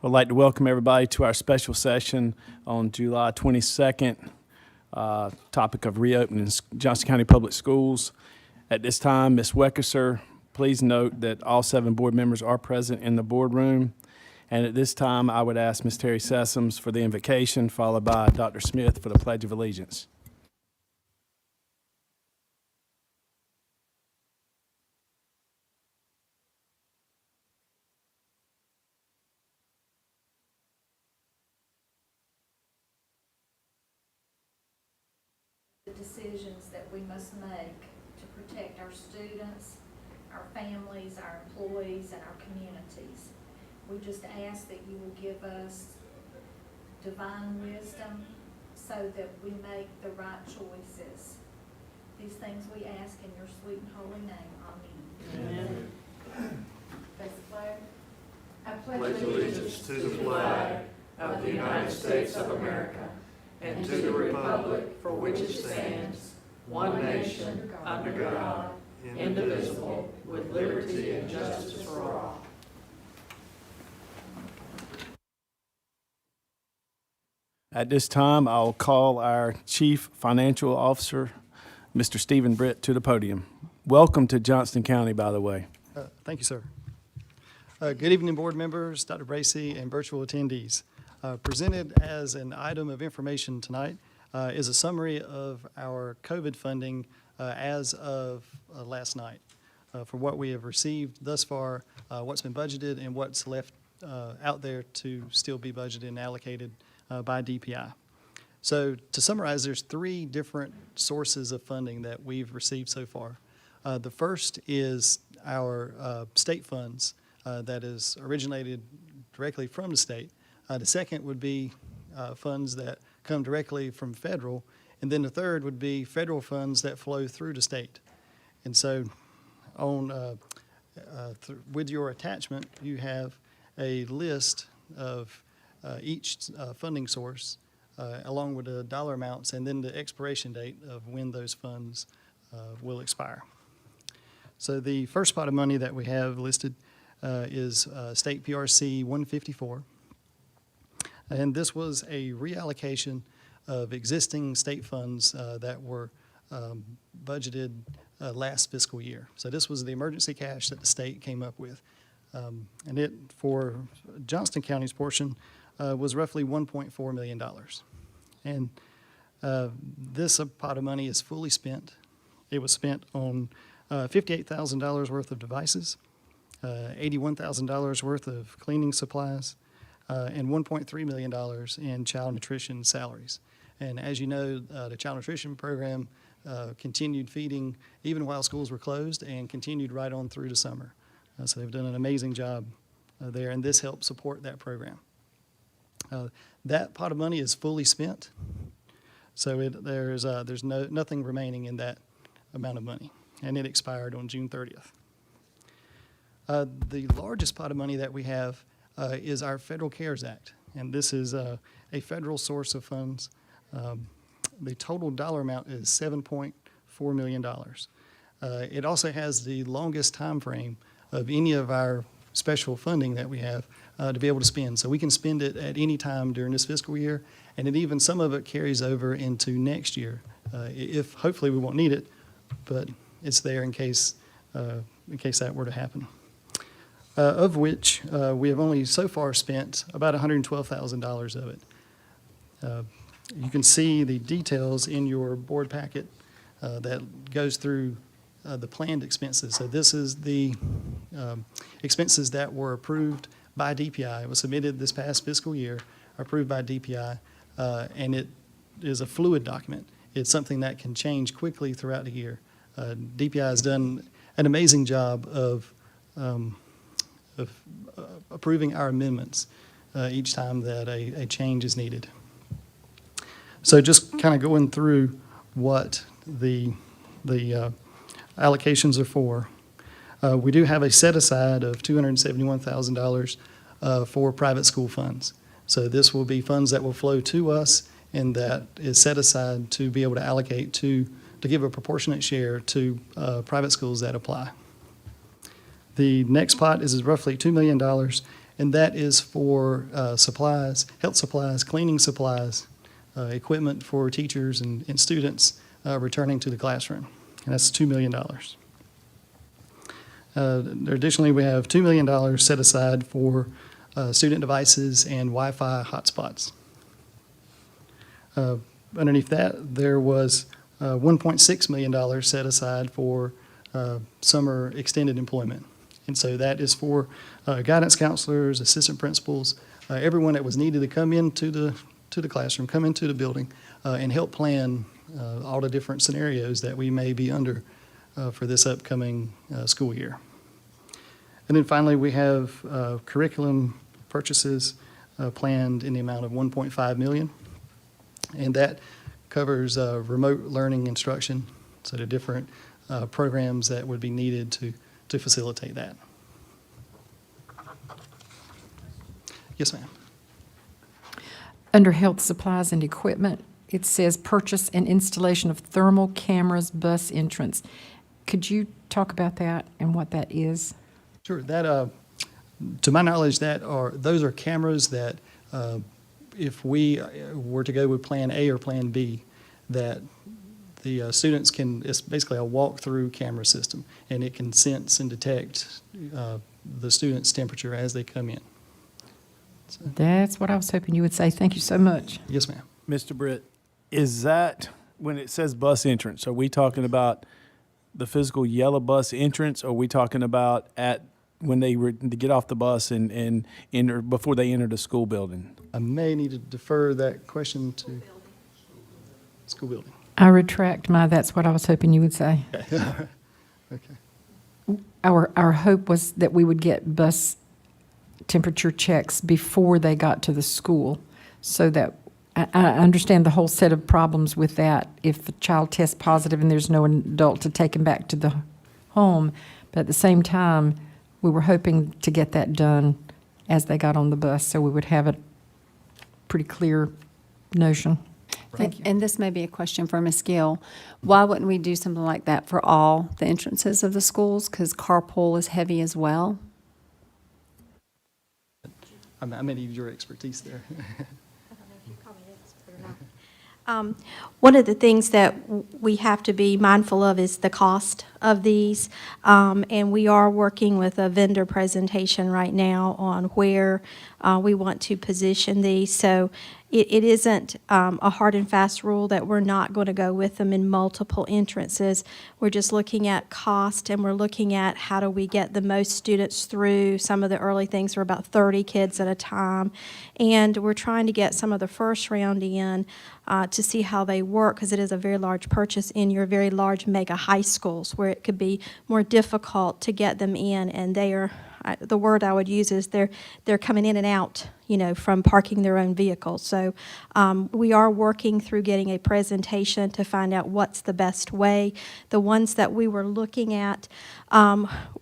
I'd like to welcome everybody to our special session on July 22nd, topic of reopening Johnston County Public Schools. At this time, Ms. Weckerser, please note that all 7 board members are present in the boardroom. And at this time, I would ask Ms. Terry Sessoms for the invocation, followed by Dr. Smith for the Pledge of Allegiance. The decisions that we must make to protect our students, our families, our employees, and our communities. We just ask that you will give us divine wisdom so that we make the right choices. These things we ask in your sweet and holy name. Amen. Amen. Face the flag. I pledge allegiance to the flag of the United States of America and to the republic for which it stands, one nation, under God, indivisible, with liberty and justice for all. At this time, I'll call our Chief Financial Officer, Mr. Stephen Britt, to the podium. Welcome to Johnston County, by the way. Thank you, sir. Good evening, board members, Dr. Bracey, and virtual attendees. Presented as an item of information tonight is a summary of our COVID funding as of last night for what we have received thus far, what's been budgeted, and what's left out there to still be budgeted and allocated by DPI. So to summarize, there's 3 different sources of funding that we've received so far. The first is our state funds that is originated directly from the state. The second would be funds that come directly from federal, and then the third would be federal funds that flow through the state. And so on with your attachment, you have a list of each funding source along with the dollar amounts and then the expiration date of when those funds will expire. So the first pot of money that we have listed is State PRC 154. And this was a reallocation of existing state funds that were budgeted last fiscal year. So this was the emergency cash that the state came up with. And it, for Johnston County's portion, was roughly $1.4 million. And this pot of money is fully spent. It was spent on $58,000 worth of devices, $81,000 worth of cleaning supplies, and $1.3 million in child nutrition salaries. And as you know, the child nutrition program continued feeding even while schools were closed and continued right on through the summer. So they've done an amazing job there, and this helps support that program. That pot of money is fully spent, so there's nothing remaining in that amount of money, and it expired on June 30th. The largest pot of money that we have is our Federal CARES Act, and this is a federal source of funds. The total dollar amount is $7.4 million. It also has the longest time frame of any of our special funding that we have to be able to spend. So we can spend it at any time during this fiscal year, and even some of it carries over into next year. If hopefully we won't need it, but it's there in case that were to happen. Of which we have only so far spent about $112,000 of it. You can see the details in your board packet that goes through the planned expenses. So this is the expenses that were approved by DPI. It was submitted this past fiscal year, approved by DPI, and it is a fluid document. It's something that can change quickly throughout the year. DPI has done an amazing job of approving our amendments each time that a change is needed. So just kind of going through what the allocations are for. We do have a set aside of $271,000 for private school funds. So this will be funds that will flow to us and that is set aside to be able to allocate to give a proportionate share to private schools that apply. The next pot is roughly $2 million, And that is for supplies, health supplies, cleaning supplies, equipment for teachers and students returning to the classroom. And that's $2 million. Additionally, we have $2 million set aside for student devices and Wi-Fi hotspots. Underneath that, there was $1.6 million set aside for summer extended employment. And so that is for guidance counselors, assistant principals, everyone that was needed to come into the classroom, come into the building, and help plan all the different scenarios that we may be under for this upcoming school year. And then finally, we have curriculum purchases planned in the amount of $1.5 million. And that covers remote learning instruction, so the different programs that would be needed to facilitate that. Yes, ma'am. Under health supplies and equipment, it says purchase and installation of thermal cameras bus entrance. Could you talk about that and what that is? Sure. That, to my knowledge, those are cameras that if we were to go with Plan A or Plan B, that the students can, it's basically a walk-through camera system, and it can sense and detect the student's temperature as they come in. So, That's what I was hoping you would say. Thank you so much. yes, ma'am. Mr. Britt, is that, when it says bus entrance, are we talking about the physical yellow bus entrance, or are we talking about when they get off the bus and enter, before they enter the school building? I may need to defer that question to school building. I retract that's what I was hoping you would say. Okay. Our hope was that we would get bus temperature checks before they got to the school, so that I understand the whole set of problems with that if a child tests positive and there's no adult to take him back to the home. But at the same time, we were hoping to get that done as they got on the bus, so we would have a pretty clear notion. Thank you. And this may be a question for Ms. Gill. Why wouldn't we do something like that for all the entrances of the schools? Because carpool is heavy as well. I may need your expertise there. One of the things that we have to be mindful of is the cost of these. And we are working with a vendor presentation right now on where we want to position these. So it isn't a hard and fast rule that we're not going to go with them in multiple entrances. We're just looking at cost, and we're looking at how do we get the most students through. Some of the early things are about 30 kids at a time. And we're trying to get some of the first round in to see how they work, because it is a very large purchase in your very large mega high schools where it could be more difficult to get them in. And they are, the word I would use is they're coming in and out, from parking their own vehicles. So we are working through getting a presentation to find out what's the best way. The ones that we were looking at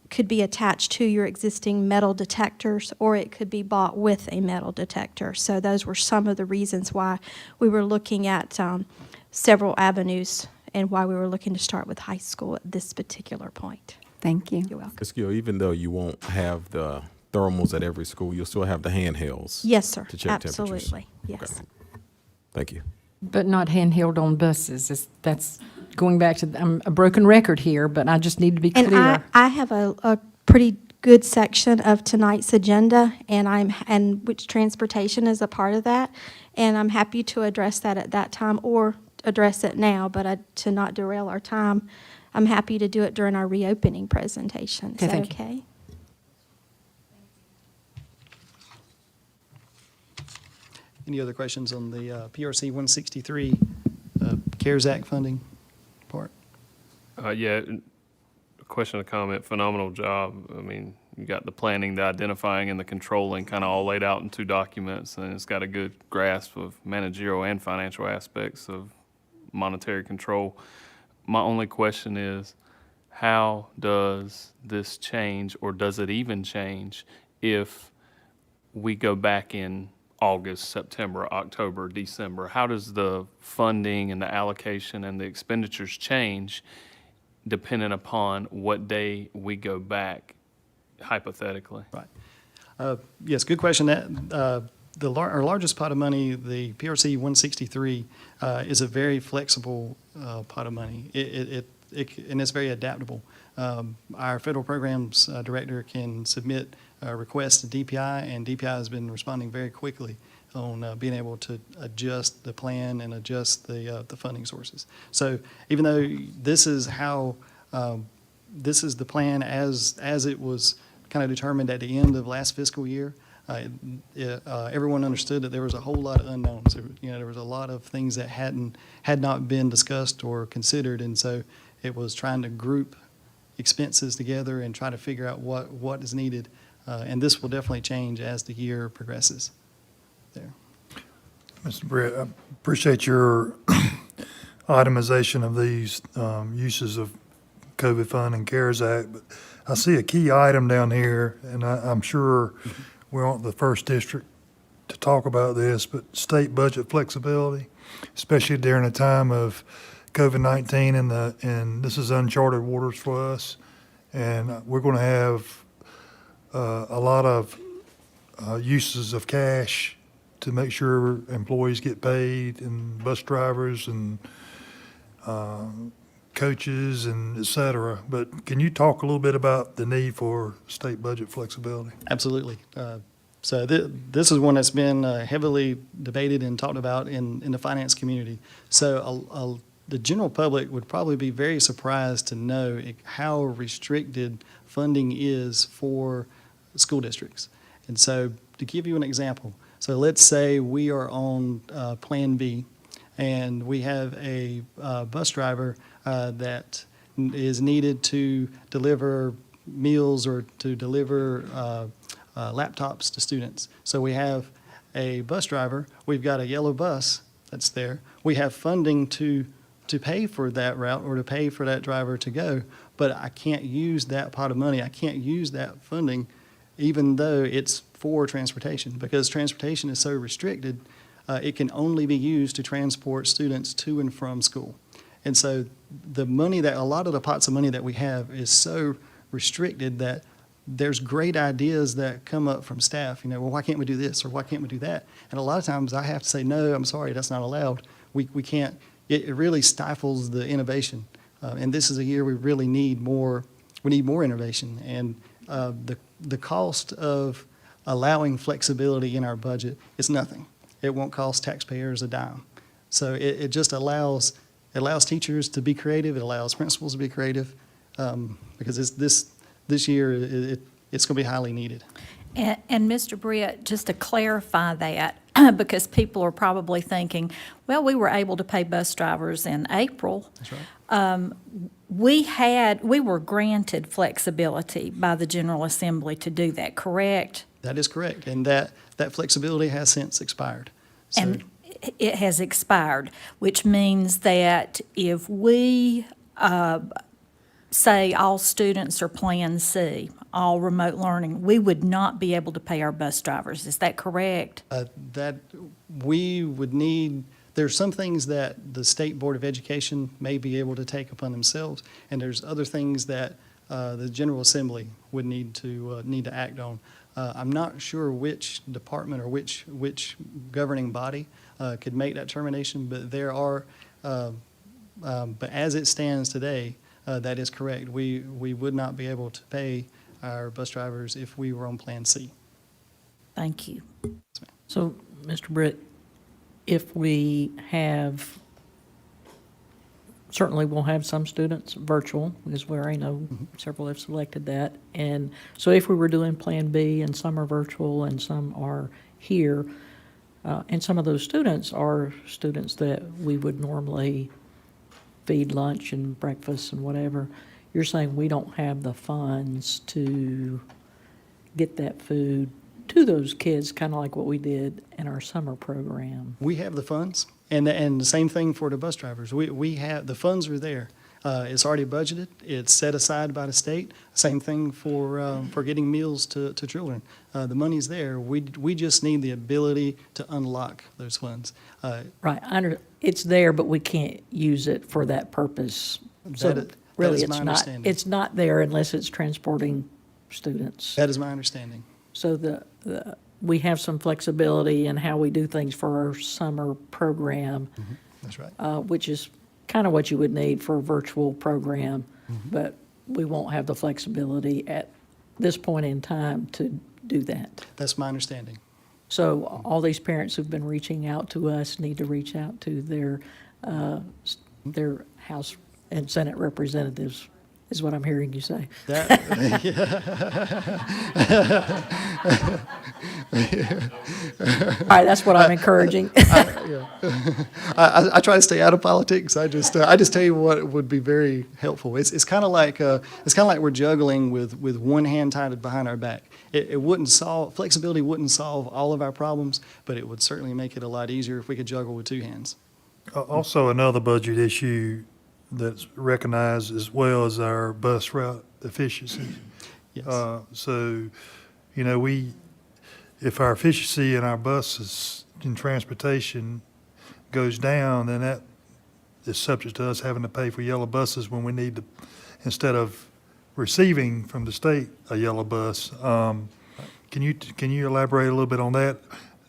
could be attached to your existing metal detectors, or it could be bought with a metal detector. So those were some of the reasons why we were looking at several avenues and why we were looking to start with high school at this particular point. Thank you. You're welcome. Ms. Gill, even though you won't have the thermals at every school, you'll still have the handhelds? Yes, sir. To check temperatures? Absolutely. Yes. Okay. Thank you. But not handheld on buses. That's going back to, I'm a broken record here, but I just need to be clear. And I have a pretty good section of tonight's agenda, and which transportation is a part of that, and I'm happy to address that at that time or address it now, but to not derail our time, I'm happy to do it during our reopening presentation. Is Okay, that thank you. okay? Any other questions on the PRC 163 CARES Act funding part? Yeah, a question or comment, phenomenal job. I mean, you got the planning, the identifying, and the controlling kind of all laid out in 2 documents, and it's got a good grasp of managerial and financial aspects of monetary control. My only question is, how does this change, or does it even change, if we go back in August, September, October, December? How does the funding and the allocation and the expenditures change dependent upon what day we go back, hypothetically? Right. Yes, good question. Our largest pot of money, the PRC 163, is a very flexible pot of money. And it's very adaptable. Our federal programs director can submit requests to DPI, and DPI has been responding very quickly on being able to adjust the plan and adjust the funding sources. So even though this is the plan as it was kind of determined at the end of last fiscal year, everyone understood that there was a whole lot of unknowns. There was a lot of things that had not been discussed or considered, and so it was trying to group expenses together and try to figure out what is needed. And this will definitely change as the year progresses. There. Mr. Britt, I appreciate your itemization of these uses of COVID fund and CARES Act, but I see a key item down here, and I'm sure we aren't the first district to talk about this, but state budget flexibility, especially during a time of COVID-19 and this is uncharted waters for us, and we're going to have a lot of uses of cash to make sure employees get paid, and bus drivers and coaches and et cetera. But can you talk a little bit about the need for state budget flexibility? Absolutely. So this is one that's been heavily debated and talked about in the finance community. So the general public would probably be very surprised to know how restricted funding is for school districts. And so to give you an example, so let's say we are on Plan B, and we have a bus driver that is needed to deliver meals or to deliver laptops to students. So we have a bus driver, we've got a yellow bus that's there, we have funding to pay for that route or to pay for that driver to go, but I can't use that pot of money, I can't use that funding even though it's for transportation, because transportation is so restricted, it can only be used to transport students to and from school. And so the money a lot of the pots of money that we have is so restricted that there's great ideas that come up from staff, well, why can't we do this or why can't we do that? And a lot of times I have to say, no, I'm sorry, that's not allowed. We can't, it really stifles the innovation. And this is a year we really need more innovation. And the cost of allowing flexibility in our budget is nothing. It won't cost taxpayers a dime. So it just allows teachers to be creative. It allows principals to be creative, because this year it's going to be highly needed. And Mr. Britt, just to clarify that, because people are probably thinking, well, we were able to pay bus drivers in April. That's right. We were granted flexibility by the General Assembly to do that, correct? That is correct, and that flexibility has since expired. So, And it has expired, which means that if we say all students are Plan C, all remote learning, we would not be able to pay our bus drivers. Is that correct? that we would need, there's some things that the State Board of Education may be able to take upon themselves, and there's other things that the General Assembly would need to act on. I'm not sure which department or which governing body could make that determination, but there are, but as it stands today, that is correct. We would not be able to pay our bus drivers if we were on Plan C. Thank you. So, Mr. Britt, if we have, certainly we'll have some students virtual, because we already know several have selected that. And so if we were doing Plan B and some are virtual and some are here, and some of those students are students that we would normally feed lunch and breakfast and whatever, you're saying we don't have the funds to get that food to those kids, kind of like what we did in our summer program. We have the funds, and the same thing for the bus drivers. We have, the funds are there. It's already budgeted. It's set aside by the state. Same thing for getting meals to children. The money's there. We just need the ability to unlock those funds. Right, it's there, but we can't use it for that purpose. So That really, is my understanding. it's not there unless it's transporting students. That is my understanding. So we have some flexibility in how we do things for our summer program, That's right. which is kind of what you would need for a virtual program, but we won't have the flexibility at this point in time to do that. That's my understanding. So all these parents who've been reaching out to us need to reach out to their House and Senate representatives, is what I'm hearing you say. All right, that's what I'm encouraging. I try to stay out of politics. I just tell you what would be very helpful. It's kind of like we're juggling with one hand tied behind our back. It wouldn't solve, flexibility wouldn't solve all of our problems, but it would certainly make it a lot easier if we could juggle with two hands. Also, another budget issue that's recognized as well as our bus route efficiency. Yes. So, you know, if our efficiency in our buses in transportation goes down, then that is subject to us having to pay for yellow buses when we need to, instead of receiving from the state a yellow bus. Can you elaborate a little bit on that,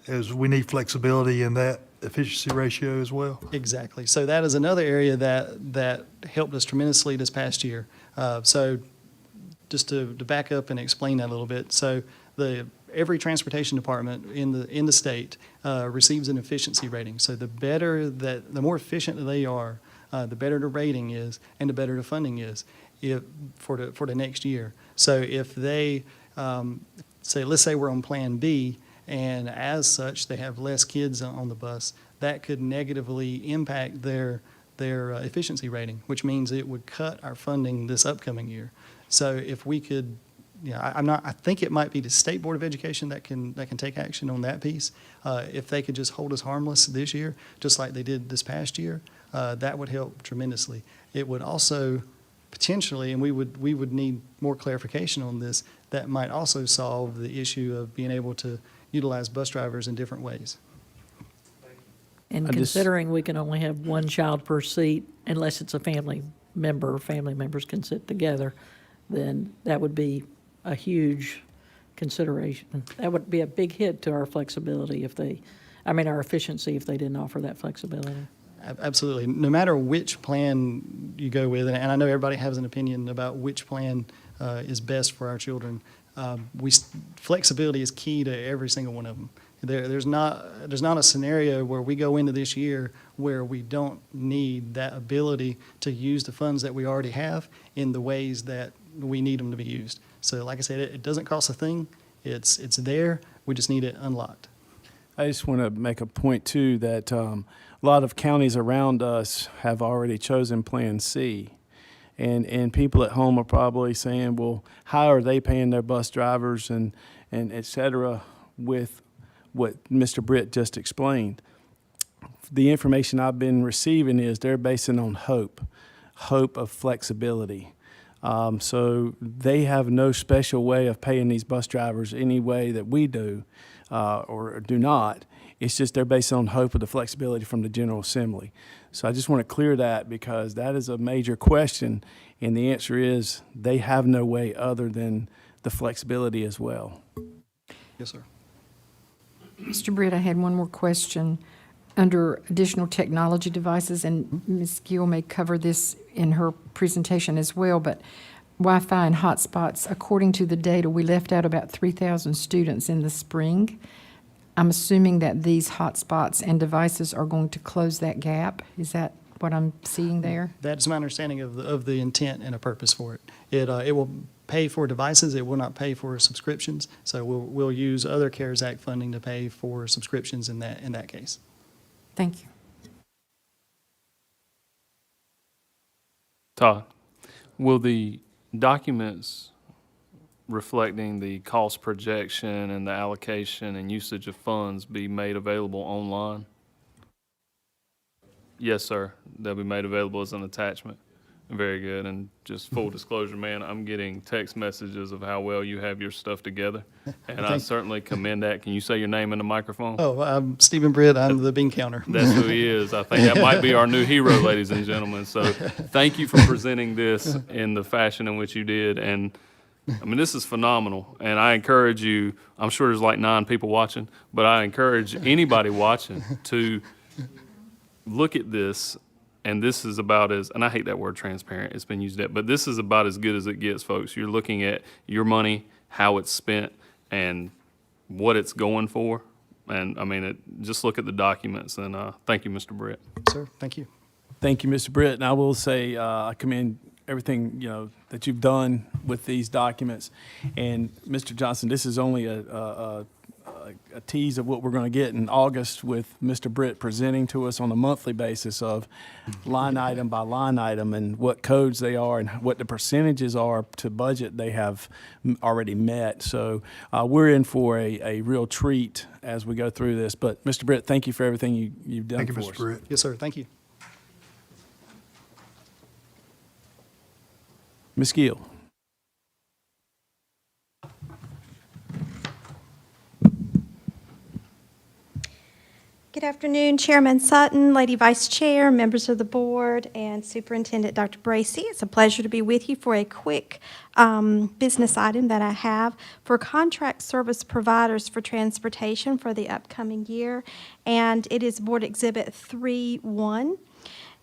as we need flexibility in that efficiency ratio as well? Exactly. So that is another area that helped us tremendously this past year. So just to back up and explain that a little bit. So every transportation department in the state receives an efficiency rating. So the more efficient they are, the better the rating is, and the better the funding is for the next year. So if they let's say we're on Plan B, and as such they have less kids on the bus, that could negatively impact their efficiency rating, which means it would cut our funding this upcoming year. So if we could, I think it might be the State Board of Education that can take action on that piece. If they could just hold us harmless this year, just like they did this past year, that would help tremendously. It would also potentially, and we would need more clarification on this, that might also solve the issue of being able to utilize bus drivers in different ways. And considering we can only have one child per seat, unless it's a family members can sit together, then that would be a huge consideration. That would be a big hit to our flexibility our efficiency if they didn't offer that flexibility. Absolutely. No matter which plan you go with, and I know everybody has an opinion about which plan is best for our children, flexibility is key to every single one of them. There's not a scenario where we go into this year where we don't need that ability to use the funds that we already have in the ways that we need them to be used. So like I said, it doesn't cost a thing. It's there. We just need it unlocked. I just want to make a point, too, that a lot of counties around us have already chosen Plan C. And people at home are probably saying, well, how are they paying their bus drivers and et cetera with what Mr. Britt just explained? The information I've been receiving is they're basing on hope of flexibility. So they have no special way of paying these bus drivers any way that we do or do not. It's just they're based on hope of the flexibility from the General Assembly. So I just want to clear that, because that is a major question, and the answer is they have no way other than the flexibility as well. Yes, sir. Mr. Britt, I had one more question. Under additional technology devices, and Ms. Gill may cover this in her presentation as well, but Wi-Fi and hotspots, according to the data, we left out about 3,000 students in the spring. I'm assuming that these hotspots and devices are going to close that gap. Is that what I'm seeing there? That's my understanding of the intent and a purpose for it. It will pay for devices. It will not pay for subscriptions. So we'll use other CARES Act funding to pay for subscriptions in that case. Thank you. Todd, will the documents reflecting the cost projection and the allocation and usage of funds be made available online? Yes, sir. They'll be made available as an attachment. Very good. And just full disclosure, man, I'm getting text messages of how well you have your stuff together, and I certainly commend that. Can you say your name in the microphone? Oh, I'm Stephen Britt. I'm the bean counter. That's who he is. I think that might be our new hero, ladies and gentlemen. So thank you for presenting this in the fashion in which you did. And I mean, this is phenomenal, and I encourage you, I'm sure there's like 9 people watching, but I encourage anybody watching to look at this, and this is about as, and I hate that word transparent, it's been used up, but this is about as good as it gets, folks. You're looking at your money, how it's spent, and what it's going for. And I mean, just look at the documents, and thank you, Mr. Brett. Sir, thank you. Thank you, Mr. Britt, and I will say, I commend everything, that you've done with these documents. And Mr. Johnson, this is only a tease of what we're going to get in August with Mr. Britt presenting to us on a monthly basis of line item by line item and what codes they are and what the percentages are to budget they have already met. So we're in for a real treat as we go through this. But Mr. Britt, thank you for everything you've done Thank you, for Mr. us. Britt. Yes, sir, thank you. Ms. Gill. Good afternoon, Chairman Sutton, Lady Vice Chair, members of the board, and Superintendent Dr. Bracy. It's a pleasure to be with you for a quick business item that I have for contract service providers for transportation for the upcoming year, and it is Board Exhibit 3-1.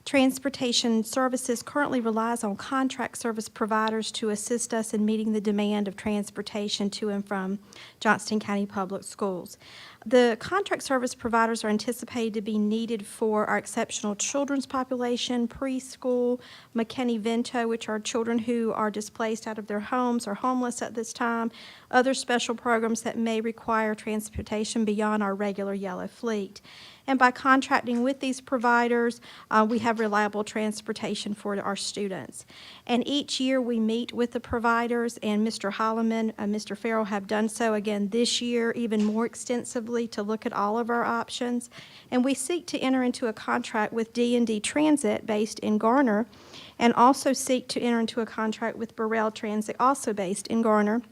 Transportation Services currently relies on contract service providers to assist us in meeting the demand of transportation to and from Johnston County Public Schools. The contract service providers are anticipated to be needed for our exceptional children's population, preschool, McKinney-Vento, which are children who are displaced out of their homes or homeless at this time, other special programs that may require transportation beyond our regular yellow fleet. And by contracting with these providers, we have reliable transportation for our students. And each year we meet with the providers, and Mr. Holloman and Mr. Farrell have done so again this year, even more extensively, to look at all of our options. And we seek to enter into a contract with D&D Transit based in Garner, and also seek to enter into a contract with Burrell Transit, also based in Garner.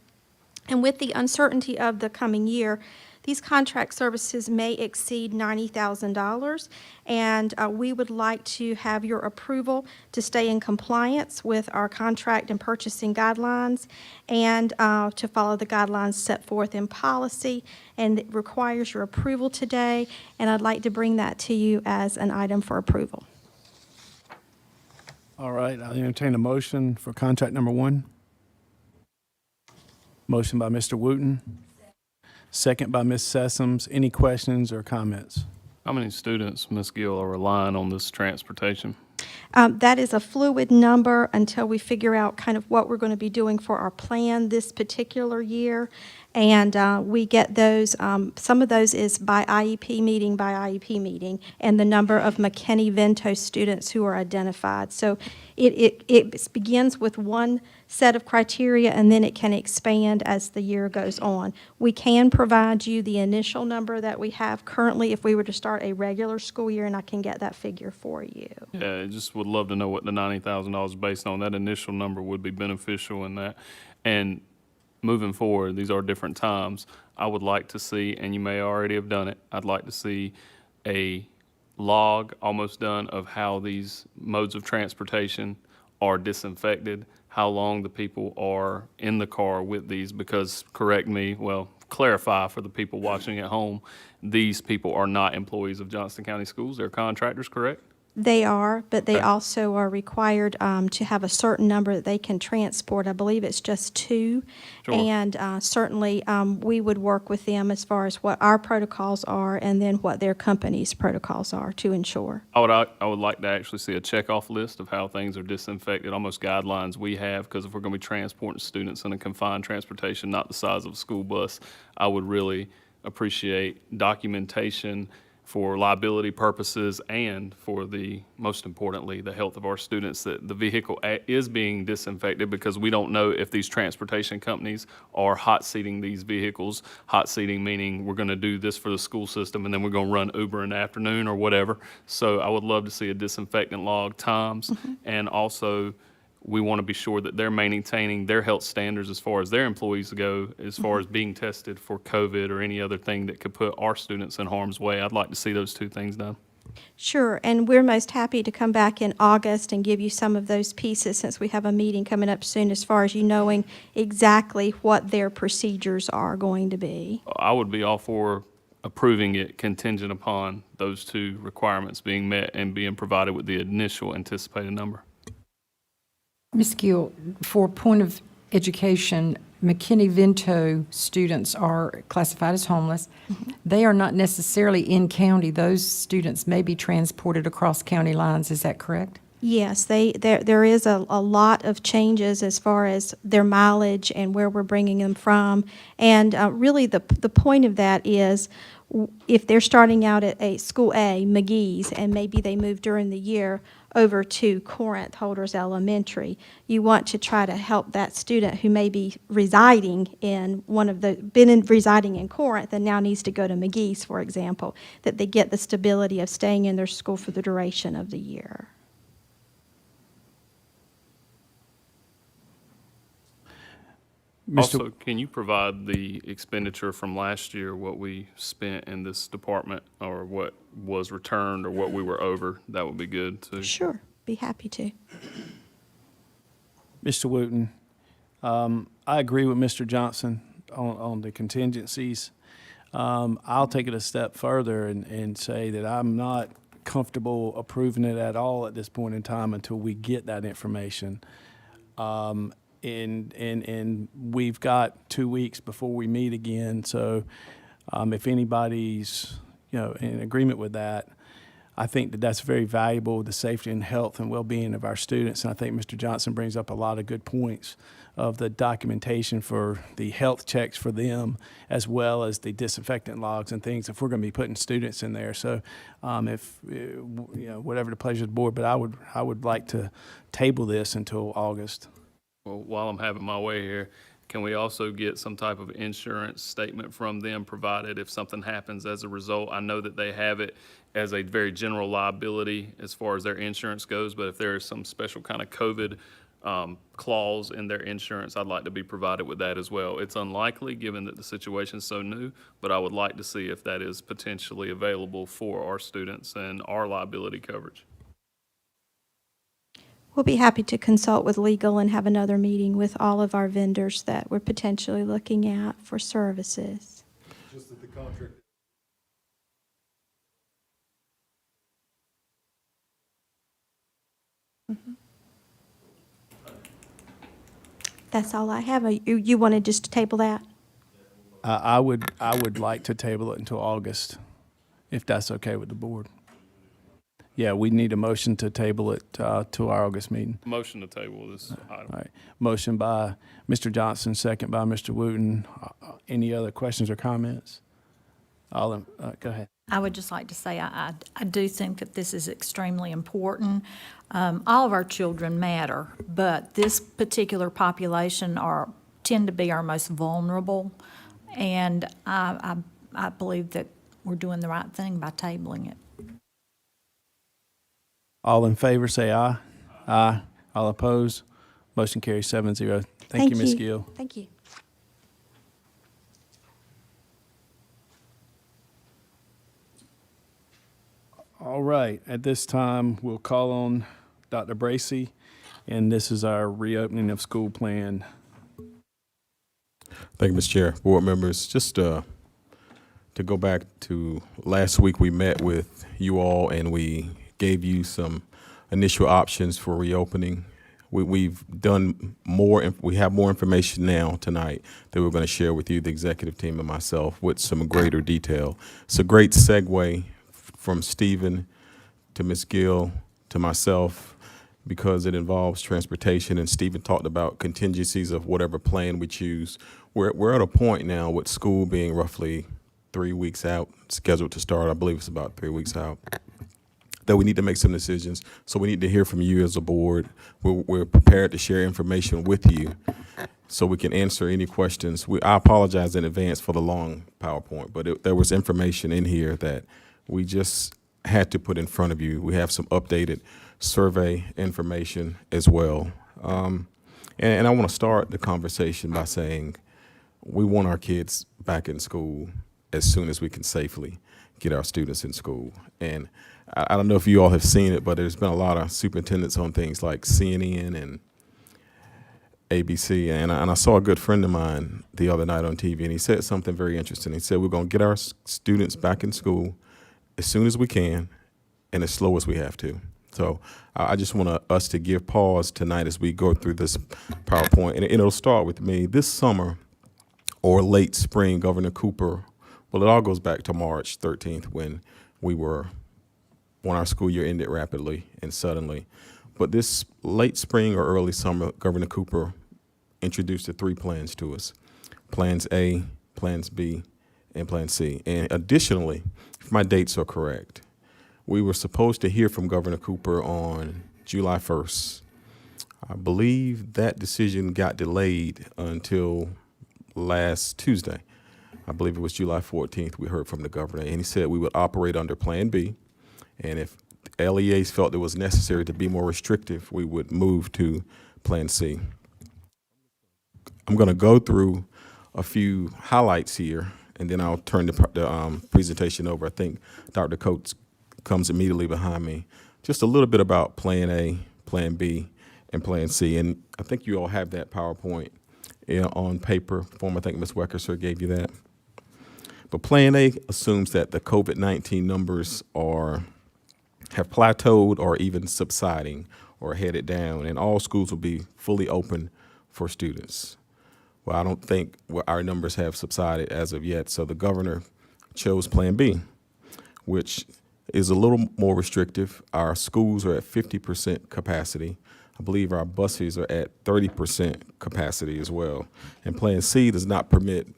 And with the uncertainty of the coming year, these contract services may exceed $90,000, and we would like to have your approval to stay in compliance with our contract and purchasing guidelines and to follow the guidelines set forth in policy. And it requires your approval today, and I'd like to bring that to you as an item for approval. All right, I'll entertain a motion for contract number 1. Motion by Mr. Wooten. Second by Ms. Sessoms. Any questions or comments? How many students, Ms. Gill, are relying on this transportation? That is a fluid number until we figure out kind of what we're going to be doing for our plan this particular year. And we get those, some of those is by IEP meeting, and the number of McKinney-Vento students who are identified. So it begins with one set of criteria, and then it can expand as the year goes on. We can provide you the initial number that we have currently if we were to start a regular school year, and I can get that figure for you. Yeah, I just would love to know what the $90,000 is based on. That initial number would be beneficial in that. And moving forward, these are different times. I would like to see, and you may already have done it, I'd like to see a log almost done of how these modes of transportation are disinfected, how long the people are in the car with these, because clarify for the people watching at home, these people are not employees of Johnston County Schools. They're contractors, correct? They are, but they Okay. also are required to have a certain number that they can transport. I believe it's just 2. Sure. And certainly, we would work with them as far as what our protocols are and then what their company's protocols are to ensure. I would like to actually see a checkoff list of how things are disinfected, almost guidelines we have, because if we're going to be transporting students in a confined transportation, not the size of a school bus, I would really appreciate documentation for liability purposes and for most importantly, the health of our students, that the vehicle is being disinfected, because we don't know if these transportation companies are hot seating these vehicles. Hot seating meaning we're going to do this for the school system and then we're going to run Uber in the afternoon or whatever. So I would love to see a disinfectant log times, and also we want to be sure that they're maintaining their health standards as far as their employees go, as far as being tested for COVID or any other thing that could put our students in harm's way. I'd like to see those 2 things done. Sure, and we're most happy to come back in August and give you some of those pieces, since we have a meeting coming up soon, as far as you knowing exactly what their procedures are going to be. I would be all for approving it contingent upon those two requirements being met and being provided with the initial anticipated number. Ms. Gill, for point of education, McKinney-Vento students are classified as homeless. They are not necessarily in county. Those students may be transported across county lines. Is that correct? Yes, there is a lot of changes as far as their mileage and where we're bringing them from. And really, the point of that is, if they're starting out at a school A, McGee's, and maybe they move during the year over to Corinth Holders Elementary, you want to try to help that student who may be residing in residing in Corinth and now needs to go to McGee's, for example, that they get the stability of staying in their school for the duration of the year. Also, can you provide the expenditure from last year, what we spent in this department, or what was returned, or what we were over? That would be good, too. Sure, be happy to. Mr. Wooten, I agree with Mr. Johnson on the contingencies. I'll take it a step further and say that I'm not comfortable approving it at all at this point in time until we get that information. And we've got 2 weeks before we meet again, so if anybody's, in agreement with that, I think that that's very valuable, the safety and health and well-being of our students. And I think Mr. Johnson brings up a lot of good points of the documentation for the health checks for them, as well as the disinfectant logs and things, if we're going to be putting students in there. So whatever the pleasure of the board, but I would like to table this until August. Well, while I'm having my way here, can we also get some type of insurance statement from them provided if something happens as a result? I know that they have it as a very general liability as far as their insurance goes, but if there is some special kind of COVID clause in their insurance, I'd like to be provided with that as well. It's unlikely, given that the situation is so new, but I would like to see if that is potentially available for our students and our liability coverage. We'll be happy to consult with legal and have another meeting with all of our vendors that we're potentially looking at for services. Just that the contract. That's all I have. You wanted just to table that? I would like to table it until August, if that's okay with the board. Yeah, we need a motion to table it to our August meeting. Motion to table this item. All right. Motion by Mr. Johnson, second by Mr. Wooten. Any other questions or comments? Go ahead. I would just like to say I do think that this is extremely important. All of our children matter, but this particular population tend to be our most vulnerable, and I believe that we're doing the right thing by tabling it. All in favor, say aye. Aye. All opposed? Motion carries 7-0. Thank you, Ms. Gill. Thank you. All right, at this time, we'll call on Dr. Bracy, and this is our reopening of school plan. Thank you, Mr. Chair. Board members, just to go back to last week, we met with you all and we gave you some initial options for reopening. We've done more, we have more information now tonight that we're going to share with you, the executive team and myself, with some greater detail. It's a great segue from Stephen to Ms. Gill to myself, because it involves transportation, and Stephen talked about contingencies of whatever plan we choose. We're at a point now with school being roughly 3 weeks out, scheduled to start, I believe it's about 3 weeks out, that we need to make some decisions. So we need to hear from you as a board. We're prepared to share information with you so we can answer any questions. I apologize in advance for the long PowerPoint, but there was information in here that we just had to put in front of you. We have some updated survey information as well. And I want to start the conversation by saying we want our kids back in school as soon as we can safely get our students in school. And I don't know if you all have seen it, but there's been a lot of superintendents on things like CNN and ABC, and I saw a good friend of mine the other night on TV, and he said something very interesting. He said, we're going to get our students back in school as soon as we can and as slow as we have to. So I just want us to give pause tonight as we go through this PowerPoint, and it'll start with me. This summer or late spring, Governor Cooper, well, it all goes back to March 13th when our school year ended rapidly and suddenly. But this late spring or early summer, Governor Cooper introduced the 3 plans to us: Plans A, Plans B, and Plan C. And additionally, if my dates are correct, we were supposed to hear from Governor Cooper on July 1st. I believe that decision got delayed until last Tuesday. I believe it was July 14th we heard from the governor, and he said we would operate under Plan B, and if LEAs felt it was necessary to be more restrictive, we would move to Plan C. I'm going to go through a few highlights here, and then I'll turn the presentation over. I think Dr. Coates comes immediately behind me. Just a little bit about Plan A, Plan B, and Plan C. And I think you all have that PowerPoint on paper form. I think Ms. Weckerser gave you that. But Plan A assumes that the COVID-19 numbers have plateaued or even subsiding or headed down, and all schools will be fully open for students. Well, I don't think our numbers have subsided as of yet, so the governor chose Plan B, which is a little more restrictive. Our schools are at 50% capacity. I believe our buses are at 30% capacity as well. And Plan C does not permit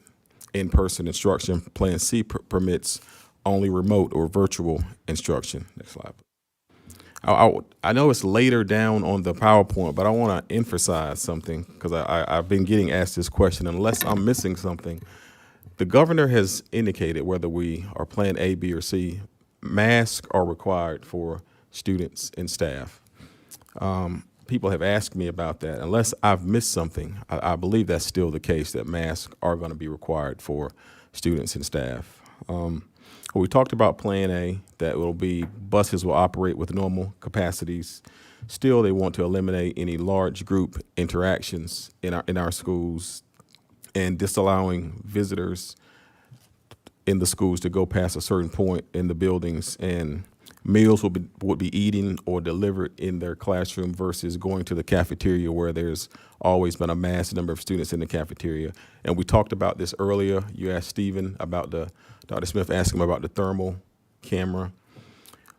in-person instruction. Plan C permits only remote or virtual instruction. Next slide. I know it's later down on the PowerPoint, but I want to emphasize something because I've been getting asked this question. Unless I'm missing something, the governor has indicated whether we are Plan A, B, or C, masks are required for students and staff. People have asked me about that. Unless I've missed something, I believe that's still the case, that masks are going to be required for students and staff. We talked about Plan A, that will be buses will operate with normal capacities. Still, they want to eliminate any large group interactions in our schools and disallowing visitors in the schools to go past a certain point in the buildings, and meals would be eaten or delivered in their classroom versus going to the cafeteria where there's always been a mass number of students in the cafeteria. And we talked about this earlier. You asked Stephen about Dr. Smith asked him about the thermal camera.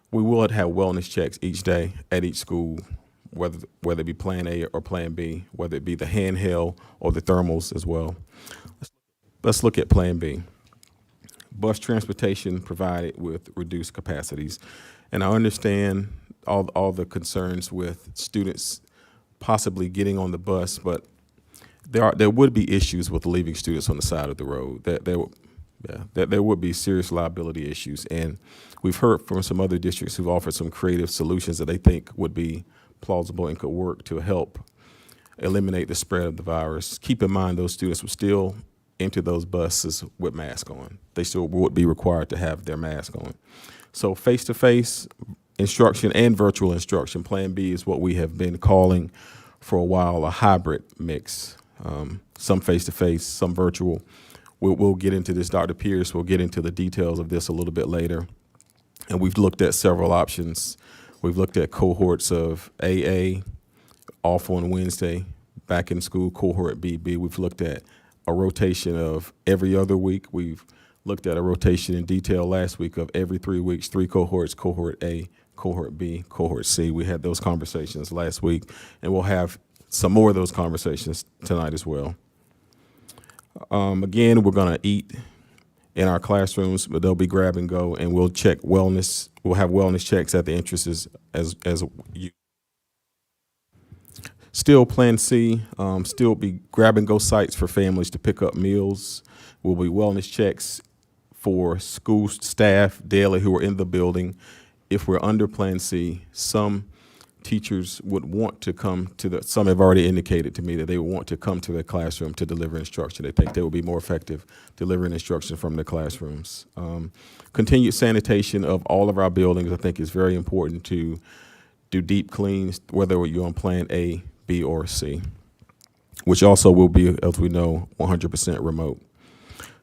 We will have wellness checks each day at each school, whether it be Plan A or Plan B, whether it be the handheld or the thermals as well. Let's look at Plan B. Bus transportation provided with reduced capacities. And I understand all the concerns with students possibly getting on the bus, but there would be issues with leaving students on the side of the road. There would be serious liability issues. And we've heard from some other districts who've offered some creative solutions that they think would be plausible and could work to help eliminate the spread of the virus. Keep in mind those students would still enter those buses with masks on. They still would be required to have their mask on. So face-to-face instruction and virtual instruction, Plan B is what we have been calling for a while a hybrid mix. Some face-to-face, some virtual. We'll get into this. Dr. Pierce will get into the details of this a little bit later. And we've looked at several options. We've looked at cohorts of AA, off on Wednesday, back in school, cohort BB. We've looked at a rotation of every other week. We've looked at a rotation in detail last week of every 3 weeks, 3 cohorts, cohort A, cohort B, cohort C. We had those conversations last week, and we'll have some more of those conversations tonight as well. Again, we're going to eat in our classrooms, but they'll be grab and go, and we'll check wellness. We'll have wellness checks at the entrances as you. Still Plan C, still be grab and go sites for families to pick up meals. Will be wellness checks for school staff daily who are in the building. If we're under Plan C, some teachers would want to come to some have already indicated to me that they would want to come to their classroom to deliver instruction. They think they will be more effective delivering instruction from their classrooms. Continued sanitation of all of our buildings, I think, is very important to do deep cleans, whether you're on Plan A, B, or C, which also will be, as we know, 100% remote.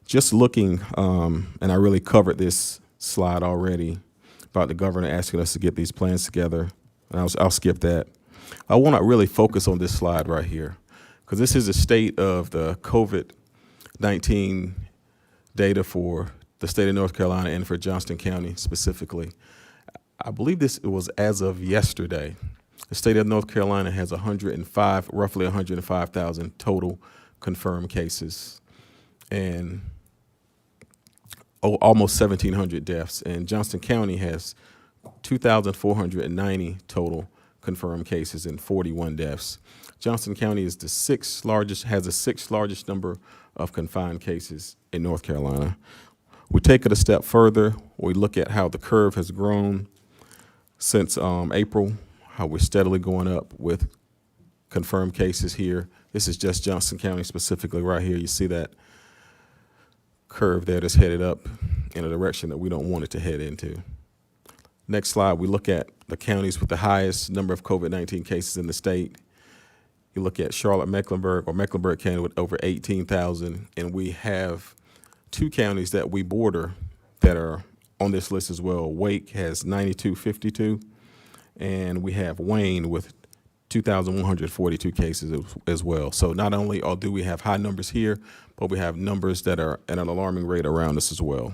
Just looking, and I really covered this slide already about the governor asking us to get these plans together, and I'll skip that. I want to really focus on this slide right here, because this is the state of the COVID-19 data for the state of North Carolina and for Johnston County specifically. I believe this was as of yesterday. The state of North Carolina has roughly 105,000 total confirmed cases, and almost 1,700 deaths. And Johnston County has 2,490 total confirmed cases and 41 deaths. Johnston County is has the sixth largest number of confined cases in North Carolina. We take it a step further. We look at how the curve has grown since April, how we're steadily going up with confirmed cases here. This is just Johnston County specifically right here. You see that curve there that's headed up in a direction that we don't want it to head into. Next slide, we look at the counties with the highest number of COVID-19 cases in the state. You look at Charlotte-Mecklenburg, or Mecklenburg County, with over 18,000, and we have two counties that we border that are on this list as well. Wake has 9,252, and we have Wayne with 2,142 cases as well. So not only do we have high numbers here, but we have numbers that are at an alarming rate around us as well.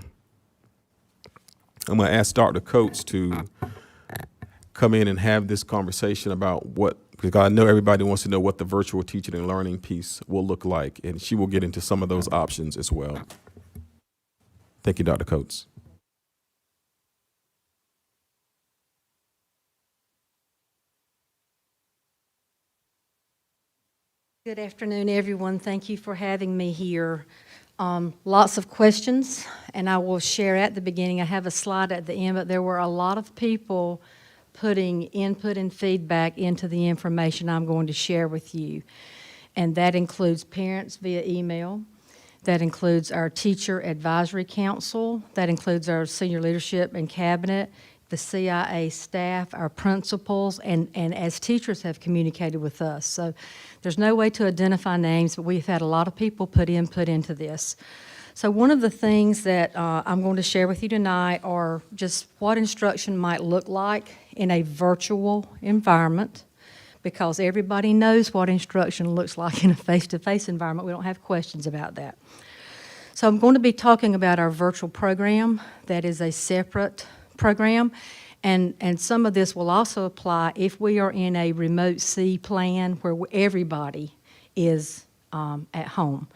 I'm going to ask Dr. Coates to come in and have this conversation about because I know everybody wants to know what the virtual teaching and learning piece will look like, and she will get into some of those options as well. Thank you, Dr. Coates. Good afternoon, everyone. Thank you for having me here. Lots of questions, and I will share at the beginning. I have a slide at the end, but there were a lot of people putting input and feedback into the information I'm going to share with you. And that includes parents via email. That includes our Teacher Advisory Council. That includes our senior leadership and cabinet, the CIA staff, our principals, and as teachers have communicated with us. So there's no way to identify names, but we've had a lot of people put input into this. So one of the things that I'm going to share with you tonight are just what instruction might look like in a virtual environment, because everybody knows what instruction looks like in a face-to-face environment. We don't have questions about that. So I'm going to be talking about our virtual program. That is a separate program, and some of this will also apply if we are in a remote C plan where everybody is at home.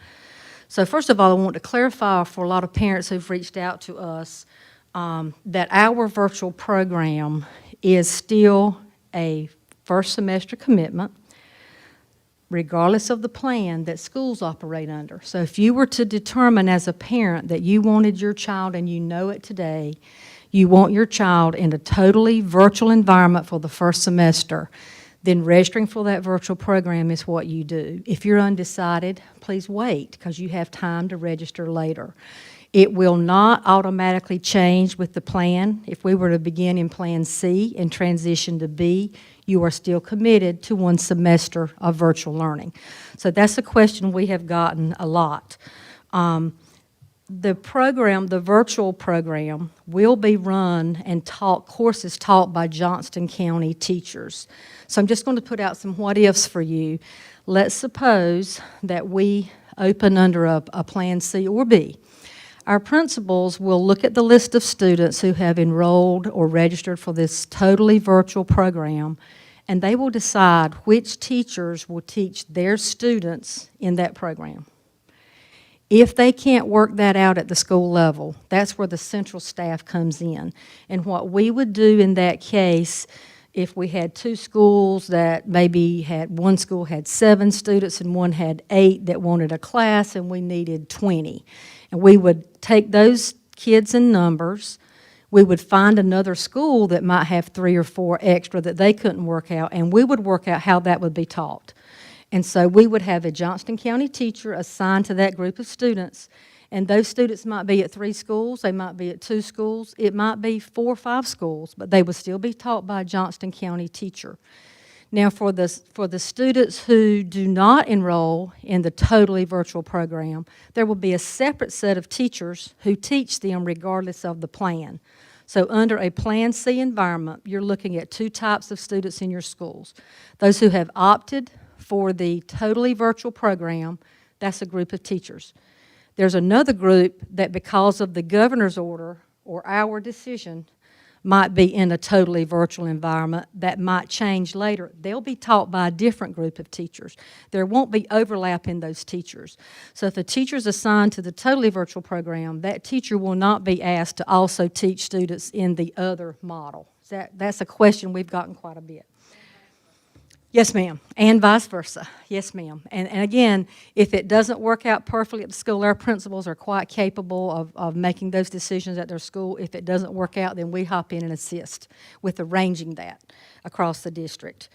So first of all, I want to clarify for a lot of parents who've reached out to us that our virtual program is still a first semester commitment, regardless of the plan that schools operate under. So if you were to determine as a parent that you wanted your child, and you know it today, you want your child in a totally virtual environment for the first semester, then registering for that virtual program is what you do. If you're undecided, please wait, because you have time to register later. It will not automatically change with the plan. If we were to begin in Plan C and transition to B, you are still committed to 1 semester of virtual learning. So that's a question we have gotten a lot. The program, the virtual program, will be run and courses taught by Johnston County teachers. So I'm just going to put out some what-ifs for you. Let's suppose that we open under a Plan C or B. Our principals will look at the list of students who have enrolled or registered for this totally virtual program, and they will decide which teachers will teach their students in that program. If they can't work that out at the school level, that's where the central staff comes in. And what we would do in that case, if we had 2 schools that maybe one school had 7 students and one had 8 that wanted a class, and we needed 20. And we would take those kids in numbers, We would find another school that might have 3 or 4 extra that they couldn't work out, and we would work out how that would be taught. And so we would have a Johnston County teacher assigned to that group of students, and those students might be at 3 schools, they might be at 2 schools, it might be 4 or 5 schools, but they would still be taught by a Johnston County teacher. Now, for the students who do not enroll in the totally virtual program, there will be a separate set of teachers who teach them regardless of the plan. So under a Plan C environment, you're looking at 2 types of students in your schools. Those who have opted for the totally virtual program, that's a group of teachers. There's another group that, because of the governor's order or our decision, might be in a totally virtual environment that might change later. They'll be taught by a different group of teachers. There won't be overlap in those teachers. So if a teacher's assigned to the totally virtual program, that teacher will not be asked to also teach students in the other model. That's a question we've gotten quite a bit. Yes, ma'am, and vice versa. Yes, ma'am. And again, if it doesn't work out perfectly at the school, our principals are quite capable of making those decisions at their school. If it doesn't work out, then we hop in and assist with arranging that across the district.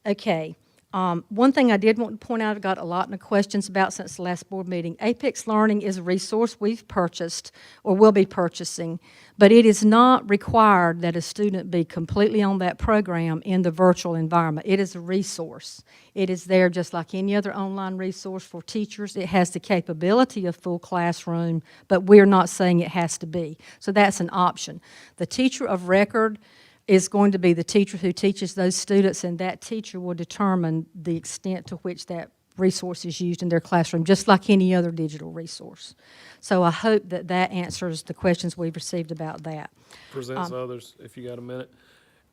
Okay. One thing I did want to point out, I got a lot of questions about since the last board meeting. Apex Learning is a resource we've purchased or will be purchasing, but it is not required that a student be completely on that program in the virtual environment. It is a resource. It is there just like any other online resource for teachers. It has the capability of full classroom, but we're not saying it has to be. So that's an option. The teacher of record is going to be the teacher who teaches those students, and that teacher will determine the extent to which that resource is used in their classroom, just like any other digital resource. So I hope that that answers the questions we've received about that. Presents others, if you got a minute.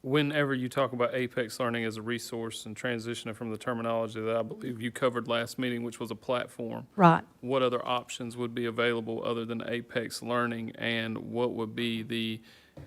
Whenever you talk about Apex Learning as a resource and transitioning from the terminology that I believe you covered last meeting, which was a platform. Right. What other options would be available other than Apex Learning, and what would be the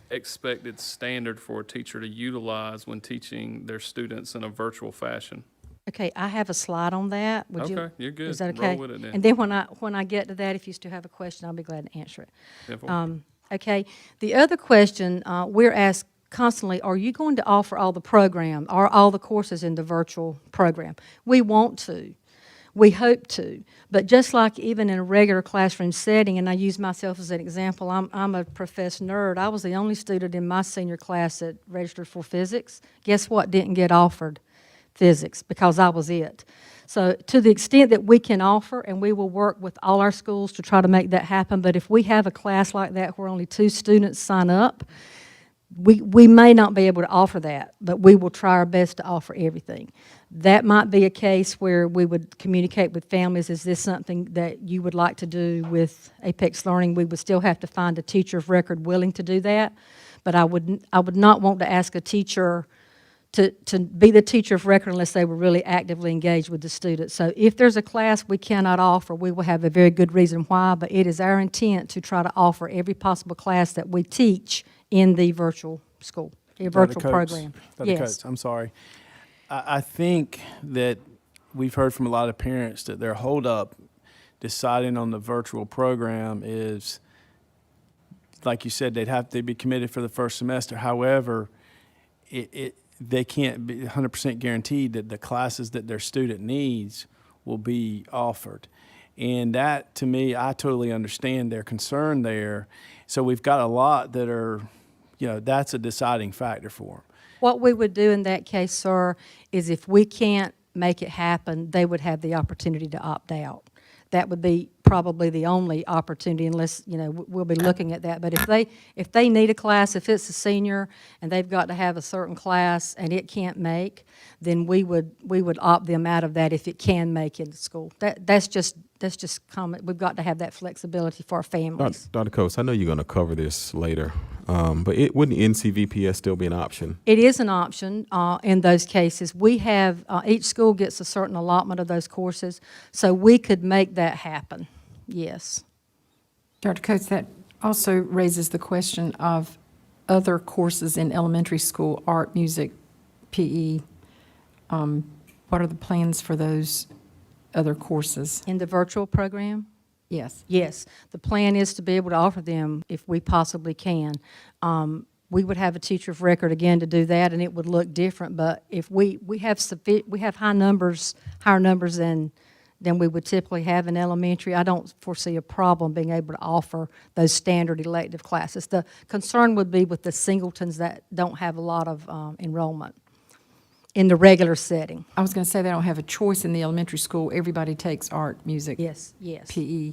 expected standard for a teacher to utilize when teaching their students in a virtual fashion? Okay, I have a slide on that. Would you? Okay, you're good. Is that Roll okay? with it then. And then when I get to that, if you still have a question, I'll be glad to answer it. Definitely. Okay, the other question, we're asked constantly, are you going to offer all the program, or all the courses in the virtual program? We want to. We hope to. But just like even in a regular classroom setting, and I use myself as an example, I'm a professed nerd. I was the only student in my senior class that registered for physics. Guess what didn't get offered? Physics, because I was it. So to the extent that we can offer, and we will work with all our schools to try to make that happen, but if we have a class like that where only 2 students sign up, we may not be able to offer that, but we will try our best to offer everything. That might be a case where we would communicate with families, is this something that you would like to do with Apex Learning? We would still have to find a teacher of record willing to do that, but I would not want to ask a teacher to be the teacher of record unless they were really actively engaged with the students. So if there's a class we cannot offer, we will have a very good reason why, but it is our intent to try to offer every possible class that we teach in the virtual school, a virtual program. Dr. Yes. Coates, I'm sorry. I think that we've heard from a lot of parents that their holdup deciding on the virtual program is, like you said, they'd be committed for the first semester. However, they can't be 100% guaranteed that the classes that their student needs will be offered. And that, to me, I totally understand their concern there. So we've got a lot that are, that's a deciding factor for them. What we would do in that case, sir, is if we can't make it happen, they would have the opportunity to opt out. That would be probably the only opportunity, unless, we'll be looking at that. But if they need a class, if it's a senior and they've got to have a certain class and it can't make, then we would opt them out of that if it can make it to school. That's just common. We've got to have that flexibility for our families. Dr. Coates, I know you're going to cover this later, but wouldn't NCVPS still be an option? It is an option in those cases. We have, each school gets a certain allotment of those courses, so we could make that happen, yes. Dr. Coates, that also raises the question of other courses in elementary school, art, music, PE. What are the plans for those other courses? In the virtual program? Yes. Yes, the plan is to be able to offer them if we possibly can. We would have a teacher of record again to do that, and it would look different, but if we have higher numbers than we would typically have in elementary, I don't foresee a problem being able to offer those standard elective classes. The concern would be with the singletons that don't have a lot of enrollment in the regular setting. I was going to say they don't have a choice in the elementary school. Everybody takes art, music, Yes. PE.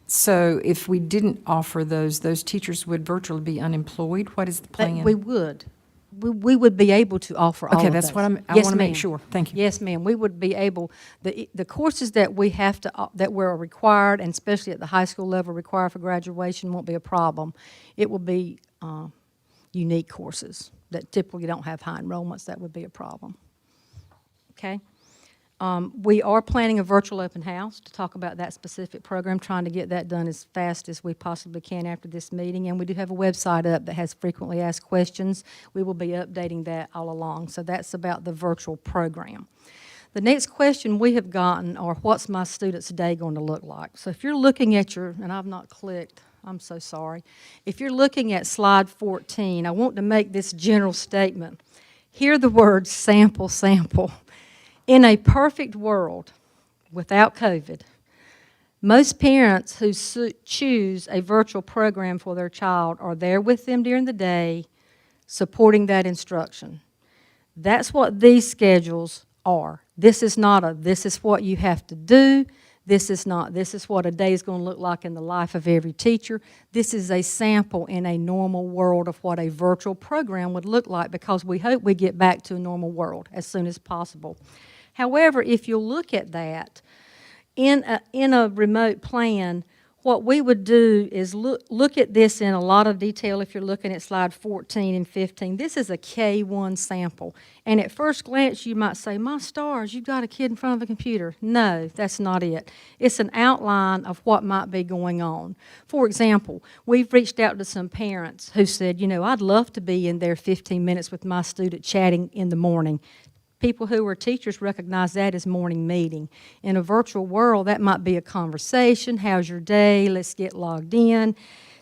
So if we didn't offer those teachers would virtually be unemployed. What is the plan? We would. We would be able to offer all of Okay, those. that's what I Yes, want to make ma'am. sure. Thank you. Yes, ma'am. We would be able, the courses that we have to, that were required, and especially at the high school level required for graduation, won't be a problem. It will be unique courses that typically don't have high enrollments. That would be a problem. Okay? We are planning a virtual open house to talk about that specific program, trying to get that done as fast as we possibly can after this meeting. And we do have a website up that has frequently asked questions. We will be updating that all along. So that's about the virtual program. The next question we have gotten are, what's my student's day going to look like? So if you're looking at your, and I've not clicked, I'm so sorry. If you're looking at slide 14, I want to make this general statement. Hear the words sample, sample. In a perfect world, without COVID, most parents who choose a virtual program for their child are there with them during the day, supporting that instruction. That's what these schedules are. This is not a, this is what you have to do. This is not, this is what a day is going to look like in the life of every teacher. This is a sample in a normal world of what a virtual program would look like, because we hope we get back to a normal world as soon as possible. However, if you look at that, in a remote plan, what we would do is look at this in a lot of detail. If you're looking at slide 14 and 15, this is a K1 sample. And at first glance, you might say, my stars, you've got a kid in front of a computer. No, that's not it. It's an outline of what might be going on. For example, we've reached out to some parents who said, you know, I'd love to be in there 15 minutes with my student chatting in the morning. People who are teachers recognize that as morning meeting. In a virtual world, that might be a conversation. How's your day? Let's get logged in.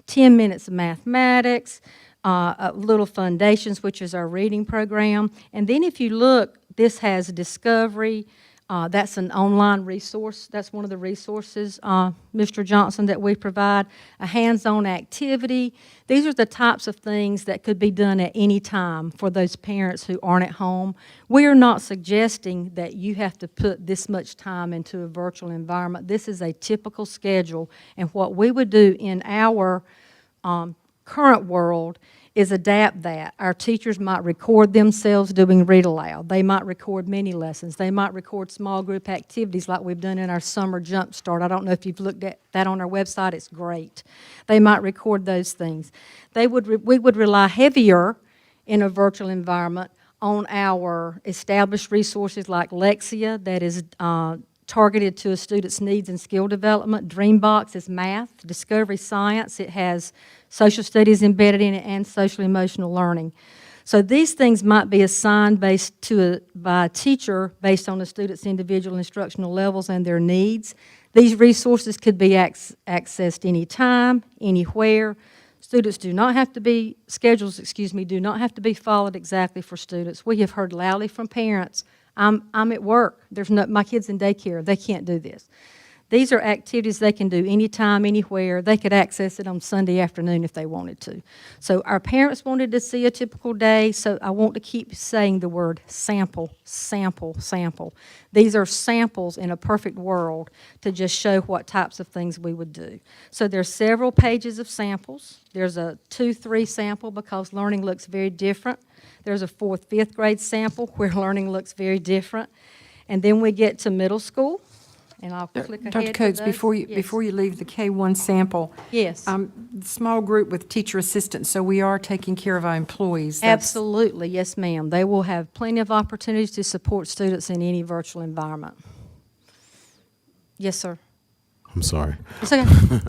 10 minutes of mathematics, Little Foundations, which is our reading program. And then if you look, this has Discovery. That's an online resource. That's one of the resources, Mr. Johnson, that we provide. A hands-on activity. These are the types of things that could be done at any time for those parents who aren't at home. We are not suggesting that you have to put this much time into a virtual environment. This is a typical schedule, and what we would do in our current world is adapt that. Our teachers might record themselves doing read aloud. They might record mini lessons. They might record small group activities like we've done in our summer jump start. I don't know if you've looked at that on our website. It's great. They might record those things. We would rely heavier in a virtual environment on our established resources like Lexia, that is targeted to a student's needs and skill development. Dreambox is math. Discovery Science, it has social studies embedded in it, and social emotional learning. So these things might be assigned by a teacher based on the student's individual instructional levels and their needs. These resources could be accessed anytime, anywhere. Schedules do not have to be followed exactly for students. We have heard loudly from parents, I'm at work, my kid's in daycare, they can't do this. These are activities they can do anytime, anywhere. They could access it on Sunday afternoon if they wanted to. So our parents wanted to see a typical day, so I want to keep saying the word sample, sample, sample. These are samples in a perfect world to just show what types of things we would do. So there's several pages of samples. There's a 2-3 sample because learning looks very different. There's a 4th, 5th grade sample where learning looks very different. And then we get to middle school. And I'll click ahead Dr. to Coates, those. before Yes. you leave the K1 sample. Yes. Small group with teacher assistants, so we are taking care of our employees. That's- Absolutely, yes, ma'am. They will have plenty of opportunities to support students in any virtual environment. Yes, sir. I'm sorry. It's okay.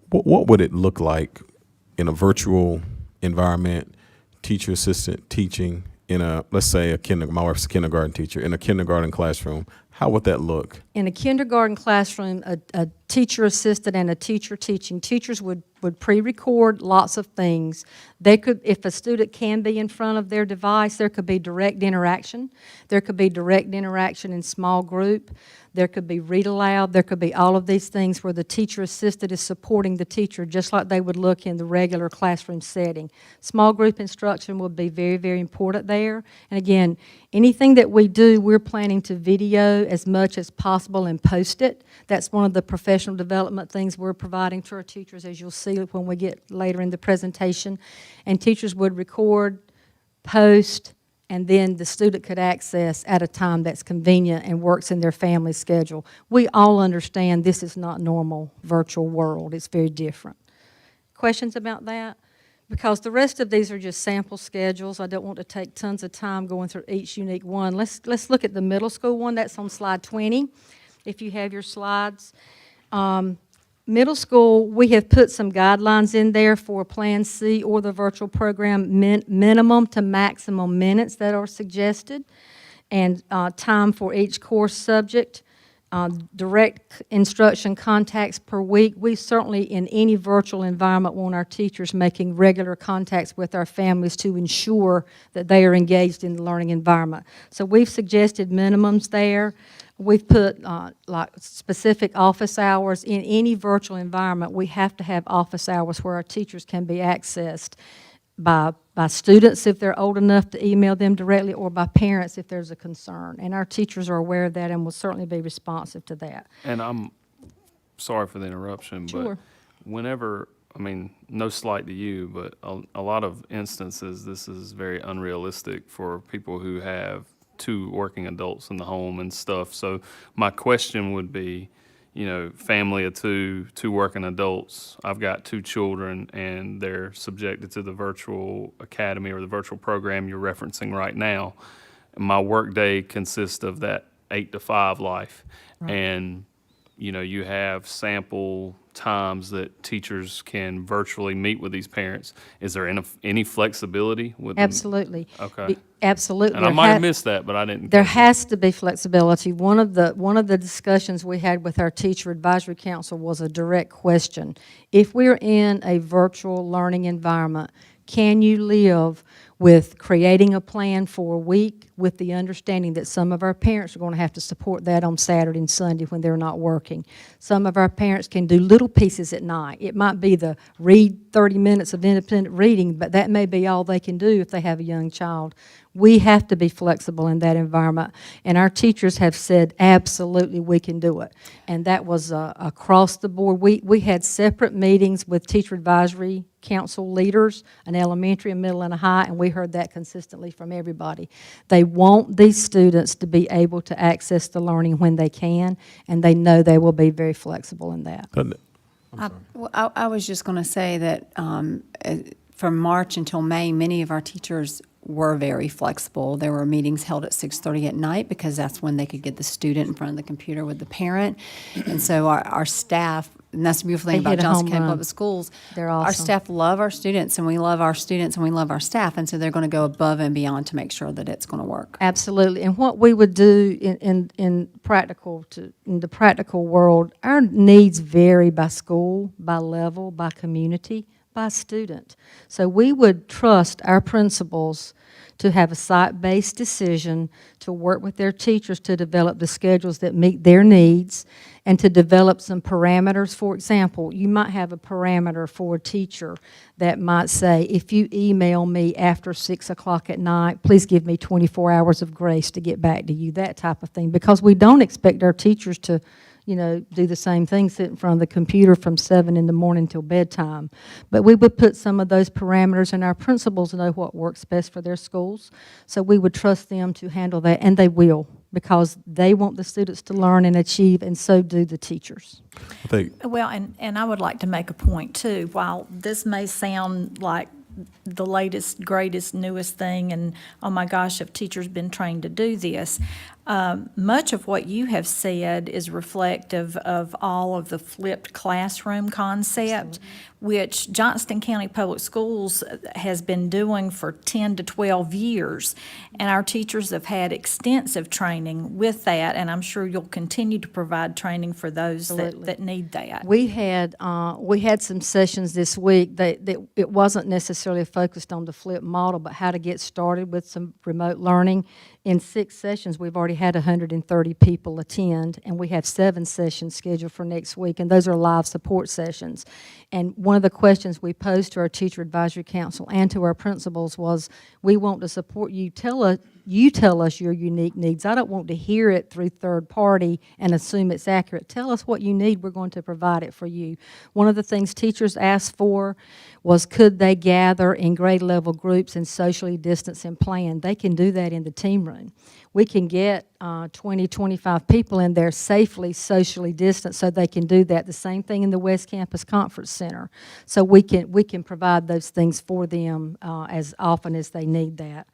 What would it look like in a virtual environment, teacher assistant teaching in a, let's say my wife's a kindergarten teacher, in a kindergarten classroom? How would that look? In a kindergarten classroom, a teacher assistant and a teacher teaching, teachers would pre-record lots of things. They could, if a student can be in front of their device, there could be direct interaction. There could be direct interaction in small group. There could be read aloud. There could be all of these things where the teacher assistant is supporting the teacher just like they would look in the regular classroom setting. Small group instruction would be very, very important there. And again, anything that we do, we're planning to video as much as possible and post it. That's one of the professional development things we're providing to our teachers, as you'll see when we get later in the presentation. And teachers would record, post, and then the student could access at a time that's convenient and works in their family schedule. We all understand this is not normal virtual world. It's very different. Questions about that? Because the rest of these are just sample schedules. I don't want to take tons of time going through each unique one. Let's look at the middle school one. That's on slide 20, if you have your slides. Middle school, we have put some guidelines in there for Plan C or the virtual program, minimum to maximum minutes that are suggested, and time for each course subject. Direct instruction contacts per week. We certainly, in any virtual environment, want our teachers making regular contacts with our families to ensure that they are engaged in the learning environment. So we've suggested minimums there. We've put like specific office hours. In any virtual environment, we have to have office hours where our teachers can be accessed by students if they're old enough to email them directly, or by parents if there's a concern. And our teachers are aware of that and will certainly be responsive to that. And I'm sorry for the interruption, Sure. but whenever, I mean, no slight to you, but a lot of instances, this is very unrealistic for people who have two working adults in the home and stuff. So my question would be, you know, family of two working adults. I've got two children and they're subjected to the virtual academy or the virtual program you're referencing right now. My work day consists of that 8 to 5 life. Right. And, you know, you have sample times that teachers can virtually meet with these parents. Is there any flexibility with them? Absolutely. Okay. Absolutely. And I might have missed that, but I didn't. There catch it. has to be flexibility. One of the discussions we had with our Teacher Advisory Council was a direct question. If we're in a virtual learning environment, can you live with creating a plan for a week with the understanding that some of our parents are going to have to support that on Saturday and Sunday when they're not working? Some of our parents can do little pieces at night. It might be the read 30 minutes of independent reading, but that may be all they can do if they have a young child. We have to be flexible in that environment, and our teachers have said, absolutely, we can do it. And that was across the board. We had separate meetings with Teacher Advisory Council leaders, an elementary, a middle, and a high, and we heard that consistently from everybody. They want these students to be able to access the learning when they can, and they know they will be very flexible in that. I was just going to say that from March until May, many of our teachers were very flexible. There were meetings held at 6:30 at night because that's when they could get the student in front of the computer with the parent. And so our staff, and that's the beautiful thing They hit about a Johnson home County run. Public Schools. They're Our awesome. staff love our students, and we love our students, and we love our staff, and so they're going to go above and beyond to make sure that it's going to work. Absolutely. And what we would do in the practical world, our needs vary by school, by level, by community, by student. So we would trust our principals to have a site-based decision, to work with their teachers to develop the schedules that meet their needs, and to develop some parameters. For example, you might have a parameter for a teacher that might say, if you email me after 6 o'clock at night, please give me 24 hours of grace to get back to you, that type of thing. Because we don't expect our teachers to, you know, do the same thing, sit in front of the computer from 7 in the morning till bedtime. But we would put some of those parameters, and our principals know what works best for their schools. So we would trust them to handle that, and they will, because they want the students to learn and achieve, and so do the teachers. I think Well, and I would like to make a point too. While this may sound like the latest, greatest, newest thing, and oh my gosh, have teachers been trained to do this? Much of what you have said is reflective of all of the flipped classroom concept, which Johnston County Public Schools has been doing for 10 to 12 years. And our teachers have had extensive training with that, and I'm sure you'll continue to provide training for those that need that. We had some sessions this week that it wasn't necessarily focused on the flip model, but how to get started with some remote learning. In 6 sessions, we've already had 130 people attend, and we have 7 sessions scheduled for next week, and those are live support sessions. And one of the questions we posed to our Teacher Advisory Council and to our principals was, we want to support you. You tell us your unique needs. I don't want to hear it through third party and assume it's accurate. Tell us what you need. We're going to provide it for you. One of the things teachers asked for was, could they gather in grade level groups and socially distance and plan? They can do that in the team room. We can get 20, 25 people in there safely, socially distanced, so they can do that. The same thing in the West Campus Conference Center. So we can provide those things for them as often as they need that.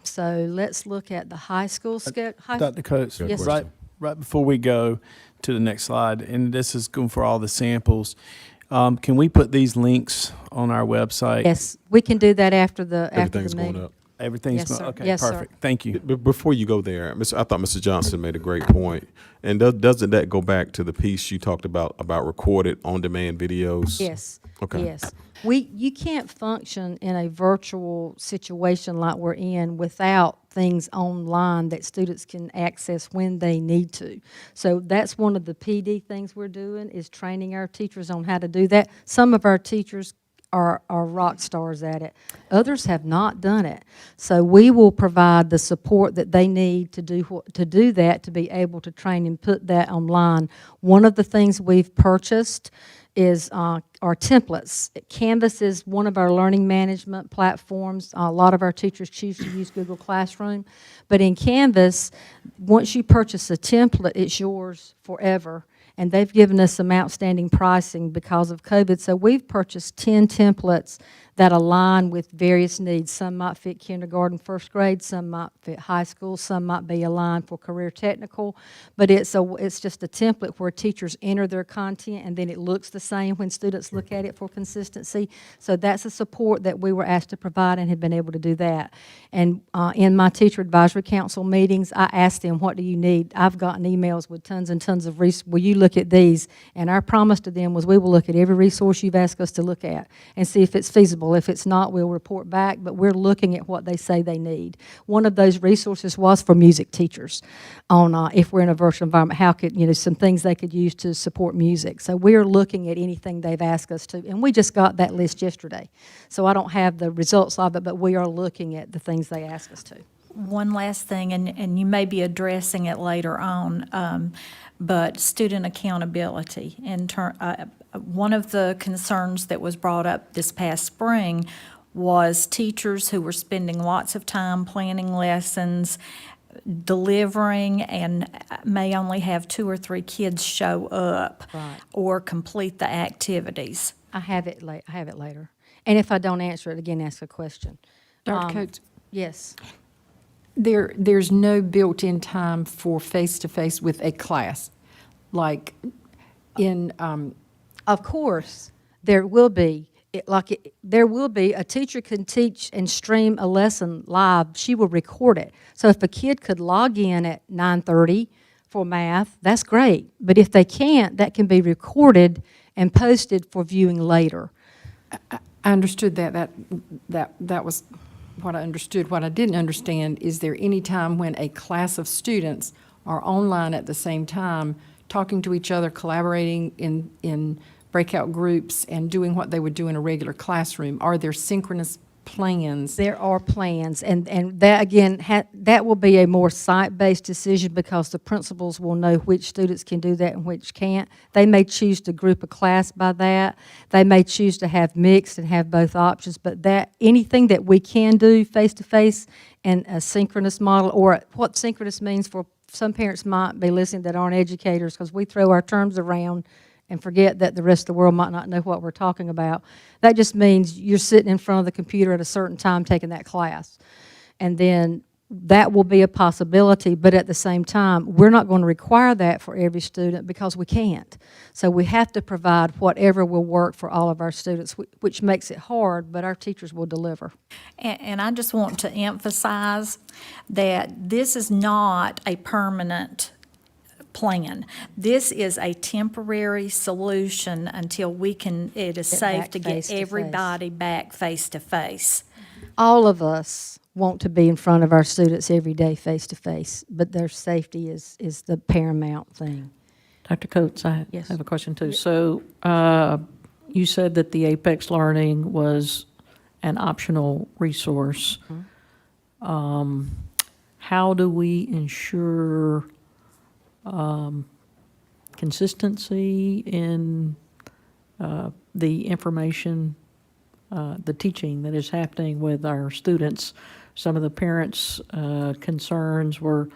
So let's look at the high school schedule. Dr. Coates, Yes, right before we go to the next slide, and this is going for all the samples, can we put these links on our website? Yes, we can do that after the Everything's meeting. going up. Everything's Yes, sir. okay, Yes, sir. perfect. Thank you. Before you go there, I thought Mr. Johnson made a great point. And doesn't that go back to the piece you talked about recorded on-demand videos? Yes. Okay. Yes. You can't function in a virtual situation like we're in without things online that students can access when they need to. So that's one of the PD things we're doing, is training our teachers on how to do that. Some of our teachers are rock stars at it. Others have not done it. So we will provide the support that they need to do that, to be able to train and put that online. One of the things we've purchased is our templates. Canvas is one of our learning management platforms. A lot of our teachers choose to use Google Classroom. But in Canvas, once you purchase a template, it's yours forever. And they've given us some outstanding pricing because of COVID. So we've purchased 10 templates that align with various needs. Some might fit kindergarten, first grade, some might fit high school, some might be aligned for career technical. But it's just a template where teachers enter their content, and then it looks the same when students look at it for consistency. So that's a support that we were asked to provide, and have been able to do that. And in my Teacher Advisory Council meetings, I asked them, what do you need? I've gotten emails with tons and tons of resources. Will you look at these? And our promise to them was, we will look at every resource you've asked us to look at and see if it's feasible. If it's not, we'll report back, but we're looking at what they say they need. One of those resources was for music teachers on if we're in a virtual environment, how could, some things they could use to support music. So we're looking at anything they've asked us to, and we just got that list yesterday. So I don't have the results of it, but we are looking at the things they ask us to. One last thing, and you may be addressing it later on, but student accountability. One of the concerns that was brought up this past spring was teachers who were spending lots of time planning lessons, delivering, and may only have 2 or 3 kids show up or complete the activities. I have it later. And if I don't answer it, again, ask a question. Dr. Coates, Yes. there's no built-in time for face-to-face with a class, like in, Of course, there will be. There will be. A teacher can teach and stream a lesson live. She will record it. So if a kid could log in at 9:30 for math, that's great. But if they can't, that can be recorded and posted for viewing later. I understood that was what I understood. What I didn't understand, is there any time when a class of students are online at the same time, talking to each other, collaborating in breakout groups, and doing what they would do in a regular classroom? Are there synchronous plans? There are plans, and that, again, that will be a more site-based decision, because the principals will know which students can do that and which can't. They may choose to group a class by that. They may choose to have mixed and have both options, but anything that we can do face-to-face and a synchronous model, or what synchronous means for some parents might be listening that aren't educators, because we throw our terms around and forget that the rest of the world might not know what we're talking about. That just means you're sitting in front of the computer at a certain time taking that class. And then that will be a possibility, but at the same time, we're not going to require that for every student because we can't. So we have to provide whatever will work for all of our students, which makes it hard, but our teachers will deliver. And I just want to emphasize that this is not a permanent plan. This is a temporary solution until it is Get safe back to face get to face. everybody back face to face. All of us want to be in front of our students every day, face to face, but their safety is the paramount thing. Dr. Coates, I Yes. have a question too. So you said that the Apex Learning was an optional resource. How do we ensure consistency in the information, the teaching that is happening with our students? Some of the parents' concerns were,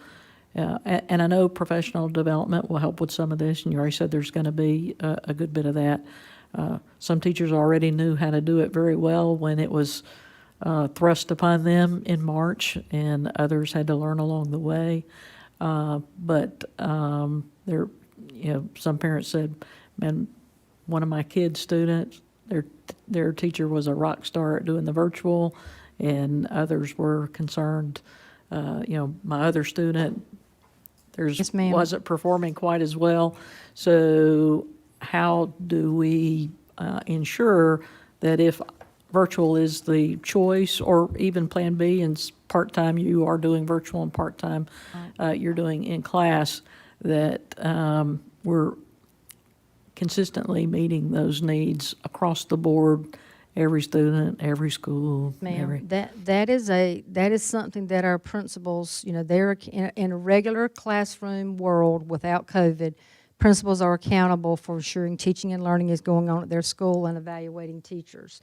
and I know professional development will help with some of this, and you already said there's going to be a good bit of that. Some teachers already knew how to do it very well when it was thrust upon them in March, and others had to learn along the way. But there, some parents said, "Man, one of my kids' students, their teacher was a rock star at doing the virtual," and others were concerned. My other student, Yes, ma'am. wasn't performing quite as well. So how do we ensure that if virtual is the choice, or even Plan B and part-time, you are doing virtual and part-time you're doing in class, that we're consistently meeting those needs across the board, every student, every school, every... Ma'am, that is something that our principals, they're in a regular classroom world without COVID, principals are accountable for ensuring teaching and learning is going on at their school and evaluating teachers.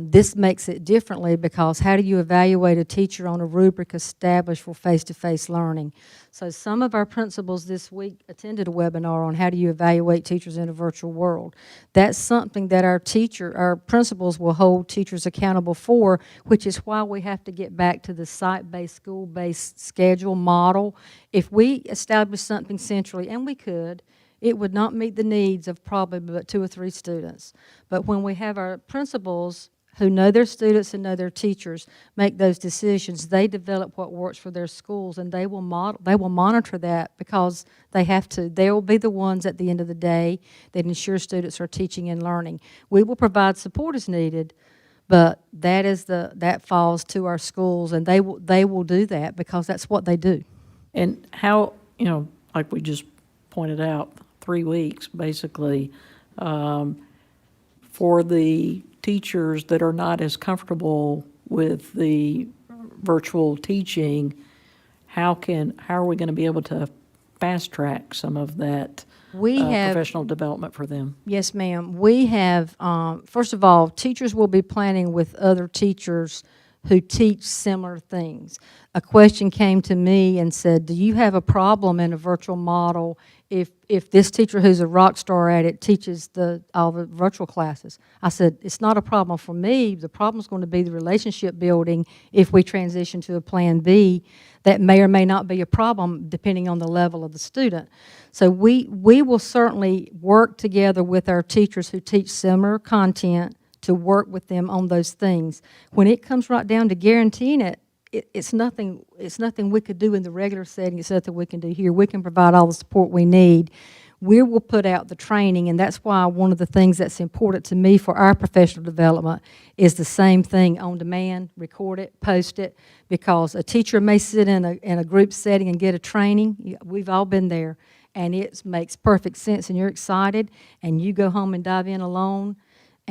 This makes it differently because how do you evaluate a teacher on a rubric established for face-to-face learning? So some of our principals this week attended a webinar on how do you evaluate teachers in a virtual world. That's something that our principals will hold teachers accountable for, which is why we have to get back to the site-based, school-based schedule model. If we establish something centrally, and we could, it would not meet the needs of probably but 2 or 3 students. But when we have our principals who know their students and know their teachers make those decisions, they develop what works for their schools, and they will monitor that because they have to. They will be the ones at the end of the day that ensure students are teaching and learning. We will provide support as needed, but that falls to our schools, and they will do that because that's what they do. And how, like we just pointed out, 3 weeks, basically, for the teachers that are not as comfortable with the virtual teaching, how are we going to be able to fast track some of that professional development for them? Yes, ma'am. We have, first of all, teachers will be planning with other teachers who teach similar things. A question came to me and said, do you have a problem in a virtual model if this teacher who's a rock star at it teaches all the virtual classes? I said, it's not a problem for me. The problem's going to be the relationship building if we transition to a Plan B. That may or may not be a problem depending on the level of the student. So we will certainly work together with our teachers who teach similar content to work with them on those things. When it comes right down to guaranteeing it, it's nothing we could do in the regular setting. It's nothing we can do here. We can provide all the support we need. We will put out the training, and that's why one of the things that's important to me for our professional development is the same thing on demand, record it, post it, because a teacher may sit in a group setting and get a training. We've all been there, and it makes perfect sense, and you're excited, and you go home and dive in alone,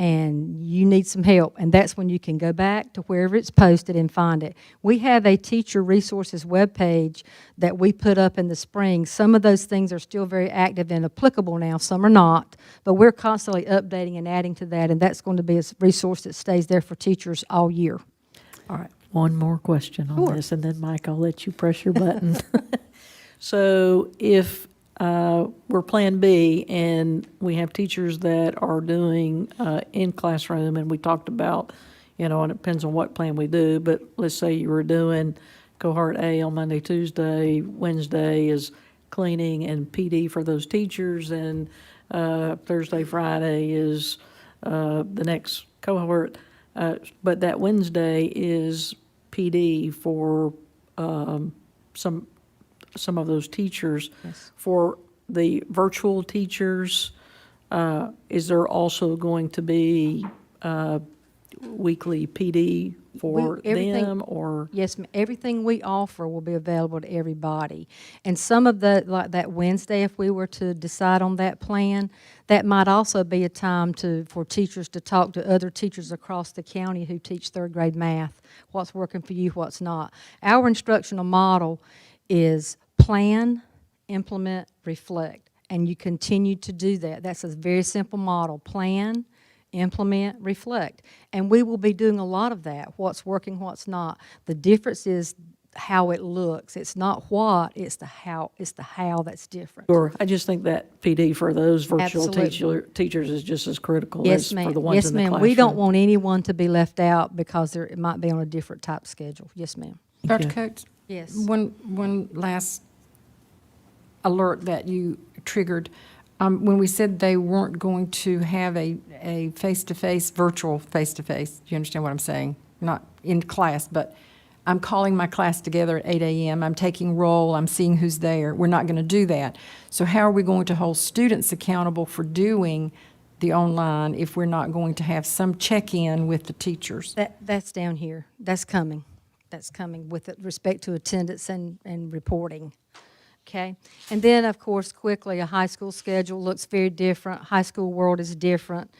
and you need some help, and that's when you can go back to wherever it's posted and find it. We have a teacher resources webpage that we put up in the spring. Some of those things are still very active and applicable now, some are not, but we're constantly updating and adding to that, and that's going to be a resource that stays there for teachers all year. All right, one more question on this, and then Mike, I'll let you press your button. So if we're Plan B, and we have teachers that are doing in classroom, and we talked about, and it depends on what plan we do, but let's say you were doing cohort A on Monday, Tuesday. Wednesday is cleaning and PD for those teachers, and Thursday, Friday is the next cohort. But that Wednesday is PD for some of those teachers. Yes. For the virtual teachers, is there also going to be weekly PD for everything- them, or? Yes, ma'am. Everything we offer will be available to everybody. And some of the, like that Wednesday, if we were to decide on that plan, that might also be a time for teachers to talk to other teachers across the county who teach third grade math, what's working for you, what's not. Our instructional model is plan, implement, reflect, and you continue to do that. That's a very simple model: plan, implement, reflect. And we will be doing a lot of that, what's working, what's not. The difference is how it looks. It's not what, it's the how that's different. Sure, I just think that PD for those virtual Absolutely. teachers is just as critical Yes, as for ma'am. the ones Yes, in the ma'am. classroom. We don't want anyone to be left out because it might be on a different type schedule. Yes, ma'am. Thank Dr. you. Coates? Yes. One last alert that you triggered. When we said they weren't going to have a face-to-face, virtual face-to-face, do you understand what I'm saying? Not in class, but I'm calling my class together at 8 a.m., I'm taking roll, I'm seeing who's there. We're not going to do that. So how are we going to hold students accountable for doing the online if we're not going to have some check-in with the teachers? That's down here. That's coming. That's coming with respect to attendance and reporting. Okay? And then, of course, quickly, a high school schedule looks very different. High school world is different.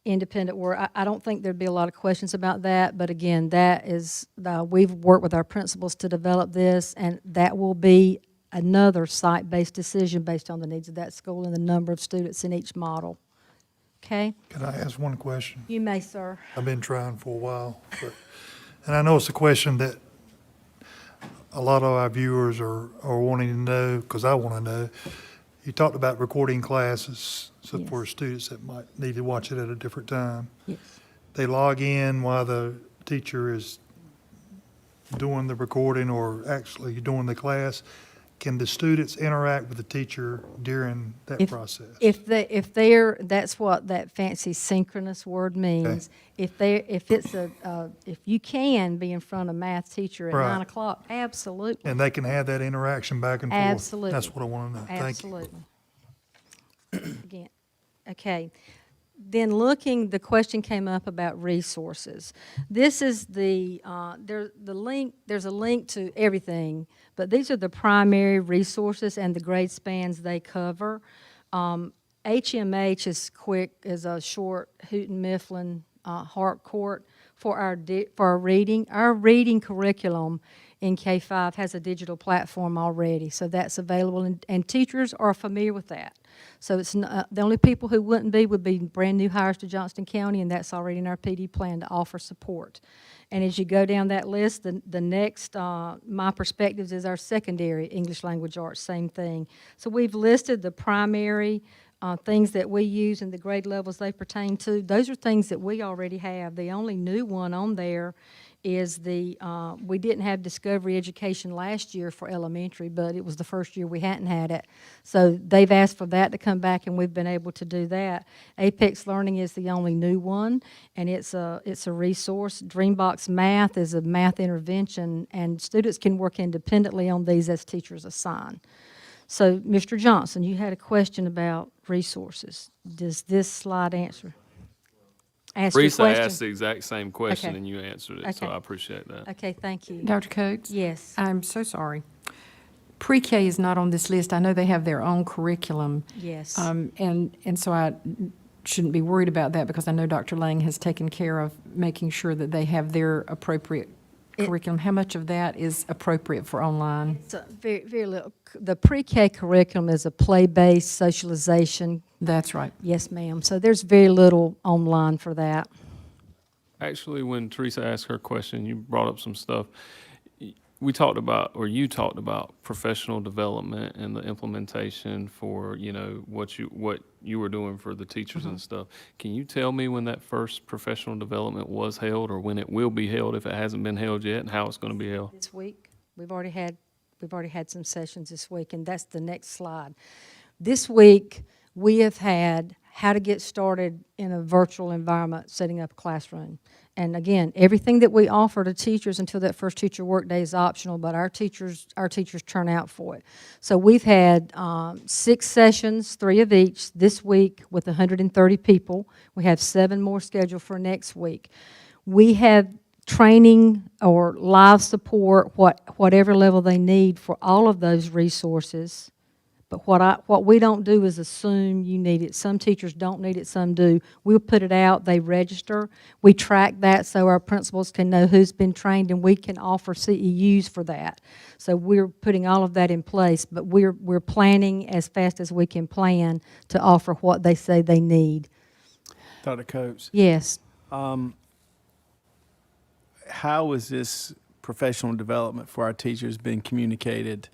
Independent work, I don't think there'd be a lot of questions about that, but again, that is, we've worked with our principals to develop this, and that will be another site-based decision based on the needs of that school and the number of students in each model. Okay? Can I ask one question? You may, sir. I've been trying for a while, and I know it's a question that a lot of our viewers are wanting to know, because I want to know. You talked about recording classes, so for Yes. students that might need to watch it at a different time. Yes. They log in while the teacher is doing the recording or actually doing the class. Can the students interact with the teacher during that process? If they're, that's what that fancy synchronous word means. If you can be in front of a math teacher at Right. 9 o'clock, absolutely. And they can have that interaction back and forth? Absolutely. That's what I want to know. Thank you. Absolutely. Again, okay. Then the question came up about resources. This is there's a link to everything, but these are the primary resources and the grade spans they cover. HMH is a short Houghton Mifflin Harcourt for our reading. Our reading curriculum in K-5 has a digital platform already, so that's available, and teachers are familiar with that. So it's not, the only people who wouldn't be would be brand new hires to Johnston County, and that's already in our PD plan to offer support. And as you go down that list, the next, My Perspectives is our secondary English language arts, same thing. So we've listed the primary things that we use and the grade levels they pertain to. Those are things that we already have. The only new one on there is we didn't have Discovery Education last year for elementary, but it was the first year we hadn't had it. So they've asked for that to come back, and we've been able to do that. Apex Learning is the only new one, and it's a resource. Dreambox Math is a math intervention, and students can work independently on these as teachers assign. So, Mr. Johnson, you had a question about resources. Does this slide answer your Teresa question? asked the exact same question Okay. and you answered it, so Okay. I appreciate that. Okay, thank you. Dr. Coates? Yes. I'm so sorry. Pre-K is not on this list. I know they have their own curriculum. Yes. And so I shouldn't be worried about that because I know Dr. Lang has taken care of making sure that they have their appropriate curriculum. How much of that is appropriate for online? It's very, very little. The pre-K curriculum is a play-based socialization. That's right. Yes, ma'am. So there's very little online for that. Actually, when Teresa asked her question, you brought up some stuff. we talked about, or you talked about professional development and the implementation for, what you were doing for the teachers and stuff. Can you tell me when that first professional development was held, or when it will be held if it hasn't been held yet, and how it's going to be held? This week, we've already had some sessions this week, and that's the next slide. This week, we have had how to get started in a virtual environment, setting up a classroom. And again, everything that we offer to teachers until that first teacher workday is optional, but our teachers turn out for it. So we've had 6 sessions, 3 of each, this week with 130 people. We have 7 more scheduled for next week. We have training or live support, whatever level they need for all of those resources. But what we don't do is assume you need it. Some teachers don't need it, some do. We'll put it out, they register. We track that so our principals can know who's been trained, and we can offer CEUs for that. So we're putting all of that in place, but we're planning as fast as we can plan to offer what they say they need. Dr. Coates, Yes. how is this professional development for our teachers being communicated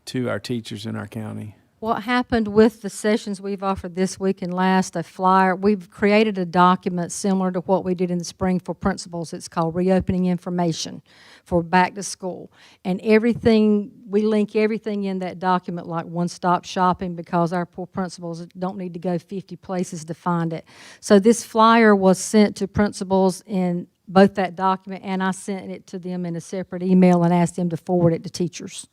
to our teachers in our county? What happened with the sessions we've offered this week and last, a flyer, we've created a document similar to what we did in the spring for principals. It's called Reopening Information for Back to School. And everything, we link everything in that document like one-stop shopping, because our poor principals don't need to go 50 places to find it. So this flyer was sent to principals in both that document, and I sent it to them in a separate email and asked them to forward it to teachers.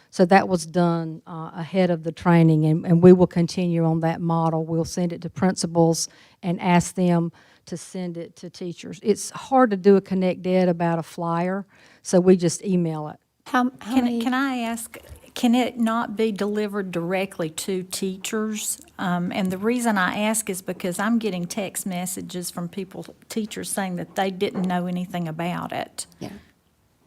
So that was done ahead of the training, and we will continue on that model. We'll send it to principals and ask them to send it to teachers. It's hard to do a Connect Ed about a flyer, so we just email it. Can I ask, can it not be delivered directly to teachers? And the reason I ask is because I'm getting text messages from teachers saying that they didn't know anything about it.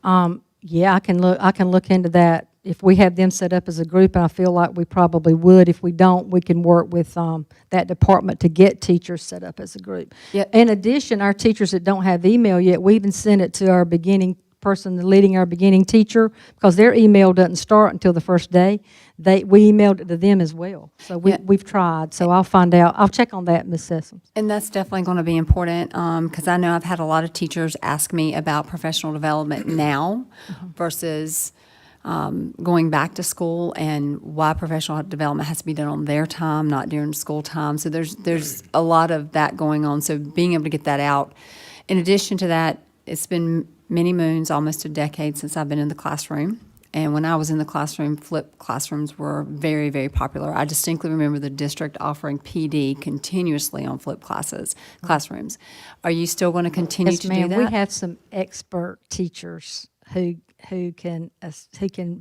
Yeah, I can look into that. If we have them set up as a group, and I feel like we probably would. If we don't, we can work with that department to get teachers set up as a group. Yeah. In addition, our teachers that don't have email yet, we even send it to our beginning person leading our beginning teacher, because their email doesn't start until the first day. We emailed it to them as well. So we've tried. So I'll find out. I'll check on that, Ms. Sessoms. And that's definitely going to be important, because I know I've had a lot of teachers ask me about professional development now versus going back to school, and why professional development has to be done on their time, not during school time. So there's a lot of that going on. So being able to get that out. In addition to that, it's been many moons, almost a decade since I've been in the classroom. And when I was in the classroom, flipped classrooms were very, very popular. I distinctly remember the district offering PD continuously on flipped classrooms. Are you still going to continue Yes, to do ma'am. that? We have some expert teachers who can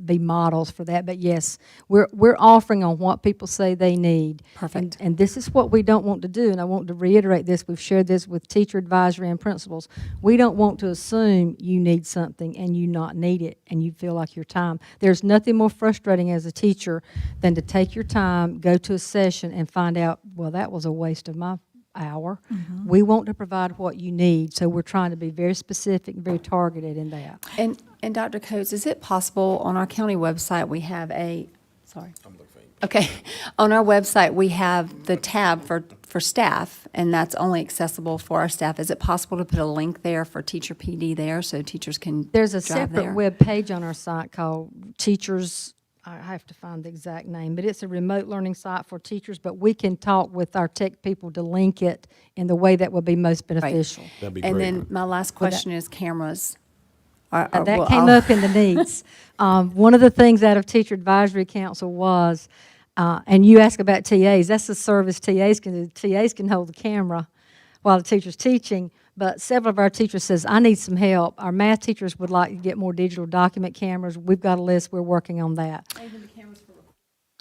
be models for that. But yes, we're offering on what people say they need. Perfect. And this is what we don't want to do, and I want to reiterate this. We've shared this with teacher advisory and principals. We don't want to assume you need something and you not need it and you feel like your time. There's nothing more frustrating as a teacher than to take your time, go to a session, and find out, well, that was a waste of my hour. We want to provide what you need, so we're trying to be very specific, very targeted in that. And Dr. Coates, is it possible on our county website we have on our website we have the tab for staff, and that's only accessible for our staff. Is it possible to put a link there for teacher PD there so teachers can There's a drive separate there? web page on our site called Teachers, I have to find the exact name, but it's a remote learning site for teachers, but we can talk with our tech people to link it in the way that will be most beneficial. That'd be And great. then my last question is cameras. That came up in the needs. One of the things out of Teacher Advisory Council was, and you ask about TAs, that's the service TAs can do. TAs can hold the camera while the teacher's teaching, but several of our teachers says, I need some help. Our math teachers would like to get more digital document cameras. We've got a list, we're working on that.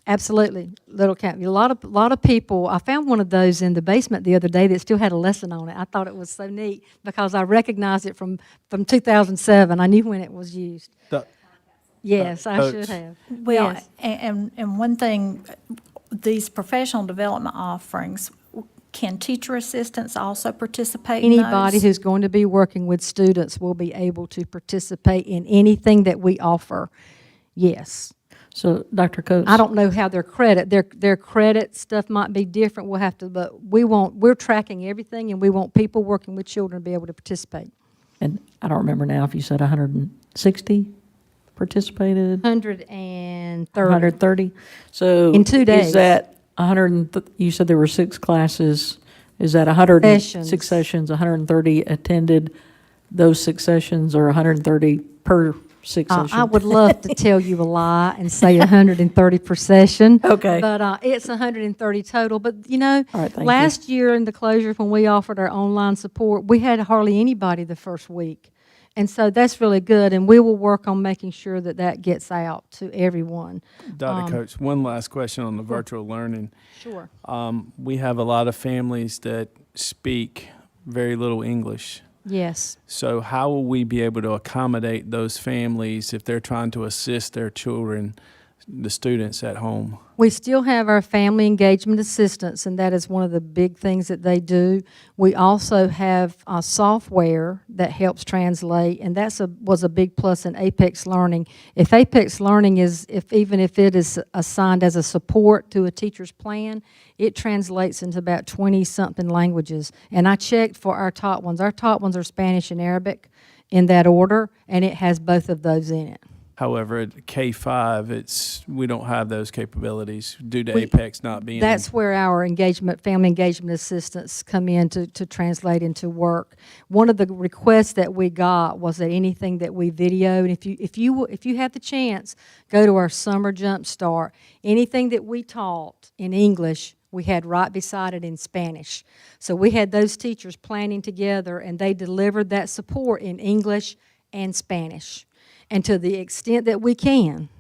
Absolutely, little camera. A lot of people. I found one of those in the basement the other day that still had a lesson on it. I thought it was so neat because I recognized it from 2007. I knew when it was used. Yes, I should have. Well, Yes. and one thing, these professional development offerings, Can teacher assistants also participate in those? Anybody who's going to be working with students will be able to participate in anything that we offer, yes. So, Dr. Coates? I don't know how their credit stuff might be different, we'll have to, but we're tracking everything, and we want people working with children to be able to participate. And I don't remember now if you said 160 participated? 130. 130? So. In 2 days. Is that you said there were 6 classes. Is that 106 Sessions. sessions, 130 attended those 6 sessions, or 130 per 6 sessions? I would love to tell you a lie and say 130 per session. Okay. But it's 130 total. But, you know, All right, thank you. last year in the closure, when we offered our online support, we had hardly anybody the first week. And so that's really good, and we will work on making sure that that gets out to everyone. Dr. Coates, one last question on the virtual learning. Sure. We have a lot of families that speak very little English. Yes. So how will we be able to accommodate those families if they're trying to assist their children, the students at home? We still have our family engagement assistants, and that is one of the big things that they do. We also have software that helps translate, and was a big plus in Apex Learning. If Apex Learning even if it is assigned as a support to a teacher's plan, it translates into about 20-something languages. And I checked for our top ones. Our top ones are Spanish and Arabic in that order, and it has both of those in it. However, at K-5, we don't have those capabilities due to Apex not being. That's where our family engagement assistants come in to translate into work. One of the requests that we got was that anything that we video, and if you have the chance, go to our summer jump start. Anything that we taught in English, we had right beside it in Spanish. So we had those teachers planning together, and they delivered that support in English and Spanish. And to the extent that we can,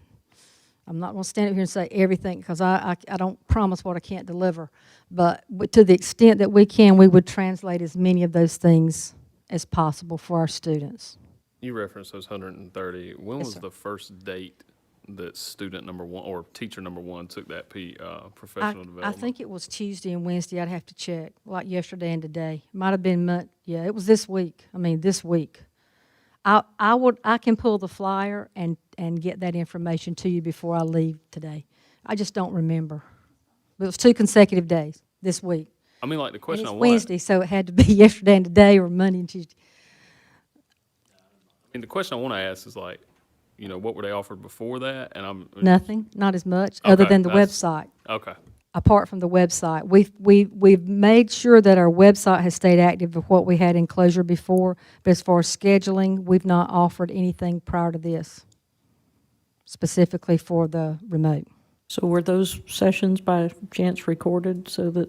I'm not going to stand up here and say everything, because I don't promise what I can't deliver, but to the extent that we can, we would translate as many of those things as possible for our students. You referenced those 130. When Yes, was sir. the first date that student number 1 or teacher number 1 took that professional development? I think it was Tuesday and Wednesday. I'd have to check, like yesterday and today. Might have been, yeah, it was this week. This week. I can pull the flyer and get that information to you before I leave today. I just don't remember. But it was 2 consecutive days this week. I mean, like the And question it's I want. Wednesday, so it had to be yesterday and today, or Monday and Tuesday. And the question I want to ask is like, what were they offered before that? And Nothing, not as much, other Okay, than the that's- website. Okay. Apart from the website, we've made sure that our website has stayed active of what we had in closure before. But as far as scheduling, we've not offered anything prior to this, specifically for the remote. So were those sessions by chance recorded so that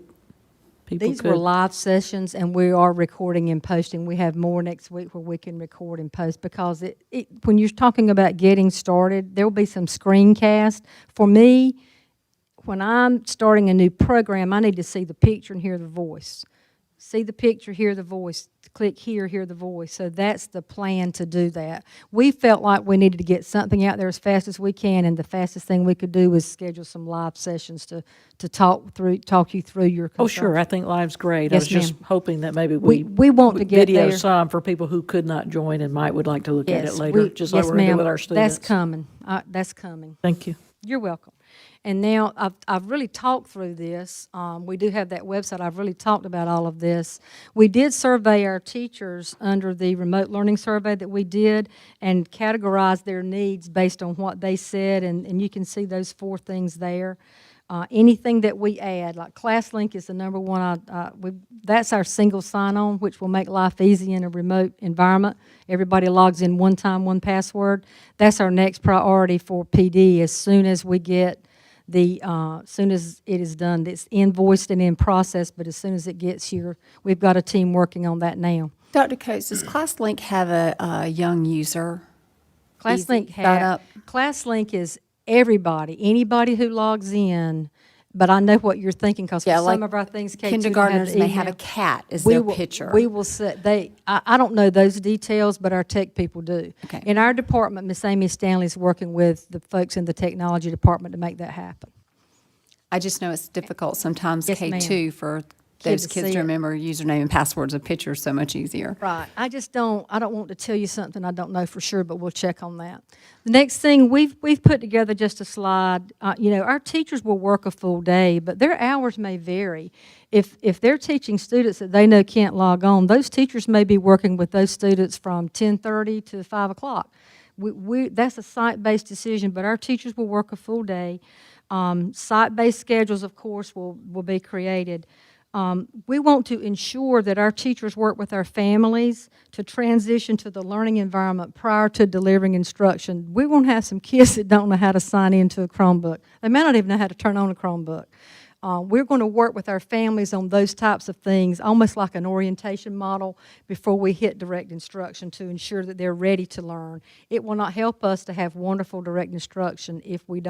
people These could? were live sessions, and we are recording and posting. We have more next week where we can record and post, because when you're talking about getting started, there will be some screencast. For me, when I'm starting a new program, I need to see the picture and hear the voice. See the picture, hear the voice, click here, hear the voice. So that's the plan to do that. We felt like we needed to get something out there as fast as we can, and the fastest thing we could do was schedule some live sessions to talk you through your concerns. Oh, sure, I think live's great. I Yes, was just ma'am. hoping that maybe We want to get video there. some for people who could not join and would like to look at it Yes, later, just like yes, we're going to do ma'am. with our students. That's coming. That's coming. Thank you. You're welcome. And now I've really talked through this. We do have that website. I've really talked about all of this. We did survey our teachers under the remote learning survey that we did, and categorized their needs based on what they said, and you can see those 4 things there. Anything that we add, like ClassLink is the number one. That's our single sign-on, which will make life easy in a remote environment. Everybody logs in one time, one password. That's our next priority for PD. As soon as we get soon as it is done, it's invoiced and in process, but as soon as it gets here, we've got a team working on that now. Dr. Coates, does ClassLink have a young user? ClassLink Sign up. ClassLink is everybody, anybody who logs in, but I know what you're thinking, because for Yeah, some like of our things, Kate, kindergartners may have a email. cat as We their will- picture. We will set, I don't know those details, but our tech people do. Okay. In our department, Miss Amy Stanley is working with the folks in the technology department to make that happen. I just know it's difficult sometimes, Yes, ma'am. K2, for those to kids see to it. remember username and passwords of pictures so much easier. Right. I don't want to tell you something I don't know for sure, but we'll check on that. The next thing, we've put together just a slide. Our teachers will work a full day, but their hours may vary. If they're teaching students that they know can't log on, those teachers may be working with those students from 10:30 to 5 o'clock. That's a site-based decision, but our teachers will work a full day. Site-based schedules, of course, will be created. We want to ensure that our teachers work with our families to transition to the learning environment prior to delivering instruction. We won't have some kids that don't know how to sign into a Chromebook. They may not even know how to turn on a Chromebook. We're going to work with our families on those types of things, almost like an orientation model before we hit direct instruction to ensure that they're ready to learn. It will not help us to have wonderful direct instruction if we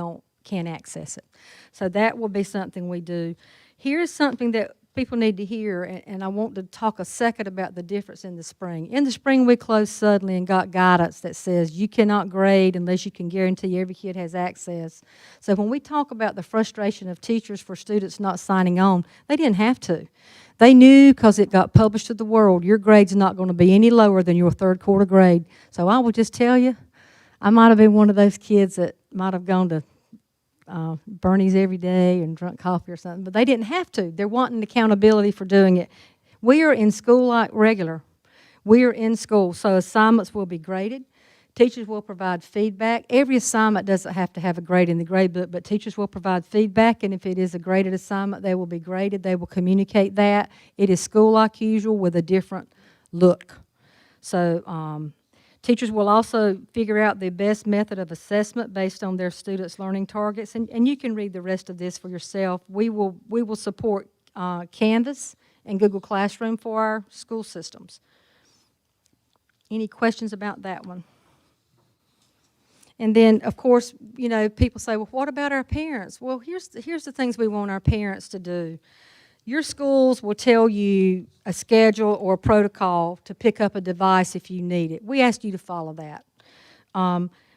can't access it. So that will be something we do. Here's something that people need to hear, and I want to talk a second about the difference in the spring. In the spring, we closed suddenly and got guidance that says you cannot grade unless you can guarantee every kid has access. So when we talk about the frustration of teachers for students not signing on, they didn't have to. They knew because it got published to the world, your grade's not going to be any lower than your third quarter grade. So I will just tell you, I might have been one of those kids that might have gone to Bernie's every day and drunk coffee or something, but they didn't have to. They're wanting accountability for doing it. We are in school like regular. We are in school, so assignments will be graded. Teachers will provide feedback. Every assignment doesn't have to have a grade in the grade book, but teachers will provide feedback, and if it is a graded assignment, they will be graded. They will communicate that. It is school like usual with a different look. So teachers will also figure out the best method of assessment based on their students' learning targets, and you can read the rest of this for yourself. We will support Canvas and Google Classroom for our school systems. Any questions about that one? And then, of course, people say, well, what about our parents? Well, here's the things we want our parents to do. Your schools will tell you a schedule or a protocol to pick up a device if you need it. We ask you to follow that.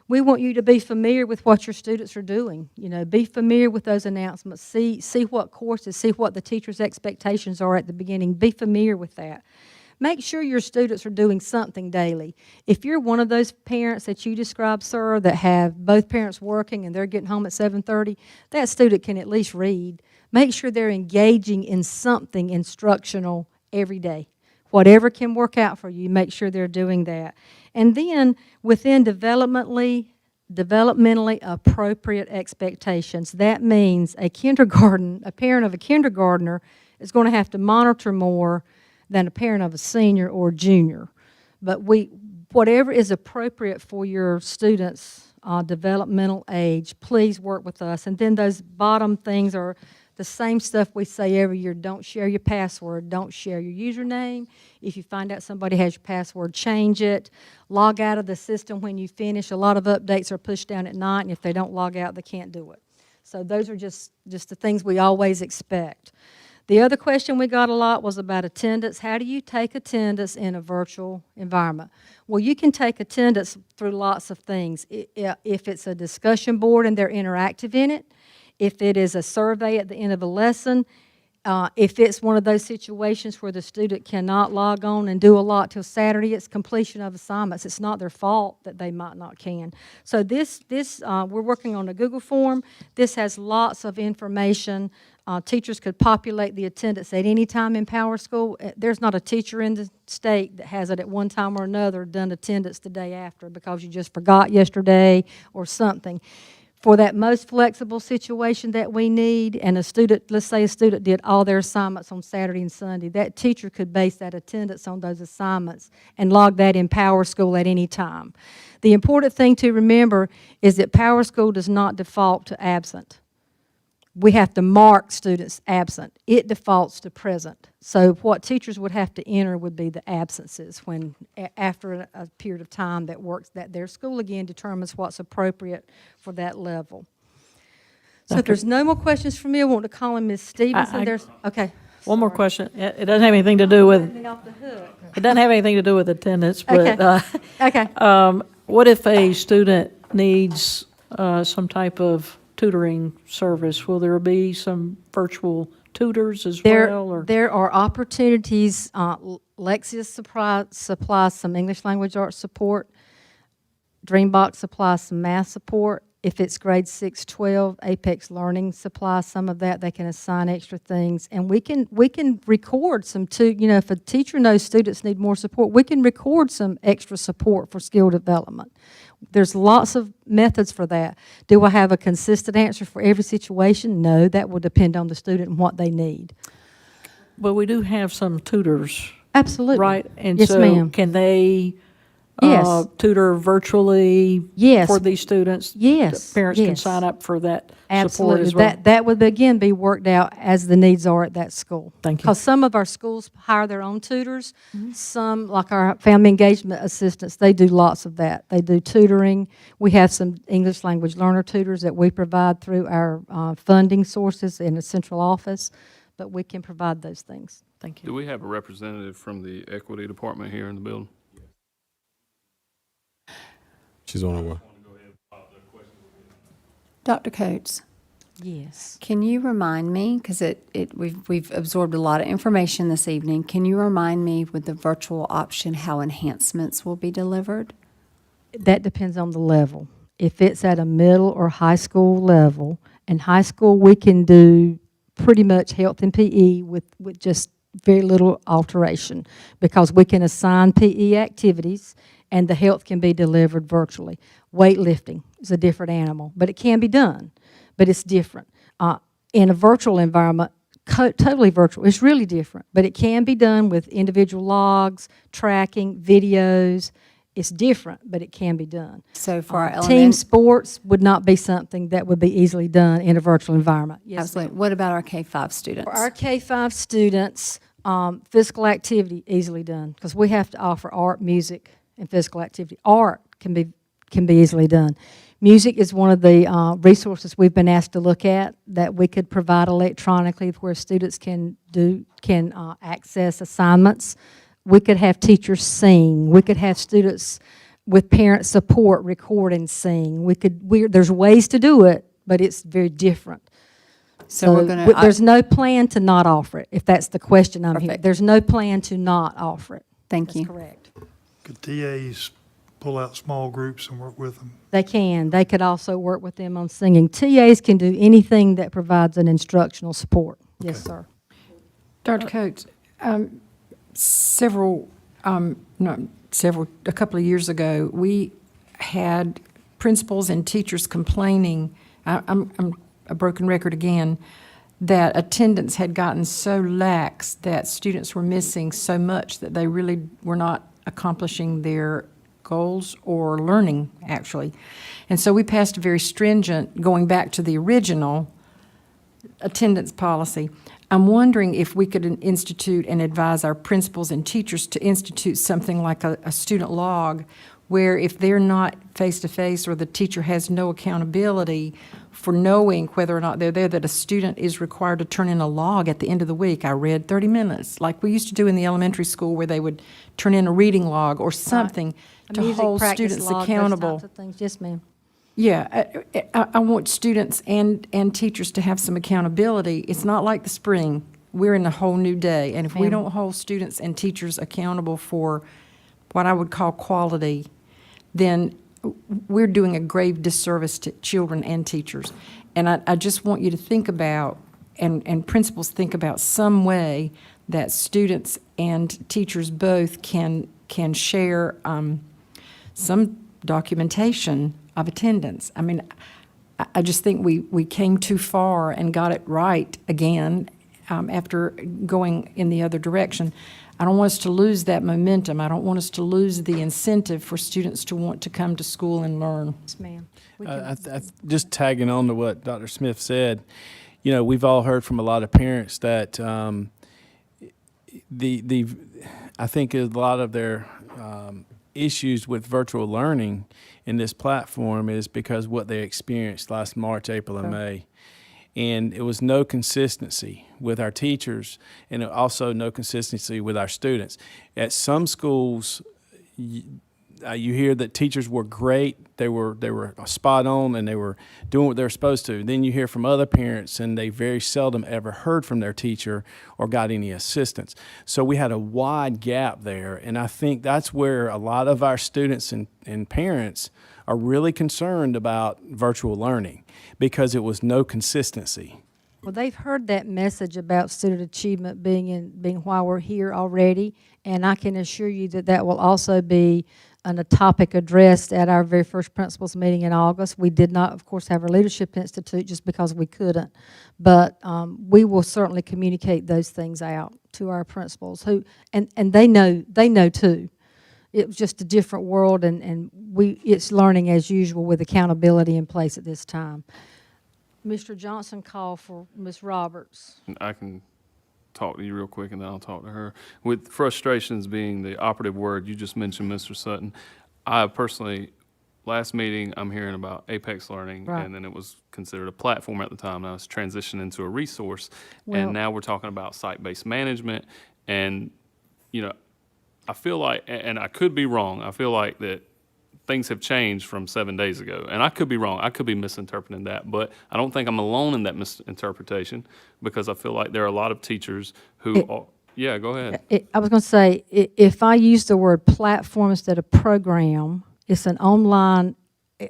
We want you to be familiar with what your students are doing. Be familiar with those announcements. See what courses, see what the teacher's expectations are at the beginning. Be familiar with that. Make sure your students are doing something daily. If you're one of those parents that you described, sir, that have both parents working and they're getting home at 7:30, that student can at least read. Make sure they're engaging in something instructional every day. Whatever can work out for you, make sure they're doing that. And then within developmentally appropriate expectations, that means a parent of a kindergartner is going to have to monitor more than a parent of a senior or junior. But whatever is appropriate for your students' developmental age, please work with us. And then those bottom things are the same stuff we say every year. Don't share your password. Don't share your username. If you find out somebody has your password, change it. Log out of the system when you finish. A lot of updates are pushed down at night, and if they don't log out, they can't do it. So those are just the things we always expect. The other question we got a lot was about attendance. How do you take attendance in a virtual environment? Well, you can take attendance through lots of things. If it's a discussion board and they're interactive in it, if it is a survey at the end of a lesson, if it's one of those situations where the student cannot log on and do a lot till Saturday, it's completion of assignments. It's not their fault that they might not can. So we're working on a Google form. This has lots of information. Teachers could populate the attendance at any time in Power School. There's not a teacher in the state that has it at one time or another done attendance the day after because you just forgot yesterday or something. For that most flexible situation that we need, and let's say a student did all their assignments on Saturday and Sunday, that teacher could base that attendance on those assignments and log that in Power School at any time. The important thing to remember is that Power School does not default to absent. We have to mark students absent. It defaults to present. So what teachers would have to enter would be the absences when, after a period of time that their school again determines what's appropriate for that level. So if there's no more questions for me, I want to call in Ms. Stevenson. Okay. One more question. It doesn't have anything to do with, Off the hook. it doesn't have anything to do with attendance, but Okay. what if a student needs some type of tutoring service? Will there be some virtual tutors as There, well, or? there are opportunities, Lexia supplies some English language arts support. Dreambox supplies some math support. If it's grade 6, 12, Apex Learning supplies some of that. They can assign extra things. And we can record some if a teacher knows students need more support, we can record some extra support for skill development. There's lots of methods for that. Do I have a consistent answer for every situation? No, that will depend on the student and what they need. Well, we do have some tutors, Absolutely. right? And Yes, so ma'am. can they Yes. tutor virtually Yes. for these students? Yes, Parents can yes. sign up for that support Absolutely. as well? That would, again, be worked out as the needs are at that school. Thank you. Because some of our schools hire their own tutors. Some, like our family engagement assistants, they do lots of that. They do tutoring. We have some English language learner tutors that we provide through our funding sources in the central office, but we can provide those things. Thank Do you. we have a representative from the equity department here in the building? She's on her way. Dr. Coates, Yes. can you remind me, because we've absorbed a lot of information this evening, can you remind me with the virtual option how enhancements will be delivered? That depends on the level. If it's at a middle or high school level, in high school, we can do pretty much health and PE with just very little alteration, because we can assign PE activities and the health can be delivered virtually. Weightlifting is a different animal, but it can be done, but it's different. In a virtual environment, totally virtual, it's really different, but it can be done with individual logs, tracking, videos. It's different, but it can be done. So for our Team element, sports would not be something that would be easily done in a virtual environment. Yes, absolutely. What about our K-5 students? for our K-5 students, physical activity easily done, because we have to offer art, music, and physical activity. Art can be easily done. Music is one of the resources we've been asked to look at that we could provide electronically, where students can access assignments. We could have teachers sing. We could have students with parent support record and sing. There's ways to do it, but it's very different. So we're going to. There's no plan to not offer it, if that's the question I'm hearing. Perfect. There's no plan to not offer it. Thank you. That's correct. Could TAs pull out small groups and work with them? They can. They could also work with them on singing. TAs can do anything that provides an instructional support. Yes, sir. Dr. Coates, a couple of years ago, we had principals and teachers complaining, I'm a broken record again, that attendance had gotten so lax that students were missing so much that they really were not accomplishing their goals or learning, actually. And so we passed a very stringent, going back to the original attendance policy. I'm wondering if we could institute and advise our principals and teachers to institute something like a student log, where if they're not face-to-face or the teacher has no accountability for knowing whether or not they're there, that a student is required to turn in a log at the end of the week. I read 30 minutes, like we used to do in the elementary school, where they would turn in a reading log or something A to music hold practice students log, those accountable. types of things. Yes, ma'am. Yeah, I want students and teachers to have some accountability. It's not like the spring. We're in a whole new day. And if we Ma'am. don't hold students and teachers accountable for what I would call quality, then we're doing a grave disservice to children and teachers. And I just want you to think about, and principals think about, some way that students and teachers both can share some documentation of attendance. I mean, I just think we came too far and got it right again after going in the other direction. I don't want us to lose that momentum. I don't want us to lose the incentive for students to want to come to school and learn. Yes, ma'am. We Just tagging on to what Dr. Smith said, we've all heard from a lot of parents that I think a lot of their issues with virtual learning in this platform is because what they experienced last March, April, and May. And it was no consistency with our teachers, and also no consistency with our students. At some schools, you hear that teachers were great, they were spot on, and they were doing what they were supposed to. Then you hear from other parents, and they very seldom ever heard from their teacher or got any assistance. So we had a wide gap there, and I think that's where a lot of our students and parents are really concerned about virtual learning, because it was no consistency. Well, they've heard that message about student achievement being why we're here already, and I can assure you that that will also be a topic addressed at our very first principals meeting in August. We did not, of course, have our Leadership Institute just because we couldn't, but we will certainly communicate those things out to our principals and they know too. It was just a different world, and it's learning as usual with accountability in place at this time. Mr. Johnson called for Ms. Roberts. I can talk to you real quick, and then I'll talk to her. With frustrations being the operative word, you just mentioned, Mr. Sutton. I personally, last meeting, I'm hearing about Apex Learning, Right. and then it was considered a platform at the time. Now it's transitioned into a resource, Well- and now we're talking about site-based management. And, I feel like, and I could be wrong, I feel like that things have changed from 7 days ago. And I could be wrong. I could be misinterpreting that. But I don't think I'm alone in that misinterpretation, because I feel like there are a lot of teachers who are. Yeah, go ahead. I was going to say, if I use the word platform instead of program, it's an online,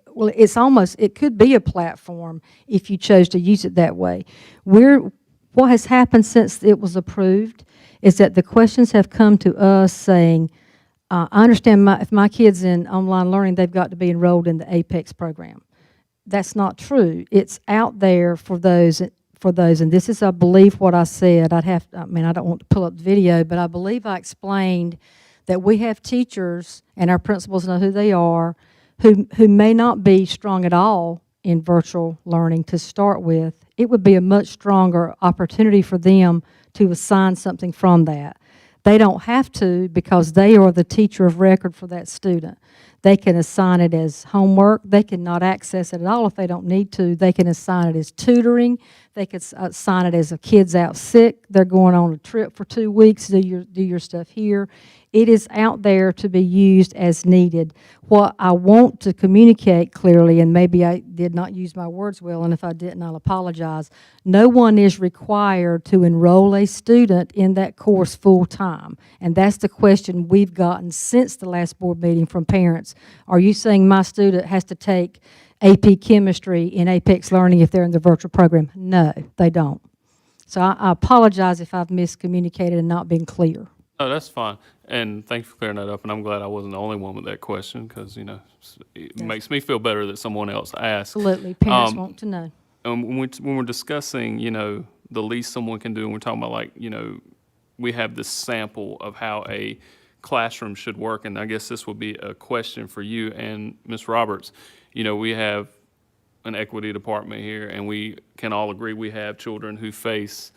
well, it could be a platform if you chose to use it that way. What has happened since it was approved is that the questions have come to us saying, I understand if my kid's in online learning, they've got to be enrolled in the APEX program. That's not true. It's out there for those, and this is, I believe, what I said. I don't want to pull up the video, but I believe I explained that we have teachers, and our principals know who they are, who may not be strong at all in virtual learning to start with. It would be a much stronger opportunity for them to assign something from that. They don't have to, because they are the teacher of record for that student. They can assign it as homework. They cannot access it at all if they don't need to. They can assign it as tutoring. They could assign it as a kid's out sick, they're going on a trip for 2 weeks, do your stuff here. It is out there to be used as needed. What I want to communicate clearly, and maybe I did not use my words well, and if I didn't, I'll apologize. No one is required to enroll a student in that course full time. And that's the question we've gotten since the last board meeting from parents. Are you saying my student has to take AP Chemistry in Apex Learning if they're in the virtual program? No, they don't. So I apologize if I've miscommunicated and not been clear. Oh, that's fine. And thank you for clearing that up. And I'm glad I wasn't the only one with that question, because, it makes me feel better that someone else asked. Absolutely, parents want to know. When we're discussing, the least someone can do, and we're talking about, we have this sample of how a classroom should work, and I guess this will be a question for you and Ms. Roberts. We have an equity department here, and we can all agree we have children who face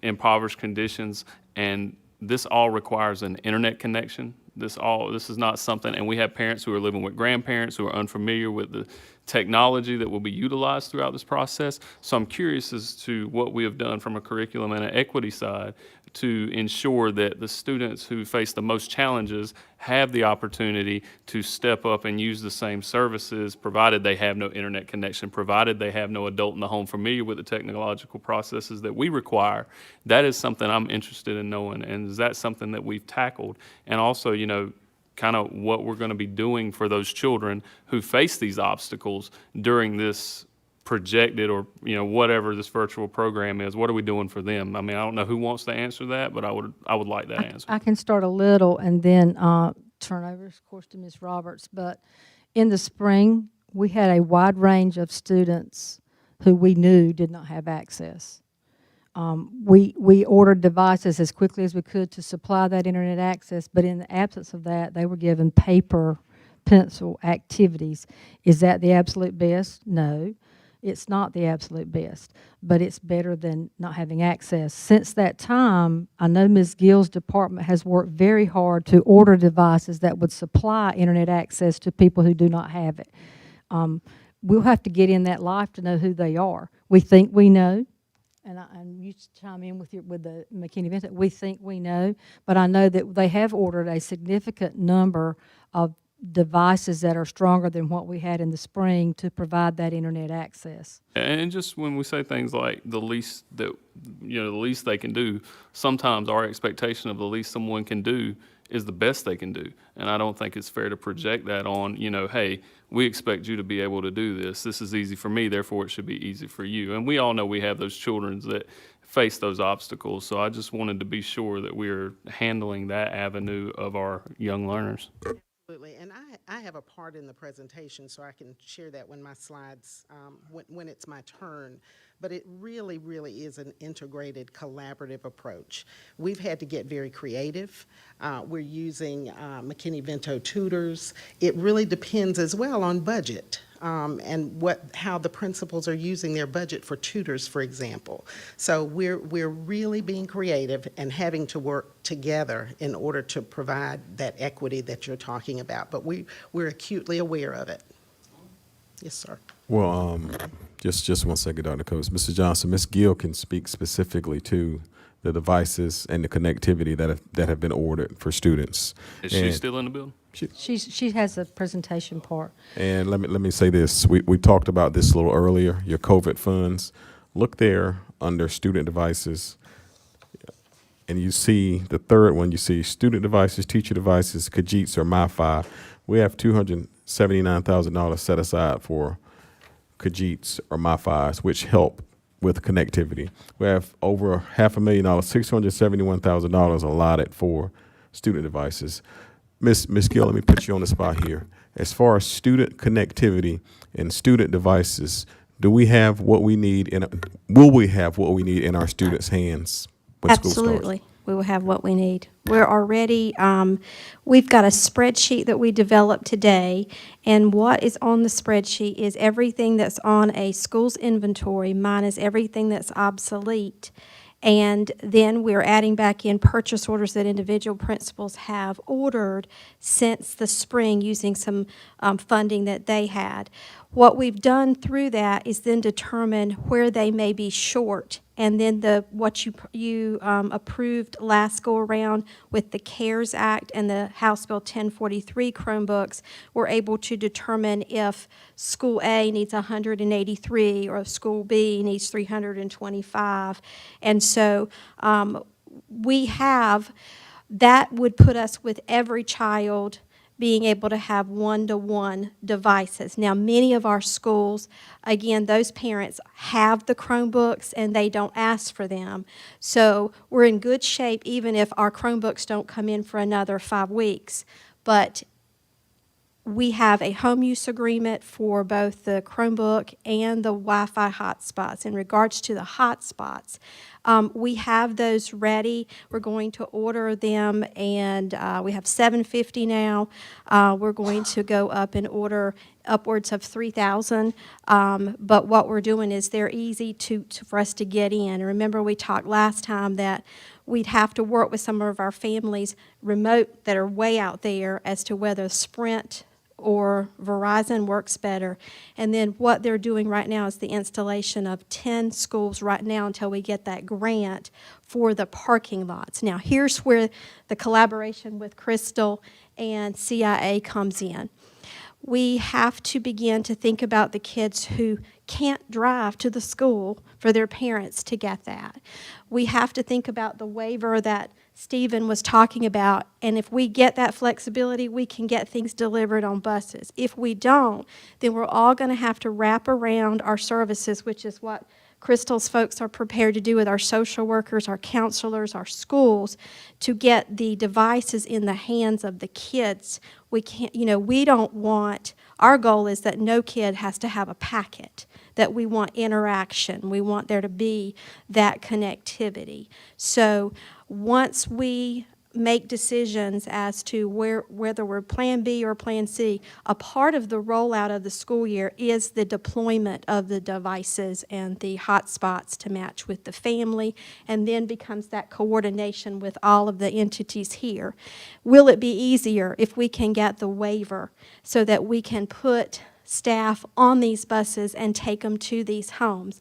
impoverished conditions, and this all requires an internet connection. This is not something, and we have parents who are living with grandparents who are unfamiliar with the technology that will be utilized throughout this process. So I'm curious as to what we have done from a curriculum and an equity side to ensure that the students who face the most challenges have the opportunity to step up and use the same services, provided they have no internet connection, provided they have no adult in the home familiar with the technological processes that we require. That is something I'm interested in knowing, and is that something that we've tackled? And also, kind of what we're going to be doing for those children who face these obstacles during this projected, or whatever this virtual program is. What are we doing for them? I don't know who wants to answer that, but I would like that answer. I can start a little and then turn over, of course, to Ms. Roberts. But in the spring, we had a wide range of students who we knew did not have access. We ordered devices as quickly as we could to supply that internet access, but in the absence of that, they were given paper, pencil activities. Is that the absolute best? No. It's not the absolute best, but it's better than not having access. Since that time, I know Ms. Gill's department has worked very hard to order devices that would supply internet access to people who do not have it. We'll have to get in that life to know who they are. We think we know, and you chime in with the McKinney Vincent. We think we know, but I know that they have ordered a significant number of devices that are stronger than what we had in the spring to provide that internet access. And just when we say things like the least that, the least they can do, sometimes our expectation of the least someone can do is the best they can do. And I don't think it's fair to project that on, hey, we expect you to be able to do this. This is easy for me, therefore it should be easy for you. And we all know we have those children that face those obstacles. So I just wanted to be sure that we're handling that avenue of our young learners. Absolutely, and I have a part in the presentation, so I can share that when my slides, when it's my turn. But it really, really is an integrated, collaborative approach. We've had to get very creative. We're using McKinney-Vento tutors. It really depends as well on budget. And how the principals are using their budget for tutors, for example. So we're really being creative and having to work together in order to provide that equity that you're talking about. But we're acutely aware of it. Yes, sir. Well, just 1 second, Dr. Coates. Mr. Johnson, Ms. Gill can speak specifically to the devices and the connectivity that have been ordered for students. Is she still in the building? She has a presentation part. And let me say this. We talked about this a little earlier, your COVID funds. Look there under student devices, and you see the third one, you see student devices, teacher devices, Kajits, or MiFi. We have $279,000 set aside for Kajits or MiFis, which help with connectivity. We have over $500,000, $671,000 allotted for student devices. Ms. Gill, let me put you on the spot here. As far as student connectivity and student devices, do we have what we need will we have what we need in our students' hands when school starts? Absolutely. We will have what we need. We're already, we've got a spreadsheet that we developed today, and what is on the spreadsheet is everything that's on a school's inventory minus everything that's obsolete. And then we're adding back in purchase orders that individual principals have ordered since the spring using some funding that they had. What we've done through that is then determine where they may be short. And then what you approved last go around with the CARES Act and the House Bill 1043 Chromebooks, we're able to determine if School A needs 183 or if School B needs 325. And so that would put us with every child being able to have one-to-one devices. Now, many of our schools, again, those parents have the Chromebooks and they don't ask for them. So we're in good shape even if our Chromebooks don't come in for another 5 weeks. But we have a home use agreement for both the Chromebook and the Wi-Fi hotspots. In regards to the hotspots, we have those ready. We're going to order them, and we have 750 now. We're going to go up and order upwards of 3,000. But what we're doing is they're easy for us to get in. Remember, we talked last time that we'd have to work with some of our families remote that are way out there as to whether Sprint or Verizon works better. And then what they're doing right now is the installation of 10 schools right now until we get that grant for the parking lots. Now, here's where the collaboration with Crystal and CIA comes in. We have to begin to think about the kids who can't drive to the school for their parents to get that. We have to think about the waiver that Stephen was talking about, and if we get that flexibility, we can get things delivered on buses. If we don't, then we're all going to have to wrap around our services, which is what Crystal's folks are prepared to do with our social workers, our counselors, our schools, to get the devices in the hands of the kids. We can't, we don't want, our goal is that no kid has to have a packet, that we want interaction. We want there to be that connectivity. So once we make decisions as to whether we're Plan B or Plan C, a part of the rollout of the school year is the deployment of the devices and the hotspots to match with the family, and then becomes that coordination with all of the entities here. Will it be easier if we can get the waiver so that we can put staff on these buses and take them to these homes?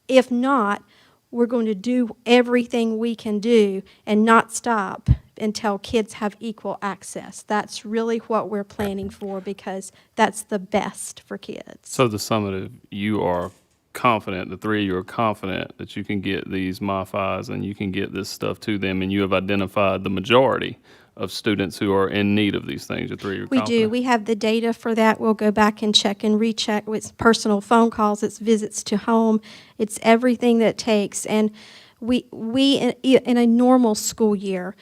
If not, we're going to do everything we can do and not stop until kids have equal access. That's really what we're planning for, because that's the best for kids. So the summative, you are confident, the three of you are confident that you can get these MiFis and you can get this stuff to them, and you have identified the majority of students who are in need of these things. The three of you are We confident. do. We have the data for that. We'll go back and check and recheck with personal phone calls. It's visits to home. It's everything that it takes. And we in a normal school year,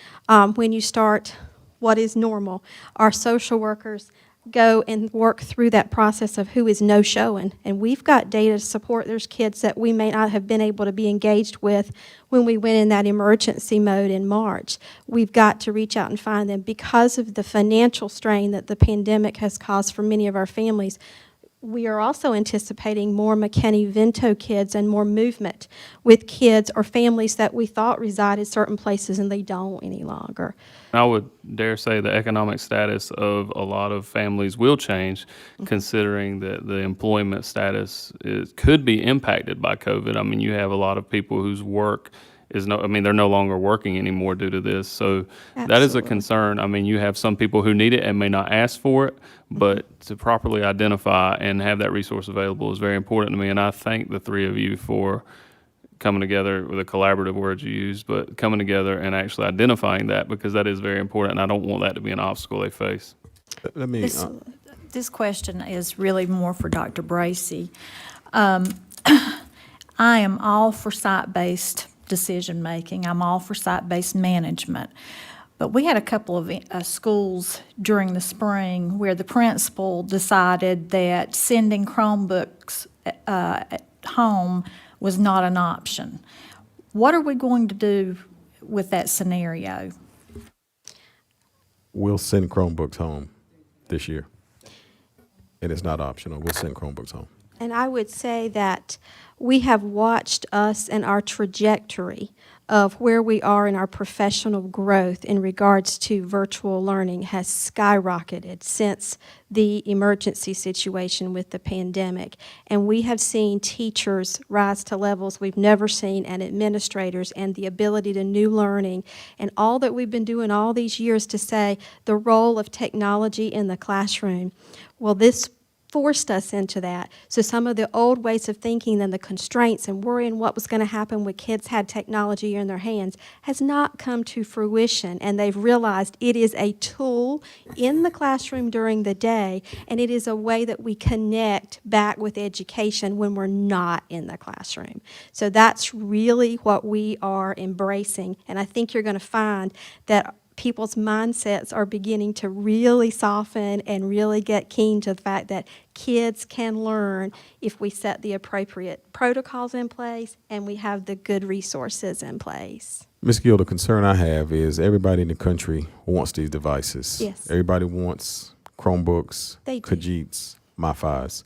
when you start what is normal, our social workers go and work through that process of who is no-showing. And we've got data to support there's kids that we may not have been able to be engaged with when we went in that emergency mode in March. We've got to reach out and find them because of the financial strain that the pandemic has caused for many of our families. We are also anticipating more McKinney-Vento kids and more movement with kids or families that we thought resided certain places and they don't any longer. I would dare say the economic status of a lot of families will change, considering that the employment status could be impacted by COVID. I mean, you have a lot of people whose work is they're no longer working anymore due to this. So that is a Absolutely. concern. I mean, you have some people who need it and may not ask for it, but to properly identify and have that resource available is very important to me. And I thank the three of you for coming together with the collaborative words you used, but coming together and actually identifying that, because that is very important. And I don't want that to be an obstacle they face. Let me, This question is really more for Dr. Bracy. I am all for site-based decision-making. I'm all for site-based management. But we had a couple of schools during the spring where the principal decided that sending Chromebooks at home was not an option. What are we going to do with that scenario? we'll send Chromebooks home this year. And it's not optional. We'll send Chromebooks home. And I would say that we have watched us and our trajectory of where we are in our professional growth in regards to virtual learning has skyrocketed since the emergency situation with the pandemic. And we have seen teachers rise to levels we've never seen, and administrators, and the ability to new learning, and all that we've been doing all these years to say the role of technology in the classroom. Well, this forced us into that. So some of the old ways of thinking and the constraints and worrying what was going to happen when kids had technology in their hands has not come to fruition, and they've realized it is a tool in the classroom during the day, and it is a way that we connect back with education when we're not in the classroom. So that's really what we are embracing, and I think you're going to find that people's mindsets are beginning to really soften and really get keen to the fact that kids can learn if we set the appropriate protocols in place and we have the good resources in place. Ms. Gill, the concern I have is everybody in the country wants these devices. Yes. Everybody wants Chromebooks, They do. Khajiits, MiFis.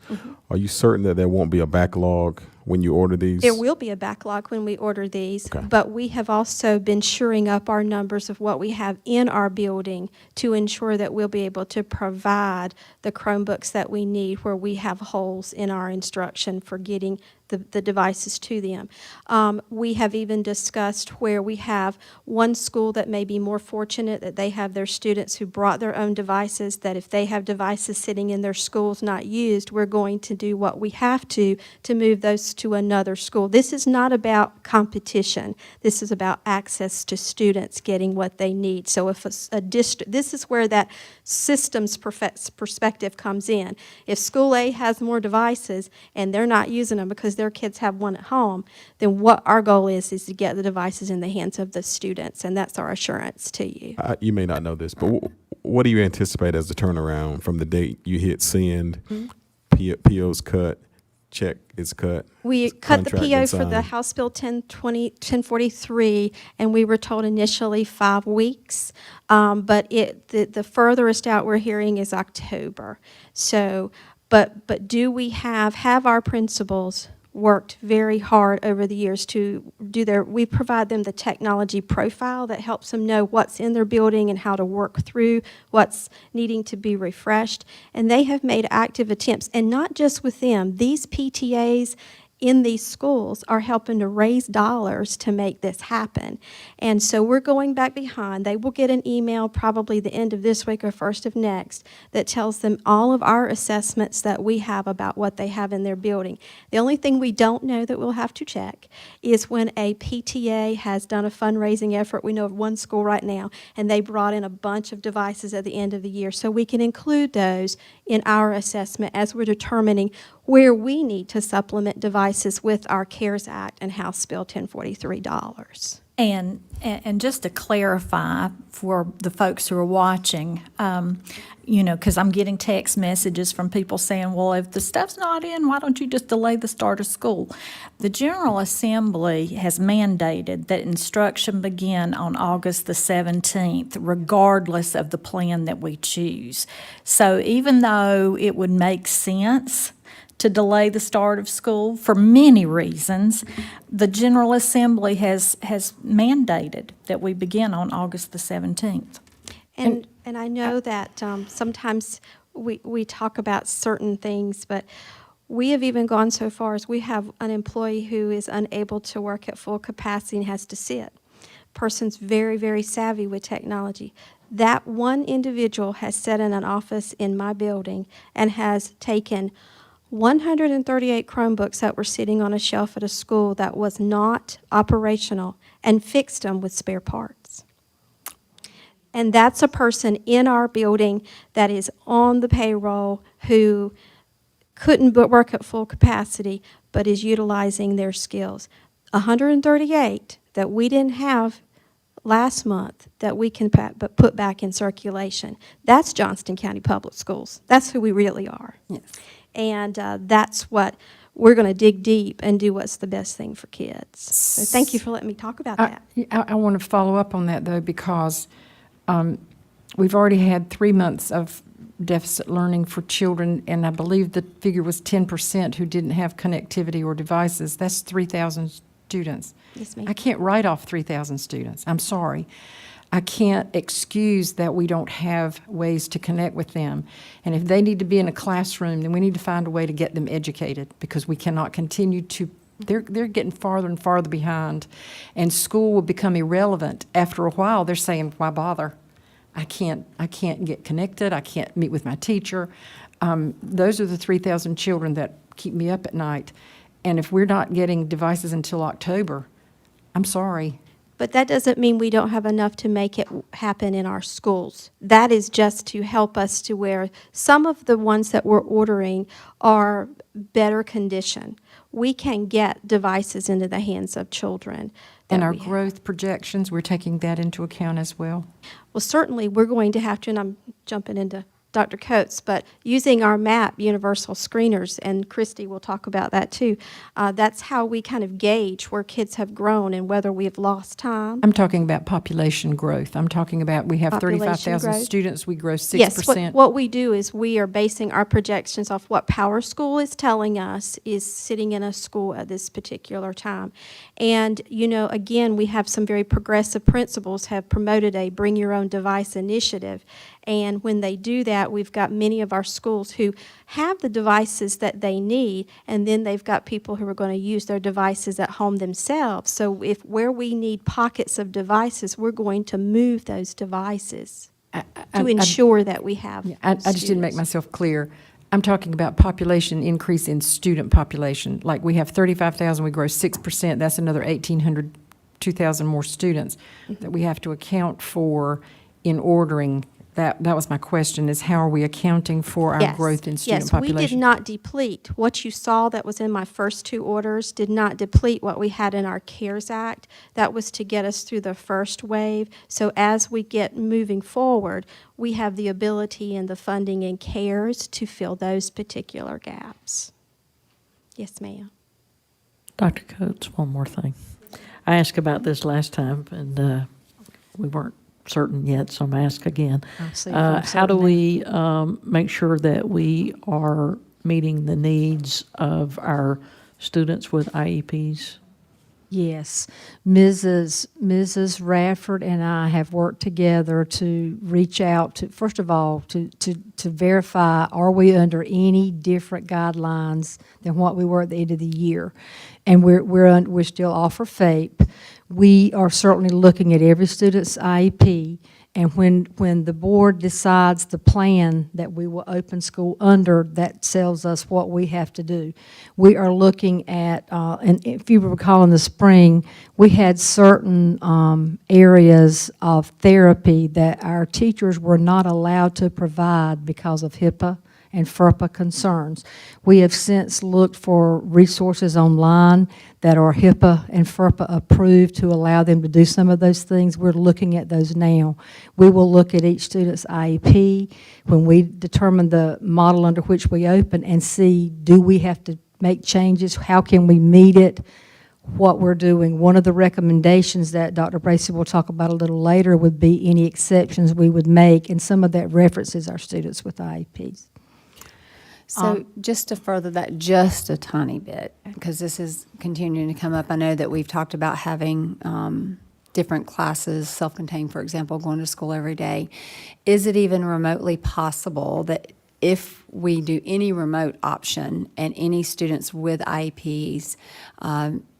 Are you certain that there won't be a backlog when you order these? There will be a backlog when we order these, Okay. but we have also been shoring up our numbers of what we have in our building to ensure that we'll be able to provide the Chromebooks that we need where we have holes in our instruction for getting the devices to them. We have even discussed where we have one school that may be more fortunate that they have their students who brought their own devices, that if they have devices sitting in their schools not used, we're going to do what we have to move those to another school. This is not about competition. This is about access to students getting what they need. So if a district, this is where that systems perspective comes in. If school A has more devices and they're not using them because their kids have one at home, then what our goal is to get the devices in the hands of the students, and that's our assurance to you. You may not know this, but what do you anticipate as the turnaround from the date you hit send, PO's cut, check is cut? We cut the contract PO been for the signed? House Bill 1043, and we were told initially 5 weeks, but the furthest out we're hearing is October. So, but do we have our principals worked very hard over the years to we provide them the technology profile that helps them know what's in their building and how to work through what's needing to be refreshed. And they have made active attempts, and not just with them. These PTAs in these schools are helping to raise dollars to make this happen. And so we're going back behind. They will get an email probably the end of this week or first of next that tells them all of our assessments that we have about what they have in their building. The only thing we don't know that we'll have to check is when a PTA has done a fundraising effort. We know of one school right now, and they brought in a bunch of devices at the end of the year. So we can include those in our assessment as we're determining where we need to supplement devices with our CARES Act and House Bill 1043 dollars. And just to clarify for the folks who are watching, because I'm getting text messages from people saying, well, if the stuff's not in, why don't you just delay the start of school? The General Assembly has mandated that instruction begin on August the 17th, regardless of the plan that we choose. So even though it would make sense to delay the start of school for many reasons, the General Assembly has mandated that we begin on August the 17th. And I know that sometimes we talk about certain things, but we have even gone so far as we have an employee who is unable to work at full capacity and has to sit. Person's very, very savvy with technology. That one individual has sat in an office in my building and has taken 138 Chromebooks that were sitting on a shelf at a school that was not operational and fixed them with spare parts. And that's a person in our building that is on the payroll who couldn't work at full capacity but is utilizing their skills. 138 that we didn't have last month that we can put back in circulation. That's Johnston County Public Schools. That's who we really are. Yes. And that's what we're going to dig deep and do what's the best thing for kids. So thank you for letting me talk about that. I want to follow up on that, though, because we've already had 3 months of deficit learning for children, and I believe the figure was 10% who didn't have connectivity or devices. That's 3,000 students. Yes, ma'am. I can't write off 3,000 students. I'm sorry. I can't excuse that we don't have ways to connect with them. And if they need to be in a classroom, then we need to find a way to get them educated, because we cannot continue to, they're getting farther and farther behind, and school will become irrelevant. After a while, they're saying, why bother? I can't get connected. I can't meet with my teacher. Those are the 3,000 children that keep me up at night. And if we're not getting devices until October, I'm sorry. But that doesn't mean we don't have enough to make it happen in our schools. That is just to help us to where some of the ones that we're ordering are better condition. We can get devices into the hands of children. And our growth projections, we're taking that into account as well? Well, certainly, we're going to have to, and I'm jumping into Dr. Coates, but using our MAP universal screeners, and Christy will talk about that too, that's how we kind of gauge where kids have grown and whether we have lost time. I'm talking about population growth. I'm talking about we have Population 35,000 growth. students, we grow 6%. Yes, what we do is we are basing our projections off what Power School is telling us is sitting in a school at this particular time. And, you know, again, we have some very progressive principals have promoted a bring your own device initiative. And when they do that, we've got many of our schools who have the devices that they need, and then they've got people who are going to use their devices at home themselves. So where we need pockets of devices, we're going to move those devices to ensure that we have I just didn't make students. myself clear. I'm talking about population increase in student population. Like we have 35,000, we grow 6%, that's another 1,800, 2,000 more students that we have to account for in ordering. That was my question, is how are we accounting for our growth in student population? Yes, we did not deplete. What you saw that was in my first two orders did not deplete what we had in our CARES Act. That was to get us through the first wave. So as we get moving forward, we have the ability and the funding in CARES to fill those particular gaps. Yes, ma'am. Dr. Coates, one more thing. I asked about this last time, and we weren't certain yet, so I'm going to ask again. How do we make sure that we are meeting the needs of our students with IEPs? Yes, Mrs. Radford and I have worked together to reach out to, first of all, to verify, are we under any different guidelines than what we were at the end of the year? And we still offer FAPE. We are certainly looking at every student's IEP. And when the board decides the plan that we will open school under, that tells us what we have to do. We are looking at, and if you recall in the spring, we had certain areas of therapy that our teachers were not allowed to provide because of HIPAA and FERPA concerns. We have since looked for resources online that are HIPAA and FERPA approved to allow them to do some of those things. We're looking at those now. We will look at each student's IEP when we determine the model under which we open and see, do we have to make changes? How can we meet it? What we're doing. One of the recommendations that Dr. Bracy will talk about a little later would be any exceptions we would make, and some of that references our students with IEPs. So just to further that just a tiny bit, because this is continuing to come up, I know that we've talked about having different classes, self-contained, for example, going to school every day. Is it even remotely possible that if we do any remote option and any students with IEPs,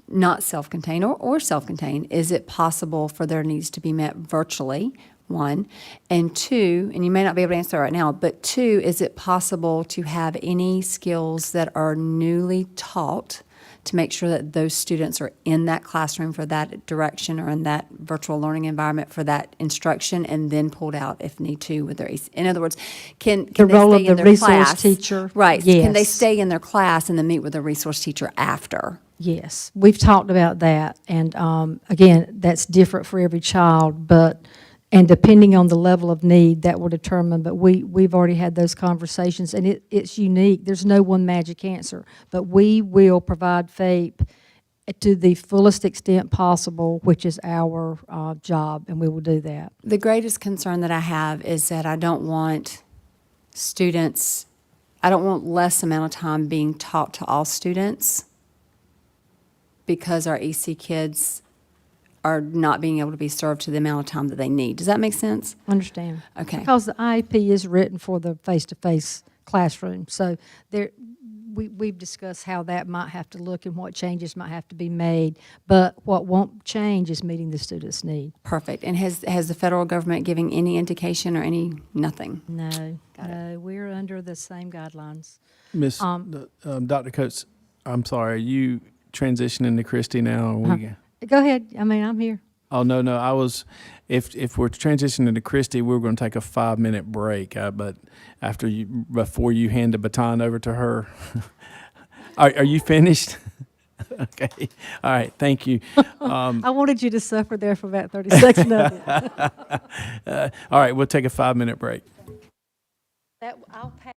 not self-contained or self-contained, is it possible for their needs to be met virtually? One, and two, and you may not be able to answer right now, but two, is it possible to have any skills that are newly taught to make sure that those students are in that classroom for that direction or in that virtual learning environment for that instruction and then pulled out if need to with their, in other words, can The they role stay of in the their resource class? teacher? Right, can they Yes. stay in their class and then meet with a resource teacher after? Yes, we've talked about that, and again, that's different for every child, and depending on the level of need, that will determine, but we've already had those conversations, and it's unique. There's no one magic answer, but we will provide FAPE to the fullest extent possible, which is our job, and we will do that. The greatest concern that I have is that I don't want students, I don't want less amount of time being taught to all students because our EC kids are not being able to be served to the amount of time that they need. Does that make sense? Understand? Okay. Because the IEP is written for the face-to-face classroom, so we've discussed how that might have to look and what changes might have to be made, but what won't change is meeting the student's need. Perfect. And has the federal government giving any indication or nothing? No, no, we're under the same guidelines. Miss, Dr. Coates, I'm sorry, are you transitioning to Christie now? Or we, Go ahead, I mean, I'm here. Oh, no, I was, if we're transitioning to Christie, we're going to take a 5-minute break, but before you hand the baton over to her. Are you finished? Okay, all right, thank you. I wanted you to suffer there for about 30 seconds. All right, we'll take a 5-minute break. I'll pass.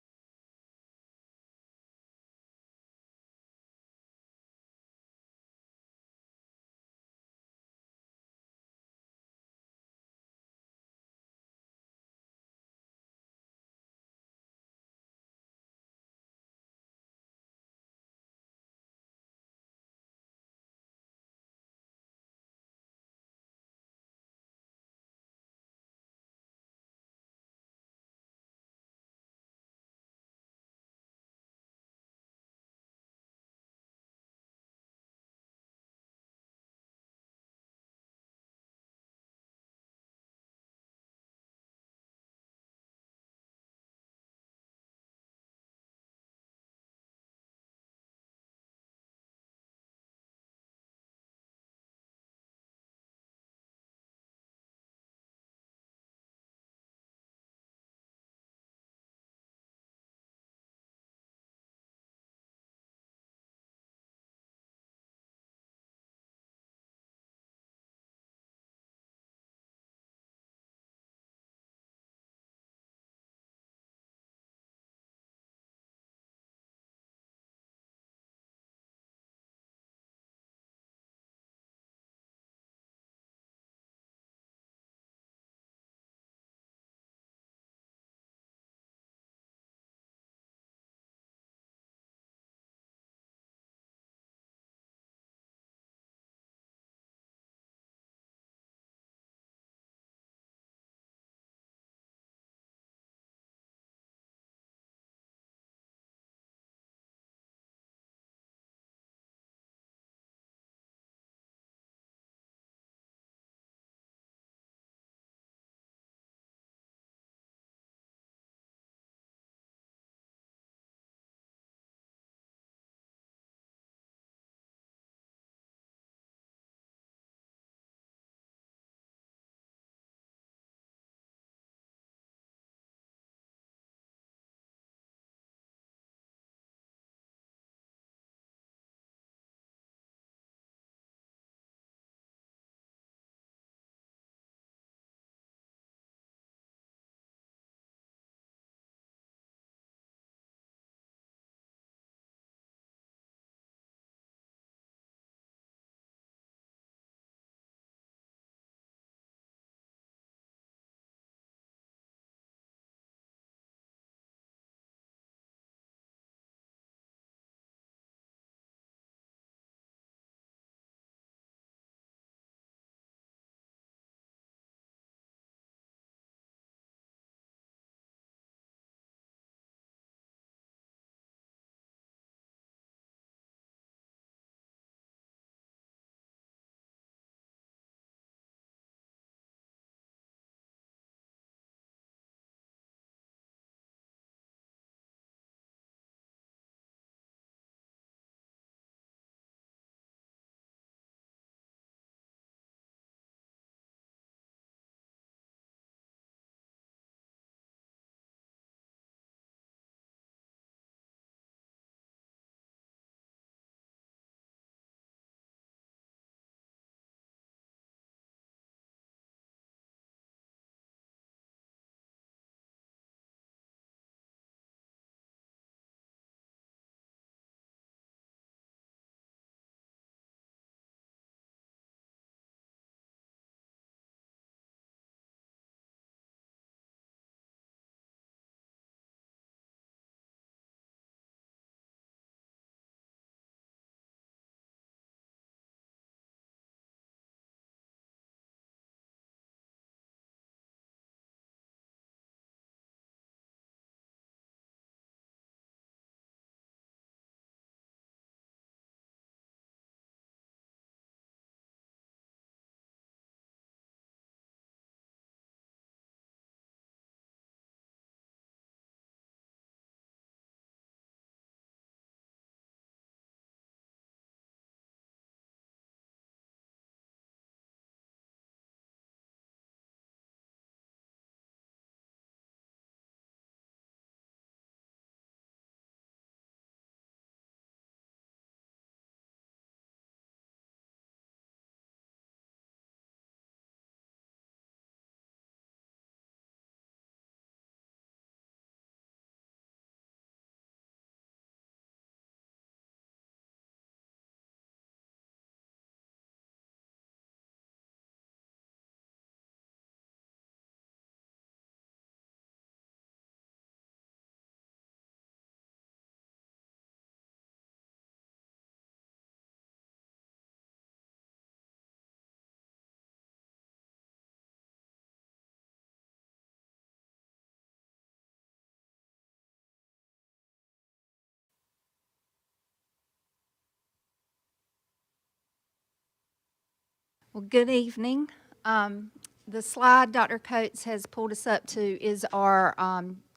Well, good evening. The slide Dr. Coates has pulled us up to is our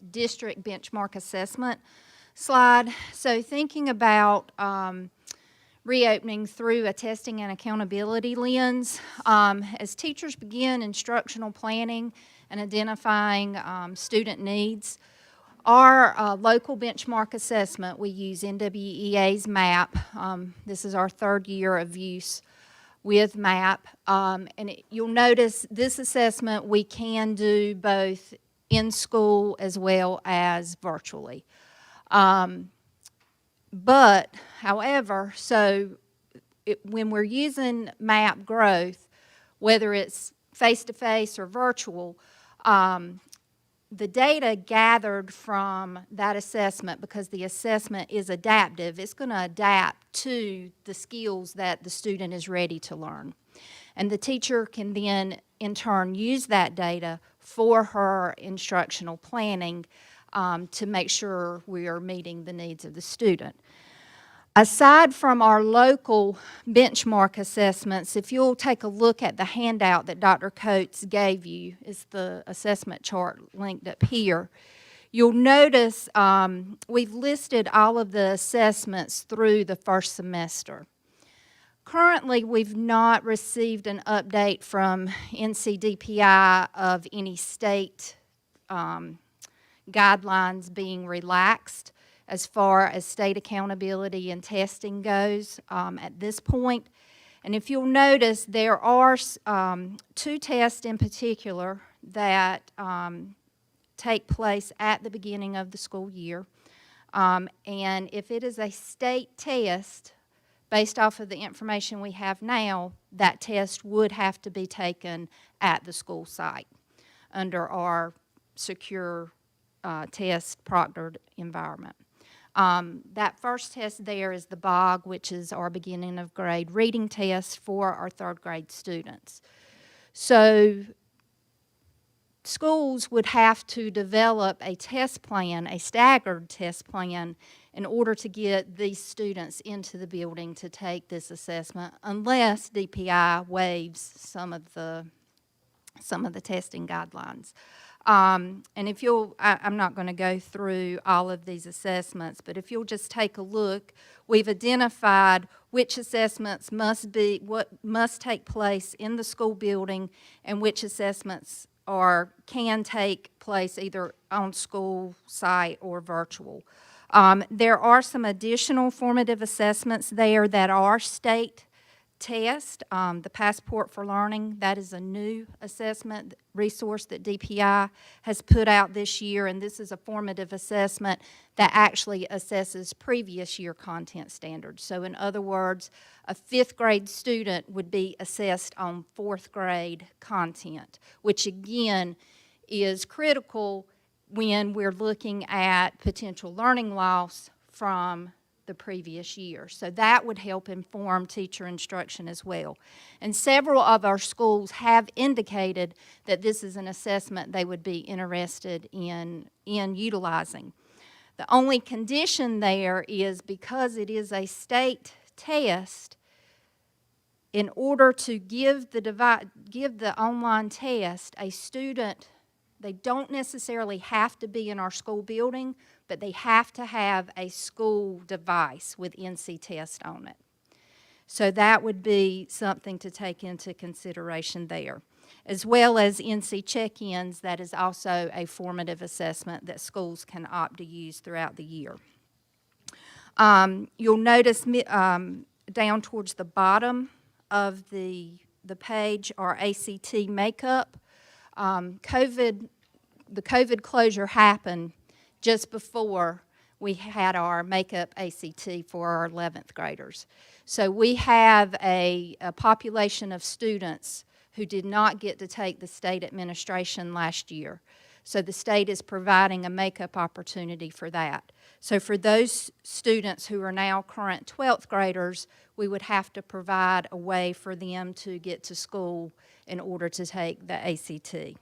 district benchmark assessment slide. So thinking about reopening through a testing and accountability lens, as teachers begin instructional planning and identifying student needs, our local benchmark assessment, we use NWEA's MAP. This is our third year of use with MAP. You'll notice this assessment we can do both in school as well as virtually. However, when we're using MAP growth, whether it's face-to-face or virtual, the data gathered from that assessment, because the assessment is adaptive, it's going to adapt to the skills that the student is ready to learn. And the teacher can then, in turn, use that data for her instructional planning to make sure we are meeting the needs of the student. Aside from our local benchmark assessments, if you'll take a look at the handout that Dr. Coates gave you, it's the assessment chart linked up here, you'll notice we've listed all of the assessments through the first semester. Currently, we've not received an update from NCDPI of any state guidelines being relaxed as far as state accountability and testing goes at this point. And if you'll notice, there are two tests in particular that take place at the beginning of the school year. And if it is a state test, based off of the information we have now, that test would have to be taken at the school site under our secure test proctored environment. That first test there is the BOG, which is our beginning of grade reading test for our third grade students. So schools would have to develop a test plan, a staggered test plan, in order to get these students into the building to take this assessment, unless DPI waives some of the testing guidelines. And if you'll, I'm not going to go through all of these assessments, but if you'll just take a look, we've identified which assessments must take place in the school building and which assessments can take place either on school site or virtual. There are some additional formative assessments there that are state test. The Passport for Learning, that is a new assessment resource that DPI has put out this year, and this is a formative assessment that actually assesses previous year content standards. So in other words, a 5th grade student would be assessed on 4th grade content, which again is critical when we're looking at potential learning loss from the previous year. So that would help inform teacher instruction as well. And several of our schools have indicated that this is an assessment they would be interested in utilizing. The only condition there is, because it is a state test, in order to give the online test, a student, they don't necessarily have to be in our school building, but they have to have a school device with NC Test on it. So that would be something to take into consideration there. As well as NC check-ins, that is also a formative assessment that schools can opt to use throughout the year. You'll notice down towards the bottom of the page are ACT makeup. The COVID closure happened just before we had our makeup ACT for our 11th graders. So we have a population of students who did not get to take the state administration last year. So the state is providing a makeup opportunity for that. So for those students who are now current 12th graders, we would have to provide a way for them to get to school in order to take the ACT.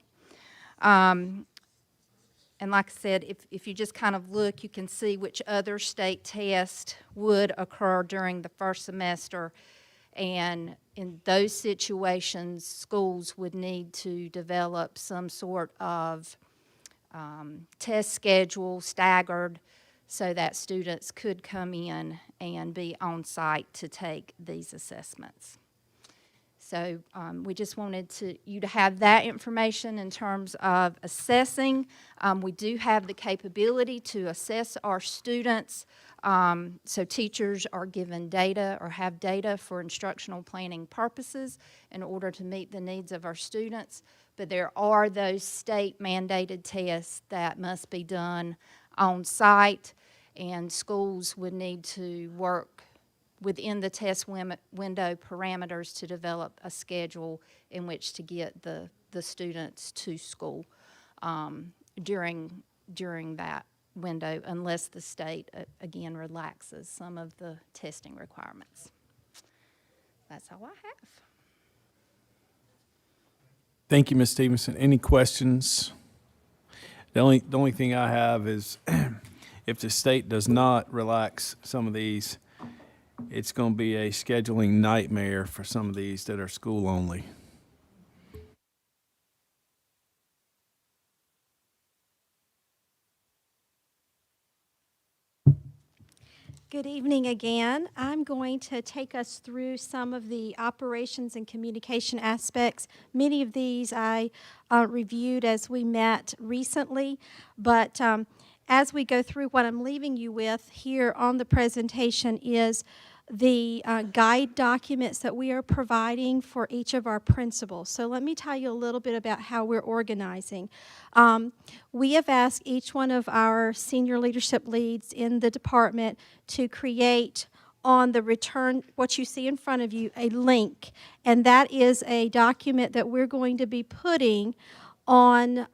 And like I said, if you just kind of look, you can see which other state tests would occur during the first semester. And in those situations, schools would need to develop some sort of test schedule, staggered, so that students could come in and be on site to take these assessments. So we just wanted you to have that information in terms of assessing. We do have the capability to assess our students, so teachers are given data or have data for instructional planning purposes in order to meet the needs of our students. But there are those state mandated tests that must be done on site, and schools would need to work within the test window parameters to develop a schedule in which to get the students to school during that window, unless the state, again, relaxes some of the testing requirements. That's all I have. Thank you, Ms. Stevenson. Any questions? The only thing I have is if the state does not relax some of these, it's going to be a scheduling nightmare for some of these that are school only. Good evening again. I'm going to take us through some of the operations and communication aspects. Many of these I reviewed as we met recently, but as we go through, what I'm leaving you with here on the presentation is the guide documents that we are providing for each of our principals. So let me tell you a little bit about how we're organizing. We have asked each one of our senior leadership leads in the department to create on the return, what you see in front of you, a link. And that is a document that we're going to be putting on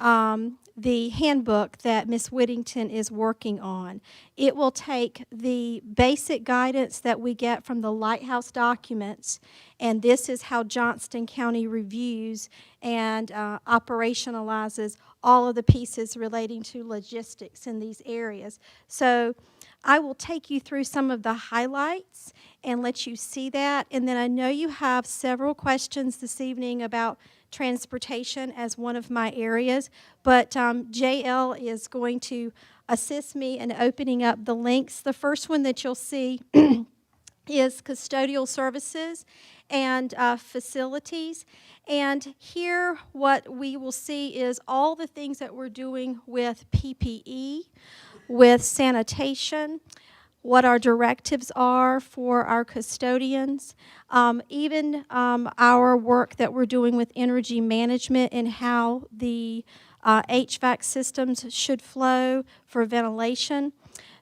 the handbook that Ms. Whittington is working on. It will take the basic guidance that we get from the Lighthouse documents, and this is how Johnston County reviews and operationalizes all of the pieces relating to logistics in these areas. So I will take you through some of the highlights and let you see that, and then I know you have several questions this evening about transportation as one of my areas, but JL is going to assist me in opening up the links. The first one that you'll see is custodial services and facilities. And here what we will see is all the things that we're doing with PPE, with sanitation, what our directives are for our custodians, even our work that we're doing with energy management and how the HVAC systems should flow for ventilation.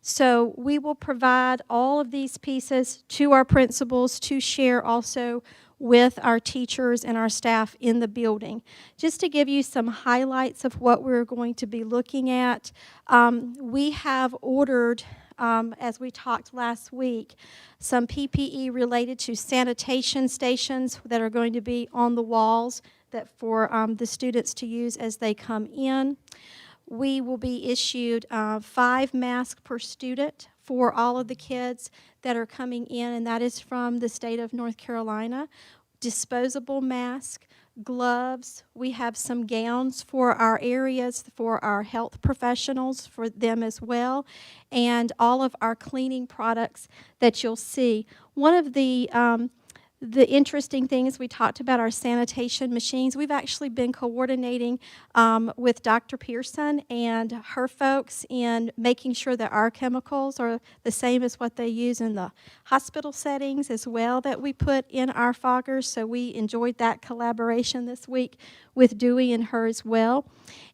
So we will provide all of these pieces to our principals to share also with our teachers and our staff in the building. Just to give you some highlights of what we're going to be looking at, we have ordered, as we talked last week, some PPE related to sanitation stations that are going to be on the walls that for the students to use as they come in. We will be issued 5 masks per student for all of the kids that are coming in, and that is from the state of North Carolina. Disposable mask, gloves. We have some gowns for our areas, for our health professionals, for them as well, and all of our cleaning products that you'll see. One of the interesting things, we talked about our sanitation machines. We've actually been coordinating with Dr. Pearson and her folks in making sure that our chemicals are the same as what they use in the hospital settings as well that we put in our foggers. So we enjoyed that collaboration this week with Dewey and her as well.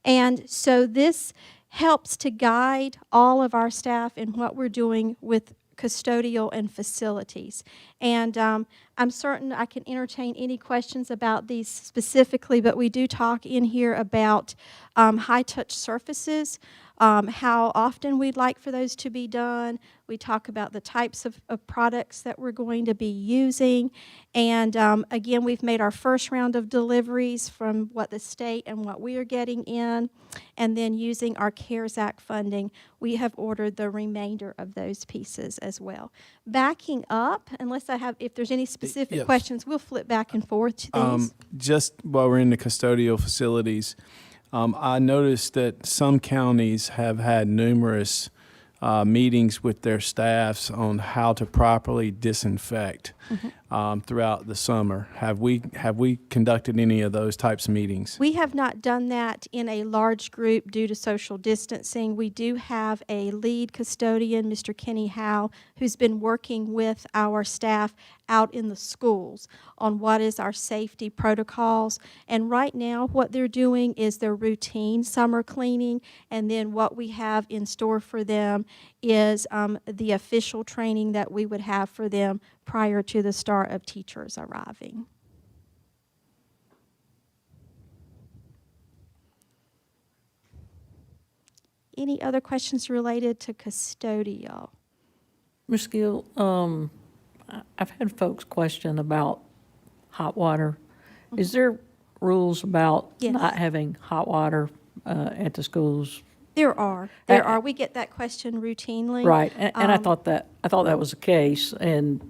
And so this helps to guide all of our staff in what we're doing with custodial and facilities. And I'm certain I can entertain any questions about these specifically, but we do talk in here about high-touch surfaces. how often we'd like for those to be done. We talk about the types of products that we're going to be using. And again, we've made our first round of deliveries from what the state and what we are getting in. And then using our CARES Act funding, we have ordered the remainder of those pieces as well. Backing up, if there's any specific Yes. questions, we'll flip back and forth to these. Just while we're in the custodial facilities, I noticed that some counties have had numerous meetings with their staffs on how to properly disinfect throughout the summer. Have we conducted any of those types of meetings? We have not done that in a large group due to social distancing. We do have a lead custodian, Mr. Kenny Howe, who's been working with our staff out in the schools on what is our safety protocols. And right now, what they're doing is their routine summer cleaning, and then what we have in store for them is the official training that we would have for them prior to the start of teachers arriving. Any other questions related to custodial? Ms. Gill, I've had folks question about hot water. Is there rules about Yes. not having hot water at the schools? There are. We get that question routinely. Right, and I thought that was the case, and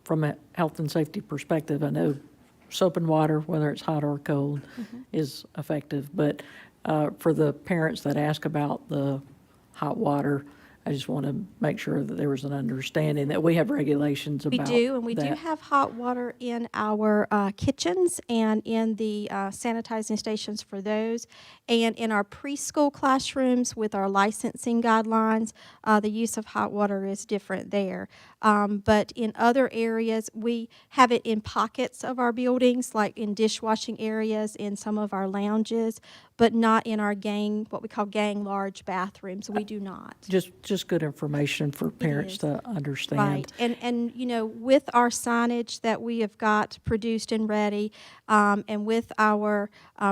from a health and safety perspective, I know soap and water, whether it's hot or cold, is effective, but for the parents that ask about the hot water, I just want to make sure that there was an understanding that we have regulations about that. We do, and we do have hot water in our kitchens and in the sanitizing stations for those. And in our preschool classrooms with our licensing guidelines, the use of hot water is different there. But in other areas, we have it in pockets of our buildings, like in dishwashing areas, in some of our lounges, but not in our what we call gang large bathrooms. We do not. Just good information for parents to understand. Right, and you know, with our signage that we have got produced and ready, and with our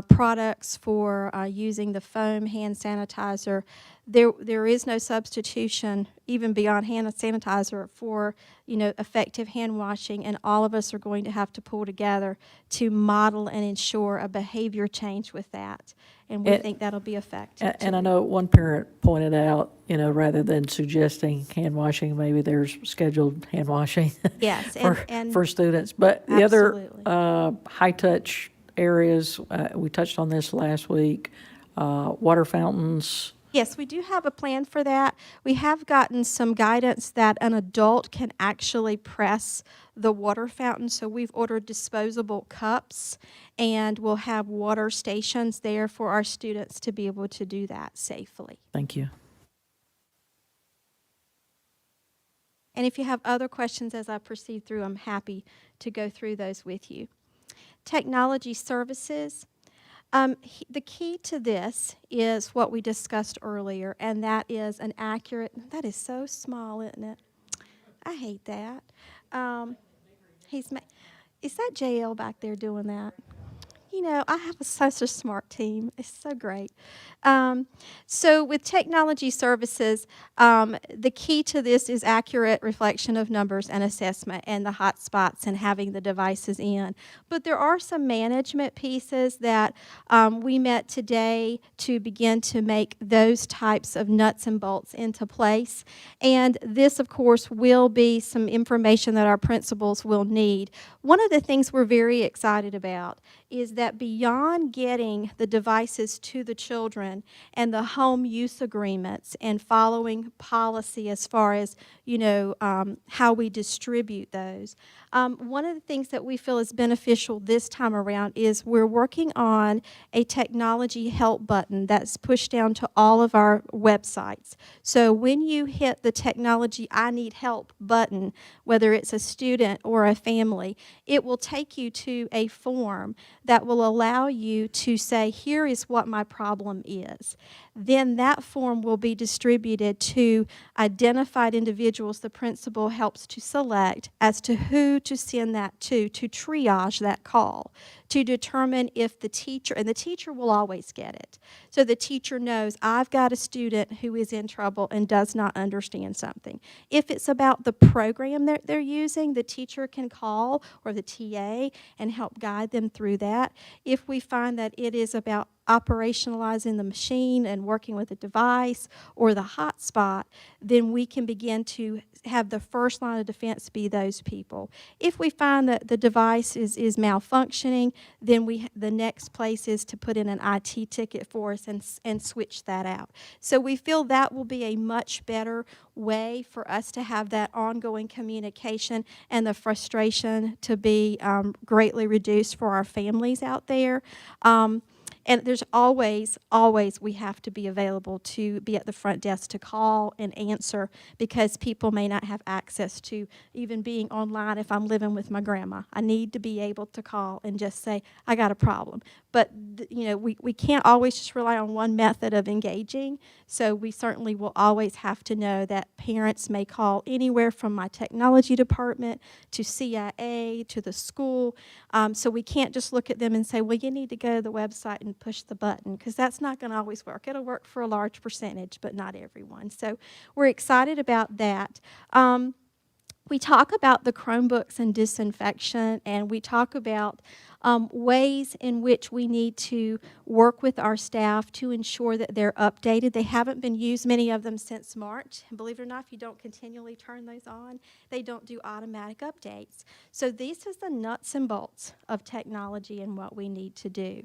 products for using the foam hand sanitizer, there is no substitution, even beyond hand sanitizer, for, you know, effective hand washing, and all of us are going to have to pull together to model and ensure a behavior change with that. And we think that'll be effective. And I know one parent pointed out, you know, rather than suggesting hand washing, maybe there's scheduled hand washing Yes, for students. But the Absolutely. other high-touch areas, we touched on this last week, water fountains. Yes, we do have a plan for that. We have gotten some guidance that an adult can actually press the water fountain, so we've ordered disposable cups, and we'll have water stations there for our students to be able to do that safely. Thank you. And if you have other questions as I proceed through, I'm happy to go through those with you. Technology services. The key to this is what we discussed earlier, and that is an accurate, that is so small, isn't it? I hate that. Is that JL back there doing that? You know, I have such a smart team. It's so great. So with technology services, the key to this is accurate reflection of numbers and assessment and the hot spots and having the devices in. But there are some management pieces that we met today to begin to make those types of nuts and bolts into place. And this, of course, will be some information that our principals will need. One of the things we're very excited about is that beyond getting the devices to the children and the home use agreements and following policy as far as, you know, how we distribute those, one of the things that we feel is beneficial this time around is we're working on a technology help button that's pushed down to all of our websites. So when you hit the technology I need help button, whether it's a student or a family, it will take you to a form that will allow you to say, here is what my problem is. Then that form will be distributed to identified individuals the principal helps to select as to who to send that to triage that call, to determine if the teacher, and the teacher will always get it. So the teacher knows, I've got a student who is in trouble and does not understand something. If it's about the program that they're using, the teacher can call, or the TA, and help guide them through that. If we find that it is about operationalizing the machine and working with the device or the hotspot, then we can begin to have the first line of defense be those people. If we find that the device is malfunctioning, then the next place is to put in an IT ticket for us and switch that out. So we feel that will be a much better way for us to have that ongoing communication and the frustration to be greatly reduced for our families out there. And there's always we have to be available to be at the front desk to call and answer, because people may not have access to even being online. If I'm living with my grandma, I need to be able to call and just say, I got a problem. But we can't always just rely on one method of engaging. So we certainly will always have to know that parents may call anywhere from my technology department to CIA to the school. So we can't just look at them and say, well, you need to go to the website and push the button, because that's not going to always work. It'll work for a large percentage, but not everyone. So we're excited about that. We talk about the Chromebooks and disinfection, and we talk about ways in which we need to work with our staff to ensure that they're updated. They haven't been used, many of them, since March. And believe it or not, if you don't continually turn those on, they don't do automatic updates. So this is the nuts and bolts of technology and what we need to do.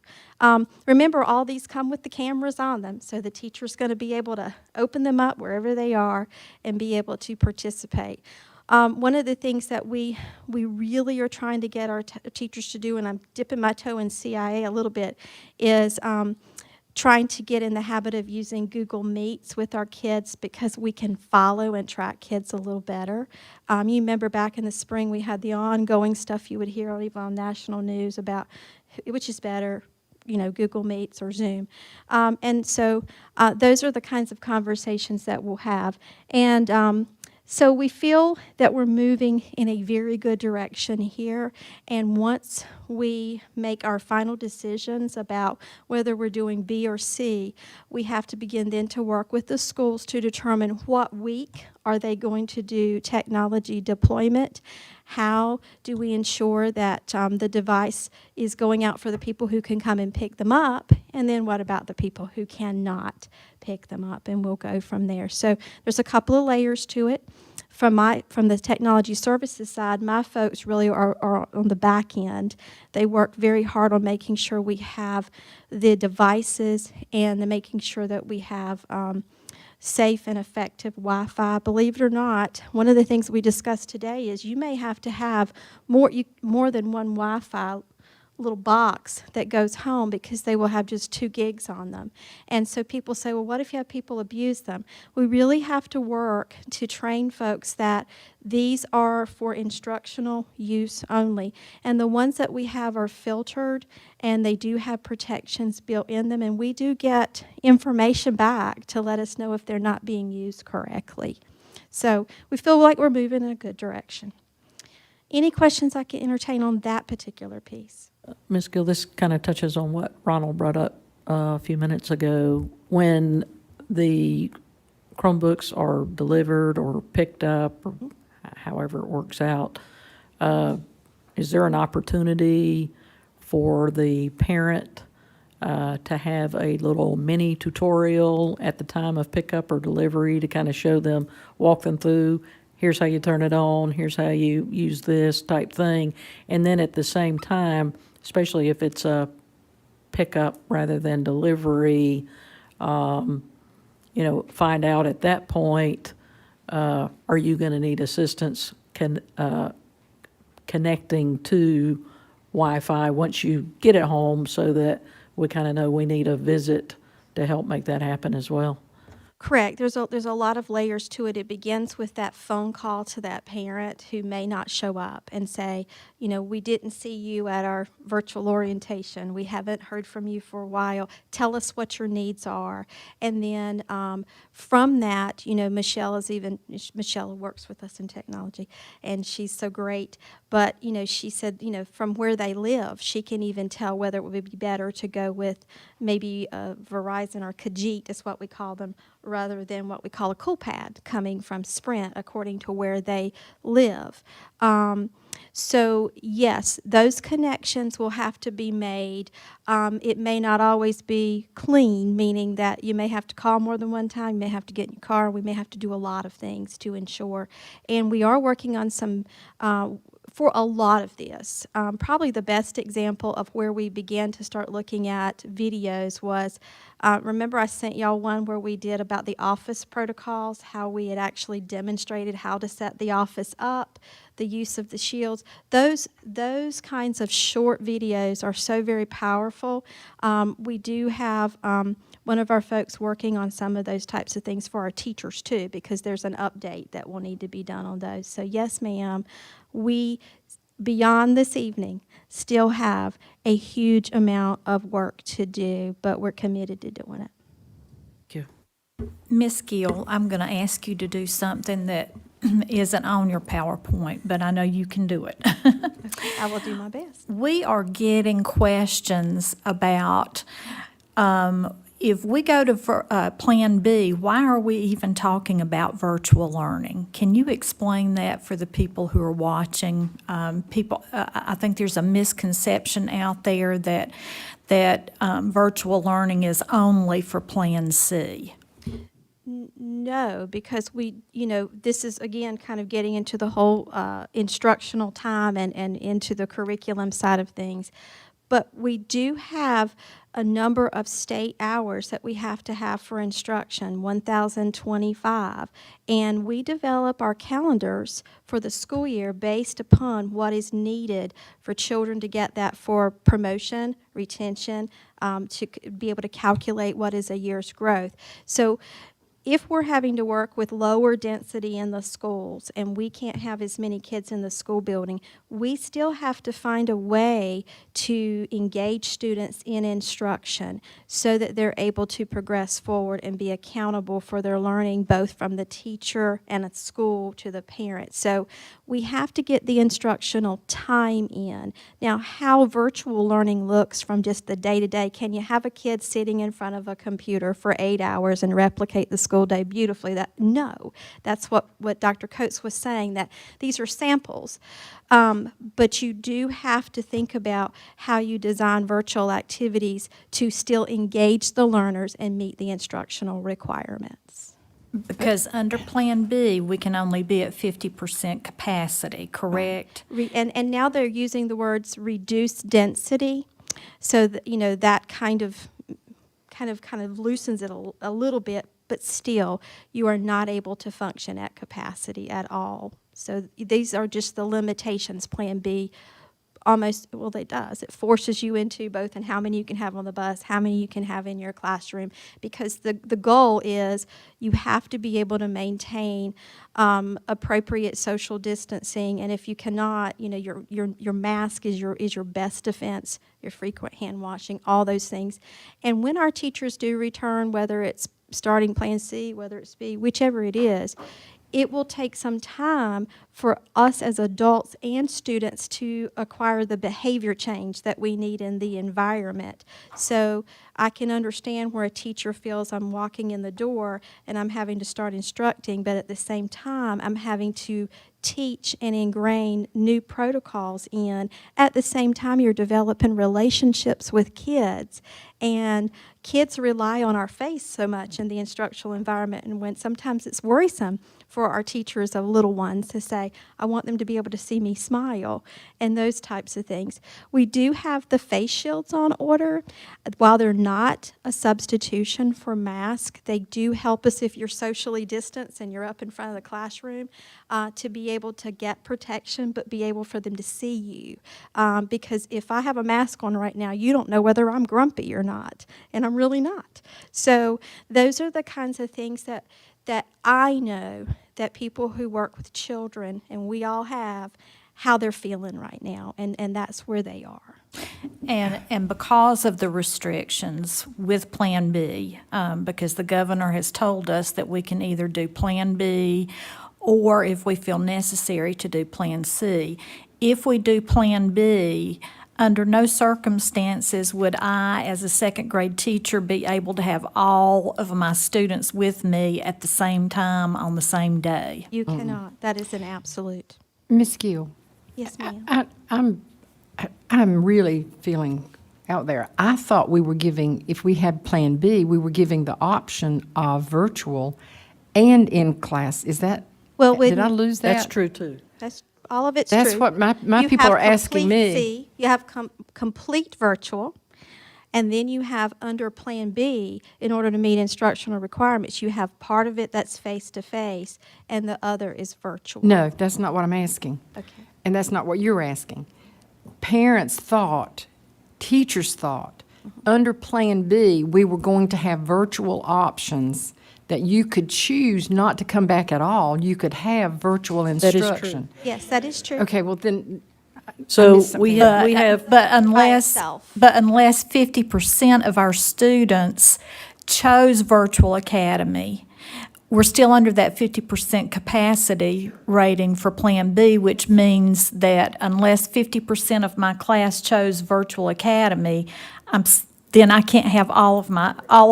Remember, all these come with the cameras on them, so the teacher's going to be able to open them up wherever they are and be able to participate. One of the things that we really are trying to get our teachers to do, and I'm dipping my toe in CIA a little bit, is trying to get in the habit of using Google Meets with our kids, because we can follow and track kids a little better. You remember back in the spring we had the ongoing stuff you would hear even on national news about which is better, Google Meets or Zoom. And so those are the kinds of conversations that we'll have. And so we feel that we're moving in a very good direction here, and once we make our final decisions about whether we're doing B or C, we have to begin then to work with the schools to determine what week are they going to do technology deployment. How do we ensure that the device is going out for the people who can come and pick them up? And then what about the people who cannot pick them up? And we'll go from there. So there's a couple of layers to it. From the technology services side, my folks really are on the back end. They work very hard on making sure we have the devices and making sure that we have safe and effective Wi-Fi. Believe it or not, one of the things we discussed today is you may have to have more than one Wi-Fi little box that goes home, because they will have just 2 gigs on them. And so people say, well, what if you have people abuse them? We really have to work to train folks that these are for instructional use only. And the ones that we have are filtered, and they do have protections built in them, and we do get information back to let us know if they're not being used correctly. So we feel like we're moving in a good direction. Any questions I can entertain on that particular piece? Ms. Gill, this kind of touches on what Ronald brought up a few minutes ago. When the Chromebooks are delivered or picked up, or however it works out, is there an opportunity for the parent to have a little mini tutorial at the time of pickup or delivery to kind of show them, walk them through, here's how you turn it on, here's how you use this type thing, and then at the same time, especially if it's a pickup rather than delivery, find out at that point, are you going to need assistance connecting to Wi-Fi once you get it home, so that we kind of know we need a visit to help make that happen as well? Correct. There's a lot of layers to it. It begins with that phone call to that parent who may not show up and say, you know, we didn't see you at our virtual orientation. We haven't heard from you for a while. Tell us what your needs are. And then from that, you know, Michelle works with us in technology, and she's so great. But, you know, she said, you know, from where they live, she can even tell whether it would be better to go with maybe Verizon or Khajiit is what we call them, rather than what we call a cool pad coming from Sprint according to where they live. So yes, those connections will have to be made. It may not always be clean, meaning that you may have to call more than one time, you may have to get in your car, we may have to do a lot of things to ensure. And we are working on some for a lot of this. Probably the best example of where we began to start looking at videos was, remember I sent y'all one where we did about the office protocols, how we had actually demonstrated how to set the office up, the use of the shields. Those kinds of short videos are so very powerful. We do have one of our folks working on some of those types of things for our teachers too, because there's an update that will need to be done on those. So yes, ma'am, we, beyond this evening, still have a huge amount of work to do, but we're committed to doing it. Thank you. Ms. Gill, I'm going to ask you to do something that isn't on your PowerPoint, but I know you can do it. I will do my best. We are getting questions about if we go to Plan B, why are we even talking about virtual learning? Can you explain that for the people who are watching? I think there's a misconception out there that virtual learning is only for Plan C. No, because this is, again, kind of getting into the whole instructional time and into the curriculum side of things. But we do have a number of state hours that we have to have for instruction, 1,025. And we develop our calendars for the school year based upon what is needed for children to get that for promotion, retention, to be able to calculate what is a year's growth. So if we're having to work with lower density in the schools and we can't have as many kids in the school building, we still have to find a way to engage students in instruction so that they're able to progress forward and be accountable for their learning, both from the teacher and at school to the parent. So we have to get the instructional time in. Now, how virtual learning looks from just the day-to-day, can you have a kid sitting in front of a computer for 8 hours and replicate the school day beautifully? No. That's what Dr. Coates was saying, that these are samples. But you do have to think about how you design virtual activities to still engage the learners and meet the instructional requirements. Because under Plan B, we can only be at 50% capacity, correct? And now they're using the words reduced density, so that, that kind of loosens it a little bit, but still, you are not able to function at capacity at all. So these are just the limitations Plan B it does. It forces you into both in how many you can have on the bus, how many you can have in your classroom, because the goal is you have to be able to maintain appropriate social distancing, and if you cannot, your mask is your best defense, your frequent hand washing, all those things. And when our teachers do return, whether it's starting Plan C, whether it's B, whichever it is, it will take some time for us as adults and students to acquire the behavior change that we need in the environment. So I can understand where a teacher feels I'm walking in the door and I'm having to start instructing, but at the same time, I'm having to teach and ingrain new protocols in. At the same time, you're developing relationships with kids. And kids rely on our face so much in the instructional environment, and when sometimes it's worrisome for our teachers of little ones to say, I want them to be able to see me smile, and those types of things. We do have the face shields on order. While they're not a substitution for masks, they do help us if you're socially distanced and you're up in front of the classroom to be able to get protection, but be able for them to see you. Because if I have a mask on right now, you don't know whether I'm grumpy or not, and I'm really not. So those are the kinds of things that I know that people who work with children, and we all have, how they're feeling right now, and that's where they are. And because of the restrictions with Plan B, because the governor has told us that we can either do Plan B or if we feel necessary to do Plan C. If we do Plan B, under no circumstances would I, as a second grade teacher, be able to have all of my students with me at the same time on the same day. You cannot. That is an absolute. Ms. Gill, Yes, ma'am. I'm really feeling out there. I thought we were giving, if we had Plan B, we were giving the option of virtual and in class. Is that, Well, did I lose that? That's true, too. That's all of it's true. That's what my You people have are asking complete me. C, you have complete virtual, and then you have under Plan B, in order to meet instructional requirements, you have part of it that's face-to-face, and the other is virtual. No, that's not what I'm asking. Okay. And that's not what you're asking. Parents thought, teachers thought, under Plan B, we were going to have virtual options that you could choose not to come back at all. You could have virtual is true. instruction. Yes, that is true. Okay, well then, So missed we something. have, But unless, itself. but unless 50% of our students chose Virtual Academy, we're still under that 50% capacity rating for Plan B, which means that unless 50% of my class chose Virtual Academy, then I can't have all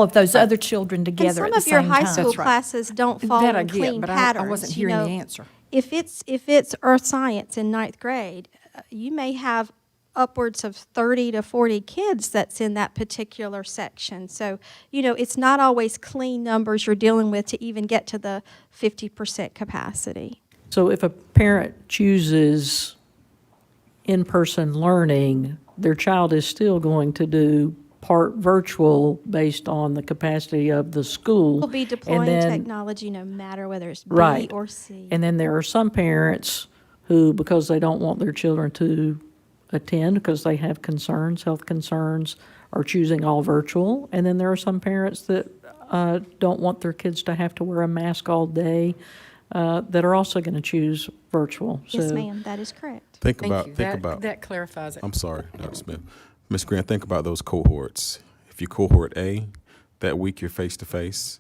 of those other children And together some at the of your same high time. school That's right. classes don't fall that I in get, clean but patterns. I wasn't you hearing know. the answer. If it's earth science in ninth grade, you may have upwards of 30 to 40 kids that's in that particular section. So, it's not always clean numbers you're dealing with to even get to the 50% capacity. so if a parent chooses in-person learning, their child is still going to do part virtual based on the capacity of the school. We'll be And deploying then- technology no matter whether it's B Right. or C. And then there are some parents who, because they don't want their children to attend, because they have concerns, health concerns, are choosing all virtual. And then there are some parents that don't want their kids to have to wear a mask all day, that are also going to choose virtual. Yes, So- ma'am, that is correct. Thank you. Think That- about, That clarifies it. I'm sorry, Dr. Smith. Ms. Grant, think about those cohorts. If you cohort A, that week you're face-to-face,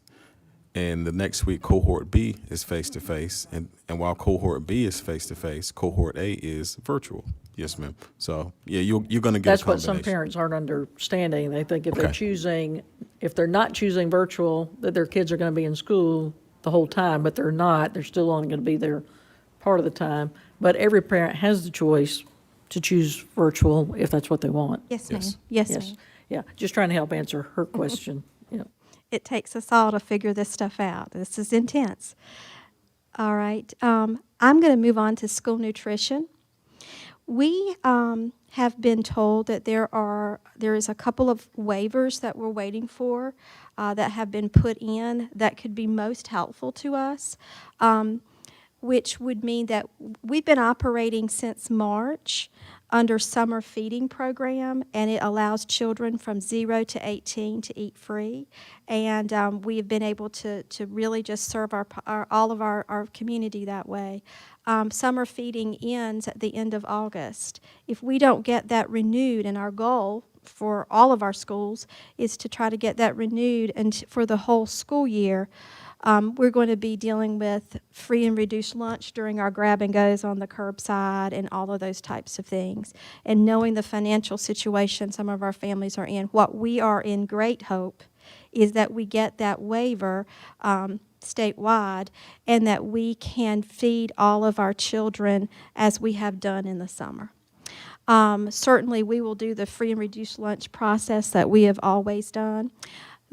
and the next week cohort B is face-to-face, and while cohort B is face-to-face, cohort A is virtual. Yes, ma'am. So, yeah, you're going to get a That's what some combination. parents aren't understanding. They think if they're Okay. if they're not choosing virtual, that their kids are going to be in school the whole time, but they're not. They're still only going to be there part of the time. But every parent has the choice to choose virtual if that's what they want. Yes, ma'am. Yes. Yes, Yes, ma'am. yeah, just trying to help answer her question. Yeah. It takes us all to figure this stuff out. This is intense. All right. I'm going to move on to school nutrition. We have been told that there is a couple of waivers that we're waiting for that have been put in that could be most helpful to us, which would mean that we've been operating since March under summer feeding program, and it allows children from 0 to 18 to eat free. And we have been able to really just serve all of our community that way. Summer feeding ends at the end of August. If we don't get that renewed, and our goal for all of our schools is to try to get that renewed and for the whole school year, we're going to be dealing with free and reduced lunch during our grab and goes on the curbside and all of those types of things. And knowing the financial situation some of our families are in, what we are in great hope is that we get that waiver statewide and that we can feed all of our children as we have done in the summer. Certainly, we will do the free and reduced lunch process that we have always done.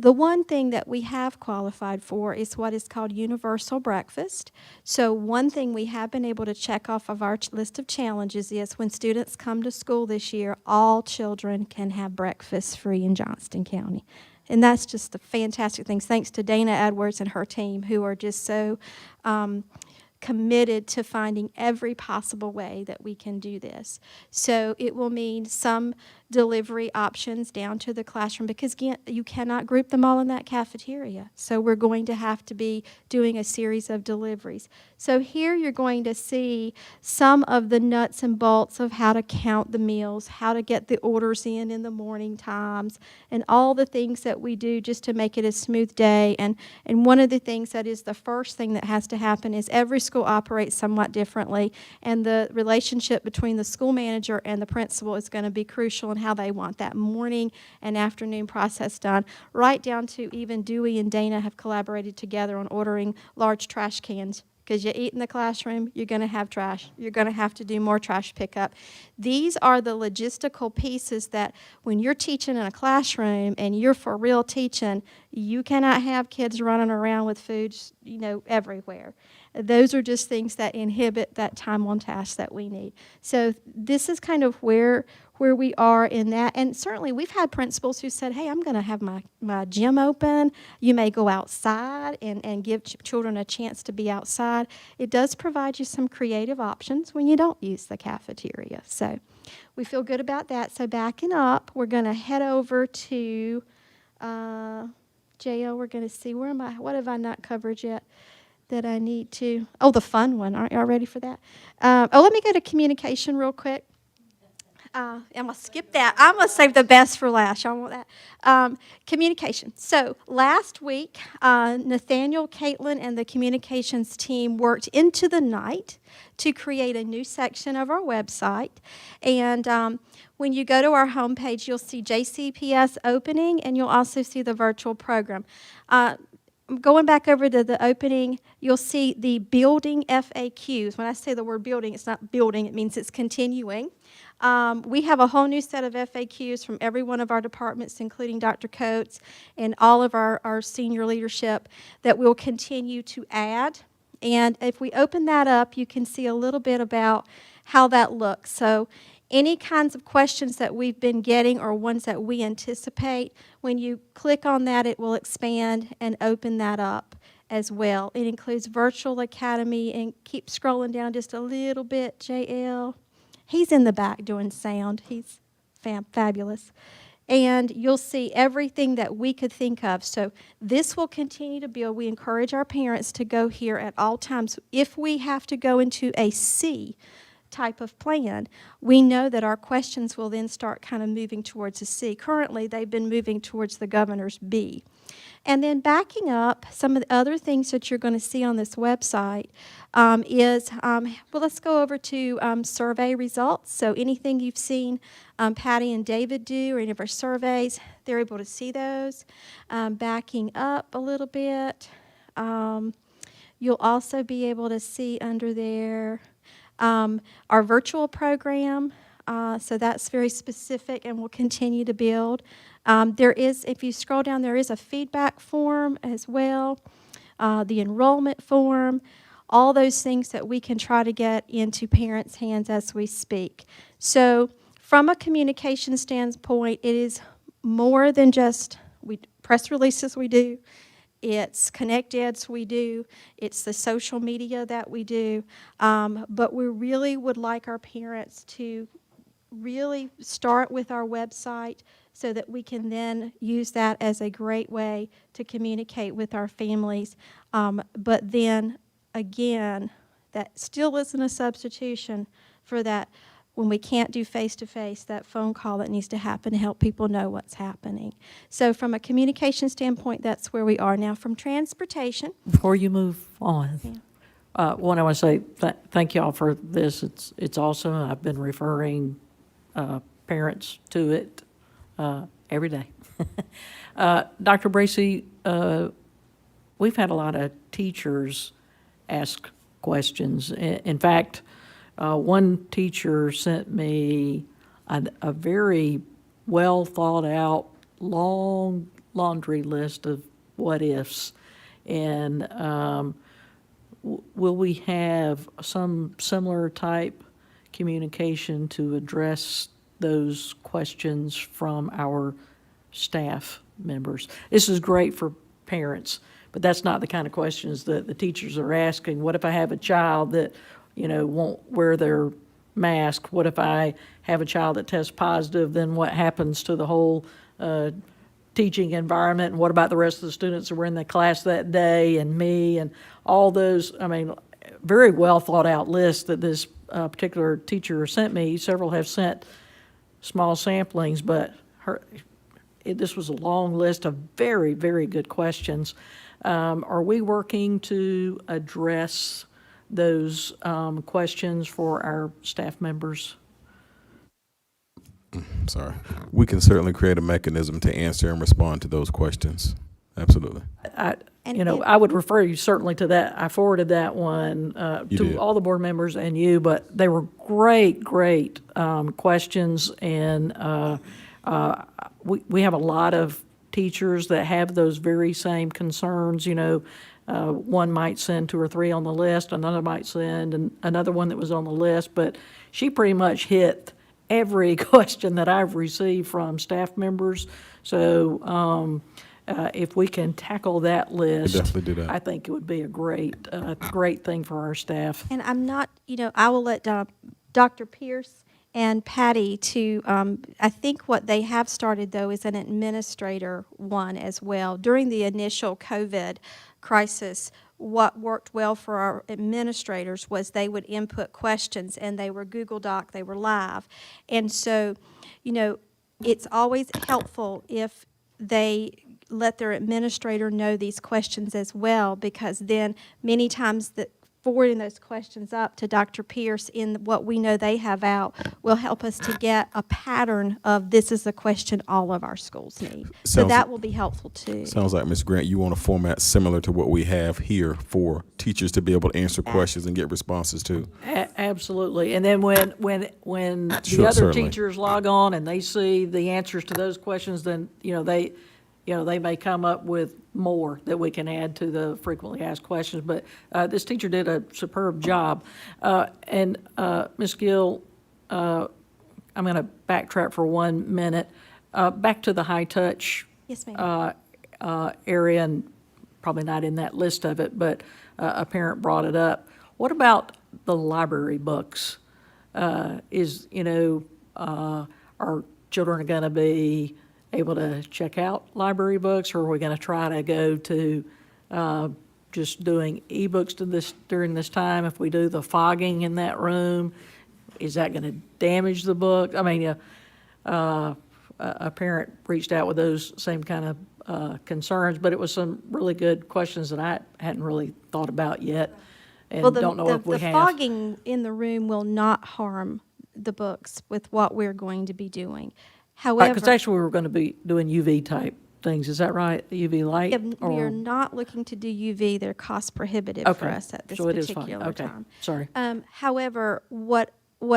The one thing that we have qualified for is what is called universal breakfast. So one thing we have been able to check off of our list of challenges is when students come to school this year, all children can have breakfast free in Johnston County. And that's just a fantastic thing. Thanks to Dana Edwards and her team, who are just so committed to finding every possible way that we can do this. So it will mean some delivery options down to the classroom, because again, you cannot group them all in that cafeteria. So we're going to have to be doing a series of deliveries. So here you're going to see some of the nuts and bolts of how to count the meals, how to get the orders in the morning times, and all the things that we do just to make it a smooth day. And one of the things that is the first thing that has to happen is every school operates somewhat differently, and the relationship between the school manager and the principal is going to be crucial in how they want that morning and afternoon process done, right down to even Dewey and Dana have collaborated together on ordering large trash cans. Because you eat in the classroom, you're going to have trash. You're going to have to do more trash pickup. These are the logistical pieces that when you're teaching in a classroom and you're for real teaching, you cannot have kids running around with food, everywhere. Those are just things that inhibit that time on task that we need. So this is kind of where we are in that. And certainly we've had principals who said, hey, I'm going to have my gym open. You may go outside and give children a chance to be outside. It does provide you some creative options when you don't use the cafeteria. So we feel good about that. So backing up, we're going to head over to JL. We're going to see, where am I? What have I not covered yet that I need to? Oh, the fun one. Aren't y'all ready for that? Let me go to communication real quick. I'm going to skip that. I'm going to save the best for last. Y'all want that? Communication. So last week, Nathaniel, Caitlin, and the communications team worked into the night to create a new section of our website. And when you go to our homepage, you'll see JCPS opening, and you'll also see the virtual program. Going back over to the opening, you'll see the building FAQs. When I say the word building, it's not building, it means it's continuing. We have a whole new set of FAQs from every one of our departments, including Dr. Coates and all of our senior leadership, that we'll continue to add. And if we open that up, you can see a little bit about how that looks. So any kinds of questions that we've been getting or ones that we anticipate, when you click on that, it will expand and open that up as well. It includes Virtual Academy, and keep scrolling down just a little bit, JL. He's in the back doing sound. He's fabulous. And you'll see everything that we could think of. So this will continue to build. We encourage our parents to go here at all times. If we have to go into a C type of plan, we know that our questions will then start kind of moving towards a C. Currently, they've been moving towards the governor's B. And then backing up, some of the other things that you're going to see on this website let's go over to survey results. So anything you've seen Patty and David do or any of our surveys, they're able to see those. Backing up a little bit, you'll also be able to see under there our virtual program. So that's very specific and will continue to build. There is, if you scroll down, there is a feedback form as well, the enrollment form, all those things that we can try to get into parents' hands as we speak. So from a communication standpoint, it is more than just press releases we do. It's Connect Eds we do. It's the social media that we do. But we really would like our parents to really start with our website so that we can then use that as a great way to communicate with our families. But then, again, that still isn't a substitution for that when we can't do face-to-face, that phone call that needs to happen to help people know what's happening. So from a communication standpoint, that's where we are. Now, from transportation. Before you move on, one, I want to say thank you all for this. It's awesome. I've been referring parents to it every day. Dr. Bracy, we've had a lot of teachers ask questions. In fact, one teacher sent me a very well thought out, long laundry list of what-ifs. And will we have some similar type communication to address those questions from our staff members? This is great for parents, but that's not the kind of questions that the teachers are asking. What if I have a child that, won't wear their mask? What if I have a child that tests positive? Then what happens to the whole teaching environment? And what about the rest of the students that were in the class that day, and me, and all those? I mean, very well thought out list that this particular teacher sent me. Several have sent small samplings, but this was a long list of very, very good questions. Are we working to address those questions for our staff members? Sorry. We can certainly create a mechanism to answer and respond to those questions. Absolutely. I would refer you certainly to that. I forwarded that one You to did. all the board members and you, but they were great questions. And we have a lot of teachers that have those very same concerns. One might send 2 or 3 on the list, another might send another one that was on the list, but she pretty much hit every question that I've received from staff members. So if we can tackle that list, definitely do that. I think it would be a great thing for our staff. And I'm not, I will let Dr. Pierce and Patty to, I think what they have started, though, is an administrator one as well. During the initial COVID crisis, what worked well for our administrators was they would input questions, and they were Google Doc, they were live. And so, it's always helpful if they let their administrator know these questions as well, because then many times forwarding those questions up to Dr. Pierce in what we know they have out will help us to get a pattern of this is a question all of our schools need. So that will be helpful too. Sounds like, Ms. Grant, you want a format similar to what we have here for teachers to be able to answer questions and get responses to. Absolutely. And then when the Sure, other certainly. teachers log on and they see the answers to those questions, then, they may come up with more that we can add to the frequently asked questions. But this teacher did a superb job. And Ms. Gill, I'm going to backtrack for 1 minute. Back to the high-touch Yes, ma'am. area, and probably not in that list of it, but a parent brought it up. What about the library books? Our children going to be able to check out library books, or are we going to try to go to just doing ebooks during this time? If we do the fogging in that room, is that going to damage the book? I mean, a parent reached out with those same kind of concerns, but it was some really good questions that I hadn't really thought about yet, and don't know if we the have. fogging in the room will not harm the books with what we're going to be doing. However, Because actually we were going to be doing UV type things, is that right? The UV light? we are not looking to do UV. They're cost prohibitive for Okay, us at this so it is fine. particular Okay, time. sorry. However, what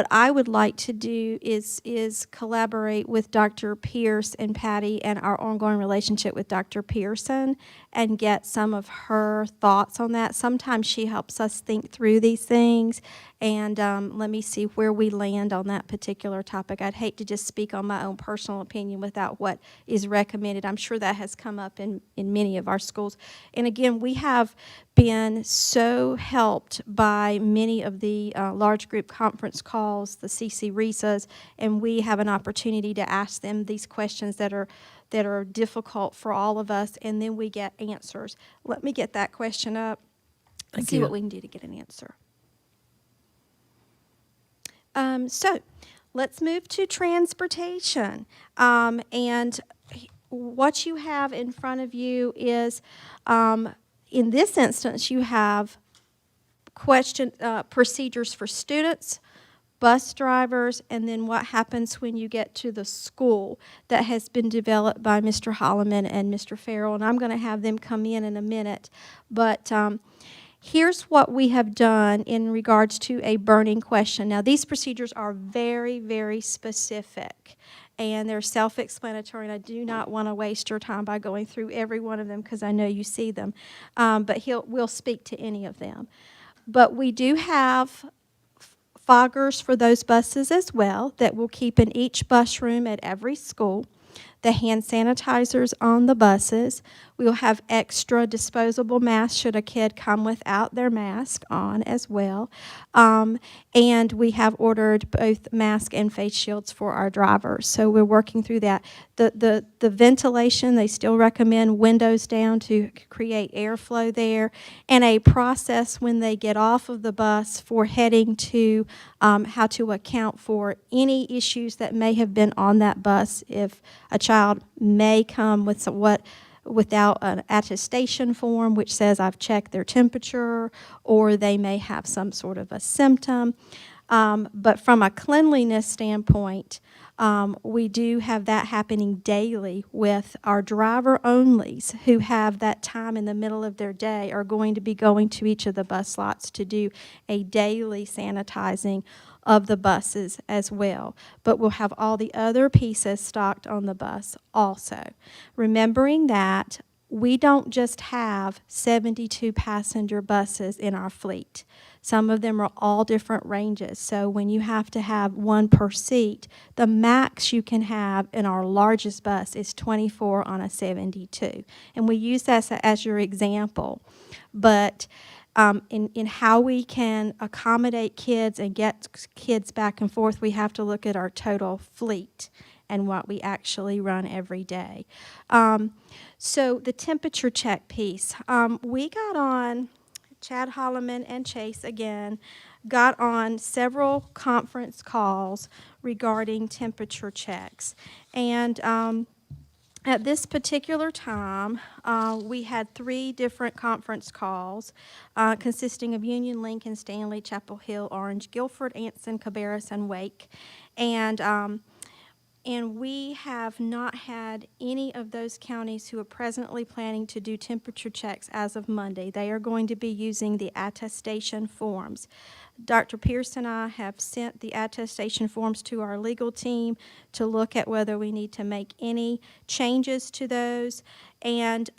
I would like to do is collaborate with Dr. Pierce and Patty and our ongoing relationship with Dr. Pearson and get some of her thoughts on that. Sometimes she helps us think through these things, and let me see where we land on that particular topic. I'd hate to just speak on my own personal opinion without what is recommended. I'm sure that has come up in many of our schools. And again, we have been so helped by many of the large group conference calls, the CC RESAs, and we have an opportunity to ask them these questions that are difficult for all of us, and then we get answers. Let me get that question up and see you. what we can do to get an answer. So let's move to transportation. And what you have in front of you is, in this instance, you have procedures for students, bus drivers, and then what happens when you get to the school that has been developed by Mr. Holloman and Mr. Farrell. And I'm going to have them come in a minute. But here's what we have done in regards to a burning question. Now, these procedures are very, very specific. and they're self-explanatory, and I do not want to waste your time by going through every one of them because I know you see them, but we'll speak to any of them. But we do have foggers for those buses as well that we'll keep in each bus room at every school. The hand sanitizers on the buses. We'll have extra disposable masks should a kid come without their mask on as well. And we have ordered both mask and face shields for our drivers. So we're working through that. The ventilation, they still recommend windows down to create airflow there, and a process when they get off of the bus for heading to how to account for any issues that may have been on that bus. If a child may come with without an attestation form which says I've checked their temperature, or they may have some sort of a symptom. But from a cleanliness standpoint, we do have that happening daily with our driver-onlys who have that time in the middle of their day are going to be going to each of the bus lots to do a daily sanitizing of the buses as well. But we'll have all the other pieces stocked on the bus also. Remembering that we don't just have 72 passenger buses in our fleet. Some of them are all different ranges. So when you have to have one per seat, the max you can have in our largest bus is 24 on a 72. And we use that as your example. But in how we can accommodate kids and get kids back and forth, we have to look at our total fleet and what we actually run every day. So the temperature check piece, we got on, Chad Holloman and Chase again, got on several conference calls regarding temperature checks. And at this particular time, we had 3 different conference calls consisting of Union, Lincoln, Stanley, Chapel Hill, Orange, Guilford, Anson, Cabarrus, and Wake. And we have not had any of those counties who are presently planning to do temperature checks as of Monday. They are going to be using the attestation forms. Dr. Pierce and I have sent the attestation forms to our legal team to look at whether we need to make any changes to those. And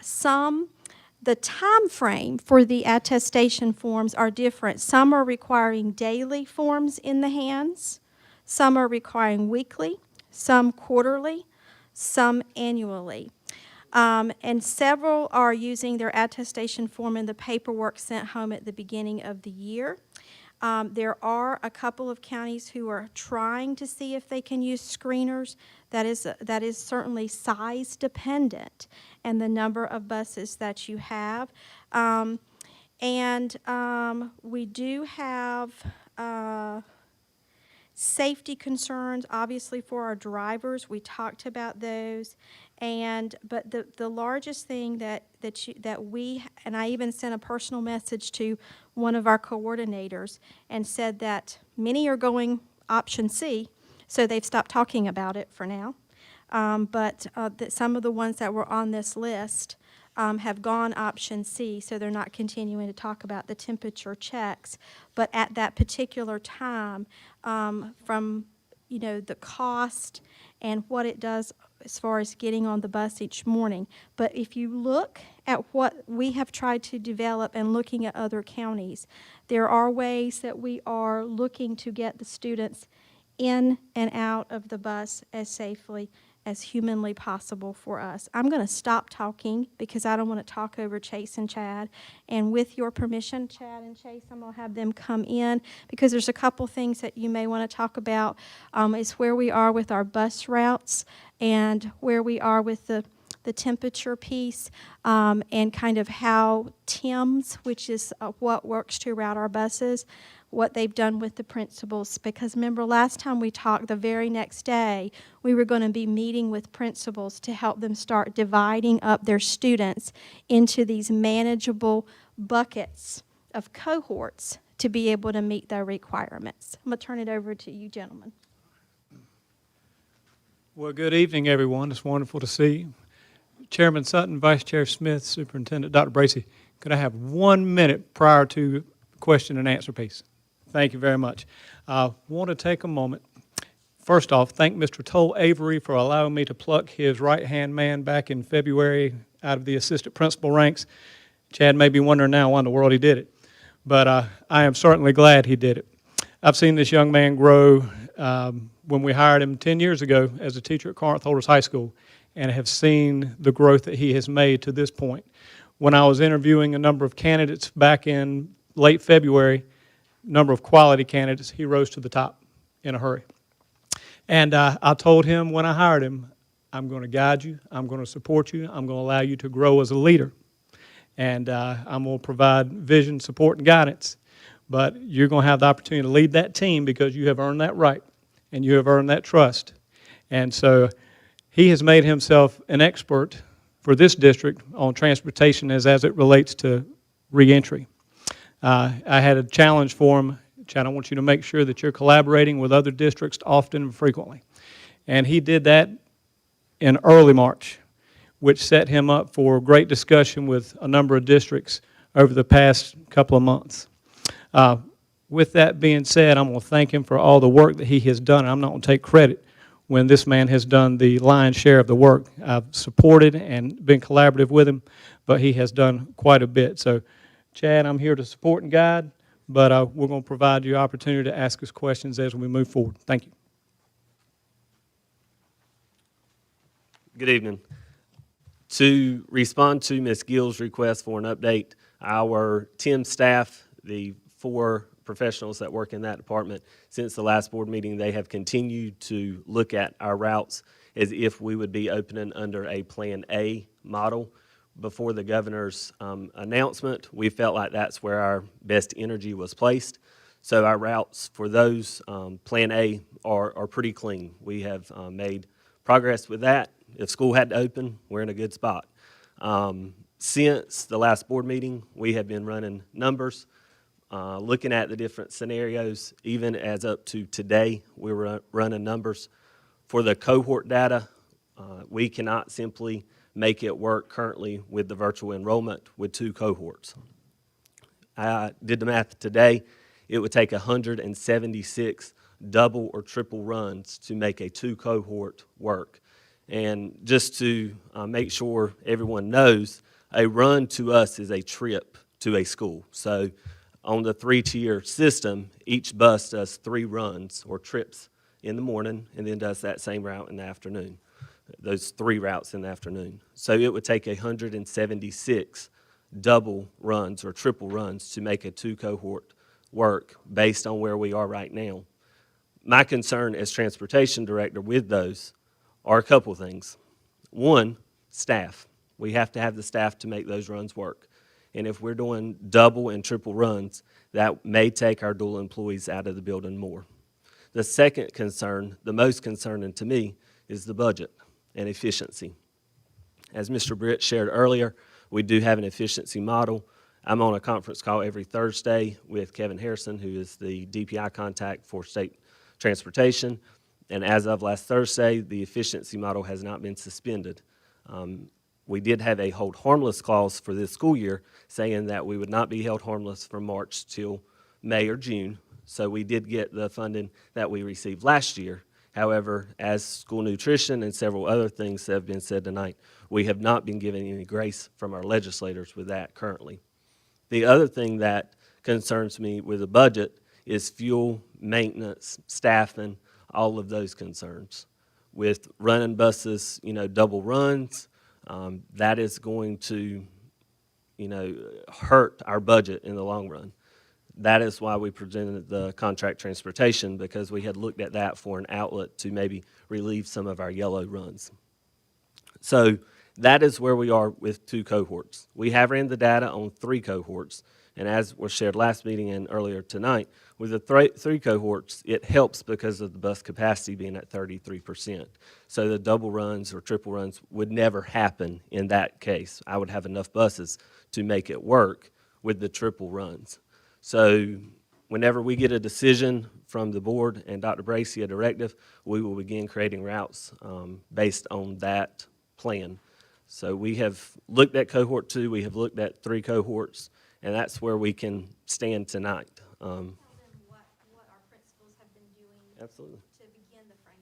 the time frame for the attestation forms are different. Some are requiring daily forms in the hands. Some are requiring weekly. Some quarterly, some annually. And several are using their attestation form in the paperwork sent home at the beginning of the year. There are a couple of counties who are trying to see if they can use screeners. That is certainly size dependent and the number of buses that you have. We do have safety concerns, obviously, for our drivers. We talked about those. But the largest thing that we, and I even sent a personal message to one of our coordinators and said that many are going option C, so they've stopped talking about it for now. But some of the ones that were on this list have gone option C, so they're not continuing to talk about the temperature checks. But at that particular time, from the cost and what it does as far as getting on the bus each morning. But if you look at what we have tried to develop and looking at other counties, there are ways that we are looking to get the students in and out of the bus as safely as humanly possible for us. I'm going to stop talking because I don't want to talk over Chase and Chad. And with your permission, Chad and Chase, I'm going to have them come in because there's a couple things that you may want to talk about. Is where we are with our bus routes and where we are with the temperature piece, and kind of how TIMS, which is what works to route our buses, what they've done with the principals. Because remember, last time we talked, the very next day, we were going to be meeting with principals to help them start dividing up their students into these manageable buckets of cohorts to be able to meet their requirements. I'm going to turn it over to you, gentlemen. Well, good evening, everyone. It's wonderful to see you. Chairman Sutton, Vice Chair Smith, Superintendent Dr. Bracey, could I have 1 minute prior to question and answer piece? Thank you very much. I want to take a moment. First off, thank Mr. Toll Avery for allowing me to pluck his right-hand man back in February out of the assistant principal ranks. Chad may be wondering now why in the world he did it, but I am certainly glad he did it. I've seen this young man grow when we hired him 10 years ago as a teacher at Corinth Holders High School, and have seen the growth that he has made to this point. When I was interviewing a number of candidates back in late February, number of quality candidates, he rose to the top in a hurry. And I told him when I hired him, I'm going to guide you, I'm going to support you, I'm going to allow you to grow as a leader. And I'm going to provide vision, support, and guidance. But you're going to have the opportunity to lead that team because you have earned that right and you have earned that trust. And so he has made himself an expert for this district on transportation as it relates to reentry. I had a challenge for him. Chad, I want you to make sure that you're collaborating with other districts often and frequently. And he did that in early March, which set him up for great discussion with a number of districts over the past couple of months. With that being said, I'm going to thank him for all the work that he has done. I'm not going to take credit when this man has done the lion's share of the work. I've supported and been collaborative with him, but he has done quite a bit. So, Chad, I'm here to support and guide, but we're going to provide you opportunity to ask us questions as we move forward. Thank you. Good evening. To respond to Ms. Gill's request for an update, our TIM staff, the 4 professionals that work in that department, since the last board meeting, they have continued to look at our routes as if we would be opening under a Plan A model. Before the governor's announcement, we felt like that's where our best energy was placed. So our routes for those Plan A are pretty clean. We have made progress with that. If school had to open, we're in a good spot. Since the last board meeting, we have been running numbers, looking at the different scenarios. Even as up to today, we were running numbers. For the cohort data, we cannot simply make it work currently with the virtual enrollment with 2 cohorts. I did the math today. It would take 176 double or triple runs to make a 2 cohort work. And just to make sure everyone knows, a run to us is a trip to a school. So on the 3-tier system, each bus does 3 runs or trips in the morning and then does that same route in the afternoon, those 3 routes in the afternoon. So it would take 176 double runs or triple runs to make a 2 cohort work based on where we are right now. My concern as transportation director with those are a couple things. One, staff. We have to have the staff to make those runs work. And if we're doing double and triple runs, that may take our dual employees out of the building more. The second concern, the most concerning to me, is the budget and efficiency. As Mr. Britt shared earlier, we do have an efficiency model. I'm on a conference call every Thursday with Kevin Harrison, who is the DPI contact for state transportation. And as of last Thursday, the efficiency model has not been suspended. We did have a hold harmless clause for this school year saying that we would not be held harmless from March till May or June. So we did get the funding that we received last year. However, as school nutrition and several other things have been said tonight, we have not been given any grace from our legislators with that currently. The other thing that concerns me with the budget is fuel, maintenance, staffing, all of those concerns. With running buses, double runs, that is going to, hurt our budget in the long run. That is why we presented the contract transportation, because we had looked at that for an outlet to maybe relieve some of our yellow runs. So that is where we are with 2 cohorts. We have ran the data on 3 cohorts, and as was shared last meeting and earlier tonight, with the 3 cohorts, it helps because of the bus capacity being at 33%. So the double runs or triple runs would never happen in that case. I would have enough buses to make it work with the triple runs. So whenever we get a decision from the board and Dr. Bracey, a directive, we will begin creating routes based on that plan. So we have looked at cohort 2, we have looked at 3 cohorts, and that's where we can stand tonight. Tell them what our principals have been doing Absolutely. to begin the framework.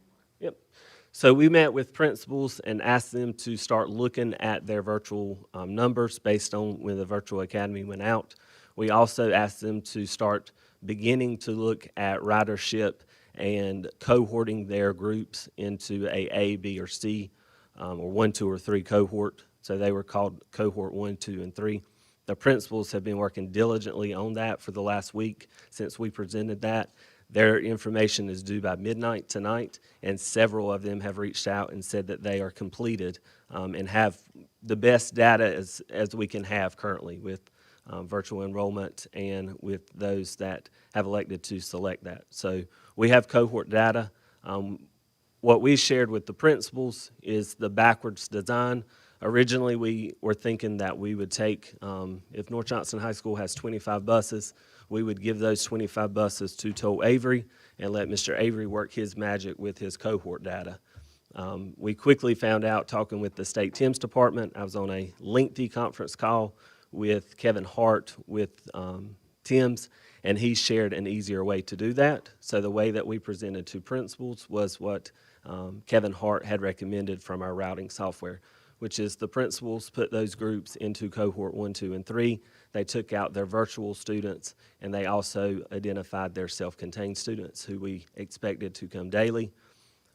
So we met with principals and asked them to start looking at their virtual numbers based on when the virtual academy went out. We also asked them to start beginning to look at ridership and cohorting their groups into A, B, or C, or 1, 2, or 3 cohort. So they were called cohort 1, 2, and 3. The principals have been working diligently on that for the last week since we presented that. Their information is due by midnight tonight, and several of them have reached out and said that they are completed and have the best data as we can have currently with virtual enrollment and with those that have elected to select that. So we have cohort data. What we shared with the principals is the backwards design. Originally, we were thinking that we would take, if North Johnston High School has 25 buses, we would give those 25 buses to Toll Avery and let Mr. Avery work his magic with his cohort data. We quickly found out, talking with the state TIMS department, I was on a lengthy conference call with Kevin Hart with TIMS, and he shared an easier way to do that. So the way that we presented to principals was what Kevin Hart had recommended from our routing software, which is the principals put those groups into cohort 1, 2, and 3. They took out their virtual students, and they also identified their self-contained students who we expected to come daily.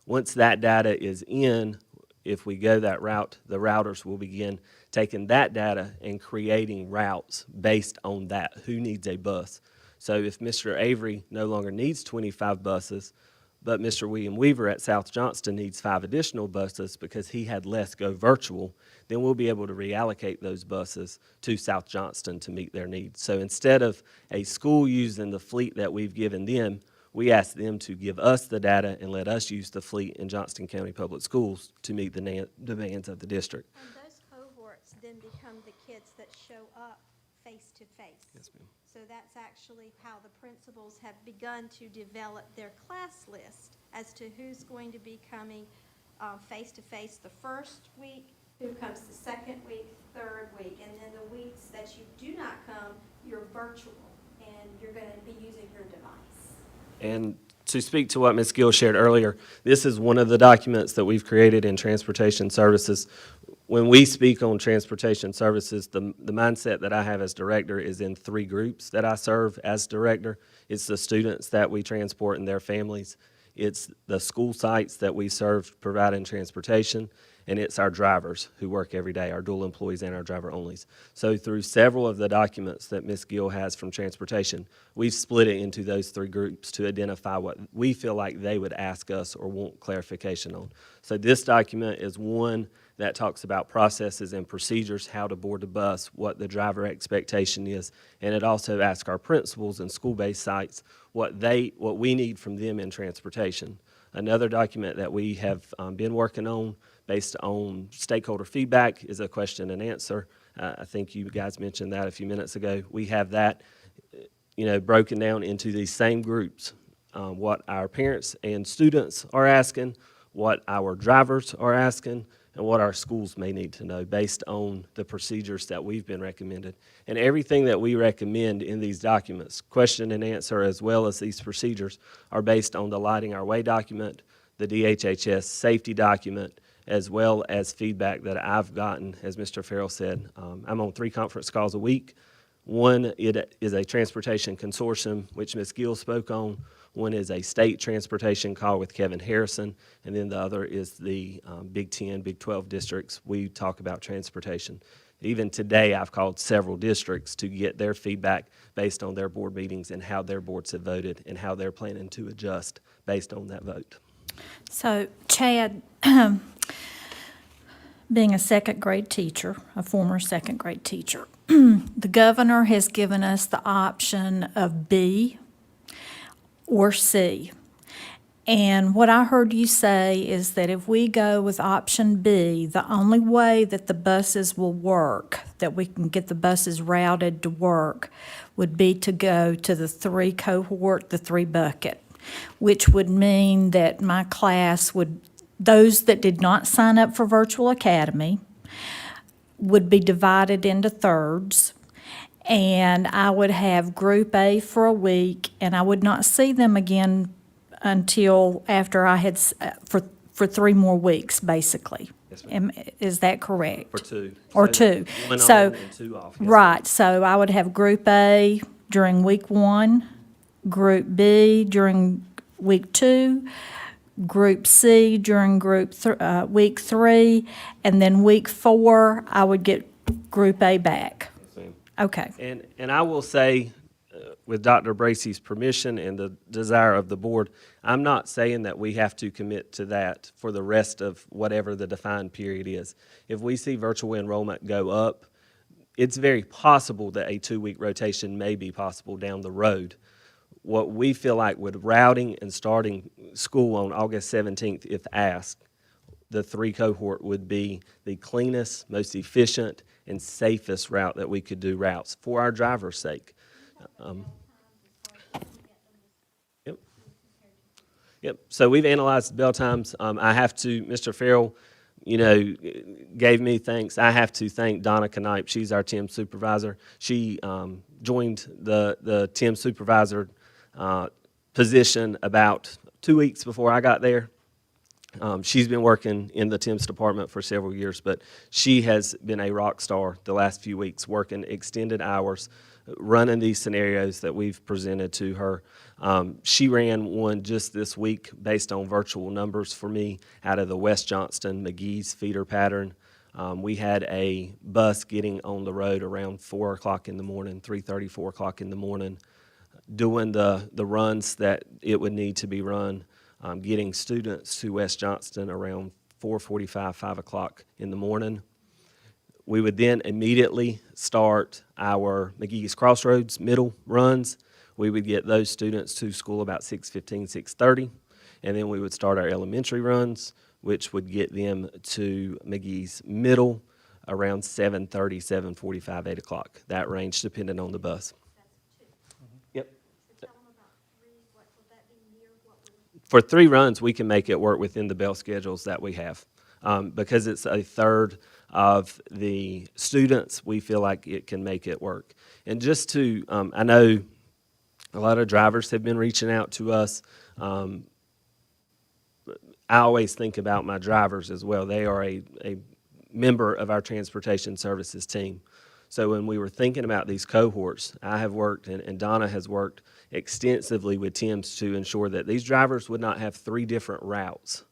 Once that data is in, if we go that route, the routers will begin taking that data and creating routes based on that. Who needs a bus? So if Mr. Avery no longer needs 25 buses, but Mr. William Weaver at South Johnston needs 5 additional buses because he had less go virtual, then we'll be able to reallocate those buses to South Johnston to meet their needs. So instead of a school using the fleet that we've given them, we ask them to give us the data and let us use the fleet in Johnston County Public Schools to meet the demands of the district. And those cohorts then become the kids that show up face to face. Yes, ma'am. So that's actually how the principals have begun to develop their class list as to who's going to be coming face to face the first week, who comes the second week, third week, and then the weeks that you do not come, you're virtual, and you're going to be using your device. And to speak to what Ms. Gill shared earlier, this is one of the documents that we've created in Transportation Services. When we speak on Transportation Services, the mindset that I have as director is in 3 groups that I serve as director. It's the students that we transport and their families. It's the school sites that we serve providing transportation, and it's our drivers who work every day, our dual employees and our driver-onlys. So through several of the documents that Ms. Gill has from transportation, we've split it into those 3 groups to identify what we feel like they would ask us or want clarification on. So this document is one that talks about processes and procedures, how to board the bus, what the driver expectation is, and it also asks our principals and school-based sites what we need from them in transportation. Another document that we have been working on based on stakeholder feedback is a question and answer. I think you guys mentioned that a few minutes ago. We have that, broken down into these same groups, what our parents and students are asking, what our drivers are asking, and what our schools may need to know based on the procedures that we've been recommended. And everything that we recommend in these documents, question and answer as well as these procedures, are based on the Lighting Our Way document, the DHHS safety document, as well as feedback that I've gotten, as Mr. Farrell said. I'm on 3 conference calls a week. One, it is a transportation consortium, which Ms. Gill spoke on. One is a state transportation call with Kevin Harrison, and then the other is the Big 10, Big 12 districts. We talk about transportation. Even today, I've called several districts to get their feedback based on their board meetings and how their boards have voted and how they're planning to adjust based on that vote. So, Chad, being a second grade teacher, a former second grade teacher, the governor has given us the option of B or C. And what I heard you say is that if we go with option B, the only way that the buses will work, that we can get the buses routed to work, would be to go to the 3 cohort, the 3 bucket, which would mean that my class would, those that did not sign up for Virtual Academy, would be divided into thirds, and I would have Group A for a week, and I would not see them again until after I had, for for 3 more weeks, basically. Yes, ma'am. Is that correct? For 2. Or So 2. One So, on and 2 off. Yes, ma'am. right, so I would have Group A during week 1, Group B during week 2, Group C during week 3, and then week 4, I would get Group A back. Yes, ma'am. Okay. And I will say, with Dr. Bracy's permission and the desire of the board, I'm not saying that we have to commit to that for the rest of whatever the defined period is. If we see virtual enrollment go up, it's very possible that a 2-week rotation may be possible down the road. What we feel like with routing and starting school on August 17th, if asked, the 3 cohort would be the cleanest, most efficient, and safest route that we could do routes for our driver's sake. Yep. Yep. So we've analyzed bell times. I have to, Mr. Farrell, gave me thanks. I have to thank Donna Knipe. She's our TIM supervisor. She joined the TIM supervisor position about 2 weeks before I got there. She's been working in the TIMS department for several years, but she has been a rock star the last few weeks, working extended hours, running these scenarios that we've presented to her. She ran one just this week based on virtual numbers for me out of the West Johnston McGee's feeder pattern. We had a bus getting on the road around 4 o'clock in the morning, 3:30, 4 o'clock in the morning, doing the runs that it would need to be run. Getting students to West Johnston around 4:45, 5 o'clock in the morning. We would then immediately start our McGee's Crossroads middle runs. We would get those students to school about 6:15, 6:30, and then we would start our elementary runs, which would get them to McGee's middle around 7:30, 7:45, 8 o'clock. That range depending on the bus. Yep. For 3 runs, we can make it work within the bell schedules that we have. Because it's a third of the students, we feel like it can make it work. And just to, I know a lot of drivers have been reaching out to us. I always think about my drivers as well. They are a member of our transportation services team. So when we were thinking about these cohorts, I have worked, and Donna has worked extensively with TIMS to ensure that these drivers would not have 3 different routes.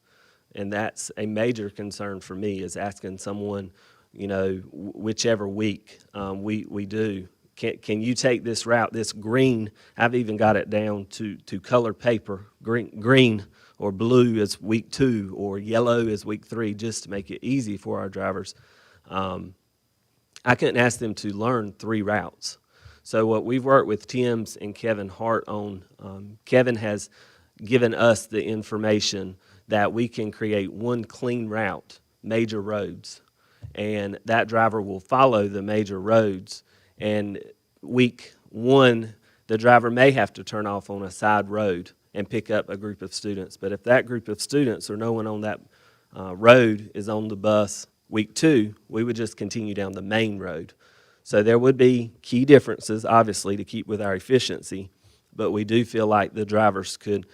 And that's a major concern for me, is asking someone, whichever week we do, can you take this route, this green? I've even got it down to color paper, green or blue is week 2 or yellow is week 3, just to make it easy for our drivers. I couldn't ask them to learn 3 routes. So what we've worked with TIMS and Kevin Hart on, Kevin has given us the information that we can create one clean route, major roads, and that driver will follow the major roads. And week 1, the driver may have to turn off on a side road and pick up a group of students. But if that group of students or no one on that road is on the bus, week 2, we would just continue down the main road. So there would be key differences, obviously, to keep with our efficiency, but we do feel like the drivers could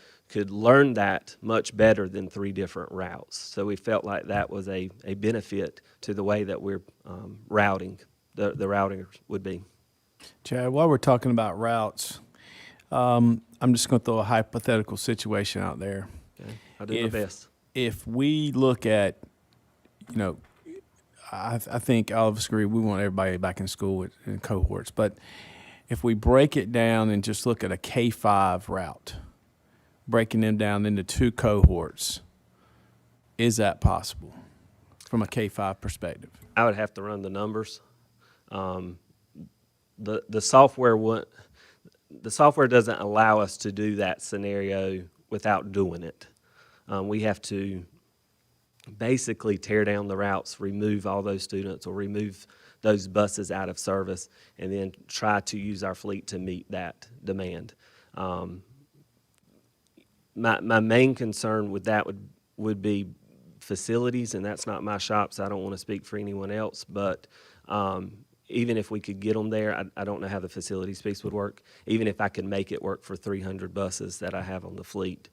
learn that much better than 3 different routes. So we felt like that was a benefit to the way that we're routing, the routing would be. Chad, while we're talking about routes, I'm just going to throw a hypothetical situation out there. Okay. I'll do my best. If we look at, I think all of us agree we want everybody back in school in cohorts, but if we break it down and just look at a K-5 route, breaking them down into 2 cohorts, is that possible from a K-5 perspective? I would have to run the numbers. The software doesn't allow us to do that scenario without doing it. We have to basically tear down the routes, remove all those students or remove those buses out of service, and then try to use our fleet to meet that demand. My main concern with that would be facilities, and that's not my shop, so I don't want to speak for anyone else, but even if we could get them there, I don't know how the facilities piece would work, even if I could make it work for 300 buses that I have on the fleet.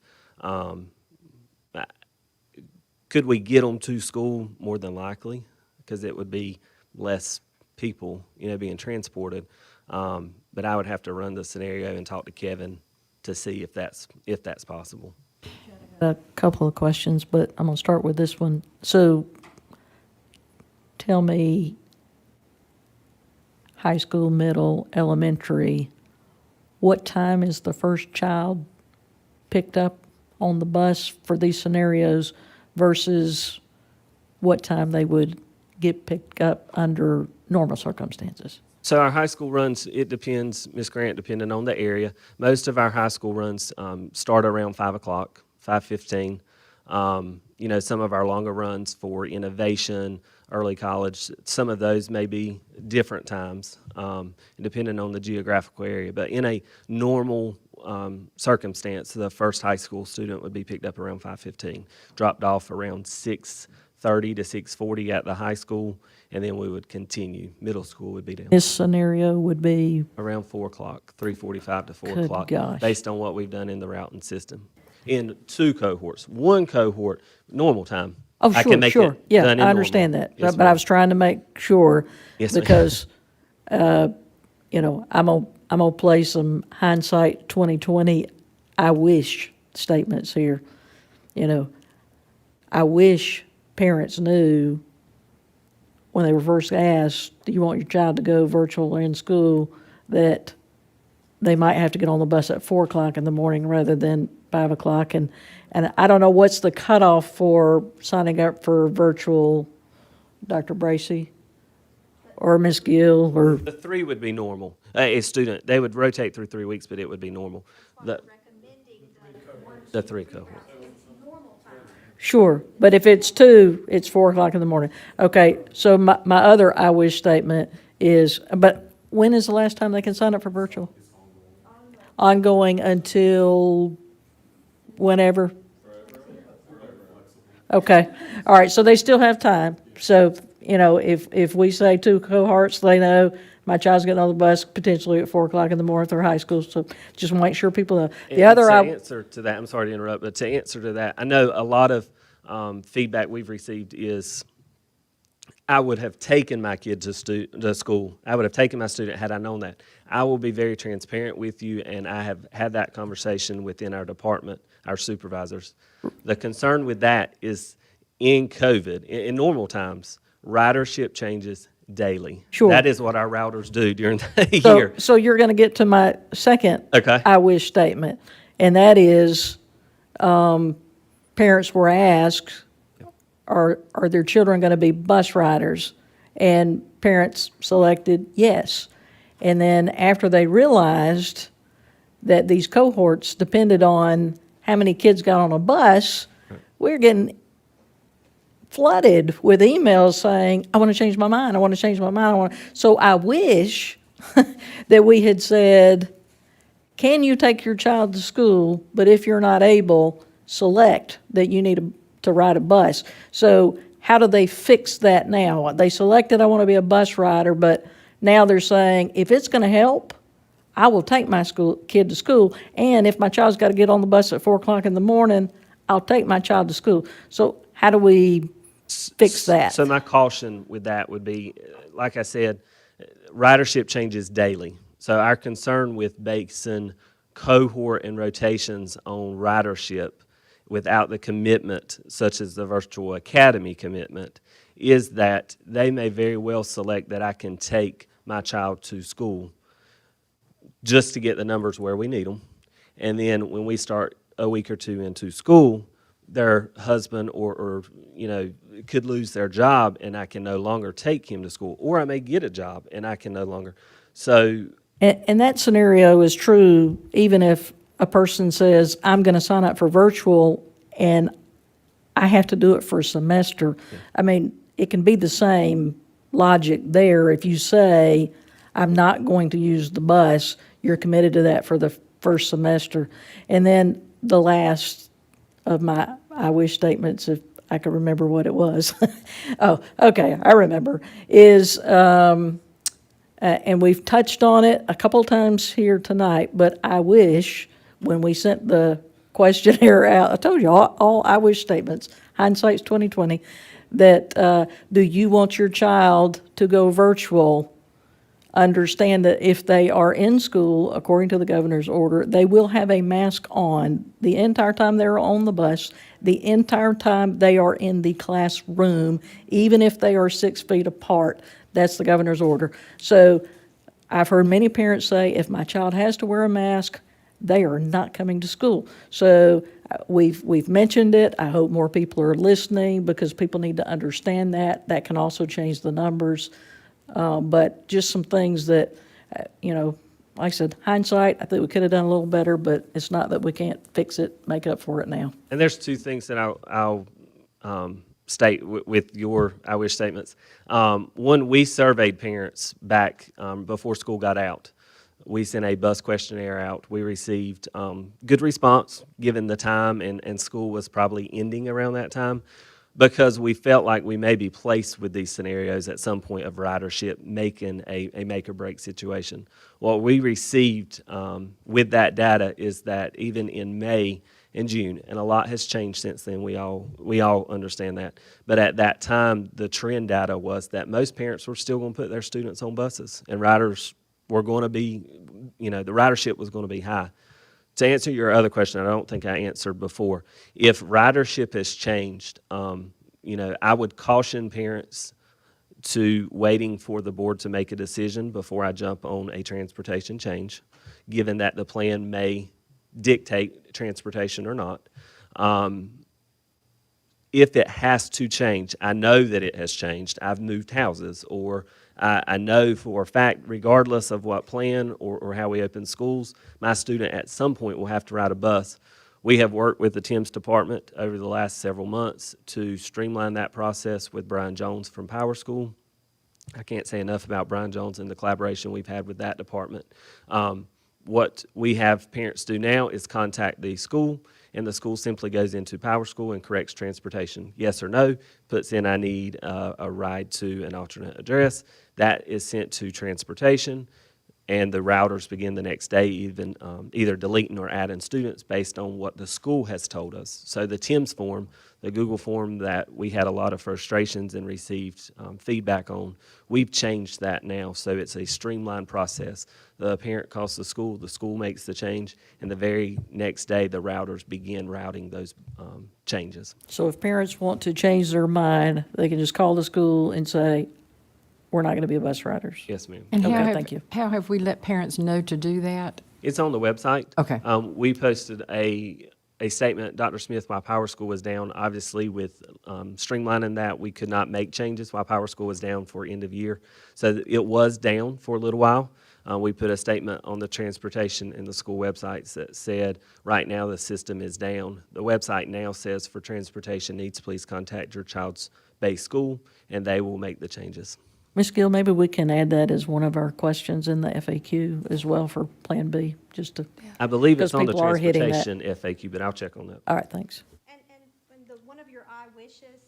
Could we get them to school? More than likely, because it would be less people, being transported. But I would have to run the scenario and talk to Kevin to see if that's possible. A couple of questions, but I'm going to start with this one. So tell me, high school, middle, elementary, what time is the first child picked up on the bus for these scenarios versus what time they would get picked up under normal circumstances? So our high school runs, it depends, Ms. Grant, depending on the area. Most of our high school runs start around 5 o'clock, 5:15. Some of our longer runs for Innovation, early college, some of those may be different times, depending on the geographical area. But in a normal circumstance, the first high school student would be picked up around 5:15, dropped off around 6:30 to 6:40 at the high school, and then we would continue. Middle school would be down This scenario would be, around 4 o'clock, 3:45 to 4 Good o'clock, gosh. based on what we've done in the routing system. In 2 cohorts. 1 cohort, normal time. oh, I sure, can make sure. it Yeah, done in I understand normal. that. Yes, But I ma'am. was trying to make sure, Yes, ma'am. because, I'm gonna play some hindsight 2020, I wish statements here. I wish parents knew when they were first asked, do you want your child to go virtual or in school, that they might have to get on the bus at 4 o'clock in the morning rather than 5 o'clock. And I don't know what's the cutoff for signing up for virtual, Dr. Bracy or Ms. Gill, or, The 3 would be normal. A student, they would rotate through 3 weeks, but it would be normal. The 3 cohort. sure, but if it's 2, it's 4 o'clock in the morning. Okay, so my other I wish statement is, but when is the last time they can sign up for virtual? Ongoing until whenever? Okay, all right, so they still have time. So, if we say 2 cohorts, they know my child's getting on the bus potentially at 4 o'clock in the morning through high school, so just make sure people know. The And other, to I answer to that, I'm sorry to interrupt, but to answer to that, I know a lot of feedback we've received is, I would have taken my kid to school. I would have taken my student had I known that. I will be very transparent with you, and I have had that conversation within our department, our supervisors. The concern with that is in COVID, in normal times, ridership changes daily. Sure. That is what our routers do during the so, year. so you're gonna get to my second Okay. I wish statement, and that is, parents were asked, are their children going to be bus riders? And parents selected yes. And then after they realized that these cohorts depended on how many kids got on a bus, we're getting flooded with emails saying, I want to change my mind, I want to change my mind. So I wish that we had said, can you take your child to school, but if you're not able, select that you need to ride a bus. So how do they fix that now? They selected, I want to be a bus rider, but now they're saying, if it's going to help, I will take my kid to school. And if my child's got to get on the bus at 4 o'clock in the morning, I'll take my child to school. So how do we fix that? So my caution with that would be, like I said, ridership changes daily. So our concern with basing cohort and rotations on ridership without the commitment, such as the virtual academy commitment, is that they may very well select that I can take my child to school just to get the numbers where we need them. And then when we start a week or 2 into school, their husband or could lose their job and I can no longer take him to school. Or I may get a job and I can no longer. So. And that scenario is true even if a person says, I'm going to sign up for virtual and I have to do it for a semester. Yeah. I mean, it can be the same logic there. If you say, I'm not going to use the bus, you're committed to that for the first semester. And then the last of my I wish statements, if I could remember what it was. Oh, okay, I remember, is, and we've touched on it a couple times here tonight, but I wish when we sent the questionnaire out. I told you, all I wish statements, hindsight's 20/20, that, do you want your child to go virtual? Understand that if they are in school, according to the governor's order, they will have a mask on the entire time they're on the bus, the entire time they are in the classroom, even if they are 6 feet apart. That's the governor's order. So I've heard many parents say, if my child has to wear a mask, they are not coming to school. So we've mentioned it. I hope more people are listening because people need to understand that. That can also change the numbers. But just some things that, like I said, hindsight, I think we could have done a little better, but it's not that we can't fix it, make up for it now. And there's two things that I'll state with your I wish statements. One, we surveyed parents back before school got out. We sent a bus questionnaire out. We received good response given the time, and school was probably ending around that time, because we felt like we may be placed with these scenarios at some point of ridership making a make or break situation. What we received with that data is that even in May and June, and a lot has changed since then, we all understand that, but at that time, the trend data was that most parents were still going to put their students on buses, and riders were going to be, the ridership was going to be high. To answer your other question, I don't think I answered before. If ridership has changed, I would caution parents to waiting for the board to make a decision before I jump on a transportation change, given that the plan may dictate transportation or not. If it has to change, I know that it has changed. I've moved houses, or I know for a fact, regardless of what plan or how we open schools, my student at some point will have to ride a bus. We have worked with the TIMS department over the last several months to streamline that process with Brian Jones from Power School. I can't say enough about Brian Jones and the collaboration we've had with that department. What we have parents do now is contact the school, and the school simply goes into Power School and corrects transportation. Yes or no, puts in, I need a ride to an alternate address. That is sent to transportation, and the routers begin the next day either deleting or adding students based on what the school has told us. So the TIMS form, the Google form that we had a lot of frustrations and received feedback on, we've changed that now, so it's a streamlined process. The parent calls the school makes the change, and the very next day the routers begin routing those changes. So if parents want to change their mind, they can just call the school and say, we're not going to be bus riders. Yes, ma'am. And Thank you. how have we let parents know to do that? It's on the website. Okay. We posted a statement. Dr. Smith, while Power School was down, obviously with streamlining that, we could not make changes while Power School was down for end of year. So it was down for a little while. We put a statement on the transportation and the school websites that said, right now the system is down. The website now says, for transportation needs, please contact your child's base school, and they will make the changes. Ms. Gill, maybe we can add that as one of our questions in the FAQ as well for Plan B, just to, I believe it's because on the people are hitting that. transportation FAQ, but I'll check on that. All right, thanks. And one of your I wishes,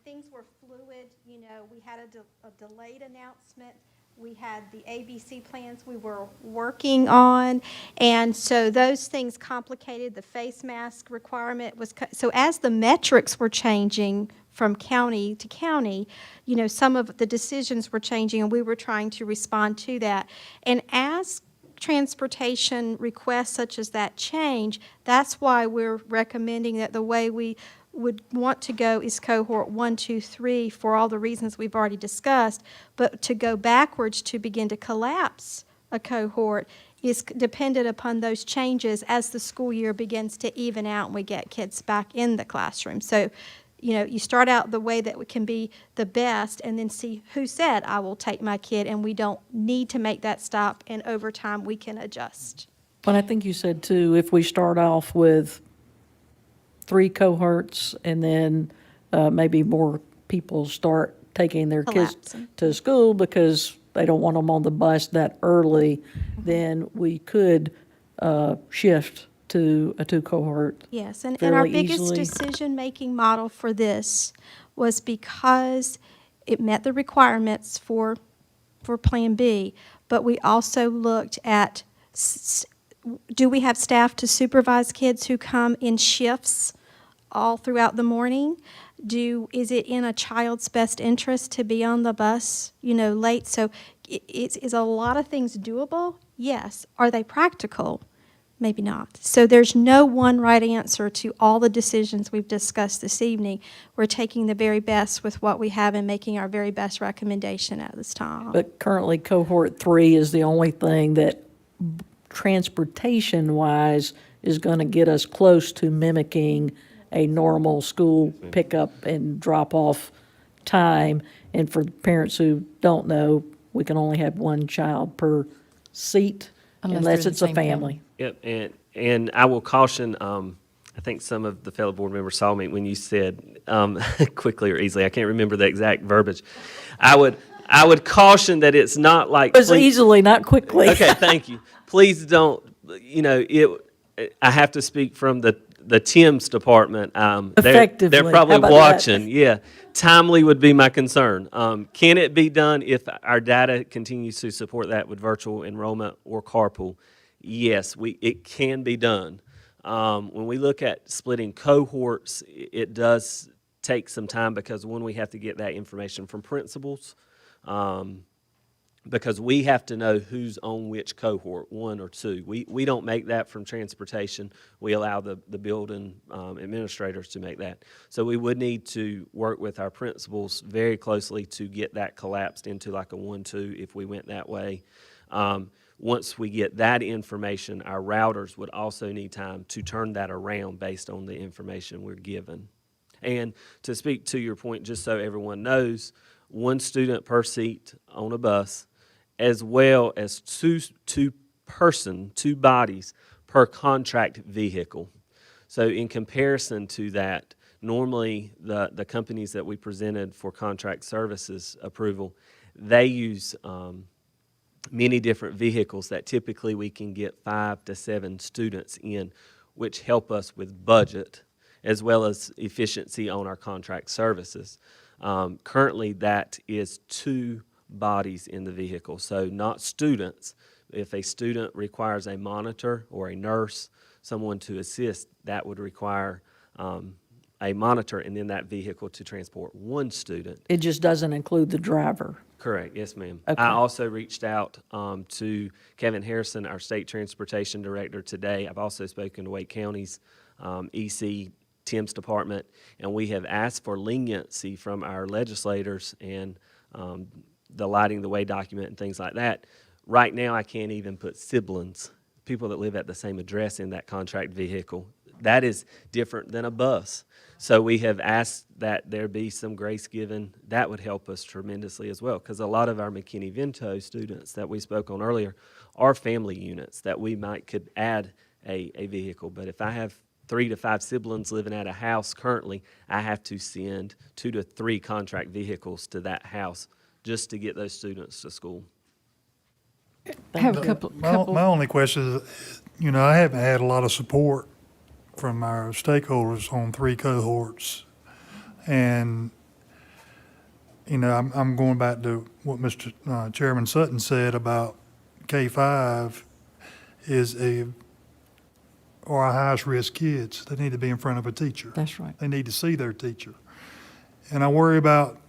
things were fluid. We had a delayed announcement. We had the ABC plans we were working on, and so those things complicated. The face mask requirement was, so as the metrics were changing from county to county, some of the decisions were changing, and we were trying to respond to that. And as transportation requests such as that change, that's why we're recommending that the way we would want to go is cohort 1, 2, 3 for all the reasons we've already discussed, but to go backwards to begin to collapse a cohort is dependent upon those changes as the school year begins to even out and we get kids back in the classroom. So, you start out the way that can be the best and then see who said, I will take my kid, and we don't need to make that stop, and over time we can adjust. But I think you said too, if we start off with 3 cohorts and then maybe more people start taking their kids to school because they don't want them on the bus that early, then we could shift to a 2 cohort. Yes, and fairly our biggest easily. decision-making model for this was because it met the requirements for Plan B, but we also looked at do we have staff to supervise kids who come in shifts all throughout the morning? Is it in a child's best interest to be on the bus, late? So is a lot of things doable? Yes. Are they practical? Maybe not. So there's no one right answer to all the decisions we've discussed this evening. We're taking the very best with what we have and making our very best recommendation at this time. But currently, cohort 3 is the only thing that transportation-wise is going to get us close to mimicking a normal school pickup and drop-off time. And for parents who don't know, we can only have one child per seat Unless unless they're it's the a same family. Yep, and I will caution, I think some of the fellow board members saw me when you said quickly or easily. I can't remember the exact verbiage. I would caution that it's not like. It was easily, not quickly. Okay, thank you. Please don't, I have to speak from the TIMS department. Effectively. They're probably How about watching, yeah. Timely would be my concern. Can it be done if our data continues to support that with virtual enrollment or carpool? Yes, it can be done. When we look at splitting cohorts, it does take some time because, one, we have to get that information from principals, because we have to know who's on which cohort, 1 or 2. We don't make that from transportation. We allow the building administrators to make that. So we would need to work with our principals very closely to get that collapsed into like a 1-2 if we went that way. Once we get that information, our routers would also need time to turn that around based on the information we're given. And to speak to your point, just so everyone knows, 1 student per seat on a bus, as well as two bodies per contract vehicle. So in comparison to that, normally the companies that we presented for contract services approval, they use many different vehicles that typically we can get 5 to 7 students in, which help us with budget as well as efficiency on our contract services. Currently, that is 2 bodies in the vehicle, so not students. If a student requires a monitor or a nurse, someone to assist, that would require a monitor and then that vehicle to transport 1 student. It just doesn't include the driver. Correct, yes, ma'am. Okay. I also reached out to Kevin Harrison, our state transportation director, today. I've also spoken to Wake County's EC TIMS department, and we have asked for leniency from our legislators and the Lighting the Way document and things like that. Right now, I can't even put siblings, people that live at the same address, in that contract vehicle. That is different than a bus. So we have asked that there be some grace given. That would help us tremendously as well, because a lot of our McKinney-Vento students that we spoke on earlier are family units that we could add a vehicle. But if I have 3 to 5 siblings living at a house currently, I have to send 2 to 3 contract vehicles to that house just to get those students to school. I have a couple. My only question is, I haven't had a lot of support from our stakeholders on 3 cohorts. And, I'm going back to what Mr. Chairman Sutton said about K-5 are our highest risk kids. They need to be in front of a teacher. That's right. They need to see their teacher. And I worry about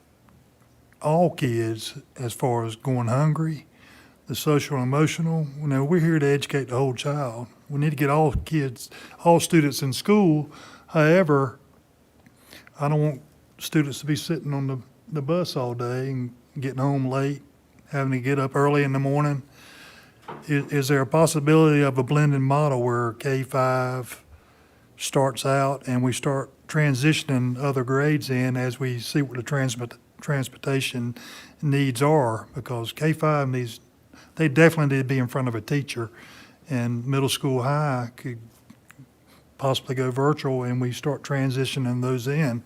all kids as far as going hungry, the social and emotional. We're here to educate the whole child. We need to get all kids, all students in school. However, I don't want students to be sitting on the bus all day and getting home late, having to get up early in the morning. Is there a possibility of a blended model where K-5 starts out and we start transitioning other grades in as we see what the transportation needs are? Because K-5 they definitely need to be in front of a teacher, and middle school, high could possibly go virtual and we start transitioning those in.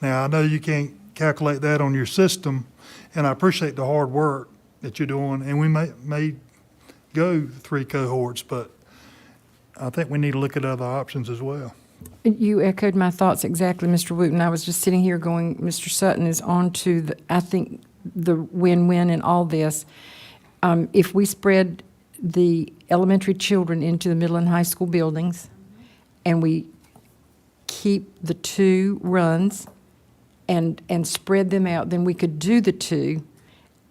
Now, I know you can't calculate that on your system, and I appreciate the hard work that you're doing, and we may go 3 cohorts, but I think we need to look at other options as well. You echoed my thoughts exactly, Mr. Wooten. I was just sitting here going, Mr. Sutton is on to, I think, the win-win in all this. If we spread the elementary children into the middle and high school buildings, and we keep the 2 runs and spread them out, then we could do the 2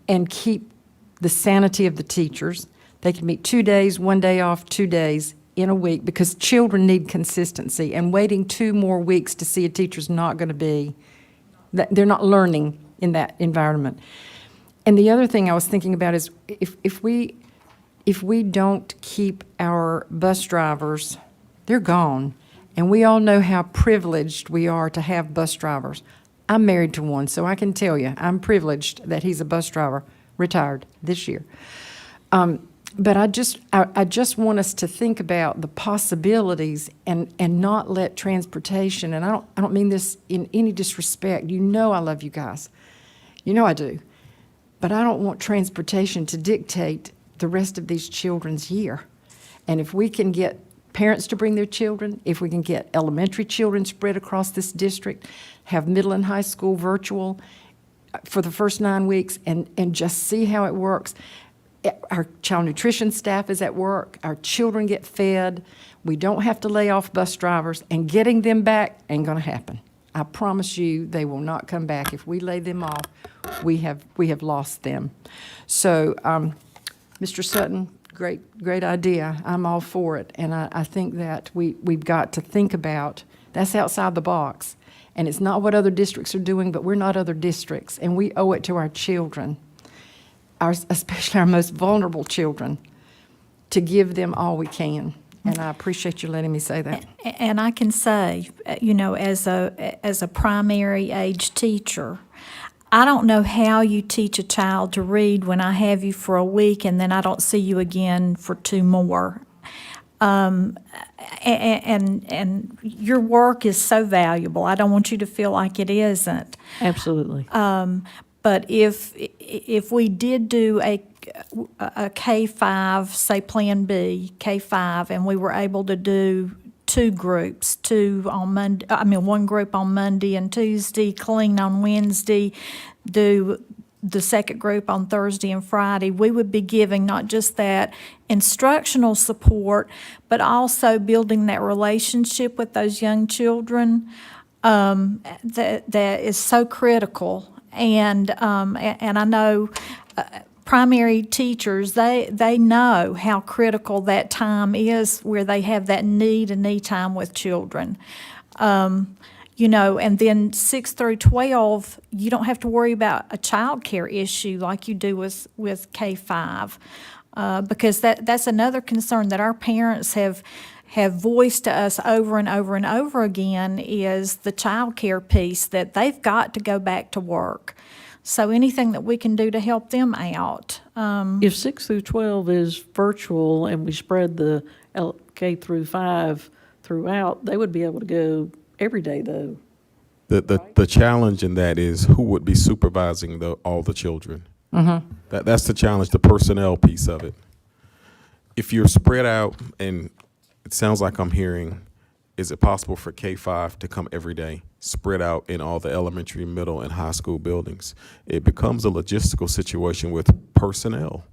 and keep the sanity of the teachers. They can meet 2 days, 1 day off, 2 days in a week, because children need consistency, and waiting 2 more weeks to see a teacher's not going to be, they're not learning in that environment. And the other thing I was thinking about is if we don't keep our bus drivers, they're gone. And we all know how privileged we are to have bus drivers. I'm married to one, so I can tell you, I'm privileged that he's a bus driver, retired this year. But I just want us to think about the possibilities and not let transportation, and I don't mean this in any disrespect. You know I love you guys. You know I do. But I don't want transportation to dictate the rest of these children's year. And if we can get parents to bring their children, if we can get elementary children spread across this district, have middle and high school virtual for the first 9 weeks, and just see how it works. Our child nutrition staff is at work. Our children get fed. We don't have to lay off bus drivers, and getting them back ain't going to happen. I promise you they will not come back. If we lay them off, we have lost them. So, Mr. Sutton, great idea. I'm all for it. And I think that we've got to think about, that's outside the box. And it's not what other districts are doing, but we're not other districts. And we owe it to our children, especially our most vulnerable children, to give them all we can. And I appreciate you letting me say that. And I can say, you know, as a primary age teacher, I don't know how you teach a child to read when I have you for a week and then I don't see you again for 2 more. And your work is so valuable. I don't want you to feel like it isn't. Absolutely. But if we did do a K-5, say Plan B, K-5, and we were able to do 2 groups, 2 on Monday, 1 group on Monday and Tuesday, clean on Wednesday, do the second group on Thursday and Friday, we would be giving not just that instructional support, but also building that relationship with those young children that is so critical. And I know primary teachers, they know how critical that time is where they have that need time with children. You know, and then 6 through 12, you don't have to worry about a child care issue like you do with K-5. Because that's another concern that our parents have voiced to us over and over and over again, is the child care piece, that they've got to go back to work. So anything that we can do to help them out. If 6 through 12 is virtual and we spread the K through 5 throughout, they would be able to go every day, though. The challenge in that is who would be supervising all the children. Mm-hmm. That's the challenge, the personnel piece of it. If you're spread out, and it sounds like I'm hearing, is it possible for K-5 to come every day, spread out in all the elementary, middle, and high school buildings? It becomes a logistical situation with personnel.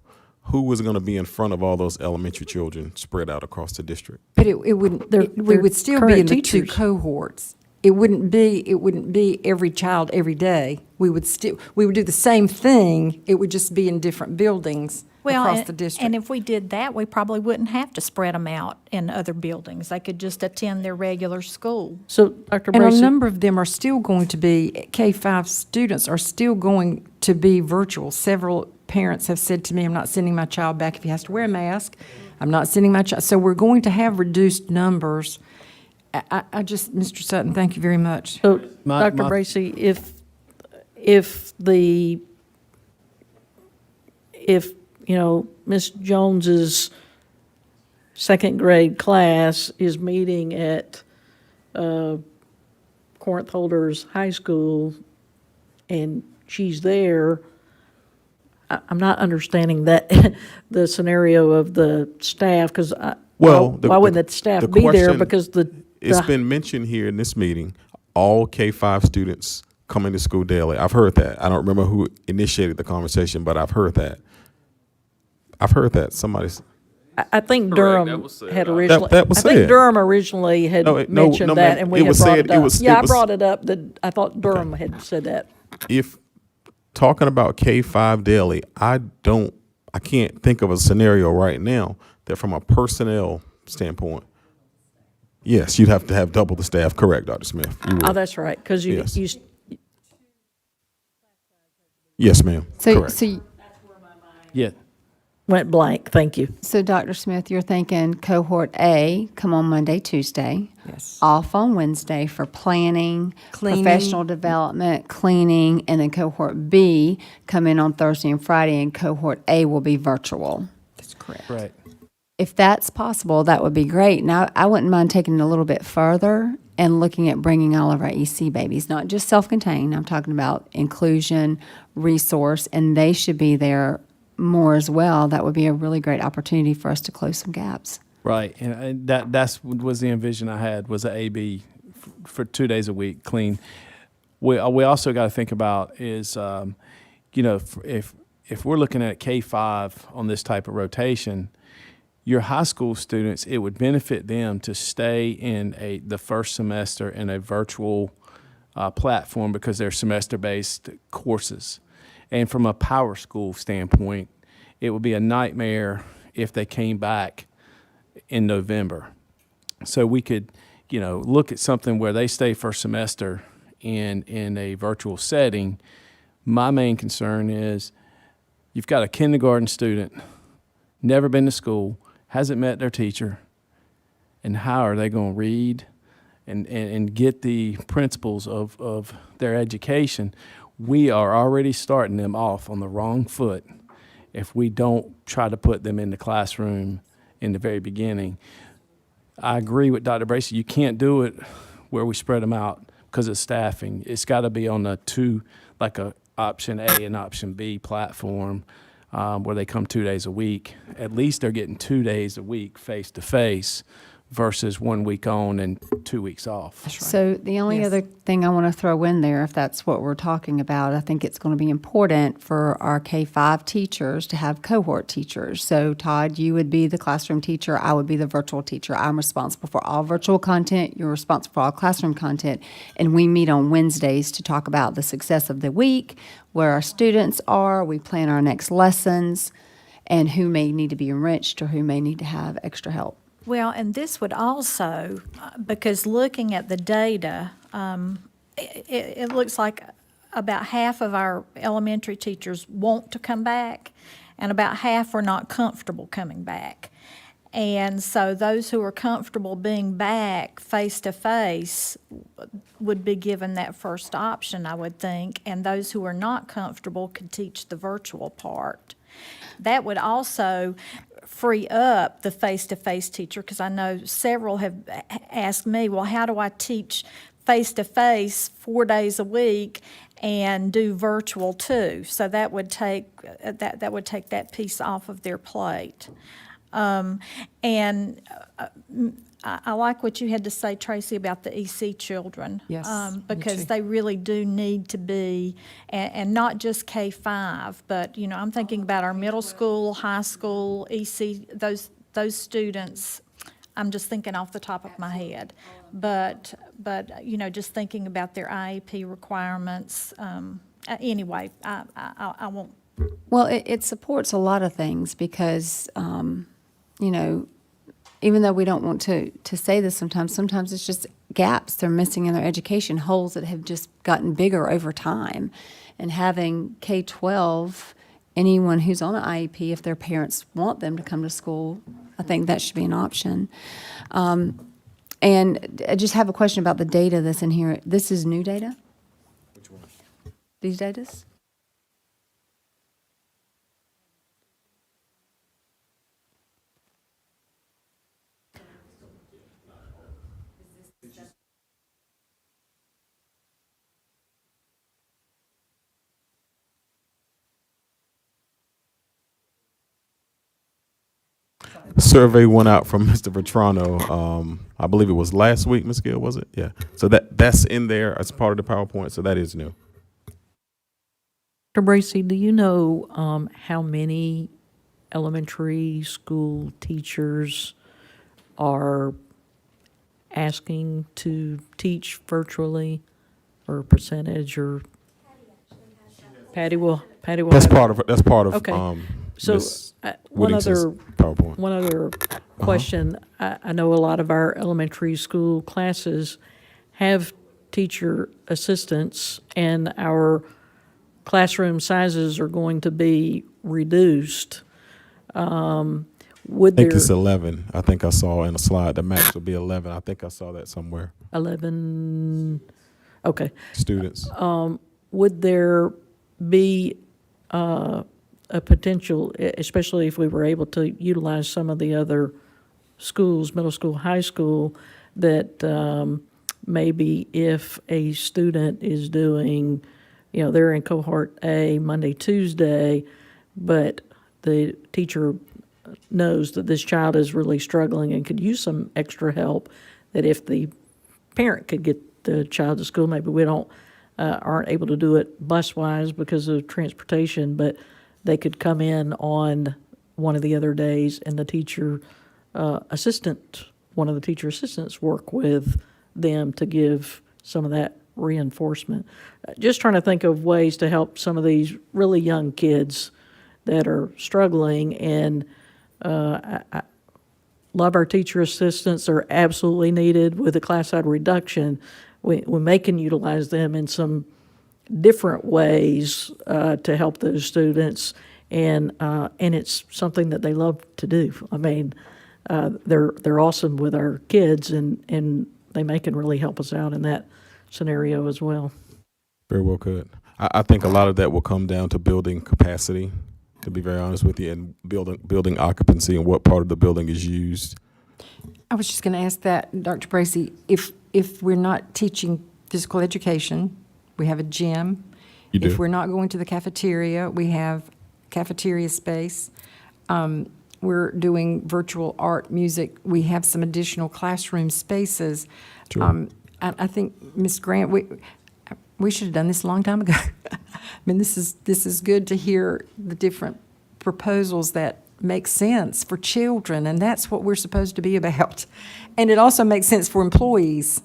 Who is going to be in front of all those elementary children spread out across the district? But it wouldn't, we would still be in the 2 cohorts. It wouldn't be every child every day. We would do the same thing. It would just be in different buildings across the district. And if we did that, we probably wouldn't have to spread them out in other buildings. They could just attend their regular school. So, Dr. And a Bracey, number of them are still going to be, K-5 students are still going to be virtual. Several parents have said to me, I'm not sending my child back if he has to wear a mask. I'm not sending my child. So we're going to have reduced numbers. I just, Mr. Sutton, thank you very much. so Dr. Bracey, if you know, Ms. Jones's 2nd grade class is meeting at Corinth Holders High School and she's there, I'm not understanding that the scenario of the staff, because why wouldn't the staff be there? Because it's been mentioned here in this meeting, all K-5 students coming to school daily. I've heard that. I don't remember who initiated the conversation, but I've heard that. Somebody's. I think Correct, that Durham was said. had That- originally. that was I think said. Durham originally had No, mentioned no, that, ma'am. and we It had was brought said- it up. it Yeah, I was- brought it up, I thought Durham had said that. If talking about K-5 daily, I can't think of a scenario right now that from a personnel standpoint, yes, you'd have to have double the staff. Correct, Dr. Smith. You Oh, would. that's right, because Yes. you, Yes, ma'am. So, Correct. so, Yeah, went blank, thank you. so Dr. Smith, you're thinking cohort A, come on Monday, Tuesday. Yes. Off on Wednesday for planning, Cleaning. professional development, cleaning, and then cohort B, come in on Thursday and Friday, and cohort A will be virtual. That's correct. right. If that's possible, that would be great. Now, I wouldn't mind taking it a little bit further and looking at bringing all of our EC babies, not just self-contained. I'm talking about inclusion, resource, and they should be there more as well. That would be a really great opportunity for us to close some gaps. Right, and that's was the envision I had, was a AB for 2 days a week, clean. We also got to think about is, you know, if we're looking at K-5 on this type of rotation, your high school students, it would benefit them to stay in the first semester in a virtual platform because they're semester-based courses. And from a power school standpoint, it would be a nightmare if they came back in November. So we could, you know, look at something where they stay first semester in a virtual setting. My main concern is you've got a kindergarten student, never been to school, hasn't met their teacher, and how are they going to read and get the principles of their education? We are already starting them off on the wrong foot if we don't try to put them in the classroom in the very beginning. I agree with Dr. Bracy. You can't do it where we spread them out because of staffing. It's got to be on a option A and option B platform where they come 2 days a week. At least they're getting 2 days a week face to face versus 1 week on and 2 weeks off. So the only Yes. other thing I want to throw in there, if that's what we're talking about, I think it's going to be important for our K-5 teachers to have cohort teachers. So Todd, you would be the classroom teacher, I would be the virtual teacher. I'm responsible for all virtual content, you're responsible for all classroom content, and we meet on Wednesdays to talk about the success of the week, where our students are, we plan our next lessons, and who may need to be enriched or who may need to have extra help. Well, and this would also, because looking at the data, it looks like about half of our elementary teachers want to come back, and about half are not comfortable coming back. And so those who are comfortable being back face-to-face would be given that first option, I would think, and those who are not comfortable could teach the virtual part. That would also free up the face-to-face teacher, because I know several have asked me, well, how do I teach face-to-face 4 days a week and do virtual too? So that would take that piece off of their plate. I like what you had to say, Tracy, about the EC children. Yes, me Because too. they really do need to be, and not just K-5, but, you know, I'm thinking about our middle school, high school, EC, those students. I'm just thinking off the top of my head. But, you know, just thinking about their IEP requirements. Anyway, I won't. Well, it supports a lot of things because, you know, even though we don't want to say this sometimes it's just gaps they're missing in their education, holes that have just gotten bigger over time. And having K-12, anyone who's on an IEP, if their parents want them to come to school, I think that should be an option. And I just have a question about the data that's in here. This is new data? Which one? These datas? Survey went out from Mr. Vetrano, I believe it was last week, Ms. Gill, was it? Yeah. So that's in there as part of the PowerPoint, so that is new. Dr. Bracy, do you know how many elementary school teachers are asking to teach virtually, or a percentage, or Patty will That's have- part of, that's part of, Okay. So, Ms. one Whittington's other PowerPoint. One other question. I know a lot of our elementary school classes have teacher assistants, and our classroom sizes are going to be reduced. Would I think there it's 11. I think I saw in a slide, the max will be 11. I think I saw that somewhere. 11? Okay. Students. Would there be a potential, especially if we were able to utilize some of the other schools, middle school, high school, that maybe if a student is doing, they're in cohort A Monday, Tuesday, but the teacher knows that this child is really struggling and could use some extra help, that if the parent could get the child to school, maybe we aren't able to do it bus-wise because of transportation, but they could come in on one of the other days, and the teacher one of the teacher assistants work with them to give some of that reinforcement. Just trying to think of ways to help some of these really young kids that are struggling, and I love our teacher assistants. They're absolutely needed with the class size reduction. When they can utilize them in some different ways to help those students, and it's something that they love to do. I mean, they're awesome with our kids, and they can really help us out in that scenario as well. Very well could. I think a lot of that will come down to building capacity, to be very honest with you, and building occupancy and what part of the building is used. I was just going to ask that, Dr. Bracy, if we're not teaching physical education, we have a gym. You do. If we're not going to the cafeteria, we have cafeteria space. We're doing virtual art, music. We have some additional classroom spaces. Sure. I think, Ms. Grant, we should have done this a long time ago. I mean, this is good to hear the different proposals that make sense for children, and that's what we're supposed to be about. And it also makes sense for employees,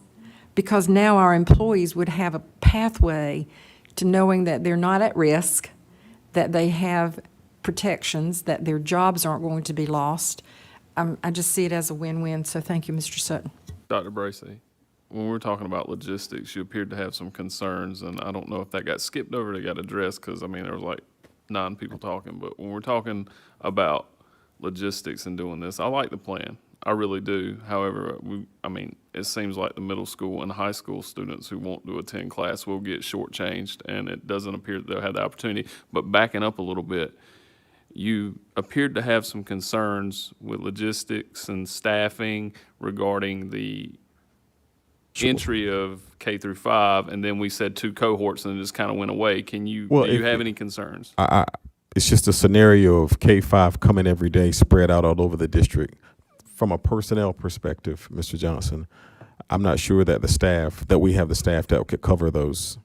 because now our employees would have a pathway to knowing that they're not at risk, that they have protections, that their jobs aren't going to be lost. I just see it as a win-win, so thank you, Mr. Sutton. Dr. Bracy, when we're talking about logistics, you appeared to have some concerns, and I don't know if that got skipped over or got addressed, because, there was like 9 people talking. But when we're talking about logistics and doing this, I like the plan. I really do. However, it seems like the middle school and high school students who want to attend class will get shortchanged, and it doesn't appear that they'll have the opportunity. But backing up a little bit, you appeared to have some concerns with logistics and staffing regarding the entry of K through 5, and then we said 2 cohorts, and it just kind of went away. Do you have any concerns? It's just a scenario of K-5 coming every day, spread out all over the district. From a personnel perspective, Mr. Johnson, I'm not sure that we have the staff that could cover those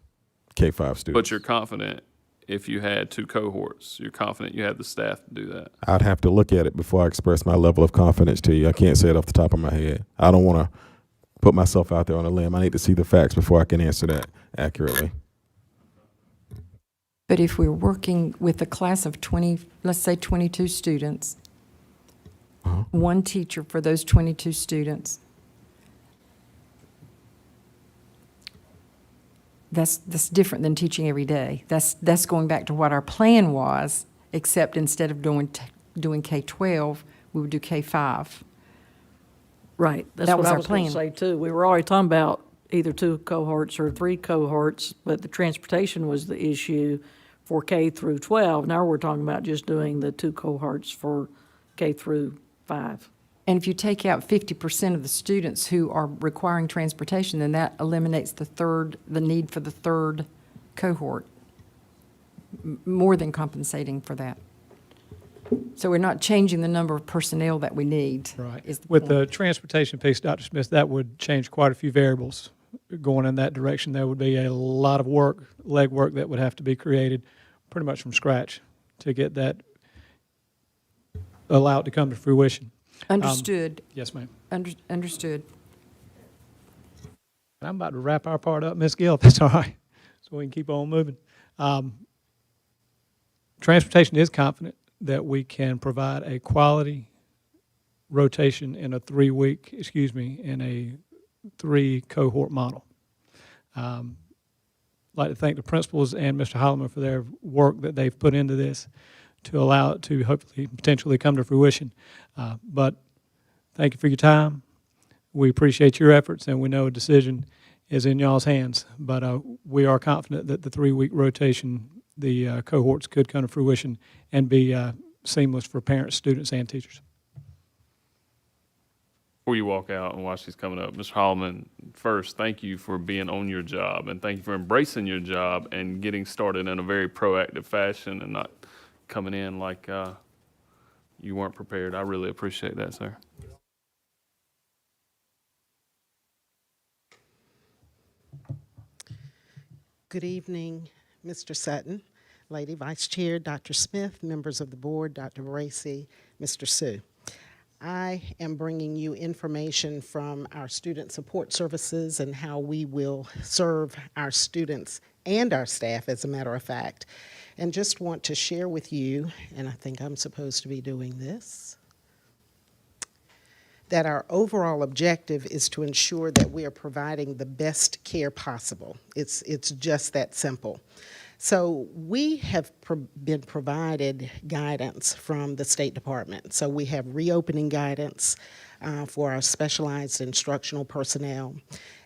K-5 students. But you're confident if you had 2 cohorts, you're confident you have the staff to do that? I'd have to look at it before I express my level of confidence to you. I can't say it off the top of my head. I don't want to put myself out there on a limb. I need to see the facts before I can answer that accurately. But if we're working with a class of 20, let's say 22 students, one teacher for those 22 students, that's different than teaching every day. That's going back to what our plan was, except instead of doing K-12, we would do K-5. Right. That's That what was I our was going to plan. say, too. We were already talking about either 2 cohorts or 3 cohorts, but the transportation was the issue for K through 12. Now we're talking about just doing the 2 cohorts for K through 5. And if you take out 50% of the students who are requiring transportation, then that eliminates the need for the 3rd cohort, more than compensating for that. So we're not changing the number of personnel that we need. Right. is the With point. the transportation piece, Dr. Smith, that would change quite a few variables going in that direction. There would be a lot of legwork that would have to be created pretty much from scratch to get that allow it to come to fruition. Understood. Yes, ma'am. Understood. I'm about to wrap our part up, Ms. Gill, if that's all right, so we can keep on moving. Transportation is confident that we can provide a quality rotation in a 3-cohort model. I'd like to thank the principals and Mr. Holloman for their work that they've put into this to allow it to hopefully potentially come to fruition. But thank you for your time. We appreciate your efforts, and we know a decision is in y'all's hands. But we are confident that the 3-week rotation, the cohorts could come to fruition and be seamless for parents, students, and teachers. Before you walk out and watch these coming up, Mr. Holloman, first, thank you for being on your job, and thank you for embracing your job and getting started in a very proactive fashion and not coming in like you weren't prepared. I really appreciate that, sir. Good evening, Mr. Sutton, Lady Vice Chair, Dr. Smith, members of the board, Dr. Bracy, Mr. Sue. I am bringing you information from our student support services and how we will serve our students and our staff, as a matter of fact. And just want to share with you, and I think I'm supposed to be doing this, that our overall objective is to ensure that we are providing the best care possible. It's just that simple. So we have been provided guidance from the State Department. So we have reopening guidance for our specialized instructional personnel.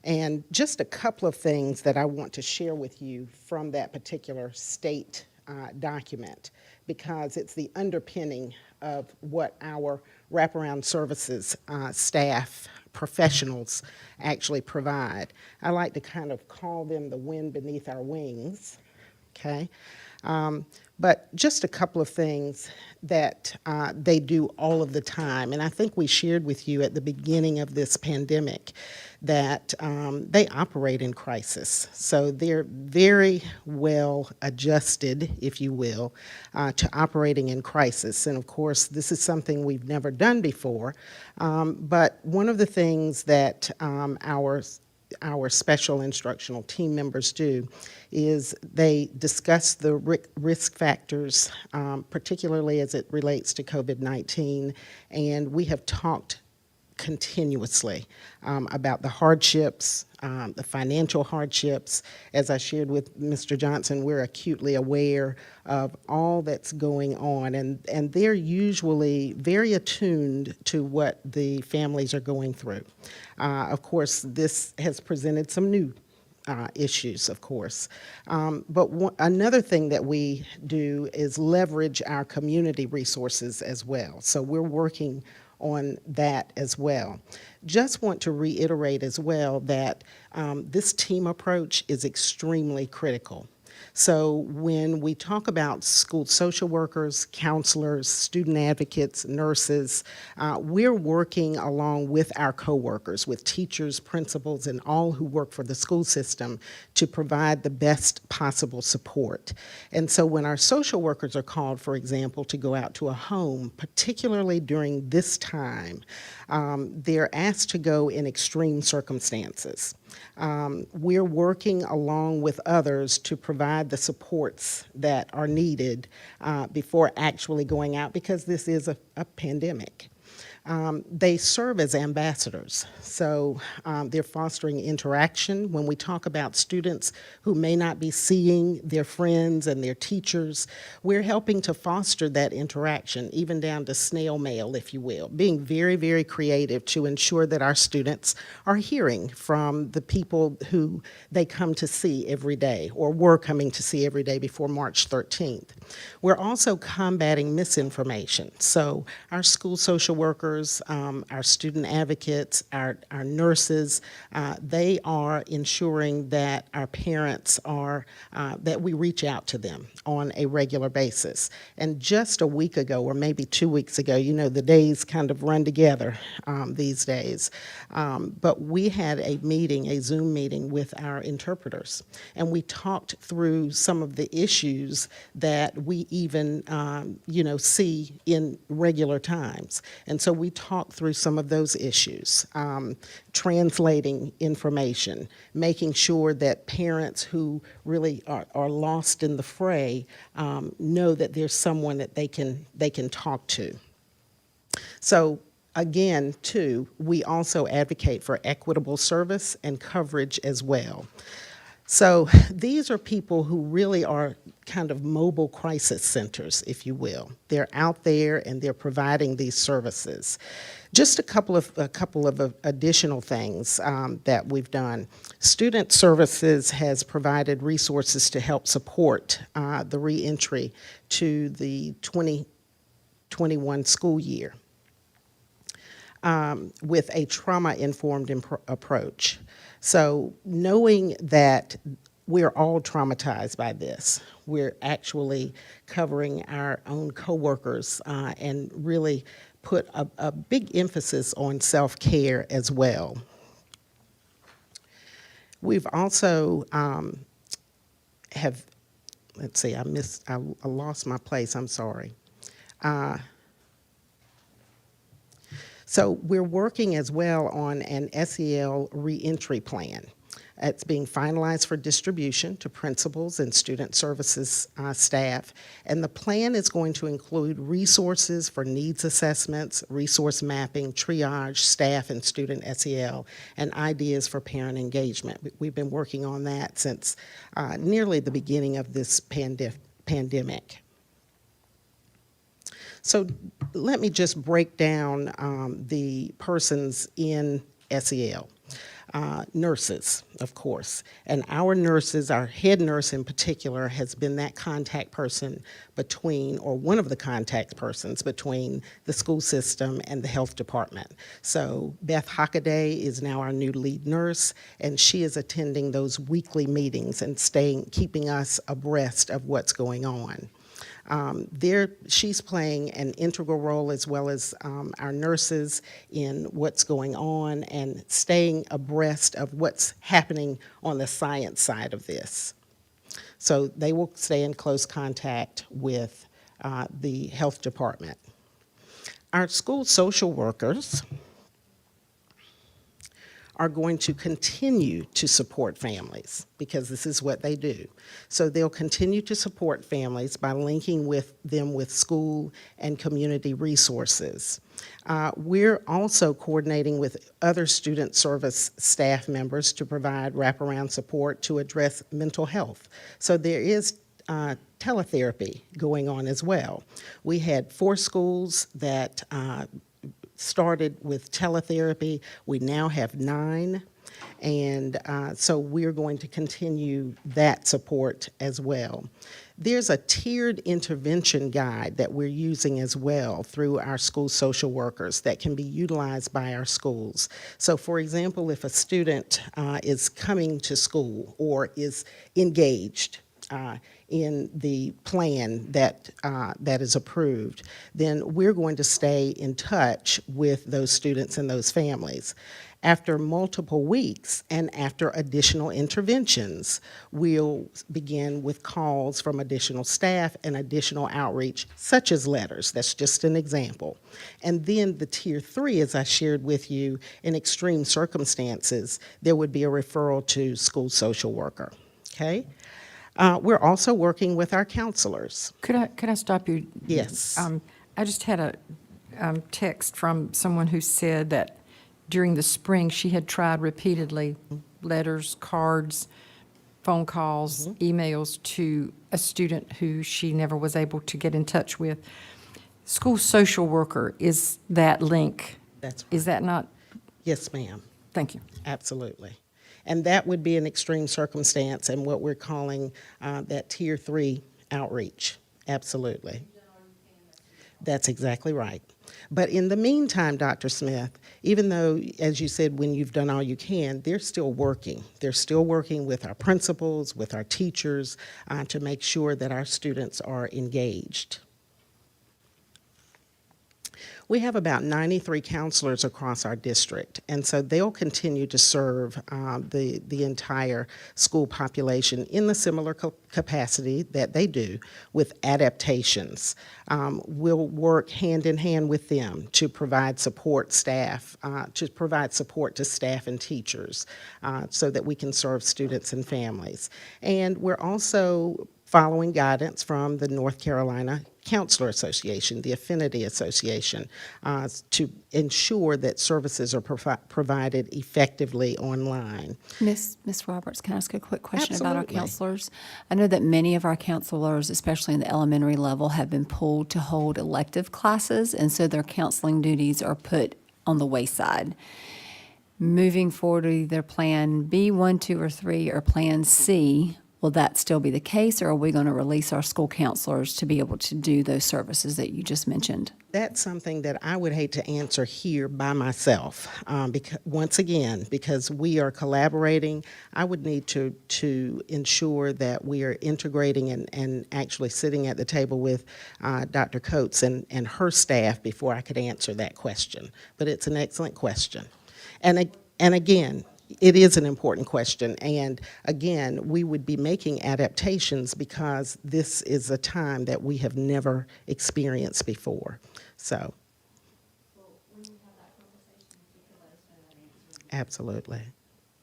And just a couple of things that I want to share with you from that particular state document, because it's the underpinning of what our wraparound services staff professionals actually provide. I like to kind of call them the wind beneath our wings, okay? But just a couple of things that they do all of the time. And I think we shared with you at the beginning of this pandemic that they operate in crisis. So they're very well adjusted, if you will, to operating in crisis. And of course, this is something we've never done before. But one of the things that our special instructional team members do is they discuss the risk factors, particularly as it relates to COVID-19, and we have talked continuously about the hardships, the financial hardships. As I shared with Mr. Johnson, we're acutely aware of all that's going on, and they're usually very attuned to what the families are going through. Of course, this has presented some new issues, of course. But another thing that we do is leverage our community resources as well. So we're working on that as well. Just want to reiterate as well that this team approach is extremely critical. So when we talk about school social workers, counselors, student advocates, nurses, we're working along with our coworkers, with teachers, principals, and all who work for the school system to provide the best possible support. And so when our social workers are called, for example, to go out to a home, particularly during this time, they're asked to go in extreme circumstances. We're working along with others to provide the supports that are needed before actually going out, because this is a pandemic. They serve as ambassadors, so they're fostering interaction. When we talk about students who may not be seeing their friends and their teachers, we're helping to foster that interaction, even down to snail mail, if you will, being very, very creative to ensure that our students are hearing from the people who they come to see every day, or were coming to see every day before March 13th. We're also combating misinformation. So our school social workers, our student advocates, our nurses, they are ensuring that our parents are, that we reach out to them on a regular basis. And just a week ago, or maybe 2 weeks ago, you know, the days kind of run together these days, but we had a meeting, a Zoom meeting with our interpreters, and we talked through some of the issues that we even, see in regular times. And so we talked through some of those issues, translating information, making sure that parents who really are lost in the fray know that there's someone that they can talk to. So again, too, we also advocate for equitable service and coverage as well. So these are people who really are kind of mobile crisis centers, if you will. They're out there and they're providing these services. Just a couple of additional things that we've done. Student Services has provided resources to help support the reentry to the 2021 school year with a trauma-informed approach. So knowing that we're all traumatized by this, we're actually covering our own coworkers and really put a big emphasis on self-care as well. We've also let's see, I lost my place, I'm sorry. So we're working as well on an SEL reentry plan. It's being finalized for distribution to principals and student services staff. And the plan is going to include resources for needs assessments, resource mapping, triage, staff and student SEL, and ideas for parent engagement. We've been working on that since nearly the beginning of this pandemic. So let me just break down the persons in SEL. Nurses, of course. And our nurses, our head nurse in particular, has been that contact person between, or one of the contact persons between the school system and the health department. So Beth Hockaday is now our new lead nurse, and she is attending those weekly meetings and keeping us abreast of what's going on. She's playing an integral role, as well as our nurses, in what's going on and staying abreast of what's happening on the science side of this. So they will stay in close contact with the health department. Our school social workers are going to continue to support families, because this is what they do. So they'll continue to support families by linking them with school and community resources. We're also coordinating with other student service staff members to provide wraparound support to address mental health. So there is teletherapy going on as well. We had 4 schools that started with teletherapy. We now have 9, and so we're going to continue that support as well. There's a tiered intervention guide that we're using as well through our school social workers that can be utilized by our schools. So for example, if a student is coming to school or is engaged in the plan that is approved, then we're going to stay in touch with those students and those families. After multiple weeks and after additional interventions, we'll begin with calls from additional staff and additional outreach, such as letters. That's just an example. And then the tier 3, as I shared with you, in extreme circumstances, there would be a referral to school social worker, okay? We're also working with our counselors. Could I stop you? Yes. I just had a text from someone who said that during the spring, she had tried repeatedly letters, cards, phone calls, emails to a student who she never was able to get in touch with. School social worker, is that link? That's right. Is that not? Yes, ma'am. Thank you. Absolutely. And that would be an extreme circumstance and what we're calling that tier 3 outreach. Absolutely. That's exactly right. But in the meantime, Dr. Smith, even though, as you said, when you've done all you can, they're still working. They're still working with our principals, with our teachers, to make sure that our students are engaged. We have about 93 counselors across our district, and so they'll continue to serve the entire school population in the similar capacity that they do with adaptations. We'll work hand in hand with them to provide support to staff and teachers so that we can serve students and families. And we're also following guidance from the North Carolina Counselor Association, the Affinity Association, to ensure that services are provided effectively online. Ms. Roberts, can I ask a quick question about our Absolutely. counselors? I know that many of our counselors, especially in the elementary level, have been pulled to hold elective classes, and so their counseling duties are put on the wayside. Moving forward to either Plan B, 1, 2, or 3, or Plan C, will that still be the case, or are we going to release our school counselors to be able to do those services that you just mentioned? That's something that I would hate to answer here by myself. Once again, because we are collaborating, I would need to ensure that we are integrating and actually sitting at the table with Dr. Coates and her staff before I could answer that question. But it's an excellent question. And again, it is an important question, and again, we would be making adaptations because this is a time that we have never experienced before. So, absolutely.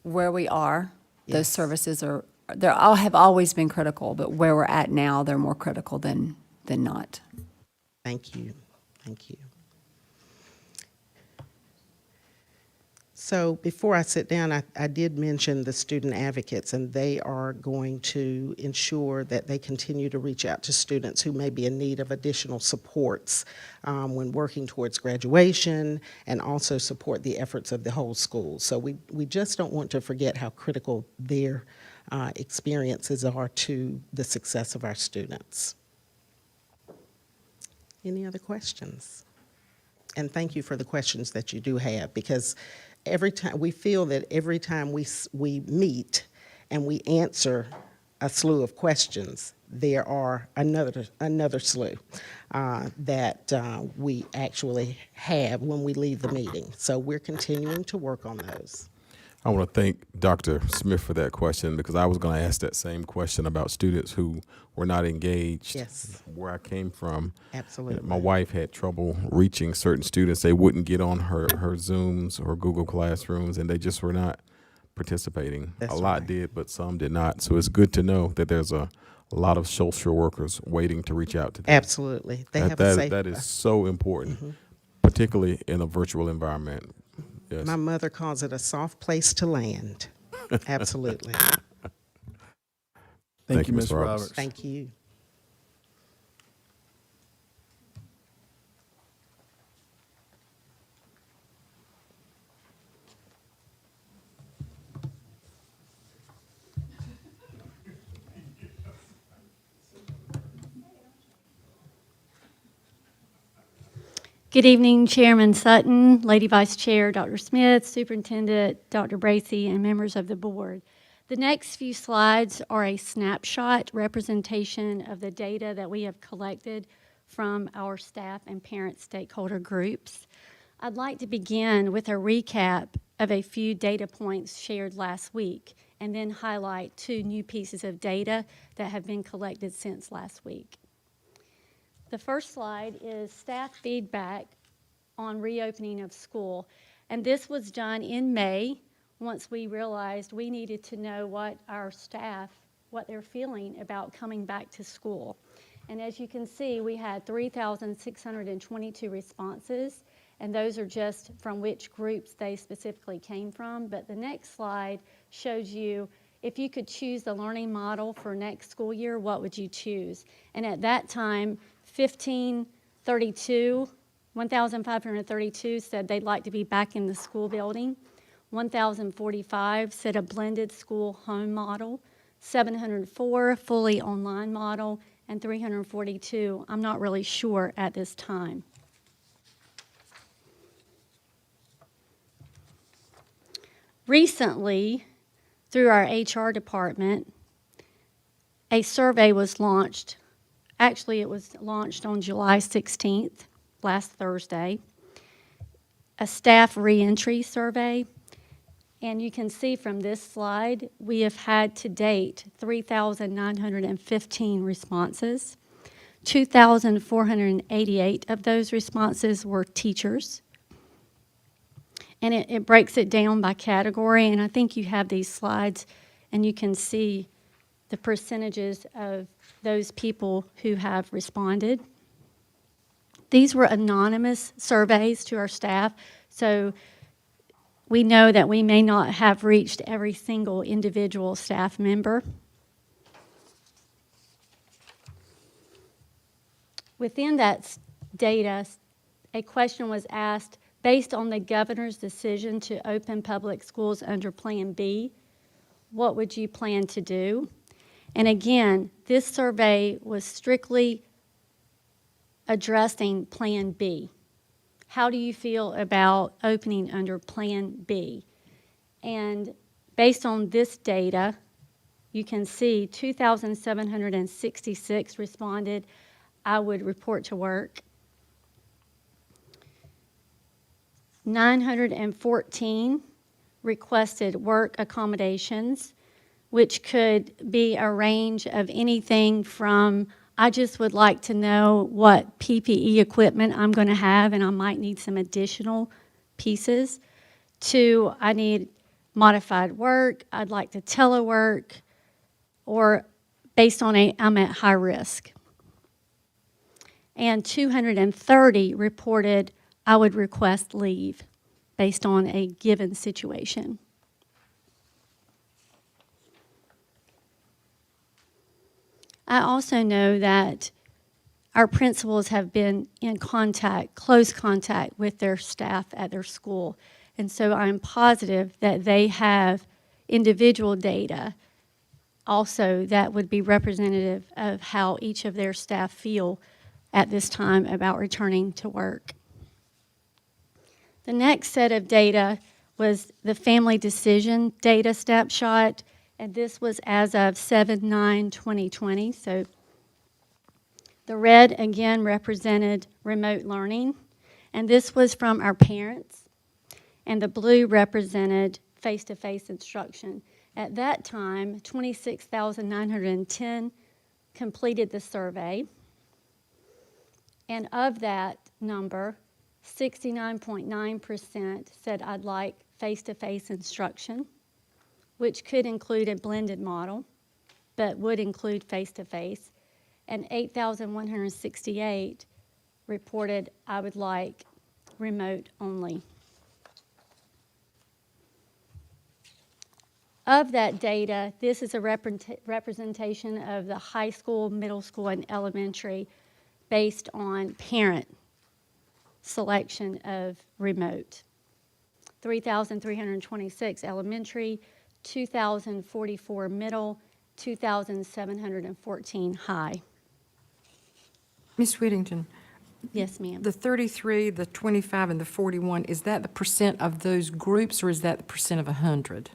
Where we are, those Yes. services have always been critical, but where we're at now, they're more critical than not. Thank you. Thank you. So before I sit down, I did mention the student advocates, and they are going to ensure that they continue to reach out to students who may be in need of additional supports when working towards graduation, and also support the efforts of the whole school. So we just don't want to forget how critical their experiences are to the success of our students. Any other questions? And thank you for the questions that you do have, because every time we feel that every time we meet and we answer a slew of questions, there are another slew that we actually have when we leave the meeting. So we're continuing to work on those. I want to thank Dr. Smith for that question, because I was going to ask that same question about students who were not engaged. Yes. Where I came from, Absolutely. my wife had trouble reaching certain students. They wouldn't get on her Zooms or Google Classrooms, and they just were not participating. That's a lot right. did, but some did not. So it's good to know that there's a lot of social workers waiting to reach out to them. Absolutely. They have a safe. That is so important, particularly in a virtual environment. Yes. My mother calls it a soft place to land. Absolutely. Thank you, Ms. Roberts. Thank you. Good evening, Chairman Sutton, Lady Vice Chair, Dr. Smith, Superintendent, Dr. Bracy, and members of the board. The next few slides are a snapshot representation of the data that we have collected from our staff and parent stakeholder groups. I'd like to begin with a recap of a few data points shared last week, and then highlight 2 new pieces of data that have been collected since last week. The first slide is staff feedback on reopening of school. And this was done in May, once we realized we needed to know what our staff, what they're feeling about coming back to school. And as you can see, we had 3,622 responses, and those are just from which groups they specifically came from. But the next slide shows you, if you could choose the learning model for next school year, what would you choose? And at that time, 1,532 said they'd like to be back in the school building. 1,045 said a blended school home model. 704 fully online model, and 342 I'm not really sure at this time. Recently, through our HR department, a survey was launched. Actually, it was launched on July 16th. last Thursday, a staff reentry survey. And you can see from this slide, we have had to date 3,915 responses. 2,488 of those responses were teachers. And it breaks it down by category, and I think you have these slides, and you can see the percentages of those people who have responded. These were anonymous surveys to our staff, so we know that we may not have reached every single individual staff member. Within that data, a question was asked, based on the governor's decision to open public schools under Plan B, what would you plan to do? And again, this survey was strictly addressing Plan B. How do you feel about opening under Plan B? And based on this data, you can see 2,766 responded, I would report to work. 914 requested work accommodations, which could be a range of anything from, I just would like to know what PPE equipment I'm going to have and I might need some additional pieces, to I need modified work, I'd like to telework, or based on I'm at high risk. And 230 reported I would request leave based on a given situation. I also know that our principals have been in contact, close contact with their staff at their school. And so I'm positive that they have individual data also that would be representative of how each of their staff feel at this time about returning to work. The next set of data was the family decision data snapshot, and this was as of 7/9/2020. So the red again represented remote learning, and this was from our parents, and the blue represented face-to-face instruction. At that time, 26,910 completed the survey, and of that number, 69.9% said I'd like face-to-face instruction, which could include a blended model, but would include face-to-face. And 8,168 reported I would like remote only. Of that data, this is a representation of the high school, middle school, and elementary based on parent selection of remote. 3,326 elementary, 2,044 middle, 2,714 high. Ms. Whittington, Yes, ma'am. the 33, the 25, and the 41, is that the percent of those groups, or is that the percent of 100?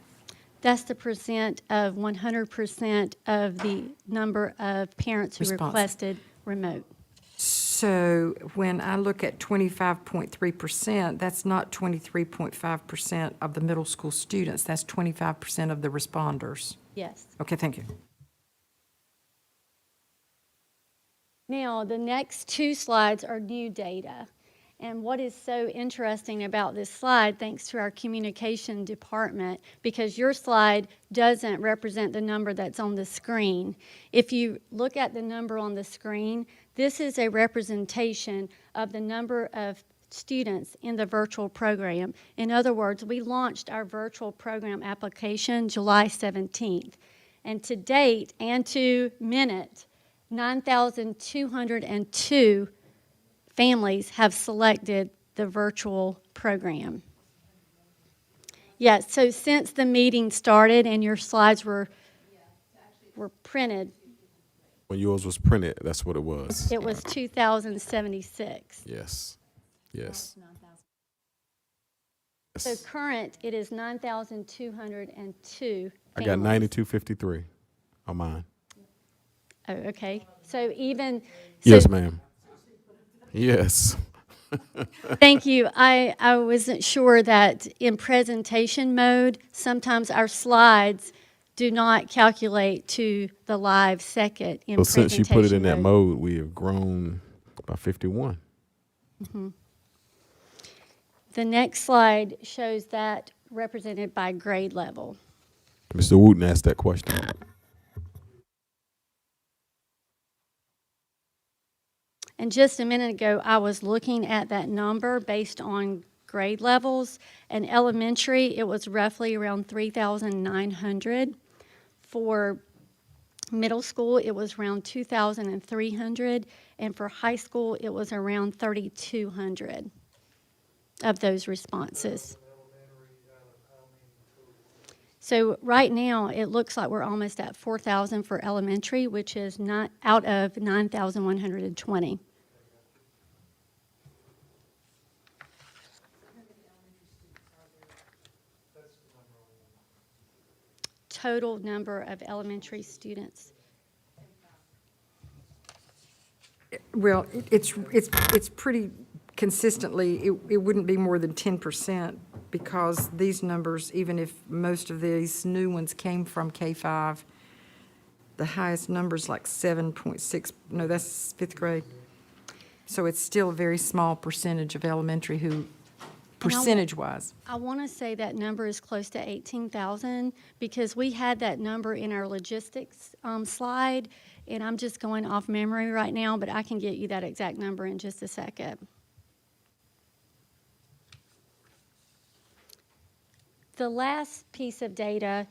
That's the percent of 100% of the number of parents who Responsive. requested remote. So when I look at 25.3%, that's not 23.5% of the middle school students. That's 25% of the responders. Yes. Okay, thank you. Now, the next two slides are new data. And what is so interesting about this slide, thanks to our communication department, because your slide doesn't represent the number that's on the screen. If you look at the number on the screen, this is a representation of the number of students in the virtual program. In other words, we launched our virtual program application July 17th. And to date and to minute, 9,202 families have selected the virtual program. Yes, so since the meeting started and your slides were printed, When yours was printed, that's what it was. it was 2,076. Yes, yes. So Yes. current, it is 9,202 I got families. 9253 on mine. Oh, okay. So even. Yes, ma'am. Yes. Thank you. I wasn't sure that in presentation mode, sometimes our slides do not calculate to the live second in So since you put it in that mode. mode, we have grown by 51. The next slide shows that represented by grade level. Mr. Wooten asked that question. And just a minute ago, I was looking at that number based on grade levels. In elementary, it was roughly around 3,900. For middle school, it was around 2,300. And for high school, it was around 3,200 of those responses. So right now, it looks like we're almost at 4,000 for elementary, which is not out of 9,120. Total number of elementary students. Well, it's pretty consistently, it wouldn't be more than 10% because these numbers, even if most of these new ones came from K-5, the highest number's like 7.6, no, that's fifth grade. So it's still a very small percentage of elementary who, percentage-wise. I want to say that number is close to 18,000 because we had that number in our logistics slide, and I'm just going off memory right now, but I can get you that exact number in just a second. The last piece of data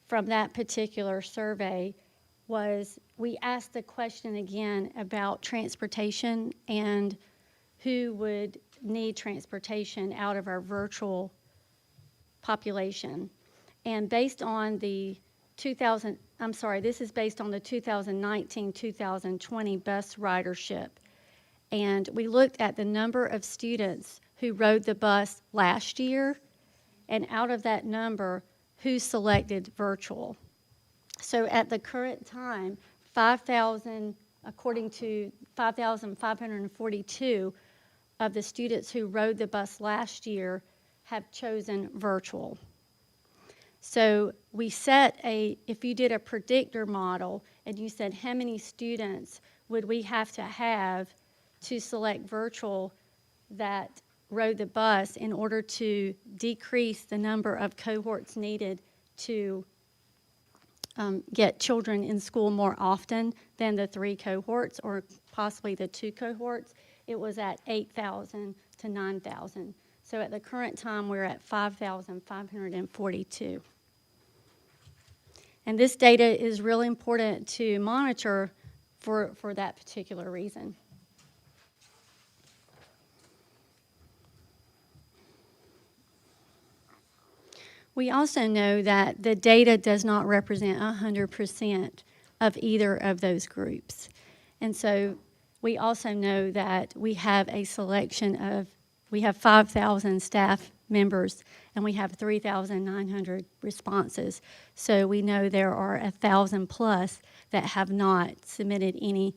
from that particular survey was we asked the question again about transportation and who would need transportation out of our virtual population. And based on the this is based on the 2019-2020 bus ridership. And we looked at the number of students who rode the bus last year, and out of that number, who selected virtual. So at the current time, 5,000, according to 5,542 of the students who rode the bus last year have chosen virtual. So we set if you did a predictor model and you said how many students would we have to select virtual that rode the bus in order to decrease the number of cohorts needed to get children in school more often than the 3 cohorts or possibly the 2 cohorts, it was at 8,000 to 9,000. So at the current time, we're at 5,542. And this data is really important to monitor for that particular reason. We also know that the data does not represent 100% of either of those groups. And so we also know that we have a selection of, we have 5,000 staff members and we have 3,900 responses. So we know there are 1,000 plus that have not submitted any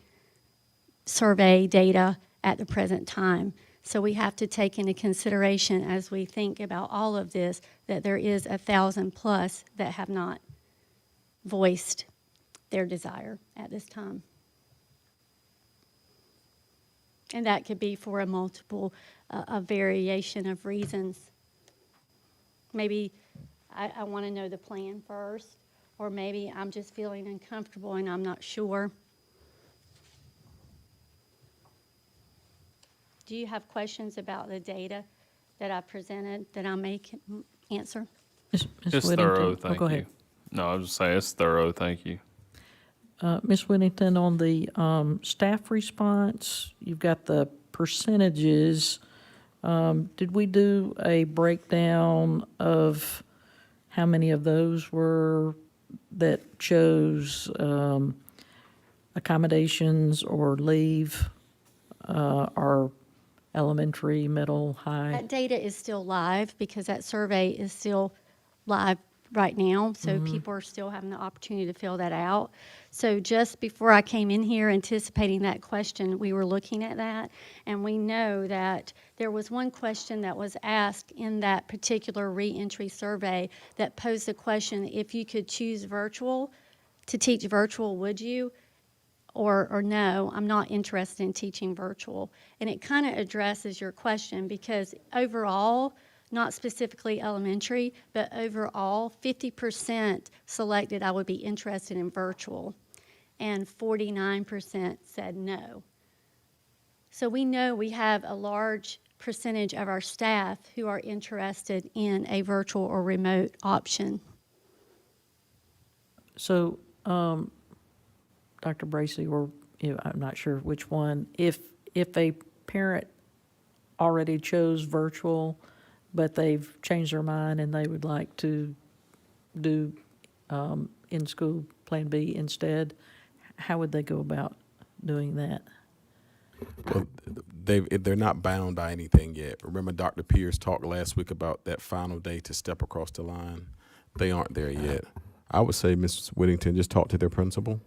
survey data at the present time. So we have to take into consideration as we think about all of this that there is 1,000 plus that have not voiced their desire at this time. And that could be for a variation of reasons. Maybe I want to know the plan first, or maybe I'm just feeling uncomfortable and I'm not sure. Do you have questions about the data that I presented that I may answer? Ms. It's Whittington. thorough, Go thank you. ahead. No, I was just saying, it's thorough, thank you. Ms. Whittington, on the staff response, you've got the percentages. Did we do a breakdown of how many of those were that chose accommodations or leave, or elementary, middle, high? That data is still live because that survey is still live right now, so people are still having the opportunity to fill that out. So just before I came in here anticipating that question, we were looking at that, and we know that there was one question that was asked in that particular reentry survey that posed the question, if you could choose to teach virtual, would you? Or no, I'm not interested in teaching virtual. And it kind of addresses your question, because overall, not specifically elementary, but overall, 50% selected I would be interested in virtual, and 49% said no. So we know we have a large percentage of our staff who are interested in a virtual or remote option. So, Dr. Bracy, or I'm not sure which one, if a parent already chose virtual, but they've changed their mind and they would like to do in-school Plan B instead, how would they go about doing that? Well, they're not bound by anything yet. Remember, Dr. Pierce talked last week about that final day to step across the line. They aren't there yet. I would say, Ms. Whittington, just talk to their principal.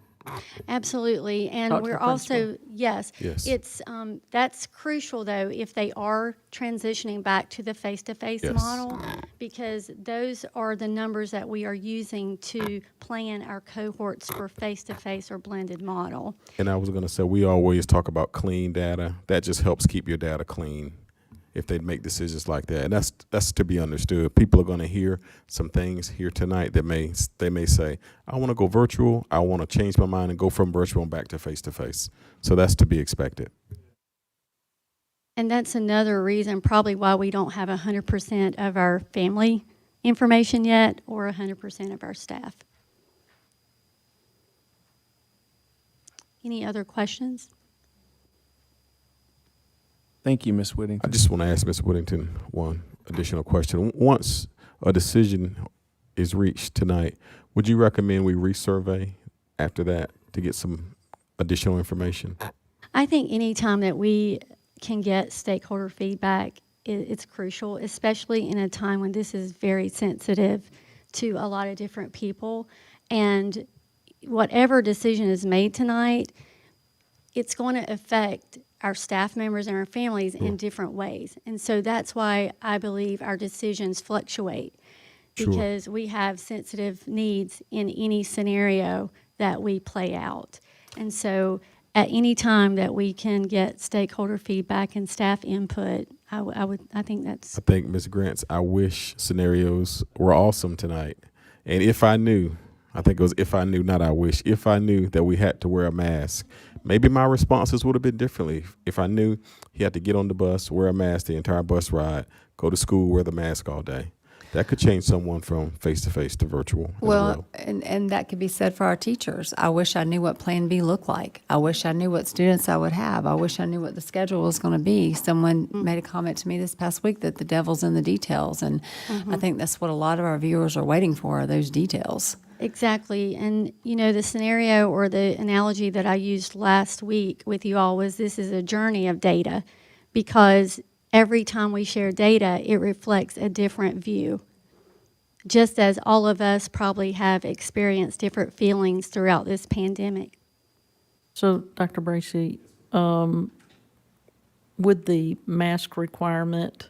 Absolutely, and Talk to we're the also, principal. yes. Yes. It's, that's crucial, though, if they are transitioning back to the face-to-face Yes. model, because those are the numbers that we are using to plan our cohorts for face-to-face or blended model. And I was going to say, we always talk about clean data. That just helps keep your data clean if they make decisions like that. And that's to be understood. People are going to hear some things here tonight that they may say, I want to go virtual. I want to change my mind and go from virtual and back to face-to-face. So that's to be expected. And that's another reason probably why we don't have 100% of our family information yet, or 100% of our staff. Any other questions? Thank you, Ms. I Whittington. just want to ask Ms. Whittington one additional question. Once a decision is reached tonight, would you recommend we resurvey after that to get some additional information? I think any time that we can get stakeholder feedback, it's crucial, especially in a time when this is very sensitive to a lot of different people. And whatever decision is made tonight, it's going to affect our staff members and our families in different ways. And so that's why I believe our decisions fluctuate, Sure. because we have sensitive needs in any scenario that we play out. And so at any time that we can get stakeholder feedback and staff input, I think that's. I think, Ms. Grants, I wish scenarios were awesome tonight. And if I knew, I think it was if I knew, not I wish, if I knew that we had to wear a mask, maybe my responses would have been differently. If I knew he had to get on the bus, wear a mask the entire bus ride, go to school, wear the mask all day. That could change someone from face-to-face to virtual as well. And that could be said for our teachers. I wish I knew what Plan B looked like. I wish I knew what students I would have. I wish I knew what the schedule was going to be. Someone made a comment to me this past week that the devil's in the details, and I think that's what a lot of our viewers are waiting for, are those details. Exactly. And, the scenario or the analogy that I used last week with you all was this is a journey of data, because every time we share data, it reflects a different view. Just as all of us probably have experienced different feelings throughout this pandemic. So, Dr. Bracy, with the mask requirement,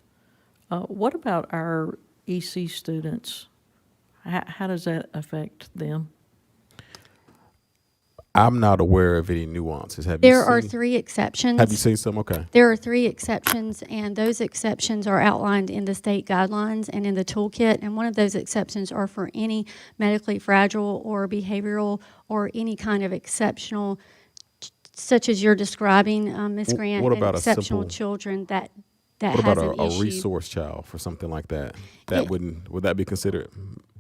what about our EC students? How does that affect them? I'm not aware of any nuances. There are 3 exceptions. Have you seen some? Okay. There are 3 exceptions, and those exceptions are outlined in the state guidelines and in the toolkit. And one of those exceptions are for any medically fragile or behavioral or any kind of exceptional, such as you're describing, Ms. Grant, what and about a exceptional simple- children that What has about an a issue. resource child for something like that? Would that be considered?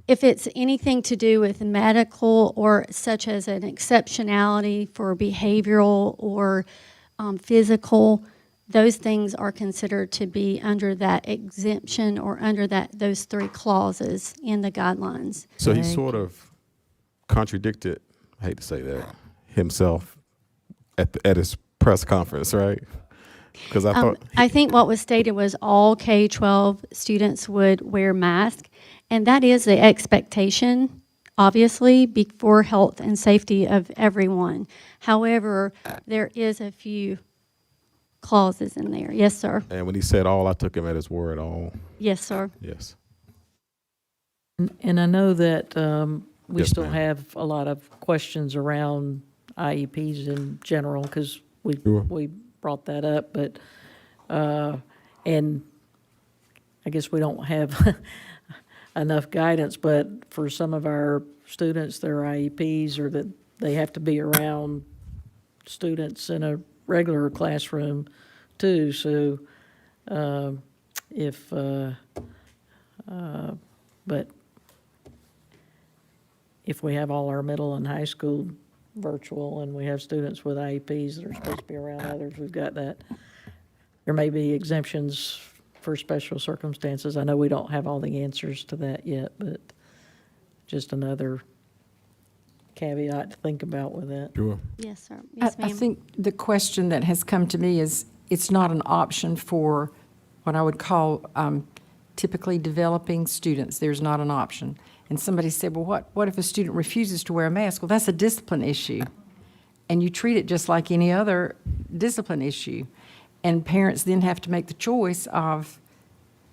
If it's anything to do with medical or such as an exceptionality for behavioral or physical, those things are considered to be under that exemption or under those 3 clauses in the guidelines. So he sort of contradicted, I hate to say that, himself at his press conference, right? Because I thought I think what was stated was all K-12 students would wear masks, And that is the expectation, obviously, for health and safety of everyone. However, there is a few clauses in there. Yes, sir. And when he said all, I took him at his word, all. Yes, sir. Yes. And I know that we Yes, still ma'am. have a lot of questions around IEPs in general, because Sure. we brought that up, but, and I guess we don't have enough guidance, but for some of our students, their IEPs are that they have to be around students in a regular classroom too, so but if we have all our middle and high school virtual and we have students with IEPs that are supposed to be around others, we've got that. There may be exemptions for special circumstances. I know we don't have all the answers to that yet, but just another caveat to think about with that. Sure. Yes, sir. I Yes, ma'am. think the question that has come to me is, it's not an option for what I would call typically developing students. There's not an option. And somebody said, well, what if a student refuses to wear a mask? Well, that's a discipline issue. And you treat it just like any other discipline issue. And parents then have to make the choice of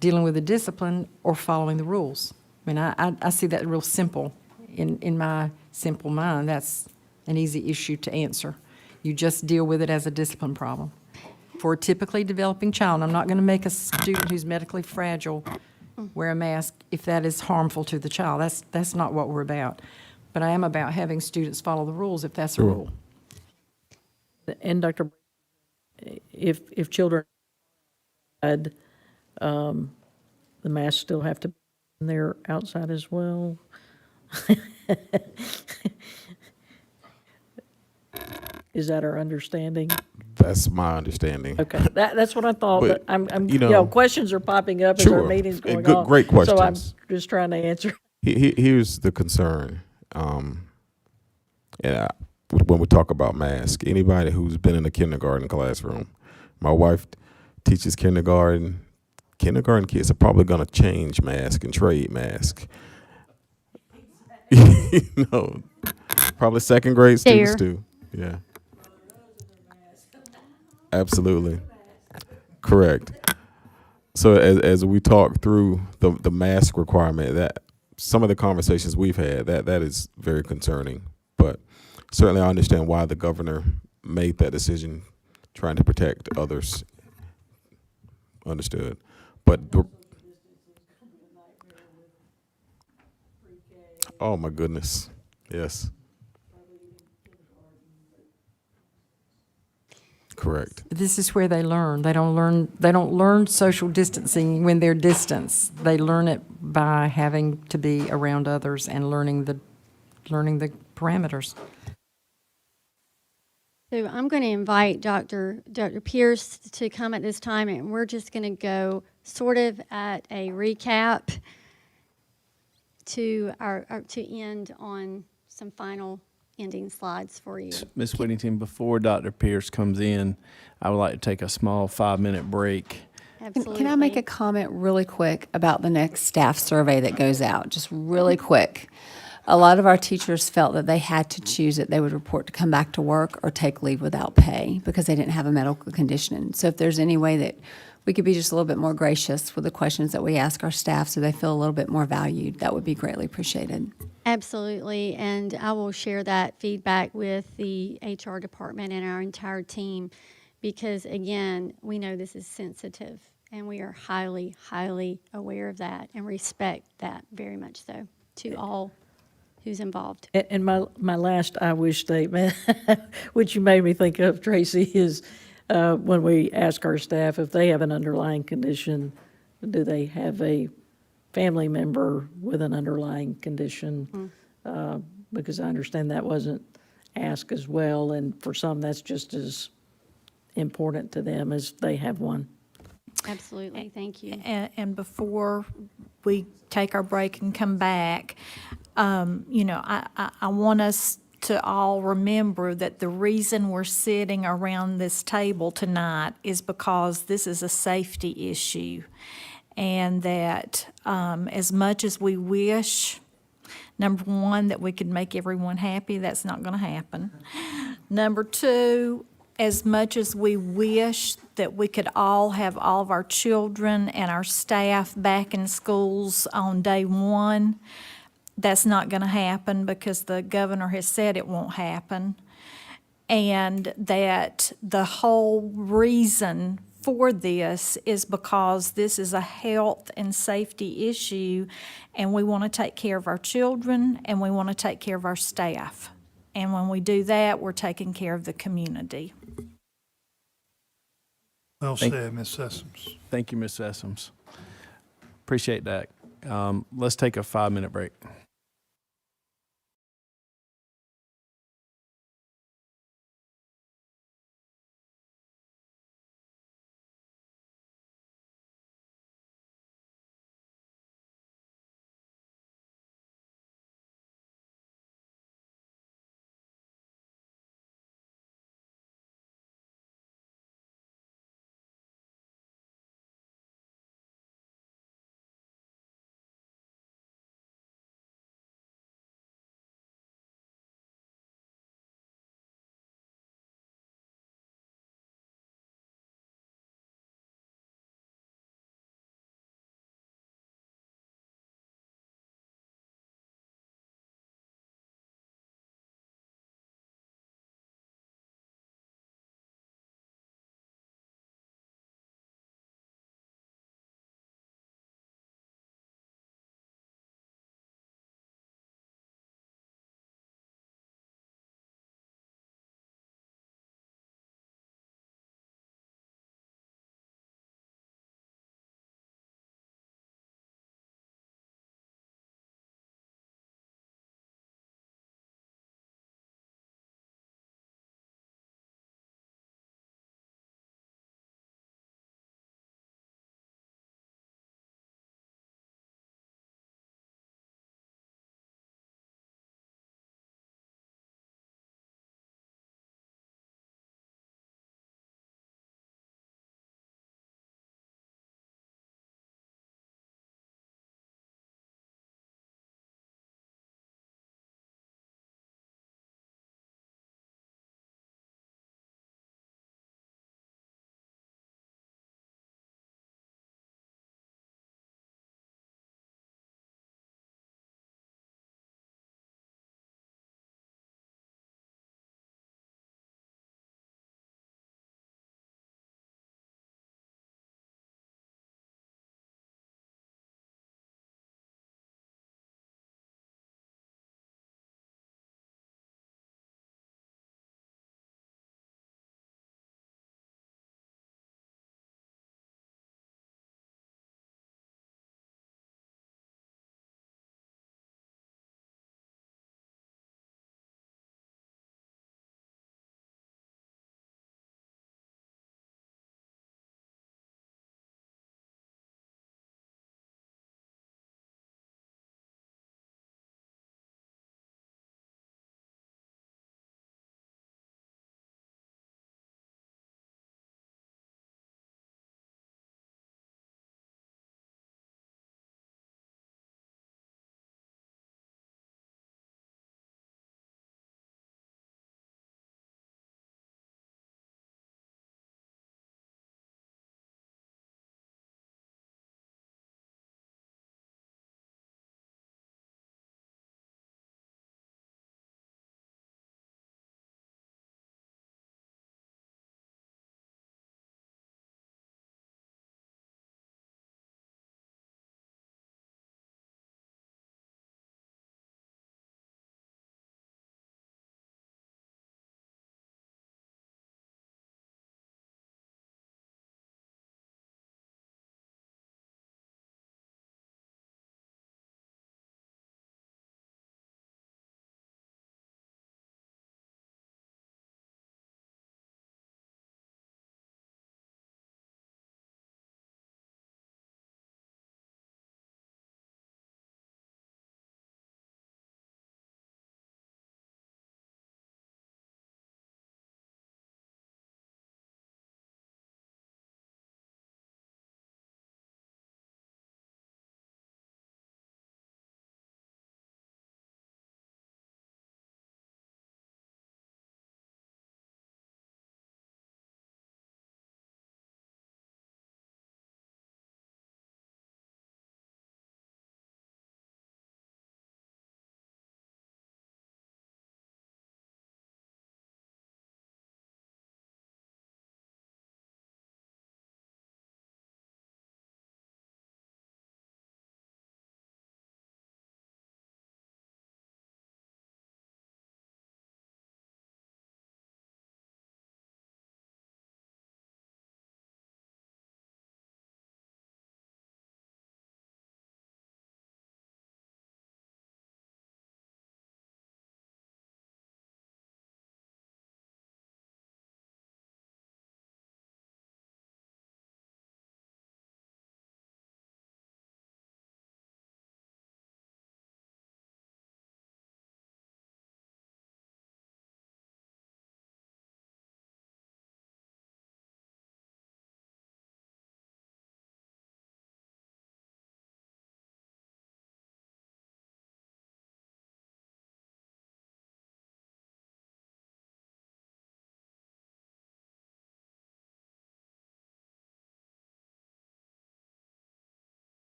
dealing with the discipline or following the rules. I mean, I see that real simple. In my simple mind, that's an easy issue to answer. You just deal with it as a discipline problem. For a typically developing child, I'm not going to make a student who's medically fragile wear a mask if that is harmful to the child. That's not what we're about. But I am about having students follow the rules if that's a Sure. rule. And Dr., if children had, the masks still have to be in there outside as well? Is that our understanding? That's my understanding. Okay, that's what I thought, But, but I'm, you know, questions are popping up as our sure, meeting's and going good- on. great So I'm questions. just trying to answer. Here's the concern. When we talk about masks, anybody who's been in a kindergarten classroom, my wife teaches kindergarten. Kindergarten kids are probably going to change mask and trade mask. You know, probably second grade students Dare. too. Yeah. Absolutely. Correct. So as we talk through the mask requirement, that some of the conversations we've had, that is very concerning. But certainly I understand why the governor made that decision, trying to protect others. Understood. But oh my goodness. Yes. Correct. This is where they learn. They don't learn social distancing when they're distanced. They learn it by having to be around others and learning the parameters. So I'm going to invite Dr. Pierce to come at this time, and we're just going to go sort of at a recap to end on some final ending slides for you. Ms. Whittington, before Dr. Pierce comes in, I would like to take a small 5-minute break. Absolutely. Can I make a comment really quick about the next staff survey that goes out? Just really quick. A lot of our teachers felt that they had to choose it. They would report to come back to work or take leave without pay because they didn't have a medical condition. So if there's any way that we could be just a little bit more gracious with the questions that we ask our staff so they feel a little bit more valued, that would be greatly appreciated. Absolutely, and I will share that feedback with the HR department and our entire team because, again, we know this is sensitive, and we are highly, highly aware of that and respect that very much so to all who's involved. And my last I wish statement, which you made me think of, Tracy, is when we ask our staff if they have an underlying condition, do they have a family member with an underlying condition? Because I understand that wasn't asked as well, and for some, that's just as important to them as they have one. Absolutely, thank you. And before we take our break and come back, I want us to all remember that the reason we're sitting around this table tonight is because this is a safety issue. And that as much as we wish, number one, that we could make everyone happy, that's not going to happen. Number two, as much as we wish that we could all have all of our children and our staff back in schools on day one, that's not going to happen because the governor has said it won't happen. And that the whole reason for this is because this is a health and safety issue, and we want to take care of our children, and we want to take care of our staff. And when we do that, we're taking care of the community. Well Thank- said, Ms. Sessoms. Thank you, Ms. Sessoms. Appreciate that. Let's take a 5-minute break.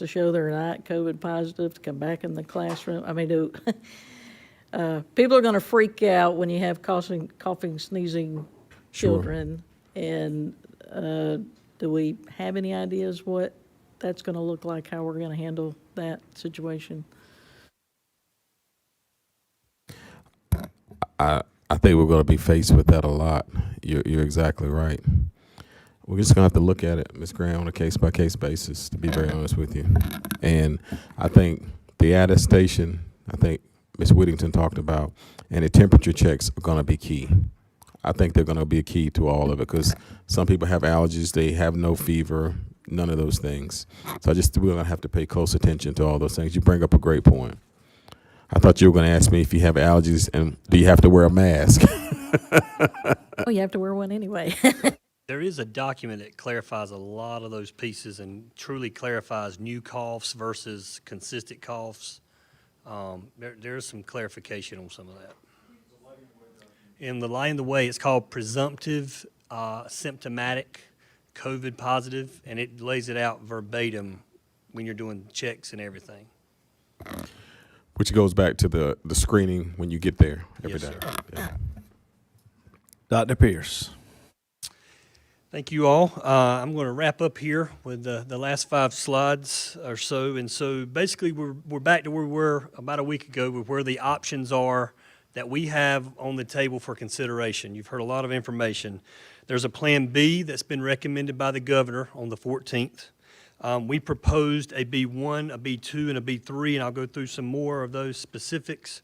to show they're not COVID positive to come back in the classroom? I mean, people are going to freak out when you have coughing, sneezing children. And do we have any ideas what that's going to look like, how we're going to handle that situation? I think we're going to be faced with that a lot. You're exactly right. We're just going to have to look at it, Ms. Graham, on a case-by-case basis, to be very honest with you. And I think the attestation, I think Ms. Whittington talked about, and the temperature checks are going to be key. I think they're going to be a key to all of it because some people have allergies, they have no fever, none of those things. So we're going to have to pay close attention to all those things. You bring up a great point. I thought you were going to ask me if you have allergies and do you have to wear a mask? Oh, you have to wear one anyway. There is a document that clarifies a lot of those pieces and truly clarifies new coughs versus consistent coughs. There's some clarification on some of that. In the Lighting the Way, it's called presumptive symptomatic COVID positive, and it lays it out verbatim when you're doing checks and everything. Which goes back to the screening when you get there every day. Yeah. Dr. Pierce. Thank you all. I'm going to wrap up here with the last 5 slides or so. And so basically we're back to where we were about a week ago with where the options are that we have on the table for consideration. You've heard a lot of information. There's a Plan B that's been recommended by the governor on the 14th. We proposed a B1, a B2, and a B3, and I'll go through some more of those specifics.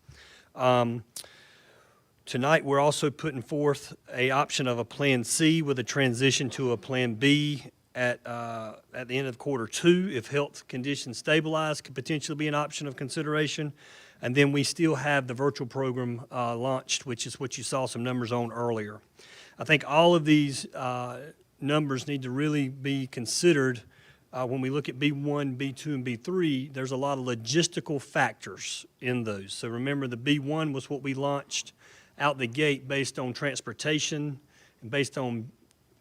Tonight, we're also putting forth an option of a Plan C with a transition to a Plan B at the end of quarter 2. If health conditions stabilize, could potentially be an option of consideration. And then we still have the virtual program launched, which is what you saw some numbers on earlier. I think all of these numbers need to really be considered when we look at B1, B2, and B3. There's a lot of logistical factors in those. So remember, the B1 was what we launched out the gate based on transportation and based on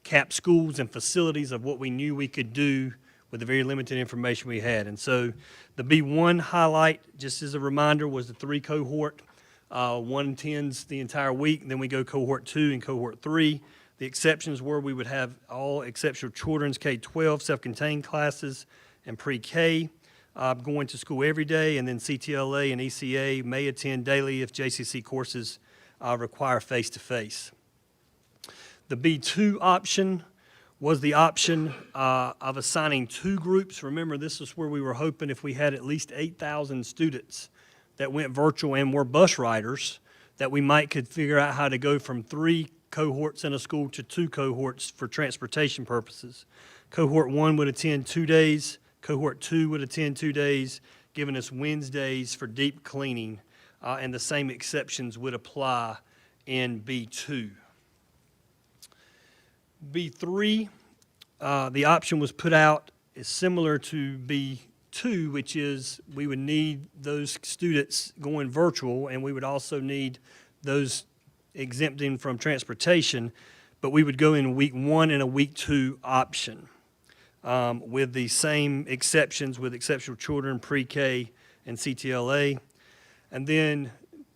capped schools and facilities of what we knew we could do with the very limited information we had. And so the B1 highlight, just as a reminder, was the 3 cohort. One attends the entire week, and then we go cohort 2 and cohort 3. The exceptions were we would have all exceptional children's K-12 self-contained classes and pre-K going to school every day, and then CTLA and ECA may attend daily if JCC courses require face-to-face. The B2 option was the option of assigning 2 groups. Remember, this is where we were hoping if we had at least 8,000 students that went virtual and were bus riders, that we could figure out how to go from 3 cohorts in a school to 2 cohorts for transportation purposes. Cohort 1 would attend 2 days, cohort 2 would attend 2 days, giving us Wednesdays for deep cleaning, and the same exceptions would apply in B2. B3, the option was put out is similar to B2, which is we would need those students going virtual, and we would also need those exempting from transportation, but we would go in week 1 and a week 2 option with the same exceptions with exceptional children, pre-K, and CTLA. And then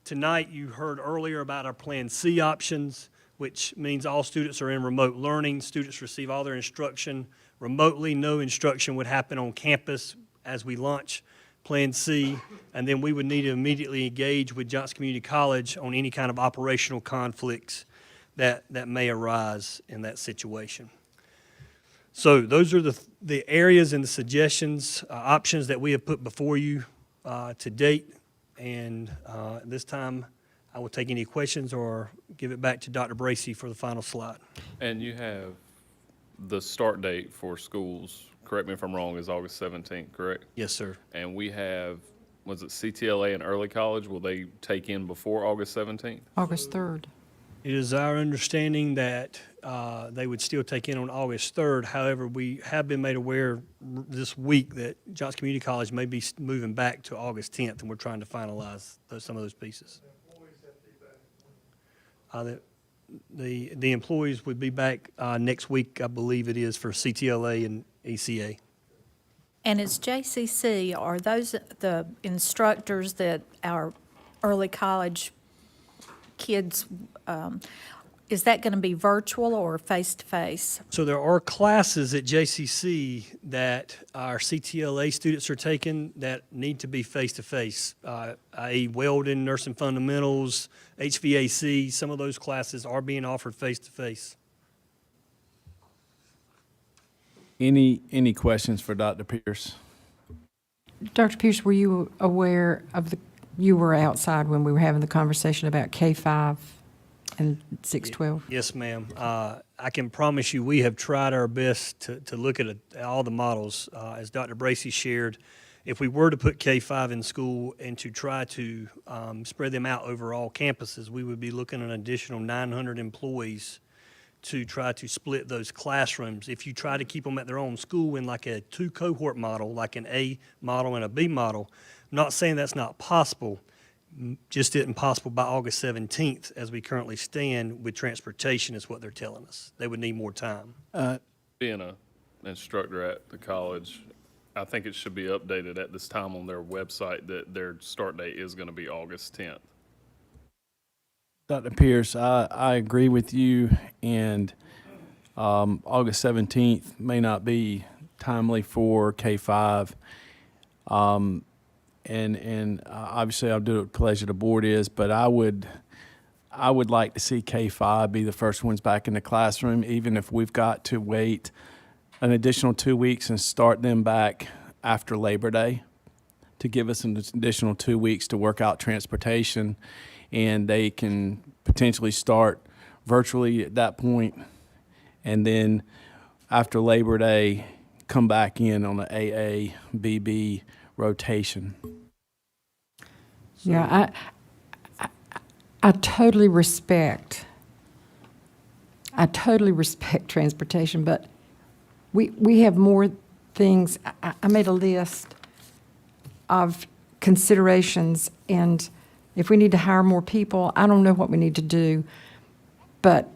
tonight you heard earlier about our Plan C options, which means all students are in remote learning. Students receive all their instruction remotely. No instruction would happen on campus as we launch Plan C, and then we would need to immediately engage with Johnson Community College on any kind of operational conflicts that may arise in that situation. So those are the areas and the suggestions, options that we have put before you to date, and this time I will take any questions or give it back to Dr. Bracey for the final slide. And you have the start date for schools, correct me if I'm wrong, is August 17th, correct? Yes, sir. And we have, was it CTLA and early college? Will they take in before August 17th? August 3rd. It is our understanding that they would still take in on August 3rd. However, we have been made aware this week that Johnson Community College may be moving back to August 10th, and we're trying to finalize some of those pieces. The employees would be back next week, I believe it is, for CTLA and ECA. And as JCC, are those the instructors that our early college kids, is that going to be virtual or face-to-face? So there are classes at JCC that our CTLA students are taking that need to be face-to-face, i.e. welding, nursing fundamentals, HVAC. Some of those classes are being offered face-to-face. Any questions for Dr. Pierce? Dr. Pierce, were you aware of you were outside when we were having the conversation about K-5 and 612? Yes, ma'am. I can promise you, we have tried our best to look at all the models. As Dr. Bracy shared, if we were to put K-5 in school and to try to spread them out over all campuses, we would be looking at an additional 900 employees to try to split those classrooms. If you try to keep them at their own school in like a 2-cohort model, like an A model and a B model, I'm not saying that's not possible, just isn't possible by August 17th as we currently stand with transportation is what they're telling us. They would need more time. Being an instructor at the college, I think it should be updated at this time on their website that their start date is going to be August 10th. Dr. Pierce, I agree with you, and August 17th may not be timely for K-5. And obviously I'll do it with pleasure, the board is, but I would like to see K-5 be the first ones back in the classroom, even if we've got to wait an additional 2 weeks and start them back after Labor Day to give us an additional 2 weeks to work out transportation, and they can potentially start virtually at that point, and then after Labor Day, come back in on the AA-BB rotation. Yeah, I totally respect transportation, but we have more things. I made a list of considerations, and if we need to hire more people, I don't know what we need to do, but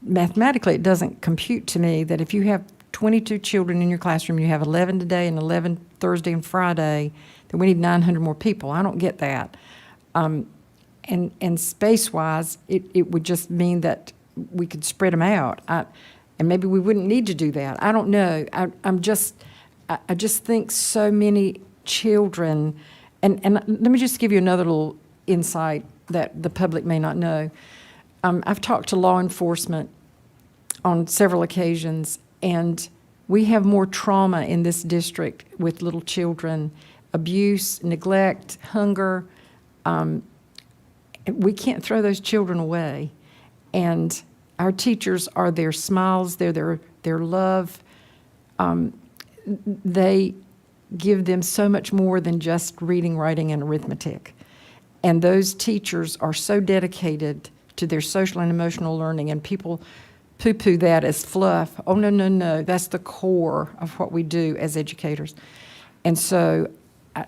mathematically it doesn't compute to me that if you have 22 children in your classroom, you have 11 today and 11 Thursday and Friday, then we need 900 more people. I don't get that. And space-wise, it would just mean that we could spread them out. And maybe we wouldn't need to do that. I don't know. I just think so many children, and let me just give you another little insight that the public may not know. I've talked to law enforcement on several occasions, and we have more trauma in this district with little children, abuse, neglect, hunger. We can't throw those children away. And our teachers are their smiles, they're their love. They give them so much more than just reading, writing, and arithmetic. And those teachers are so dedicated to their social and emotional learning, and people poo-poo that as fluff. Oh, no, no, no, that's the core of what we do as educators. And so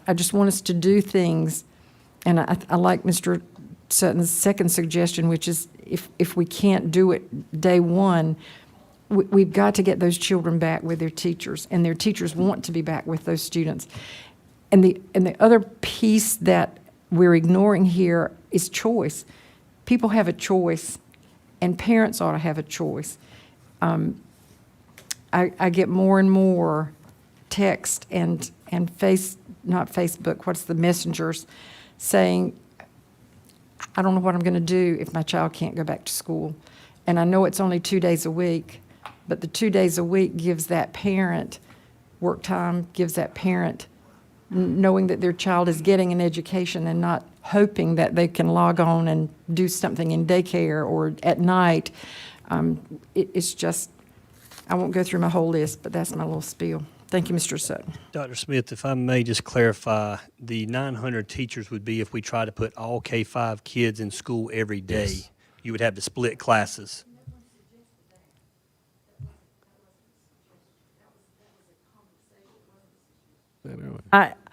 I just want us to do things, and I like Mr. Sutton's second suggestion, which is if we can't do it day one, we've got to get those children back with their teachers, and their teachers want to be back with those students. And the other piece that we're ignoring here is choice. People have a choice, and parents ought to have a choice. I get more and more text and not Facebook, what's the messengers, saying, I don't know what I'm going to do if my child can't go back to school. And I know it's only 2 days a week, but the 2 days a week gives that parent work time, gives that parent knowing that their child is getting an education and not hoping that they can log on and do something in daycare or at night. It's just, I won't go through my whole list, but that's my little spiel. Thank you, Mr. Sutton. Dr. Smith, if I may just clarify, the 900 teachers would be if we try to put all K-5 kids in school every day. Yes. You would have to split classes.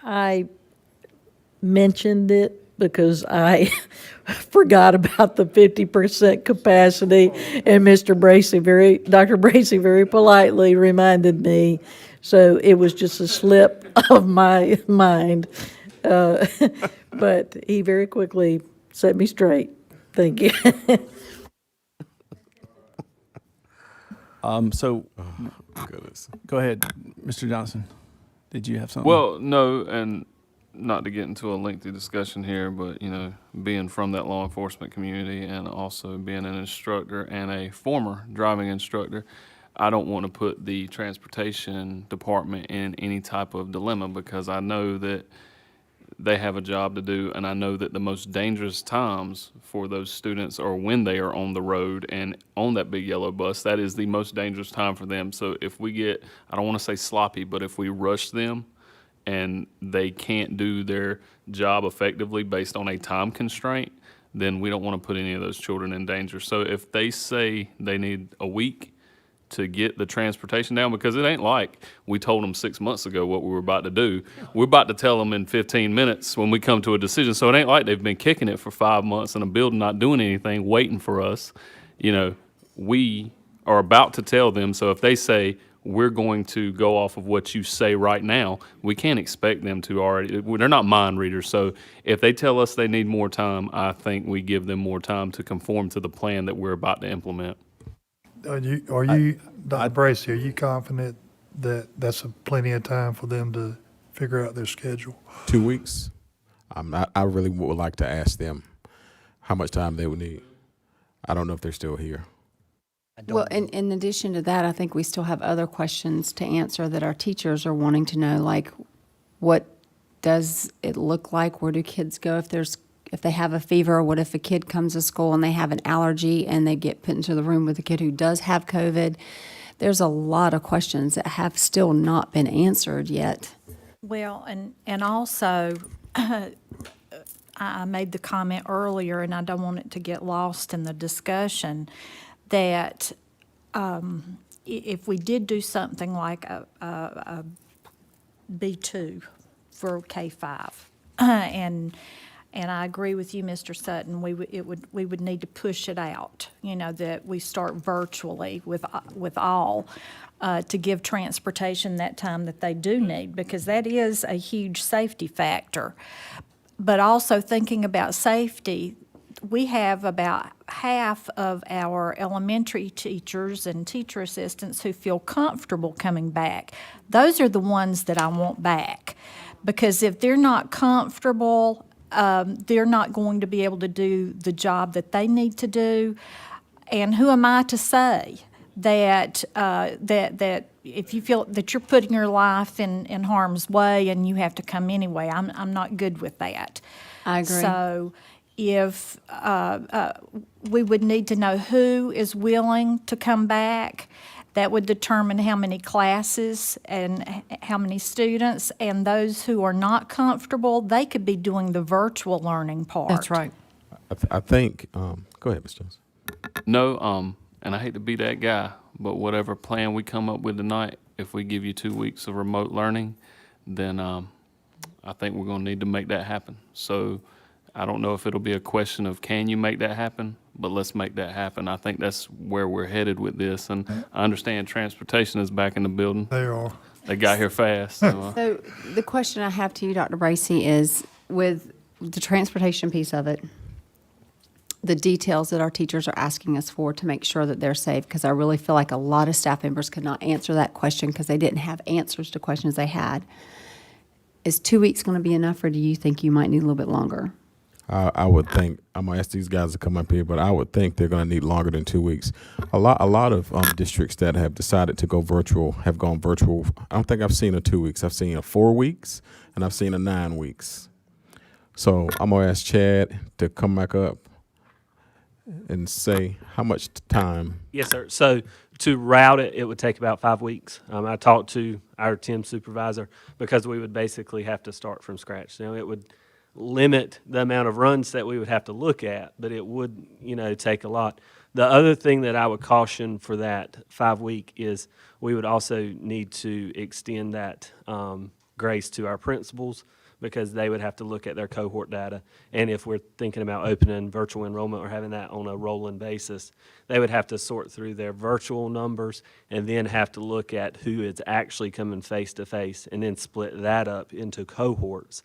I mentioned it because I forgot about the 50% capacity, and Dr. Bracy very politely reminded me So it was just a slip of my mind. But he very quickly set me straight. Thank you. So, Goodness. go ahead, Mr. Johnson. Did you have something? Well, no, and not to get into a lengthy discussion here, but, you know, being from that law enforcement community and also being an instructor and a former driving instructor, I don't want to put the transportation department in any type of dilemma because I know that they have a job to do, and I know that the most dangerous times for those students are when they are on the road and on that big yellow bus. That is the most dangerous time for them. So if we get, I don't want to say sloppy, but if we rush them and they can't do their job effectively based on a time constraint, then we don't want to put any of those children in danger. So if they say they need a week to get the transportation down, because it ain't like we told them 6 months ago what we were about to do. We're about to tell them in 15 minutes when we come to a decision. So it ain't like they've been kicking it for 5 months in a building, not doing anything, waiting for us. You know, we are about to tell them. So if they say, we're going to go off of what you say right now, we can't expect them to already, they're not mind readers. So if they tell us they need more time, I think we give them more time to conform to the plan that we're about to implement. Are you, Dr. Bracy, are you confident that that's plenty of time for them to figure out their schedule? 2 weeks. I really would like to ask them how much time they would need. I don't know if they're still here. Well, in addition to that, I think we still have other questions to answer that our teachers are wanting to know, like what does it look like? Where do kids go if they have a fever? What if a kid comes to school and they have an allergy and they get put into the room with a kid who does have COVID? There's a lot of questions that have still not been answered yet. Well, and also, I made the comment earlier, and I don't want it to get lost in the discussion, that if we did do something like a B2 for K-5, and I agree with you, Mr. Sutton, we would need to push it out, you know, that we start virtually with all, to give transportation that time that they do need, because that is a huge safety factor. But also thinking about safety, we have about half of our elementary teachers and teacher assistants who feel comfortable coming back. Those are the ones that I want back, because if they're not comfortable, they're not going to be able to do the job that they need to do. And who am I to say that that if you feel that you're putting your life in harm's way and you have to come anyway? I'm not good with that. I agree. So if we would need to know who is willing to come back. That would determine how many classes and how many students, and those who are not comfortable, they could be doing the virtual learning part. That's right. I think, go ahead, Ms. Jones. No, and I hate to be that guy, but whatever plan we come up with tonight, if we give you 2 weeks of remote learning, then I think we're going to need to make that happen. So I don't know if it'll be a question of can you make that happen, but let's make that happen. I think that's where we're headed with this. And I understand transportation is back in the building. They are. They got here fast. So, So the question I have to you, Dr. Bracy, is with the transportation piece of it, the details that our teachers are asking us for to make sure that they're safe, because I really feel like a lot of staff members could not answer that question because they didn't have answers to questions they had. Is 2 weeks going to be enough, or do you think you might need a little bit longer? I would think, I'm gonna ask these guys to come up here, but I would think they're gonna need longer than 2 weeks. A lot of districts that have decided to go virtual have gone virtual. I don't think I've seen a 2 weeks. I've seen a 4 weeks, and I've seen a 9 weeks. So I'm gonna ask Chad to come back up and say how much time. Yes, sir. So to route it, it would take about 5 weeks. I talked to our TIM supervisor because we would basically have to start from scratch. Now, it would limit the amount of runs that we would have to look at, but it would, take a lot. The other thing that I would caution for that 5 week is we would also need to extend that grace to our principals, because they would have to look at their cohort data. And if we're thinking about opening virtual enrollment or having that on a rolling basis, they would have to sort through their virtual numbers and then have to look at who is actually coming face-to-face and then split that up into cohorts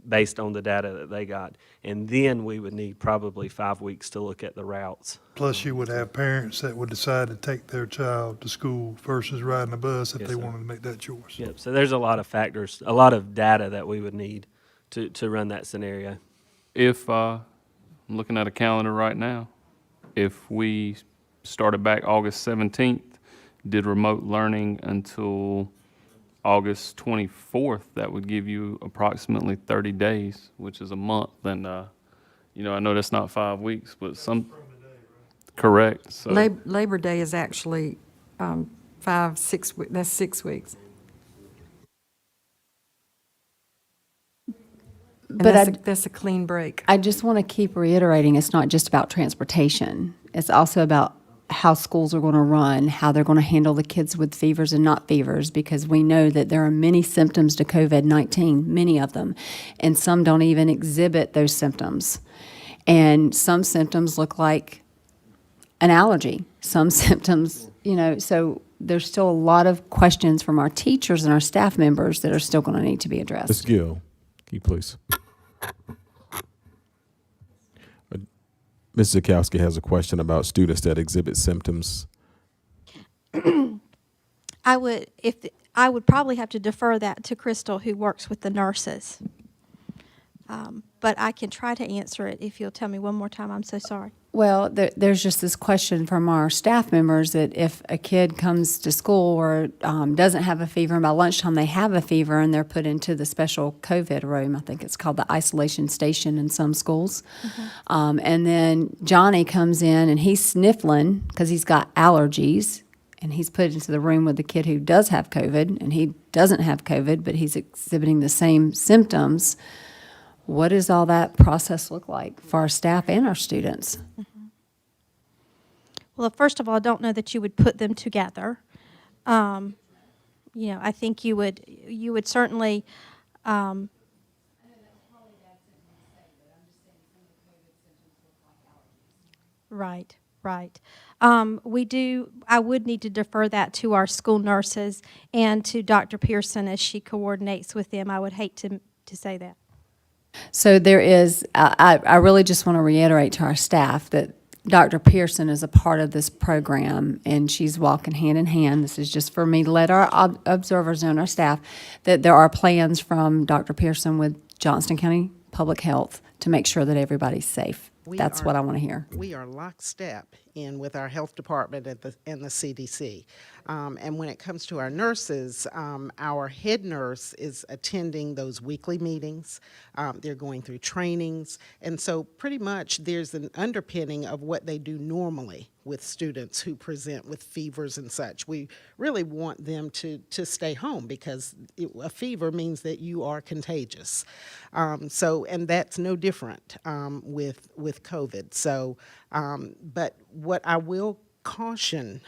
based on the data that they got. And then we would need probably 5 weeks to look at the routes. Plus, you would have parents that would decide to take their child to school versus riding a bus if Yes, they sir. wanted to make that choice. Yep, so there's a lot of factors, a lot of data that we would need to run that scenario. If, I'm looking at a calendar right now, if we started back August 17th, did remote learning until August 24th, that would give you approximately 30 days, which is a month. And, you know, I know that's not 5 weeks, but correct. So Labor Day is actually 5, 6, that's 6 weeks. And But that's a clean break. I just want to keep reiterating, it's not just about transportation. It's also about how schools are going to run, how they're going to handle the kids with fevers and not fevers, because we know that there are many symptoms to COVID-19, many of them, and some don't even exhibit those symptoms. And some symptoms look like an allergy. Some symptoms, you know, so there's still a lot of questions from our teachers and our staff members that are still going to need to be addressed. Ms. Gill, can you please? Ms. Zakowski has a question about students that exhibit symptoms. I would probably have to defer that to Crystal, who works with the nurses. But I can try to answer it if you'll tell me one more time. I'm so sorry. Well, there's just this question from our staff members that if a kid comes to school or doesn't have a fever, and by lunchtime they have a fever and they're put into the special COVID room, I think it's called the isolation station in some schools, and then Johnny comes in and he's sniffling because he's got allergies, and he's put into the room with the kid who does have COVID, and he doesn't have COVID, but he's exhibiting the same symptoms. What does all that process look like for our staff and our students? Well, first of all, I don't know that you would put them together. You know, I think you would certainly. Right, right. I would need to defer that to our school nurses and to Dr. Pearson as she coordinates with them. I would hate to say that. So there is, I really just want to reiterate to our staff that Dr. Pearson is a part of this program, and she's walking hand in hand. This is just for me to let our observers and our staff that there are plans from Dr. Pearson with Johnston County Public Health to make sure that everybody's safe. That's what I want to hear. We are lockstep in with our health department and the CDC. And when it comes to our nurses, our head nurse is attending those weekly meetings. They're going through trainings. And so pretty much there's an underpinning of what they do normally with students who present with fevers and such. We really want them to stay home because a fever means that you are contagious. And that's no different with COVID. So, but what I will caution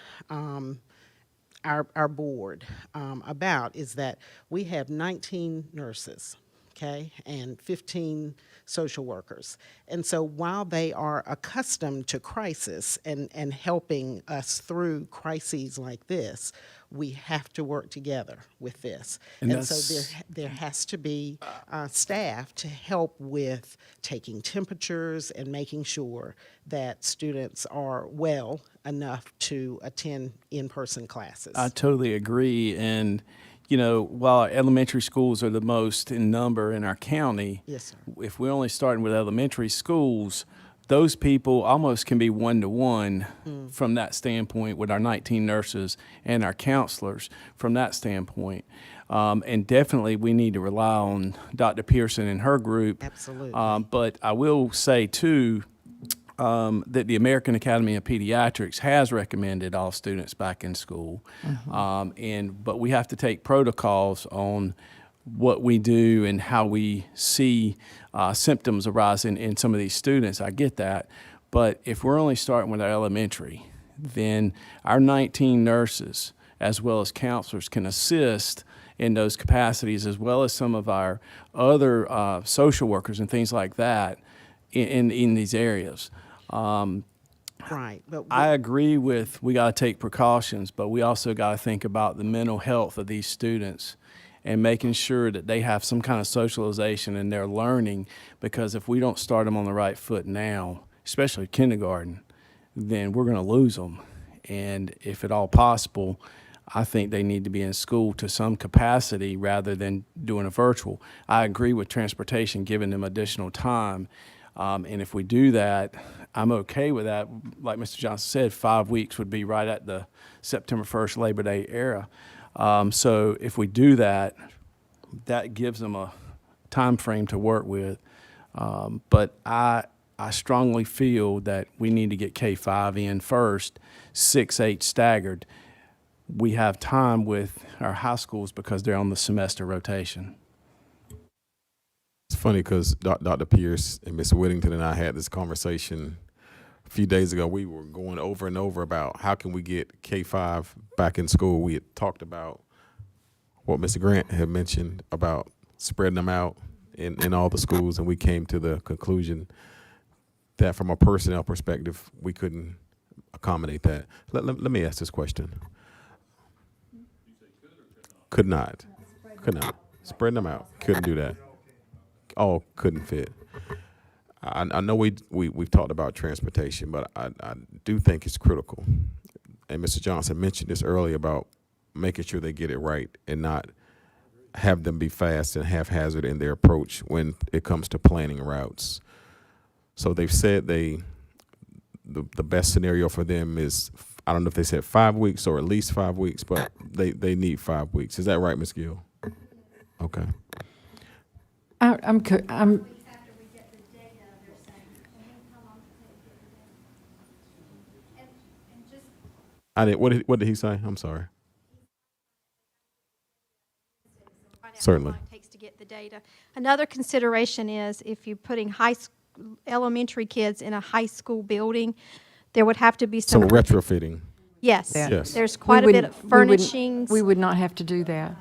our board about is that we have 19 nurses, okay, and 15 social workers. And so while they are accustomed to crisis and helping us through crises like this, we have to work together with this. And so there has to be staff to help with taking temperatures and making sure that students are well enough to attend in-person classes. I totally agree. And, you know, while our elementary schools are the most in number in our county, Yes, sir. if we're only starting with elementary schools, those people almost can be one-to-one from that standpoint with our 19 nurses and our counselors from that standpoint. And definitely we need to rely on Dr. Pearson and her group. Absolutely. But I will say, too, that the American Academy of Pediatrics has recommended all students back in school. But we have to take protocols on what we do and how we see symptoms arise in some of these students. I get that. But if we're only starting with our elementary, then our 19 nurses as well as counselors can assist in those capacities, as well as some of our other social workers and things like that in these areas. Right, but I agree with we got to take precautions, but we also got to think about the mental health of these students and making sure that they have some kind of socialization and they're learning, because if we don't start them on the right foot now, especially kindergarten, then we're going to lose them. And if at all possible, I think they need to be in school to some capacity rather than doing a virtual. I agree with transportation, giving them additional time. And if we do that, I'm okay with that. Like Mr. Johnson said, 5 weeks would be right at the September 1st Labor Day era. So if we do that, that gives them a time frame to work with. But I strongly feel that we need to get K-5 in first, 6-8 staggered. We have time with our high schools because they're on the semester rotation. It's funny because Dr. Pierce and Ms. Whittington and I had this conversation a few days ago. We were going over and over about how can we get K-5 back in school. We had talked about what Mr. Grant had mentioned about spreading them out in all the schools, and we came to the conclusion that from a personnel perspective, we couldn't accommodate that. Let me ask this question. Could not. Spreading them out. Couldn't do that. All couldn't fit. I know we've talked about transportation, but I do think it's critical. And Mr. Johnson mentioned this earlier about making sure they get it right and not have them be fast and haphazard in their approach when it comes to planning routes. So they've said the best scenario for them is, I don't know if they said 5 weeks or at least 5 weeks, but they need 5 weeks. Is that right, Ms. Gill? Okay. I'm I didn't. What did he say? I'm sorry. Certainly. How long it takes to get the data. Another consideration is if you're putting elementary kids in a high school building, there would have to be some. So retrofitting. Yes. Yeah. Yes. There's quite a bit of furnishings. We would not have to do that.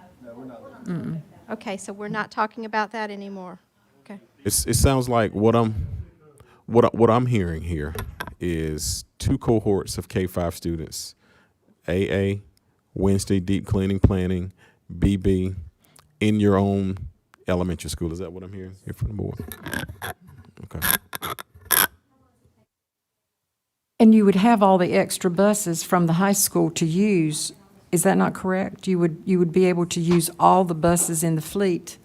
Okay, so we're not talking about that anymore. Okay. It sounds like what I'm hearing here is 2 cohorts of K-5 students, AA, Wednesday deep cleaning planning, BB, in your own elementary school. Is that what I'm hearing here from the board? Okay. And you would have all the extra buses from the high school to use. Is that not correct? You would be able to use all the buses in the fleet.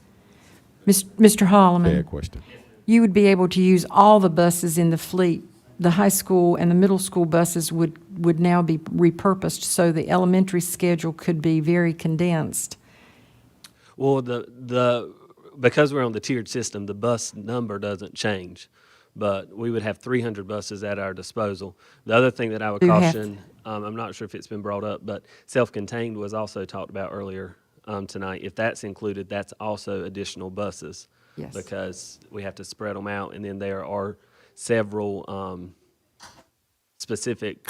Mr. Holloman. Fair question. You would be able to use all the buses in the fleet. The high school and the middle school buses would now be repurposed, so the elementary schedule could be very condensed. Well, because we're on the tiered system, the bus number doesn't change, but we would have 300 buses at our disposal. The other thing that I would caution, I'm not sure if it's been brought up, but self-contained was also talked about earlier tonight. If that's included, that's also additional buses. Yes. Because we have to spread them out, and then there are several specific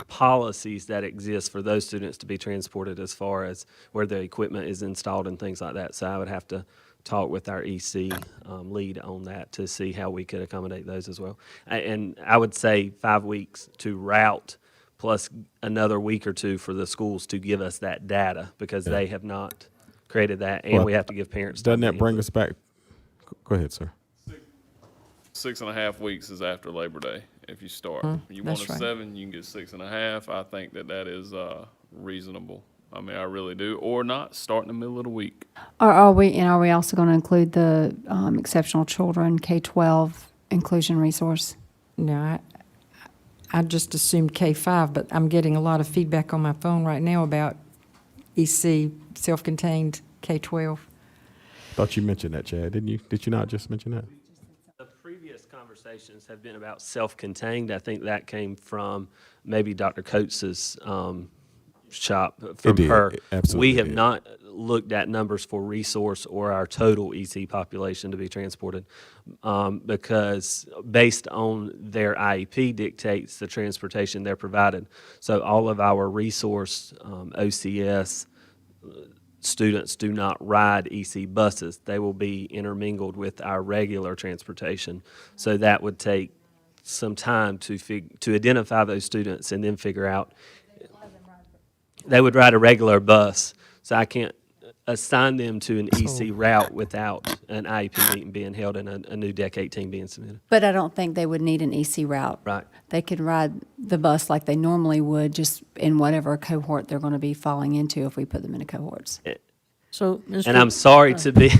policies that exist for those students to be transported as far as where the equipment is installed and things like that. So I would have to talk with our EC lead on that to see how we could accommodate those as well. And I would say 5 weeks to route plus another week or 2 for the schools to give us that data, because they have not created that, and Well, we have to give parents. Doesn't time that to bring input. us back? Go ahead, sir. 6.5 weeks is after Labor Day if you start. You want that's a right. 7, you can get 6.5. I think that is reasonable. I mean, I really do. Or not, start in the middle of the week. Are we also going to include the exceptional children K-12 inclusion resource? No, I just assumed K-5, but I'm getting a lot of feedback on my phone right now about EC, self-contained K-12. Thought you mentioned that, Chad, didn't you? Did you not just mention that? The previous conversations have been about self-contained. I think that came from maybe Dr. Coates's shop from did. her. It absolutely We have did. not looked at numbers for resource or our total EC population to be transported, because based on their IEP dictates the transportation they're provided. So all of our resource, OCS, students do not ride EC buses. They will be intermingled with our regular transportation. So that would take some time to identify those students and then figure out. They would ride a regular bus, so I can't assign them to an EC route without an IEP meeting being held and a new Deck 18 being submitted. But I don't think they would need an EC route. Right. They could ride the bus like they normally would, just in whatever cohort they're going to be falling into if we put them into cohorts. So, Mr. And I'm sorry to be,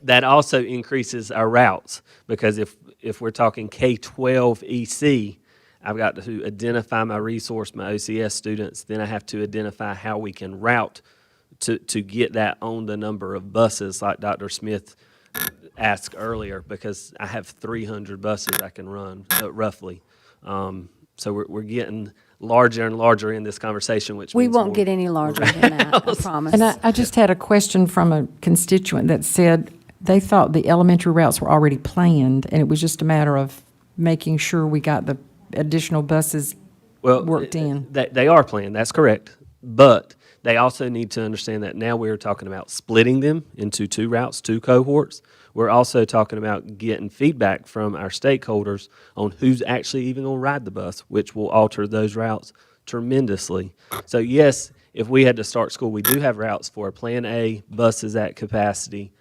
that also increases our routes, because if we're talking K-12 EC, I've got to identify my resource, my OCS students, then I have to identify how we can route to get that on the number of buses like Dr. Smith asked earlier, because I have 300 buses I can run roughly. So we're getting larger and larger in this conversation, which We means won't more- get any larger than that, I promise. And I just had a question from a constituent that said they thought the elementary routes were already planned, and it was just a matter of making sure we got the additional buses worked in. They are planned, that's correct. But they also need to understand that now we're talking about splitting them into 2 routes, 2 cohorts. We're also talking about getting feedback from our stakeholders on who's actually even going to ride the bus, which will alter those routes tremendously. So yes, if we had to start school, we do have routes for Plan A, buses at capacity,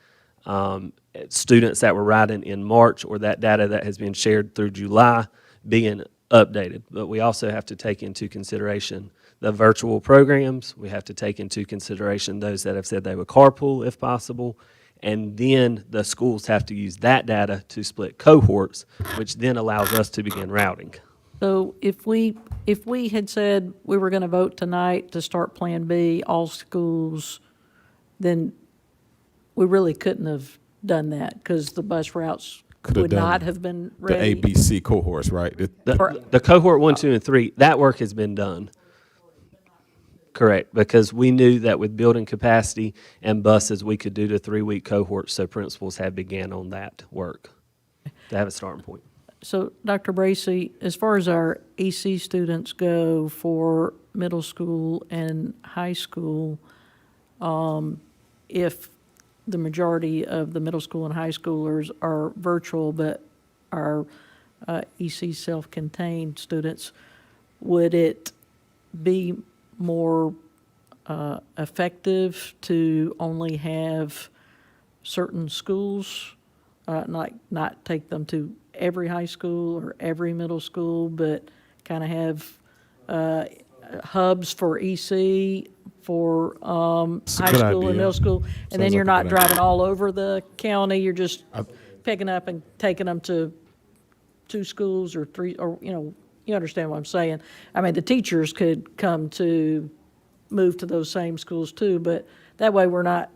students that were riding in March, or that data that has been shared through July being updated. But we also have to take into consideration the virtual programs. We have to take into consideration those that have said they would carpool if possible. And then the schools have to use that data to split cohorts, which then allows us to begin routing. So if we had said we were going to vote tonight to start Plan B, all schools, then we really couldn't have done that, because the bus routes Could have would done not have been The ready. ABC cohorts, right? The cohort 1, 2, and 3, that work has been done. Correct, because we knew that with building capacity and buses, we could do the 3-week cohort, so principals have began on that work to have a starting point. So, Dr. Bracy, as far as our EC students go for middle school and high school, if the majority of the middle school and high schoolers are virtual, but our EC self-contained students, would it be more effective to only have certain schools, not take them to every high school or every middle school, but kind of have hubs for EC, for high good school and idea. middle school, and then Sounds you're like a not good driving idea. all over the county, you're just picking up and taking them to 2 schools or 3, or, you understand what I'm saying. I mean, the teachers could move to those same schools too, but that way we're not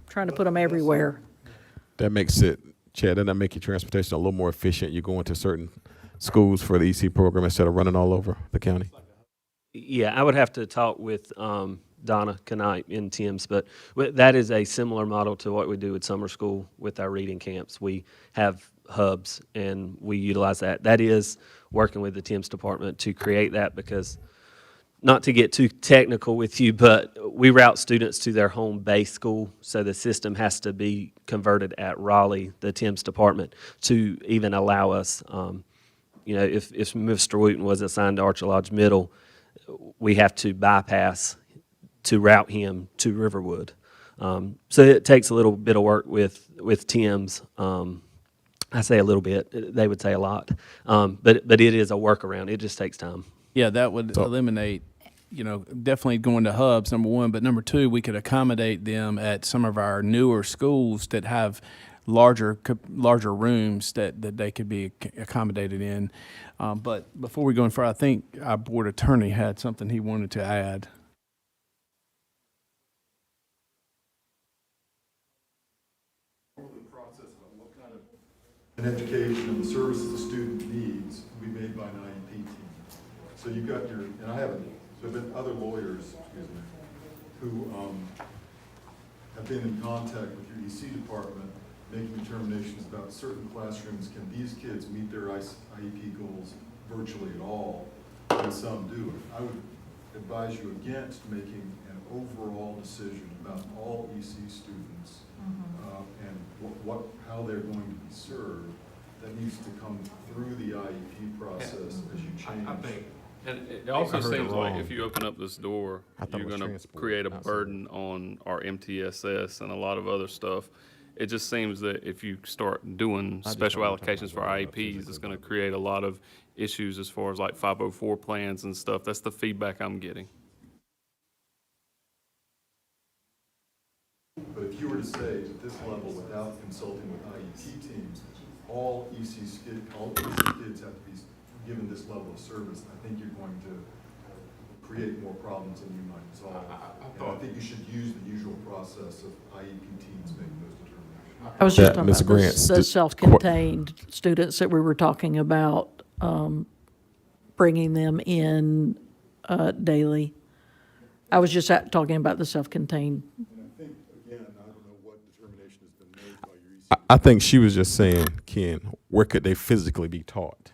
trying to put them everywhere. That makes it, Chad, doesn't that make your transportation a little more efficient? You're going to certain schools for the EC program instead of running all over the county? Yeah, I would have to talk with Donna Knight in Tim's, but that is a similar model to what we do with summer school with our reading camps. We have hubs, and we utilize that. That is working with the Tim's department to create that, because, not to get too technical with you, but we route students to their home base school, so the system has to be converted at Raleigh, the Tim's department, to even allow us, if Mr. Wooten was assigned to Archer Lodge Middle, we have to bypass to route him to Riverwood. So it takes a little bit of work with Tim's. I say a little bit, they would say a lot, but it is a workaround. It just takes time. Yeah, that would eliminate, definitely going to hubs, number one, but number two, we could accommodate them at some of our newer schools that have larger rooms that they could be accommodated in. But before we go any further, I think our board attorney had something he wanted to add. An education and the services the student needs will be made by an IEP team. So you've got your, and I haven't, there have been other lawyers, who have been in contact with your EC department, making determinations about certain classrooms. Can these kids meet their IEP goals virtually at all? And some do. I would advise you against making an overall decision about all EC students and how they're going to be served. That needs to come through the IEP process as you change. I think, and it also seems like if you open up this door, you're gonna create a burden on our MTSS and a lot of other stuff. It just seems that if you start doing special allocations for IEPs, it's gonna create a lot of issues as far as like 504 plans and stuff. That's the feedback I'm getting. But if you were to say at this level, without consulting with IEP teams, all EC kids have to be given this level of service, I think you're going to create more problems than you might solve. I think you should use the usual process of IEP teams making those determinations. I was just talking Ms. about Grant, the self-contained students that we were talking about, bringing them in daily. I was just talking about the self-contained. I think she was just saying, Ken, where could they physically be taught?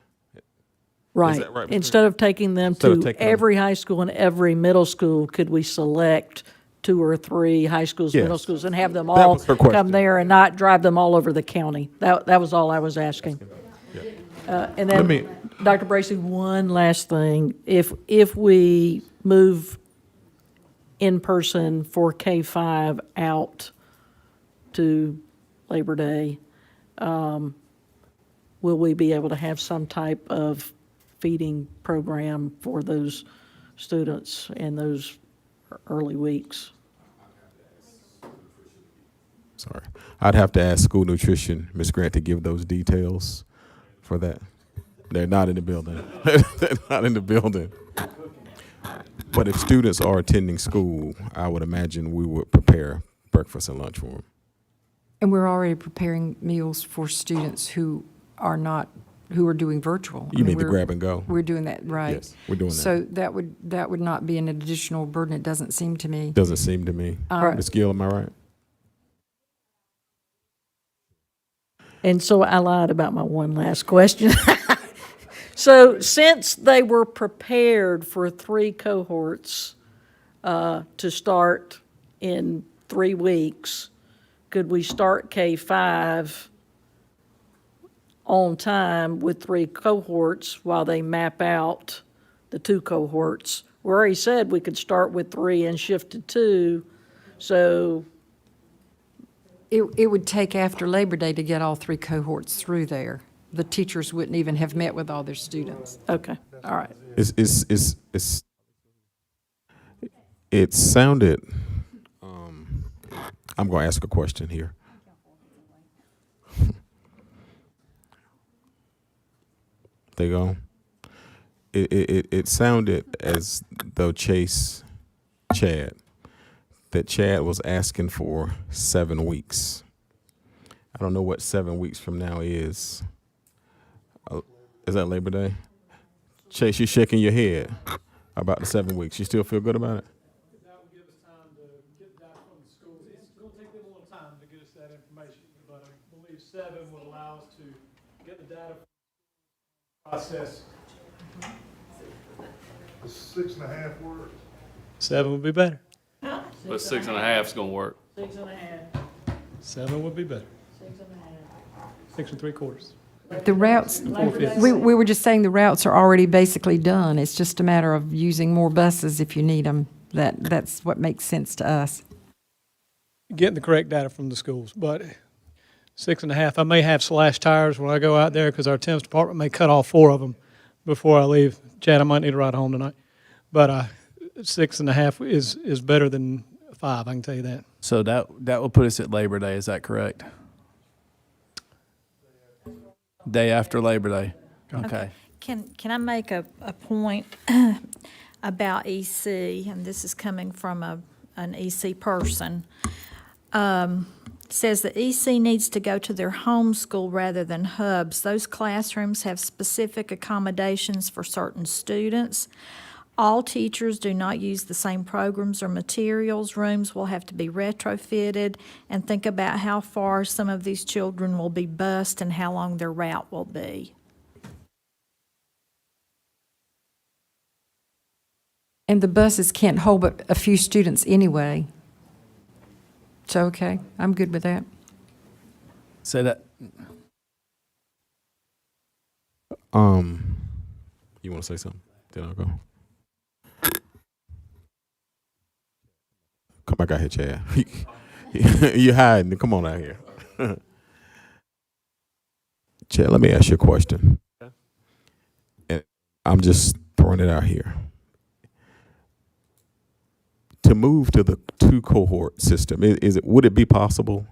Right. Is that right, Mr. Instead of taking them Instead of to taking them- every high school and every middle school, could we select 2 or 3 high schools, middle Yes. schools, and have them That all was her question. come there and not drive them all over the county? That was all I was asking. And Let me- then, Dr. Bracy, one last thing. If we move in person for K-5 out to Labor Day, will we be able to have some type of feeding program for those students in those early weeks? Sorry. I'd have to ask school nutrition, Ms. Grant, to give those details for that. They're not in the building. They're not in the building. But if students are attending school, I would imagine we would prepare breakfast and lunch for them. And we're already preparing meals for students who are doing virtual. You mean the grab and go? We're doing that, right. Yes, we're doing that. So that would not be an additional burden, it doesn't seem to me. Doesn't seem to me. Ms. Gill, am I right? And so I lied about my one last question. So since they were prepared for 3 cohorts to start in 3 weeks, could we start K-5 on time with 3 cohorts while they map out the 2 cohorts? We already said we could start with 3 and shift to 2, so. It would take after Labor Day to get all 3 cohorts through there. The teachers wouldn't even have met with all their students. Okay, all right. It sounded, I'm going to ask a question here. They go. It sounded as though Chad was asking for 7 weeks. I don't know what 7 weeks from now is. Is that Labor Day? Chase, you're shaking your head about the 7 weeks. You still feel good about it? That would give us time to get data from the schools. It's going to take them a little time to get us that information, but I believe 7 would allow us to get the data process. 6.5 work. 7 would be better. But 6.5 is gonna work. 6.5. 7 would be better. 6 3/4. The routes, 4/5. we were just saying the routes are already basically done. It's just a matter of using more buses if you need them. That's what makes sense to us. Getting the correct data from the schools, but 6.5, I may have slash tires when I go out there because our Tim's department may cut off 4 of them before I leave. Chad, I might need to ride home tonight. But 6.5 is better than 5, I can tell you that. So that will put us at Labor Day, is that correct? Day after Labor Day. Okay. Can I make a point about EC, and this is coming from an EC person? Says that EC needs to go to their home school rather than hubs. Those classrooms have specific accommodations for certain students. All teachers do not use the same programs or materials. Rooms will have to be retrofitted, and think about how far some of these children will be bused and how long their route will be. And the buses can't hold but a few students anyway. So, okay, I'm good with that. Say that, You want to say something? Then I'll go. Come back out here, Chad. You're hiding. Come on out here. Chad, let me ask you a question. Okay. And I'm just throwing it out here. To move to the 2-cohort system, would it be possible?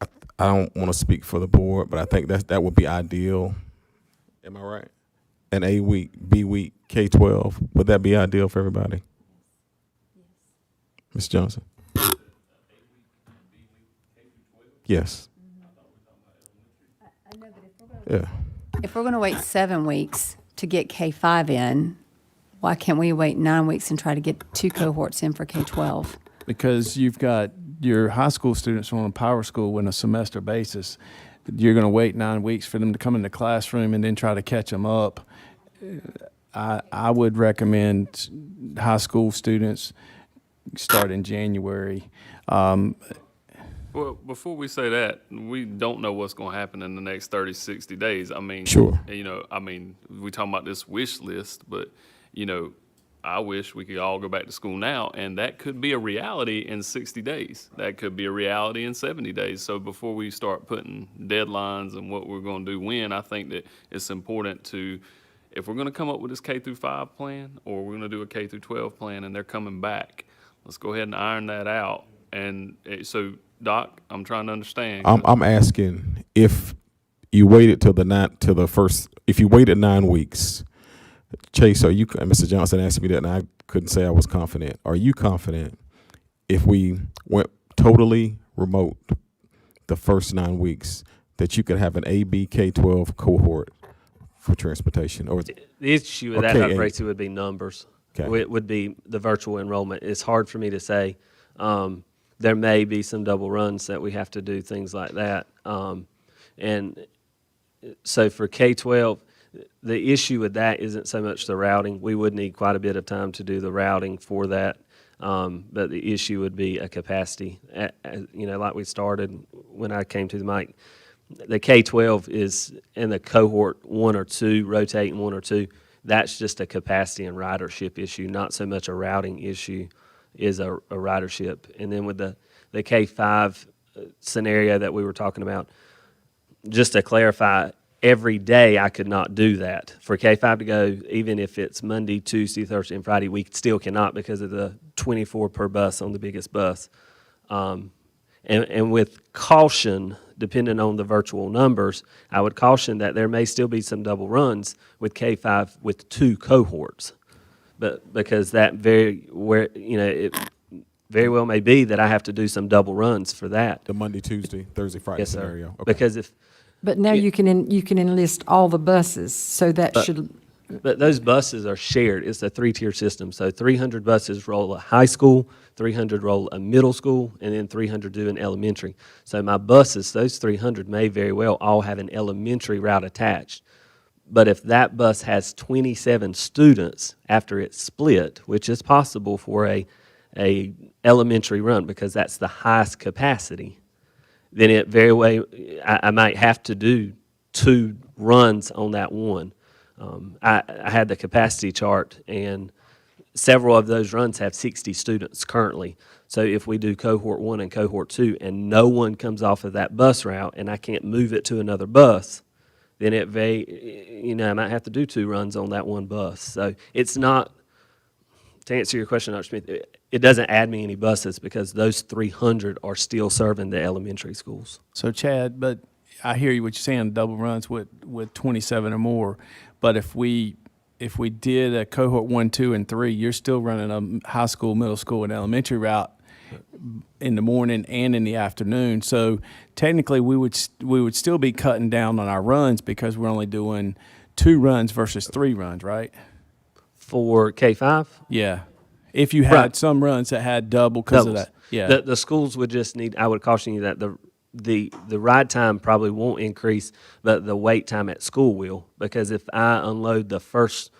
I don't want to speak for the board, but I think that would be ideal. Am I right? An A week, B week, K-12, would that be ideal for everybody? Ms. Johnson? Yes. Yeah. If we're going to wait 7 weeks to get K-5 in, why can't we wait 9 weeks and try to get 2 cohorts in for K-12? because you've got your high school students on a power school on a semester basis. You're going to wait 9 weeks for them to come in the classroom and then try to catch them up. I would recommend high school students start in January. Well, before we say that, we don't know what's going to happen in the next 30, 60 days. I mean, Sure. We talking about this wish list, but, I wish we could all go back to school now, and that could be a reality in 60 days. That could be a reality in 70 days. So before we start putting deadlines and what we're going to do when, I think that it's important to, if we're going to come up with this K through 5 plan, or we're going to do a K through 12 plan and they're coming back, let's go ahead and iron that out. And so, Doc, I'm trying to understand. I'm asking if you waited if you waited 9 weeks, Chase, Mr. Johnson asked me that and I couldn't say I was confident. Are you confident if we went totally remote the first 9 weeks that you could have an AB K-12 cohort for transportation? Or The issue with that, Dr. Bracey, would be numbers. Okay. It would be the virtual enrollment. It's hard for me to say. There may be some double runs that we have to do, things like that. And so for K-12, the issue with that isn't so much the routing. We would need quite a bit of time to do the routing for that. But the issue would be a capacity. Like we started when I came to the mic, the K-12 is in the cohort 1 or 2, rotating 1 or 2. That's just a capacity and ridership issue, not so much a routing issue is a ridership. And then with the K-5 scenario that we were talking about, just to clarify, every day I could not do that. For K-5 to go, even if it's Monday, Tuesday, Thursday, and Friday, we still cannot because of the 24 per bus on the biggest bus. And with caution, depending on the virtual numbers, I would caution that there may still be some double runs with K-5 with 2 cohorts. But because it very well may be that I have to do some double runs for that. the Monday, Tuesday, Thursday, Friday Yes, sir. scenario? Okay. Because if But now you can enlist all the buses, so that should, But those buses are shared. It's a 3-tier system. So 300 buses roll a high school, 300 roll a middle school, and then 300 do an elementary. So my buses, those 300 may very well all have an elementary route attached. But if that bus has 27 students after it's split, which is possible for a elementary run because that's the highest capacity, then it very well, I might have to do 2 runs on that one. I had the capacity chart, and several of those runs have 60 students currently. So if we do cohort 1 and cohort 2, and no one comes off of that bus route, and I can't move it to another bus, then I might have to do 2 runs on that one bus. So it's not, to answer your question, Dr. Smith, it doesn't add me any buses because those 300 are still serving the elementary schools. So Chad, but I hear you what you're saying, double runs with 27 or more. But if we did a cohort 1, 2, and 3, you're still running a high school, middle school, and elementary route in the morning and in the afternoon. So technically, we would still be cutting down on our runs because we're only doing 2 runs versus 3 runs, right? For K-5? Yeah. If you had Right. some runs that had double because of that. Yeah. The schools would just need, I would caution you that the ride time probably won't increase, but the wait time at school will. Because if I unload the first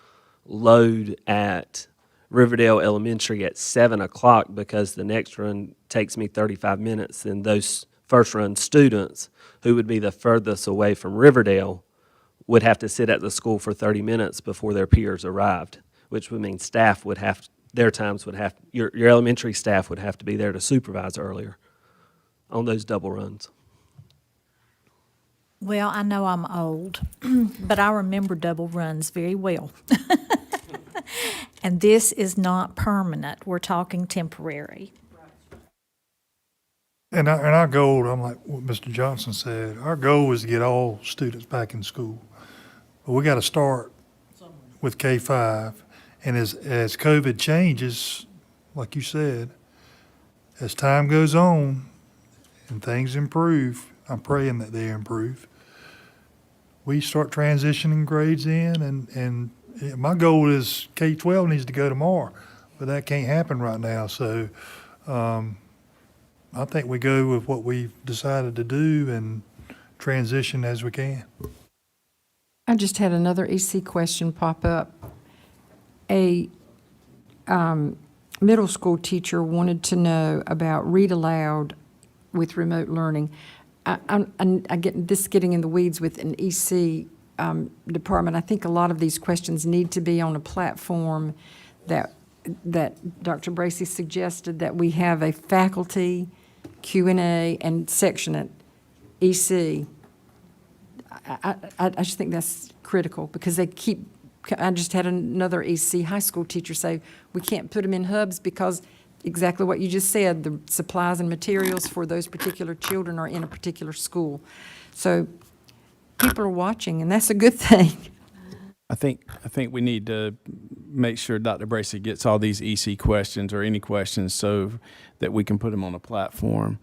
load at Riverdale Elementary at 7 o'clock because the next run takes me 35 minutes, then those first run students who would be the furthest away from Riverdale would have to sit at the school for 30 minutes before their peers arrived, which would mean staff would have, their times would have, your elementary staff would have to be there to supervise earlier on those double runs. Well, I know I'm old, but I remember double runs very well. And this is not permanent. We're talking temporary. And our goal, I'm like what Mr. Johnson said, our goal is to get all students back in school. But we got to start with K-5. And as COVID changes, like you said, as time goes on and things improve, I'm praying that they improve, we start transitioning grades in, and my goal is K-12 needs to go tomorrow, but that can't happen right now. So I think we go with what we've decided to do and transition as we can. I just had another EC question pop up. A middle school teacher wanted to know about read aloud with remote learning. I get this getting in the weeds with an EC department. I think a lot of these questions need to be on a platform that Dr. Bracey suggested, that we have a faculty Q&A and section at EC. I just think that's critical because they keep, I just had another EC high school teacher say, we can't put them in hubs because exactly what you just said, the supplies and materials for those particular children are in a particular school. So people are watching, and that's a good thing. I think we need to make sure Dr. Bracey gets all these EC questions or any questions so that we can put them on a platform.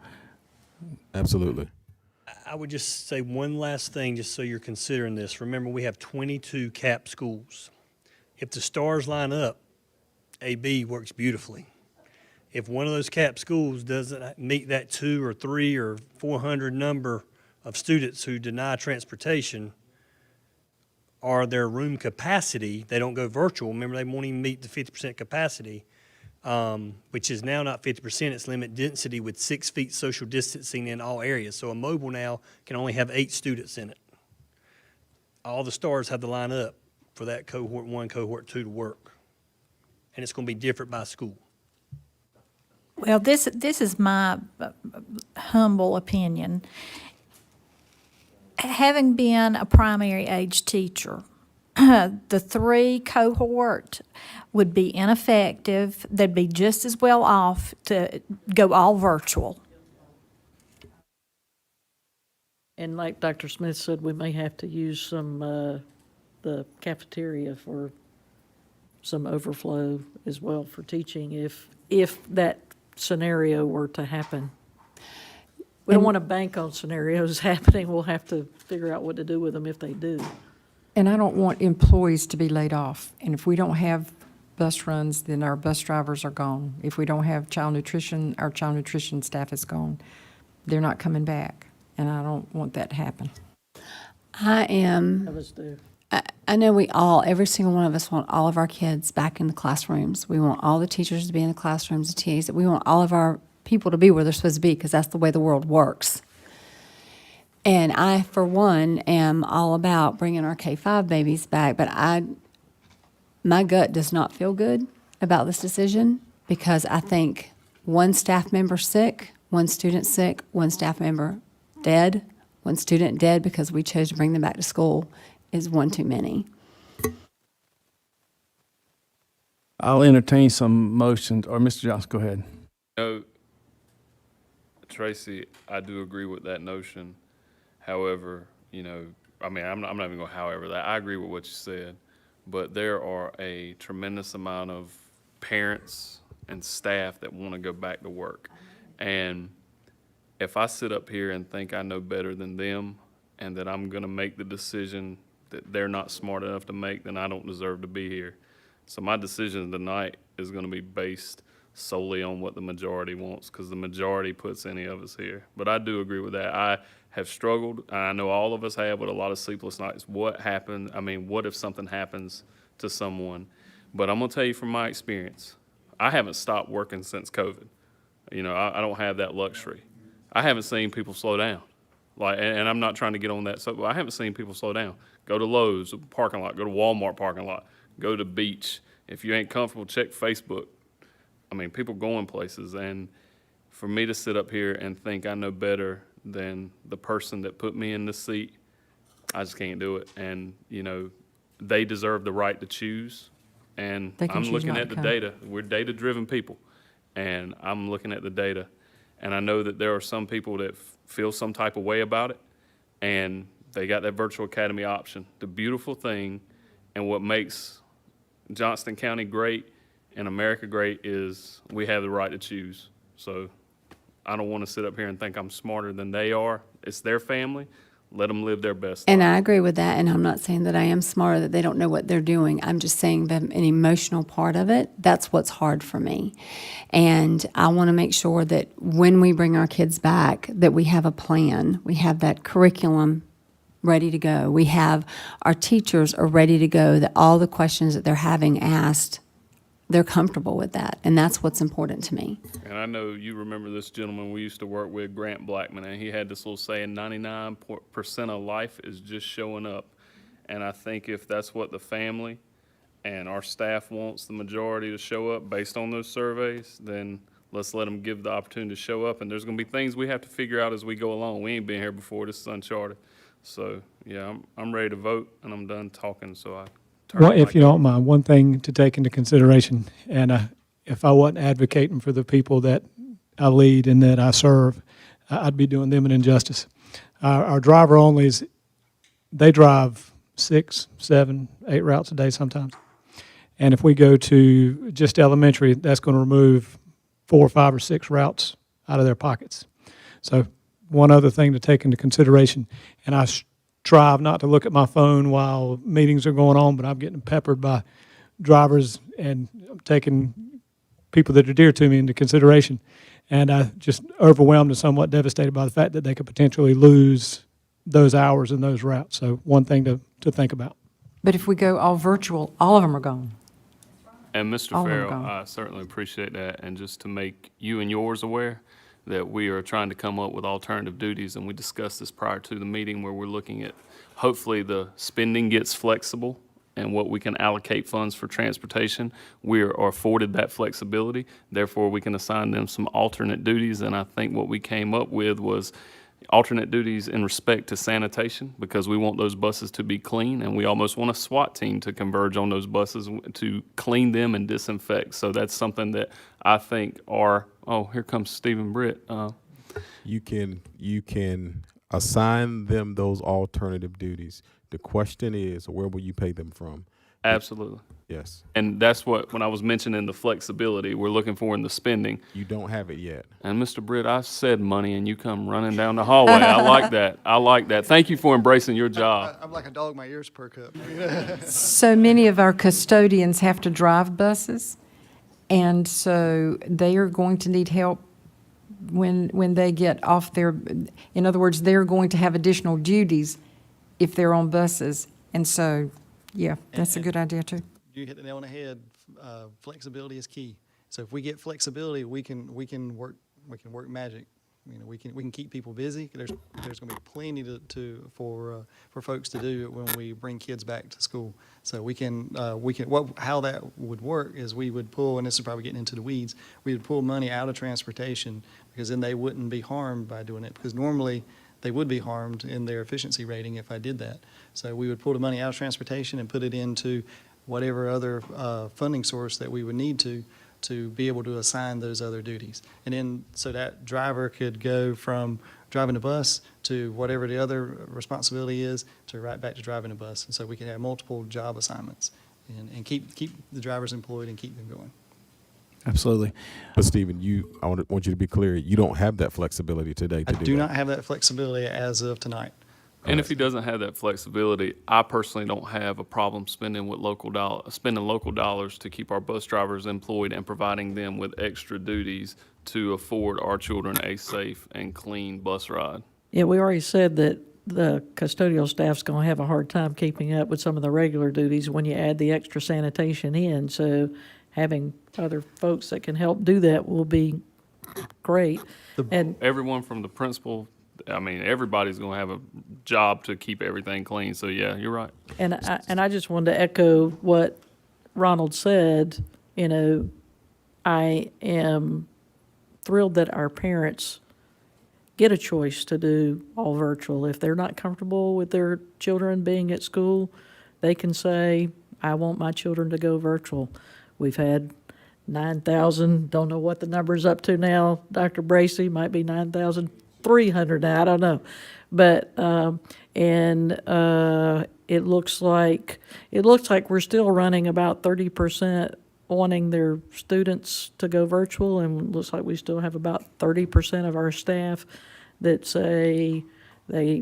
Absolutely. I would just say one last thing, just so you're considering this. Remember, we have 22 CAP schools. If the stars line up, AB works beautifully. If one of those CAP schools doesn't meet that 2 or 3 or 400 number of students who deny transportation, or their room capacity, they don't go virtual. Remember, they won't even meet the 50% capacity, which is now not 50%, it's limit density with 6 feet social distancing in all areas. So a mobile now can only have 8 students in it. All the stars have to line up for that cohort 1, cohort 2 to work. And it's going to be different by school. Well, this is my humble opinion. Having been a primary age teacher, the 3 cohort would be ineffective. They'd be just as well off to go all virtual. And like Dr. Smith said, we may have to use some, the cafeteria for some overflow as well for teaching if that scenario were to happen. We don't want to bank on scenarios happening. We'll have to figure out what to do with them if they do. And I don't want employees to be laid off. And if we don't have bus runs, then our bus drivers are gone. If we don't have child nutrition, our child nutrition staff is gone. They're not coming back, and I don't want that to happen. I know we all, every single one of us want all of our kids back in the classrooms. We want all the teachers to be in the classrooms, the TAs. We want all of our people to be where they're supposed to be because that's the way the world works. And I, for one, am all about bringing our K-5 babies back, but my gut does not feel good about this decision because I think one staff member sick, one student sick, one staff member dead, one student dead because we chose to bring them back to school is one too many. I'll entertain some motions, or Mr. Johnson, go ahead. No, Tracy, I do agree with that notion. However, you know, I mean, I'm not even going to however that. I agree with what you said, but there are a tremendous amount of parents and staff that want to go back to work. And if I sit up here and think I know better than them and that I'm going to make the decision that they're not smart enough to make, then I don't deserve to be here. So my decision tonight is going to be based solely on what the majority wants, because the majority puts any of us here. But I do agree with that. I have struggled, I know all of us have, with a lot of sleepless nights. What happened? I mean, what if something happens to someone. But I'm gonna tell you from my experience, I haven't stopped working since COVID. You know, I don't have that luxury. I haven't seen people slow down. Like, and I'm not trying to get on that, so I haven't seen people slow down. Go to Lowe's parking lot, go to Walmart parking lot, go to the beach. If you ain't comfortable, check Facebook. I mean, people going places, and for me to sit up here and think I know better than the person that put me in this seat, I just can't do it. And, you know, they deserve the right to choose. And They can I'm choose looking not at to the come. data. We're data-driven people, and I'm looking at the data. And I know that there are some people that feel some type of way about it, and they got that virtual academy option. The beautiful thing and what makes Johnston County great and America great is we have the right to choose. So I don't want to sit up here and think I'm smarter than they are. It's their family. Let them live their best And life. I agree with that, and I'm not saying that I am smarter, that they don't know what they're doing. I'm just saying that an emotional part of it, that's what's hard for me. And I want to make sure that when we bring our kids back, that we have a plan. We have that curriculum ready to go. We have, our teachers are ready to go, that all the questions that they're having asked, they're comfortable with that. And that's what's important to me. And I know you remember this gentleman we used to work with, Grant Blackman, and he had this little saying, 99% of life is just showing up. And I think if that's what the family and our staff wants the majority to show up based on those surveys, then let's let them give the opportunity to show up. And there's going to be things we have to figure out as we go along. We ain't been here before. This is uncharted. So, yeah, I'm ready to vote, and I'm done talking, so I turn Well, the if mic you over. don't mind, one thing to take into consideration, and if I wasn't advocating for the people that I lead and that I serve, I'd be doing them an injustice. Our driver onlys, they drive 6, 7, 8 routes a day sometimes. And if we go to just elementary, that's going to remove 4, 5, or 6 routes out of their pockets. So one other thing to take into consideration, and I strive not to look at my phone while meetings are going on, but I'm getting peppered by drivers, and I'm taking people that are dear to me into consideration. And I just overwhelmed and somewhat devastated by the fact that they could potentially lose those hours and those routes. So one thing to think about. But if we go all virtual, all of them are gone. And Mr. All of them Farrell, gone. I certainly appreciate that. And just to make you and yours aware that we are trying to come up with alternative duties, and we discussed this prior to the meeting, where we're looking at, hopefully the spending gets flexible and what we can allocate funds for transportation. We are afforded that flexibility. Therefore, we can assign them some alternate duties. And I think what we came up with was alternate duties in respect to sanitation, because we want those buses to be clean, and we almost want a SWAT team to converge on those buses to clean them and disinfect. So that's something that I think here comes Stephen Britt. You can assign them those alternative duties. The question is, where will you pay them from? Absolutely. Yes. And that's what, when I was mentioning the flexibility, we're looking for in the spending. You don't have it yet. And Mr. Britt, I said money, and you come running down the hallway. I like that. I like that. Thank you for embracing your job. I'm like a dog, my ears perk up. So many of our custodians have to drive buses, and so they are going to need help when they get off their, in other words, they're going to have additional duties if they're on buses. And so, yeah, that's a good idea too. You hit the nail on the head. Flexibility is key. So if we get flexibility, we can work magic. You know, we can keep people busy. There's going to be plenty for folks to do when we bring kids back to school. So how that would work is we would pull, and this is probably getting into the weeds, we would pull money out of transportation, because then they wouldn't be harmed by doing it, because normally they would be harmed in their efficiency rating if I did that. So we would pull the money out of transportation and put it into whatever other funding source that we would need to be able to assign those other duties. And then, so that driver could go from driving a bus to whatever the other responsibility is, to right back to driving a bus. And so we can have multiple job assignments and keep the drivers employed and keep them going. Absolutely. But Stephen, I want you to be clear, you don't have that flexibility today to I do do that. not have that flexibility as of tonight. And if he doesn't have that flexibility, I personally don't have a problem spending local dollars to keep our bus drivers employed and providing them with extra duties to afford our children a safe and clean bus ride. Yeah, we already said that the custodial staff's going to have a hard time keeping up with some of the regular duties when you add the extra sanitation in. So having other folks that can help do that will be great. And Everyone from the principal, I mean, everybody's going to have a job to keep everything clean. So, yeah, you're right. And I just wanted to echo what Ronald said. You know, I am thrilled that our parents get a choice to do all virtual. If they're not comfortable with their children being at school, they can say, I want my children to go virtual. We've had 9,000, don't know what the number's up to now, Dr. Bracy, might be 9,300 now, I don't know. But, it looks like we're still running about 30% wanting their students to go virtual, and it looks like we still have about 30% of our staff that say they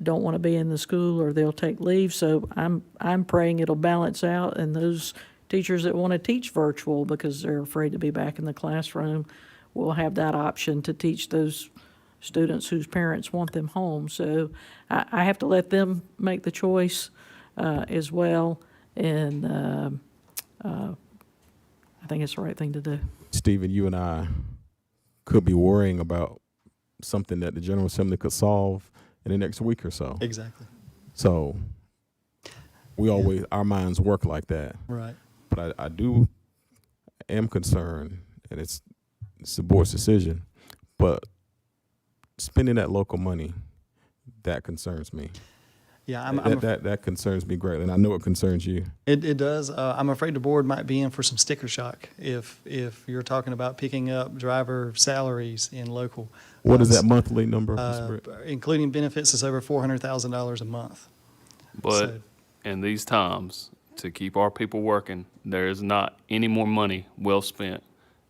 don't want to be in the school or they'll take leave. So I'm praying it'll balance out, and those teachers that want to teach virtual because they're afraid to be back in the classroom will have that option to teach those students whose parents want them home. So I have to let them make the choice as well, and I think it's the right thing to do. Stephen, you and I could be worrying about something that the General Assembly could solve in the next week or so. Exactly. So we always, our minds work like that. Right. But I am concerned, and it's the board's decision, but spending that local money, that concerns me. Yeah, that concerns me greatly, and I know it concerns you. It does. I'm afraid the board might be in for some sticker shock if you're talking about picking up driver salaries in local. What is that monthly number, Mr. Britt? Including benefits, it's over $400,000 a month. But So- in these times, to keep our people working, there is not any more money well spent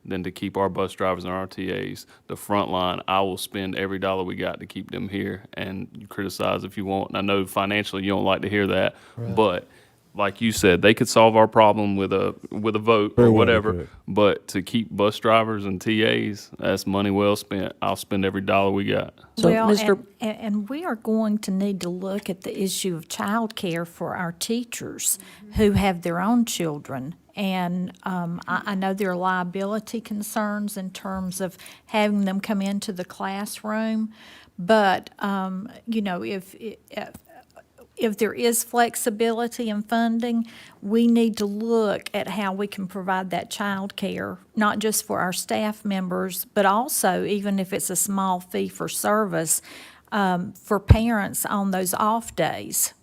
than to keep our bus drivers and our TAs. The front line, I will spend every dollar we got to keep them here, and you criticize if you want. And I know financially you don't like to hear that, Right. but like you said, they could solve our problem with a vote Very or well they whatever. could. But to keep bus drivers and TAs, that's money well spent. I'll spend every dollar we got. So, Well, Mr. and we are going to need to look at the issue of childcare for our teachers who have their own children. And I know there are liability concerns in terms of having them come into the classroom. But, you know, if there is flexibility in funding, we need to look at how we can provide that child care, not just for our staff members, but also, even if it's a small fee for service, for parents on those off days.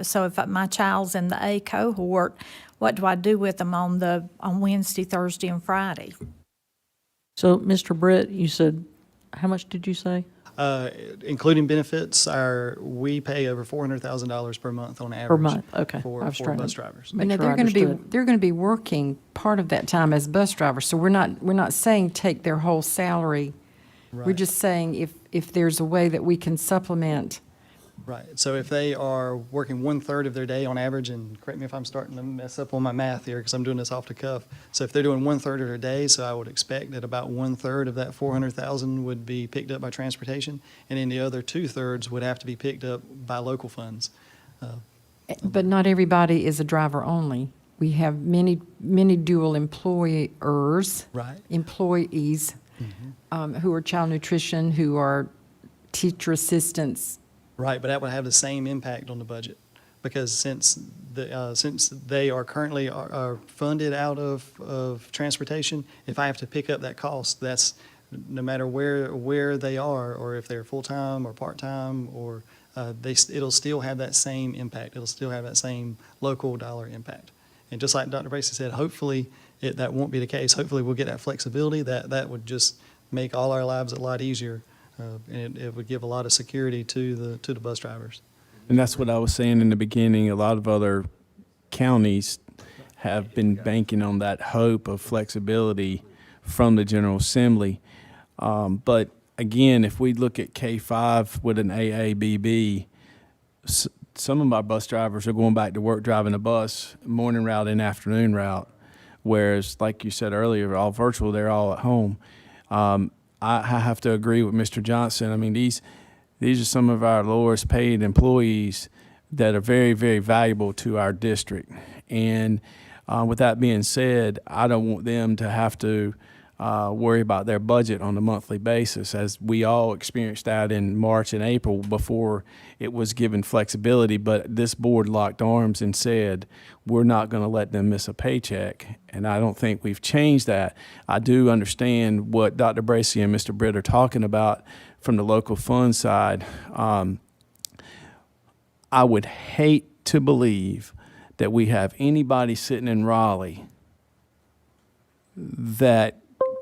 So if my child's in the A cohort, what do I do with them on Wednesday, Thursday, and Friday? So, Mr. Britt, you said, how much did you say? Including benefits, we pay over $400,000 per month on average. Per month, okay. I For was trying to bus drivers. make Now, sure I they're going to understood. they're going to be working part of that time as bus drivers. So we're not saying take their whole salary. We're Right. just saying if there's a way that we can supplement. Right. So if they are working 1/3 of their day on average, and correct me if I'm starting to mess up on my math here because I'm doing this off the cuff. So if they're doing 1/3 of their day, so I would expect that about 1/3 of that 400,000 would be picked up by transportation, and then the other 2/3 would have to be picked up by local funds. But not everybody is a driver only. We have many dual employers. Right. Employees who are child nutrition, who are teacher assistants. Right, but that would have the same impact on the budget, because since they are currently are funded out of transportation, if I have to pick up that cost, that's no matter where they are, or if they're full-time or part-time, or it'll still have that same impact. It'll still have that same local dollar impact. And just like Dr. Bracy said, hopefully that won't be the case. Hopefully we'll get that flexibility. That would just make all our lives a lot easier. And it would give a lot of security to the bus drivers. And that's what I was saying in the beginning. A lot of other counties have been banking on that hope of flexibility from the General Assembly. But again, if we look at K-5 with an AABB, some of my bus drivers are going back to work driving a bus, morning route and afternoon route, whereas, like you said earlier, all virtual, they're all at home. I have to agree with Mr. Johnson. I mean, These are some of our lowest paid employees that are very, very valuable to our district. And with that being said, I don't want them to have to worry about their budget on a monthly basis, as we all experienced that in March and April before it was given flexibility. But this board locked arms and said, we're not going to let them miss a paycheck. And I don't think we've changed that. I do understand what Dr. Bracy and Mr. Britt are talking about from the local fund side. I would hate to believe that we have anybody sitting in Raleigh that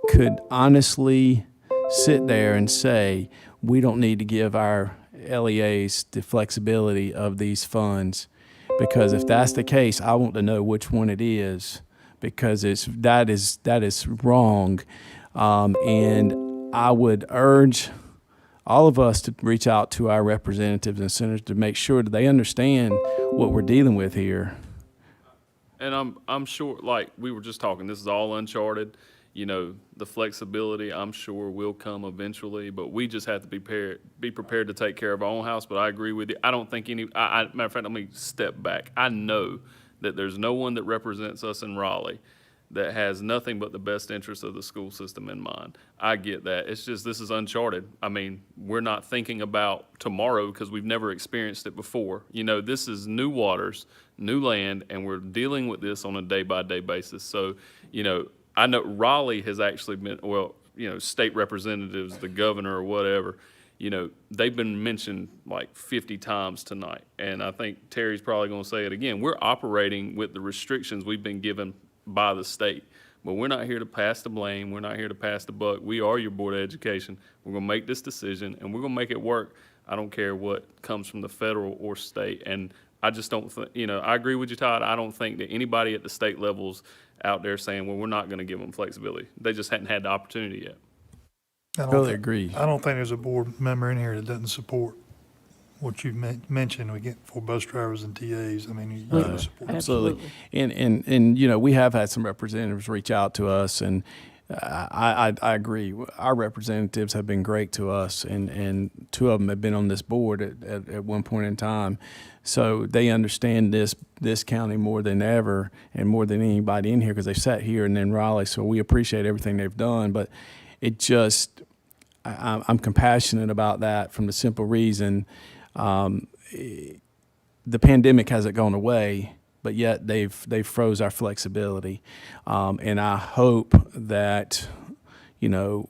could honestly sit there and say, we don't need to give our LEAs the flexibility of these funds. Because if that's the case, I want to know which one it is, because that is wrong. And I would urge all of us to reach out to our representatives and senators to make sure that they understand what we're dealing with here. And I'm sure, like we were just talking, this is all uncharted. You know, the flexibility, I'm sure, will come eventually, but we just have to be prepared to take care of our own house. But I agree with you. I don't think matter of fact, let me step back. I know that there's no one that represents us in Raleigh that has nothing but the best interest of the school system in mind. I get that. It's just, this is uncharted. I mean, we're not thinking about tomorrow because we've never experienced it before. You know, this is new waters, new land, and we're dealing with this on a day-by-day basis. So, you know, I know Raleigh has actually been, well, you know, state representatives, the governor or whatever, you know, they've been mentioned like 50 times tonight. And I think Terry's probably going to say it again. We're operating with the restrictions we've been given by the state. But we're not here to pass the blame. We're not here to pass the buck. We are your Board of Education. We're going to make this decision, and we're going to make it work. I don't care what comes from the federal or state. And I just don't think, you know, I agree with you, Todd. I don't think that anybody at the state levels out there saying, well, we're not going to give them flexibility. They just hadn't had the opportunity yet. Totally agree. I don't think there's a board member in here that doesn't support what you mentioned we get for bus drivers and TAs. I mean, you gotta support. Absolutely. And you know, we have had some representatives reach out to us, and I agree. Our representatives have been great to us, and two of them have been on this board at one point in time. So they understand this county more than ever and more than anybody in here, because they've sat here and in Raleigh. So we appreciate everything they've done. But it just, I'm compassionate about that from the simple reason the pandemic hasn't gone away, but yet they've froze our flexibility. And I hope that, you know,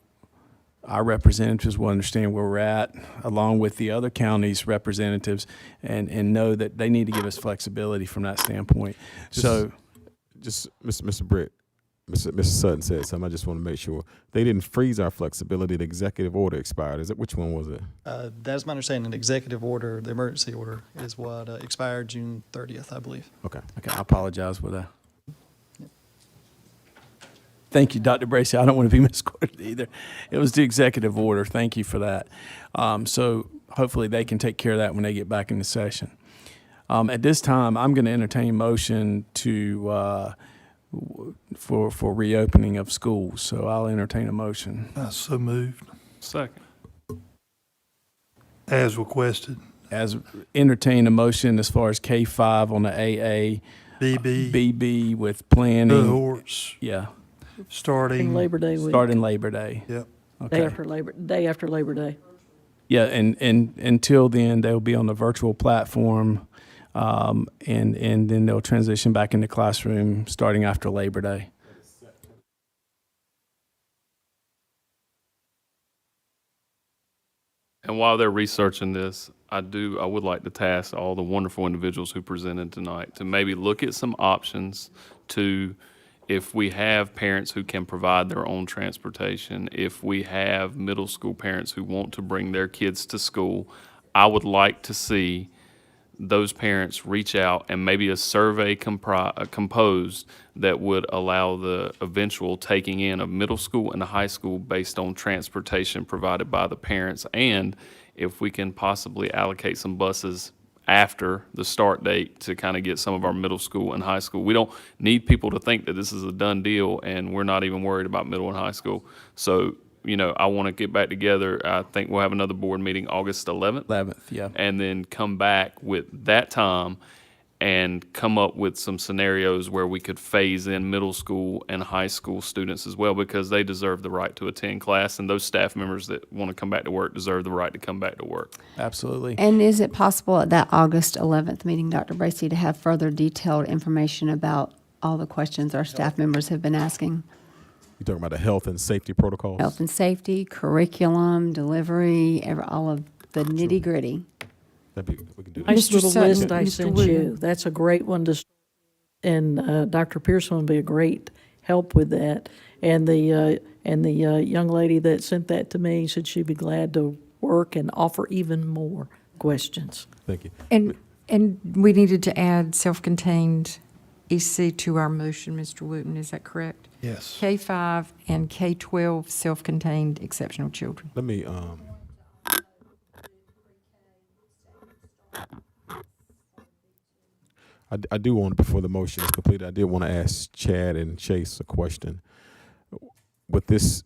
our representatives will understand where we're at, along with the other counties' representatives, and know that they need to give us flexibility from that standpoint. Mr. Britt, Mr. Sutton said something. I just want to make sure they didn't freeze our flexibility. The executive order expired. Which one was it? That's my understanding. The executive order, the emergency order, is what expired June 30th, I believe. Okay. I apologize for that. Thank you, Dr. Bracy. I don't want to be misquoted either. It was the executive order. Thank you for that. So hopefully they can take care of that when they get back in the session. At this time, I'm going to entertain a motion for reopening of schools. So I'll entertain a motion. So moved. Second. As requested. As entertain a motion as far as K-5 on the AA. BB with planning. Cohorts. Yeah. Starting Labor Day week. Starting Labor Day. Yep. Okay. Day after Labor Day. Yeah, and until then, they'll be on the virtual platform, and then they'll transition back into classroom starting after Labor Day. And while they're researching this, I would like to task all the wonderful individuals who presented tonight to maybe look at some options to, if we have parents who can provide their own transportation, if we have middle school parents who want to bring their kids to school, I would like to see those parents reach out and maybe a survey composed that would allow the eventual taking in of middle school and high school based on transportation provided by the parents. And if we can possibly allocate some buses after the start date to kind of get some of our middle school and high school. We don't need people to think that this is a done deal and we're not even worried about middle and high school. So I want to get back together. I think we'll have another board meeting August 11th. 11th, yeah. And then come back with that time and come up with some scenarios where we could phase in middle school and high school students as well, because they deserve the right to attend class, and those staff members that want to come back to work deserve the right to come back to work. Absolutely. And is it possible at that August 11th meeting, Dr. Bracy, to have further detailed information about all the questions our staff members have been asking? You're talking about the health and safety protocols? Health and safety, curriculum, delivery, all of the nitty-gritty. We can do that. Nice Mr. little Sutton, list I Mr. sent Wooten. you. That's a great one to, and Dr. Pearson would be a great help with that. And the young lady that sent that to me said she'd be glad to work and offer even more questions. Thank you. And we needed to add self-contained EC to our motion, Mr. Wooten, is that correct? Yes. K-5 and K-12 self-contained exceptional children. Let me, I do want, before the motion is completed, I did want to ask Chad and Chase a question. With this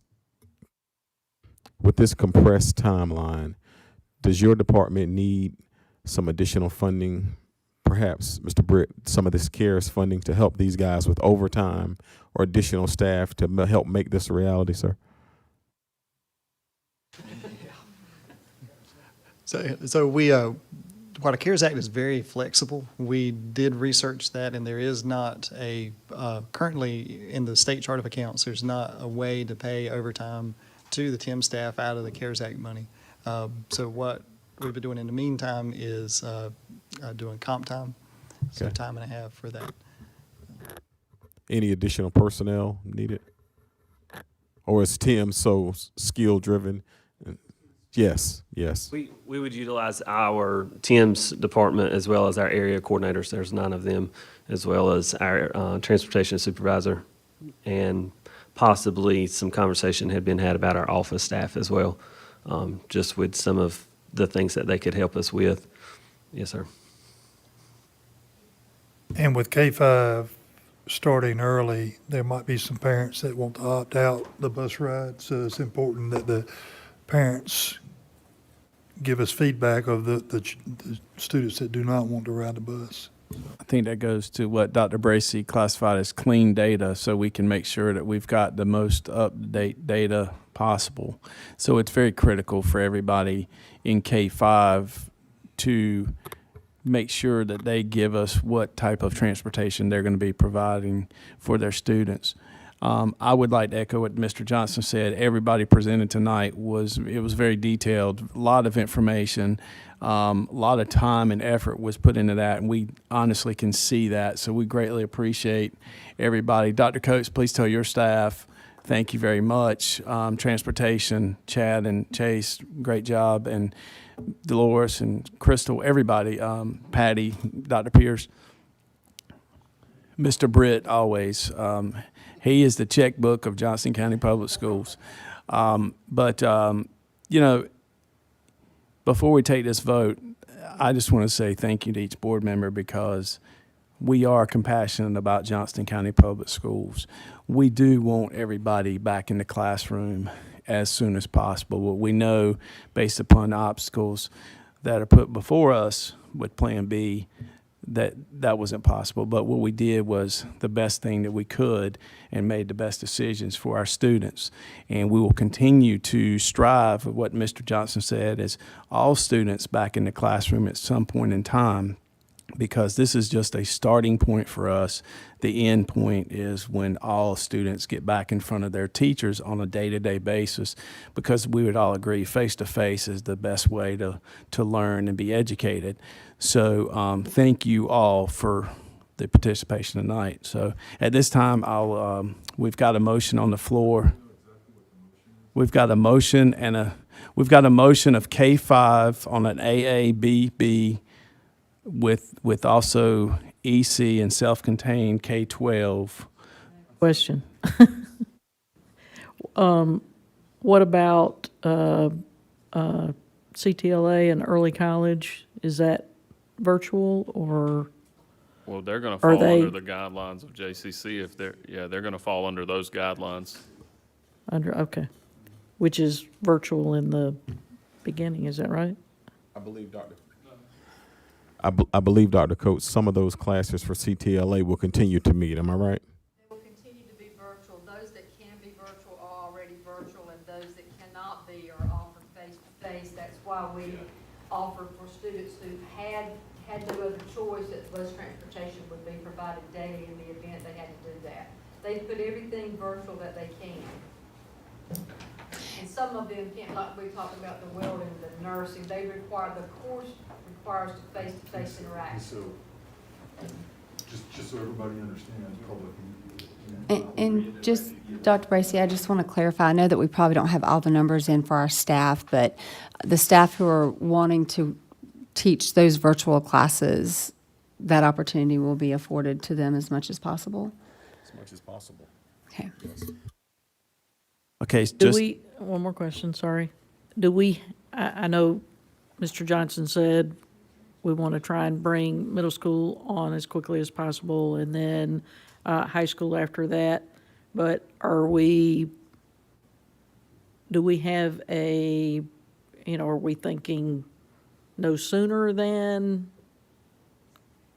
compressed timeline, does your department need some additional funding? Perhaps, Mr. Britt, some of this CARES funding to help these guys with overtime or additional staff to help make this a reality, sir? So we, while the CARES Act is very flexible, we did research that, and there is not a, currently in the state chart of accounts, there's not a way to pay overtime to the TIM staff out of the CARES Act money. So what we've been doing in the meantime is doing comp time, so Okay. time and a half for that. Any additional personnel needed? Or is TIM so skill-driven? Yes, yes. We would utilize our TIMS department as well as our area coordinators. There's 9 of them, as well as our transportation supervisor. And possibly some conversation had been had about our office staff as well, just with some of the things that they could help us with. Yes, sir. And with K-5 starting early, there might be some parents that want to opt out the bus ride, so it's important that the parents give us feedback of the students that do not want to ride the bus. I think that goes to what Dr. Bracy classified as clean data, so we can make sure that we've got the most up-to-date data possible. So it's very critical for everybody in K-5 to make sure that they give us what type of transportation they're going to be providing for their students. I would like to echo what Mr. Johnson said. Everybody presented tonight was very detailed, a lot of information, a lot of time and effort was put into that, and we honestly can see that. So we greatly appreciate everybody. Dr. Coates, please tell your staff, thank you very much. Transportation, Chad and Chase, great job, and Dolores and Crystal, everybody, Patty, Dr. Pierce, Mr. Britt, always. He is the checkbook of Johnson County Public Schools. Before we take this vote, I just want to say thank you to each board member, because we are compassionate about Johnston County Public Schools. We do want everybody back in the classroom as soon as possible. What we know, based upon the obstacles that are put before us with Plan B, that wasn't possible. But what we did was the best thing that we could and made the best decisions for our students. And we will continue to strive for what Mr. Johnson said, is all students back in the classroom at some point in time, because this is just a starting point for us. The end point is when all students get back in front of their teachers on a day-to-day basis, because we would all agree face-to-face is the best way to learn and be educated. So thank you all for the participation tonight. So at this time, we've got a motion on the floor. We've got a motion of K5 on an AABB with also EC and self-contained K-12. Question. What about CTLA and early college? Is that virtual, or? Well, they're going to Are fall they- under the guidelines of JCC if they're going to fall under those guidelines. Okay. which is virtual in the beginning, is that right? I believe, I believe, Dr. Coates, some of those classes for CTLA will continue to meet. Am I right? They will continue to be virtual. Those that can be virtual are already virtual, and those that cannot be are offered face-to-face. That's why we offered for students who had no other choice that bus transportation would be provided daily in the event they had to do that. They put everything virtual that they can. And some of them can't, like we talked about the welding, the nursing, the course requires face-to-face interaction. So, just so everybody understands, public. And just, Dr. Bracy, I just want to clarify, I know that we probably don't have all the numbers in for our staff, but the staff who are wanting to teach those virtual classes, that opportunity will be afforded to them as much as possible? As much as possible. Okay. Okay, Do we, one more question, sorry. Do we, I know Mr. Johnson said we want to try and bring middle school on as quickly as possible and then high school after that, but do we have a, are we thinking no sooner than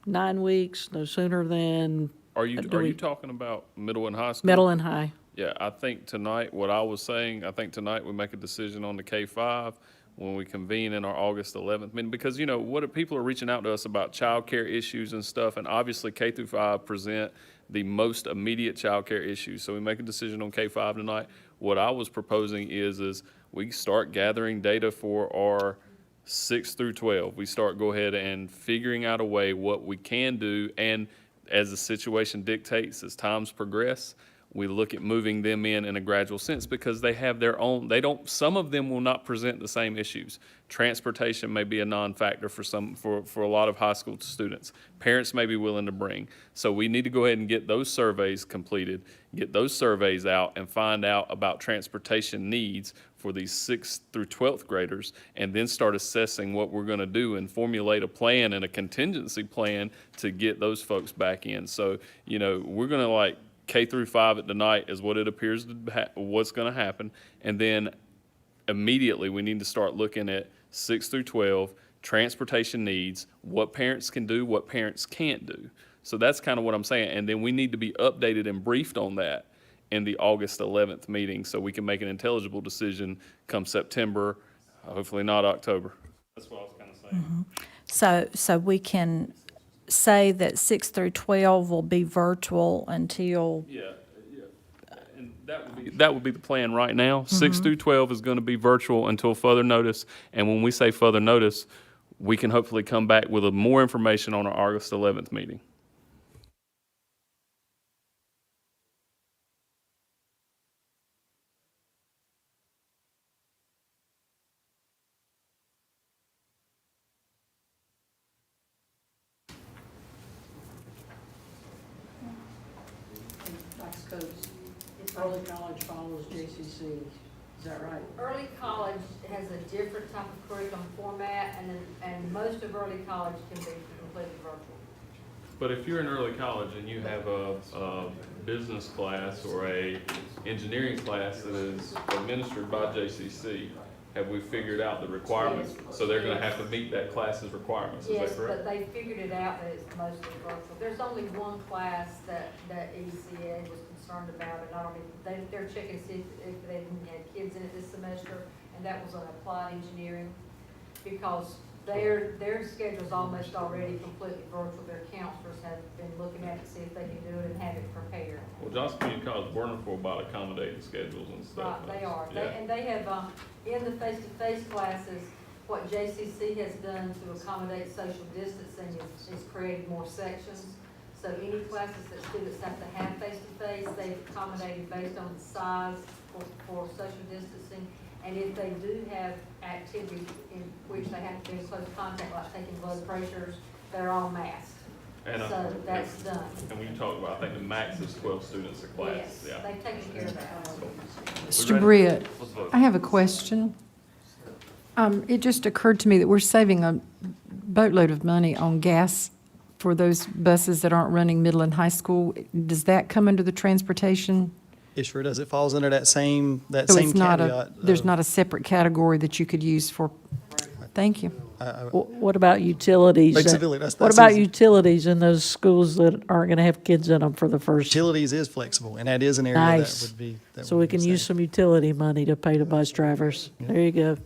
9 weeks, no sooner than? Are you talking about middle and high school? Middle and high. Yeah, I think tonight, what I was saying, I think tonight we make a decision on the K-5 when we convene in our August 11th meeting, because, what if people are reaching out to us about childcare issues and stuff, and obviously K-5 present the most immediate childcare issues. So we make a decision on K-5 tonight. What I was proposing is we start gathering data for our 6 through 12. We start go ahead and figuring out a way what we can do, and as the situation dictates, as times progress, we look at moving them in a gradual sense, because they have their own, some of them will not present the same issues. Transportation may be a non-factor for a lot of high school students. Parents may be willing to bring. So we need to go ahead and get those surveys completed, get those surveys out, and find out about transportation needs for these 6th through 12th graders, and then start assessing what we're going to do and formulate a plan and a contingency plan to get those folks back in. So, we're going to K through 5 at the night is what it appears to what's going to happen, and then immediately we need to start looking at 6 through 12 transportation needs, what parents can do, what parents can't do. So that's kind of what I'm saying, and then we need to be updated and briefed on that in the August 11th meeting, so we can make an intelligible decision come September, hopefully not October. That's what I was kind of saying. So we can say that 6 through 12 will be virtual until? Yeah. And that would be the plan right now. 6 through 12 is going to be virtual until further notice. And when we say further notice, we can hopefully come back with more information on our August 11th meeting. Early college follows JCC, is that right? Early college has a different type of curriculum format, and most of early college can be completely virtual. But if you're in early college and you have a business class or a engineering class that is administered by JCC, have we figured out the requirements? So they're going to have to meet that class's requirements, is that correct? Yes, but they figured it out that it's mostly virtual. There's only one class that ECA was concerned about, and I don't even, they're checking to see if they didn't have kids in it this semester, and that was on applied engineering, because their schedule's almost already completely virtual. Their counselors have been looking at it to see if they can do it and have it prepared. Well, Johnson Community College is wonderful about accommodating schedules and stuff. Right, they are. Yeah. They have, in the face-to-face classes, what JCC has done to accommodate social distancing is created more sections. So any classes that students have to have face-to-face, they've accommodated based on the size for social distancing. And if they do have activities in which they have to be in close contact, like taking blood pressures, they're all masked. And, So that's done. And when you talk about, I think the max is 12 students a class. Yes, Yeah. they've taken care of that. Mr. Britt, I have a question. It just occurred to me that we're saving a boatload of money on gas for those buses that aren't running middle and high school. Does that come under the transportation It sure does. It falls under that same So same it's not caveat. there's not a separate category that you could use for, thank you. What about utilities? Flexibility, that's What about easy. utilities in those schools that aren't going to have kids in them for the first? Utilities is flexible, and that is an area Nice. that would be. So we can use some utility money to pay the bus drivers. There you go.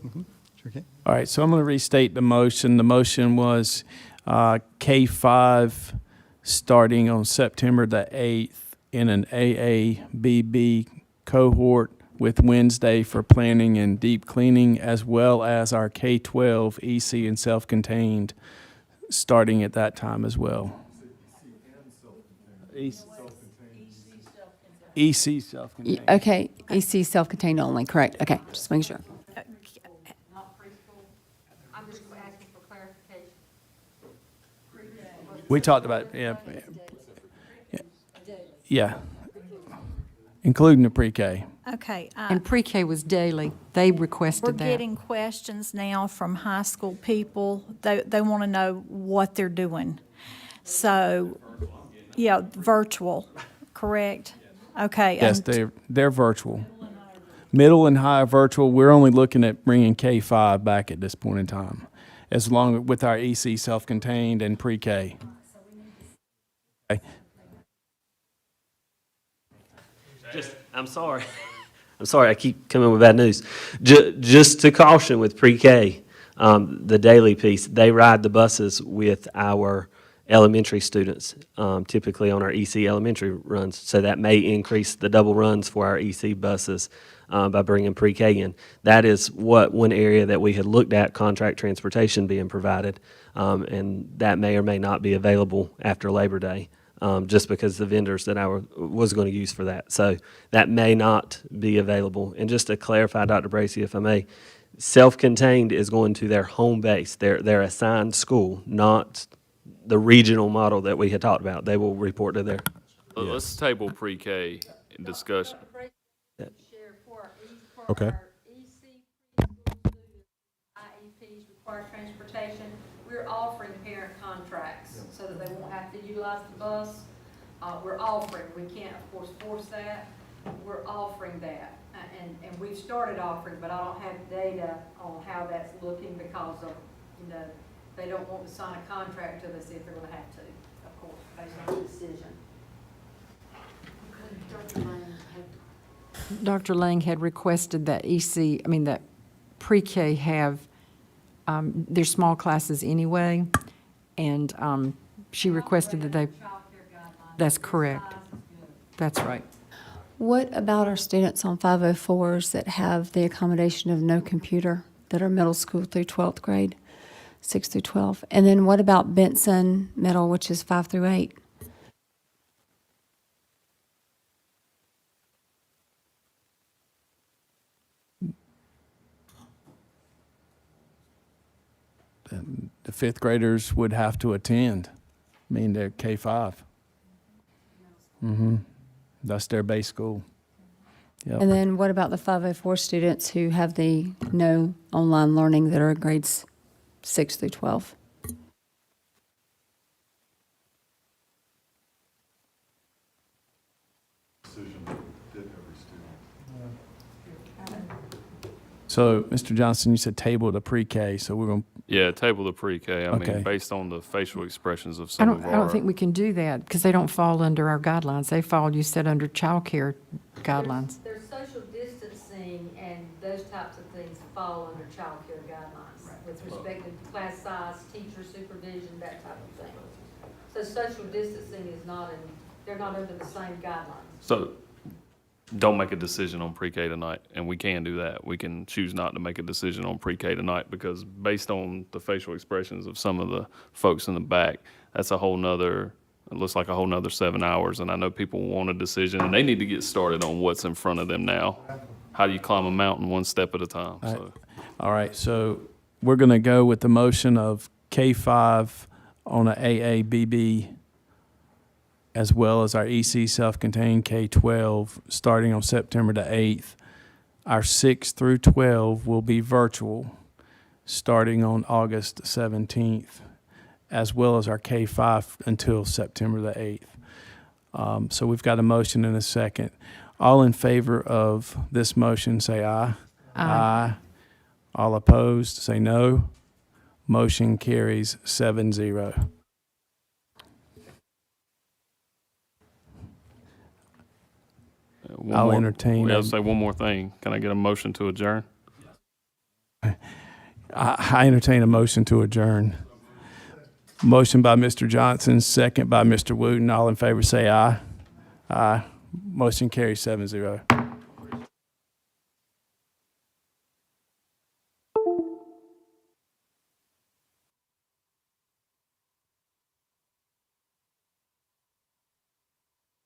Sure can. All right, so I'm going to restate the motion. The motion was K-5 starting on September the 8th in an AABB cohort with Wednesday for planning and deep cleaning, as well as our K-12 EC and self-contained starting at that time as well. EC self-contained. Okay, EC self-contained only, correct, okay, just making sure. I'm just asking for clarification. We talked about, yeah, including the pre-K. Okay. And pre-K was daily. They We're requested that. getting questions now from high school people. They want to know what they're doing. So, yeah, virtual, correct? Okay. Yes, they're virtual. Middle and high virtual. We're only looking at bringing K-5 back at this point in time, as long with our EC self-contained and pre-K. Okay. I'm sorry. I'm sorry, I keep coming with bad news. Just to caution with pre-K, the daily piece, they ride the buses with our elementary students, typically on our EC elementary runs. So that may increase the double runs for our EC buses by bringing pre-K in. That is one area that we had looked at, contract transportation being provided, and that may or may not be available after Labor Day. Just because the vendors that I was going to use for that. So that may not be available. And just to clarify, Dr. Bracy, if I may, self-contained is going to their home base, their assigned school, not the regional model that we had talked about. They will report to their. Let's table pre-K discussion. Okay. IEPs require transportation. We're offering parent contracts so that they won't have to utilize the bus. We're offering, we can't of course force that. We're offering that. And we've started offering, but I don't have data on how that's looking because of, they don't want to sign a contract till they see if they're gonna have to, of course, based on the decision. Dr. Lang had requested that that pre-K have their small classes anyway, and she requested that they, that's correct. That's right. What about our students on 504s that have the accommodation of no computer, that are middle school through 12th grade, 6 through 12? And then what about Benson Middle, which is 5 through 8? The fifth graders would have to attend, they're K-5. That's their base school. Yep. And then what about the 504 students who have the no online learning that are grades 6 through 12? So, Mr. Johnson, you said table the pre-K, so we're going to, Yeah, table the pre-K. I Okay. mean, based on the facial expressions of I some don't, of I don't our. think we can do that because they don't fall under our guidelines. They fall, you said, under childcare guidelines. There's social distancing and those types of things fall under child care guidelines with respect to class size, teacher supervision, that type of thing. So social distancing is not they're not under the same guidelines. So don't make a decision on pre-K tonight, and we can do that. We can choose not to make a decision on pre-K tonight because based on the facial expressions of some of the folks in the back, that's it looks like a whole nother 7 hours. And I know people want a decision and they need to get started on what's in front of them now. How do you climb a mountain one step at a time? So. all right, so we're going to go with the motion of K-5 on a AABB as well as our EC self-contained K-12 starting on September the 8th. Our 6 through 12 will be virtual starting on August 17th, as well as our K-5 until September the 8th. So we've got a motion and a second. All in favor of this motion, say aye. Aye. All opposed, say no. Motion carries 7-0. I'll entertain We a- have to say one more thing. Can I get a motion to adjourn? I entertain a motion to adjourn. Motion by Mr. Johnson, second by Mr. Wooten. All in favor, say aye. Aye. Motion carries 7-0.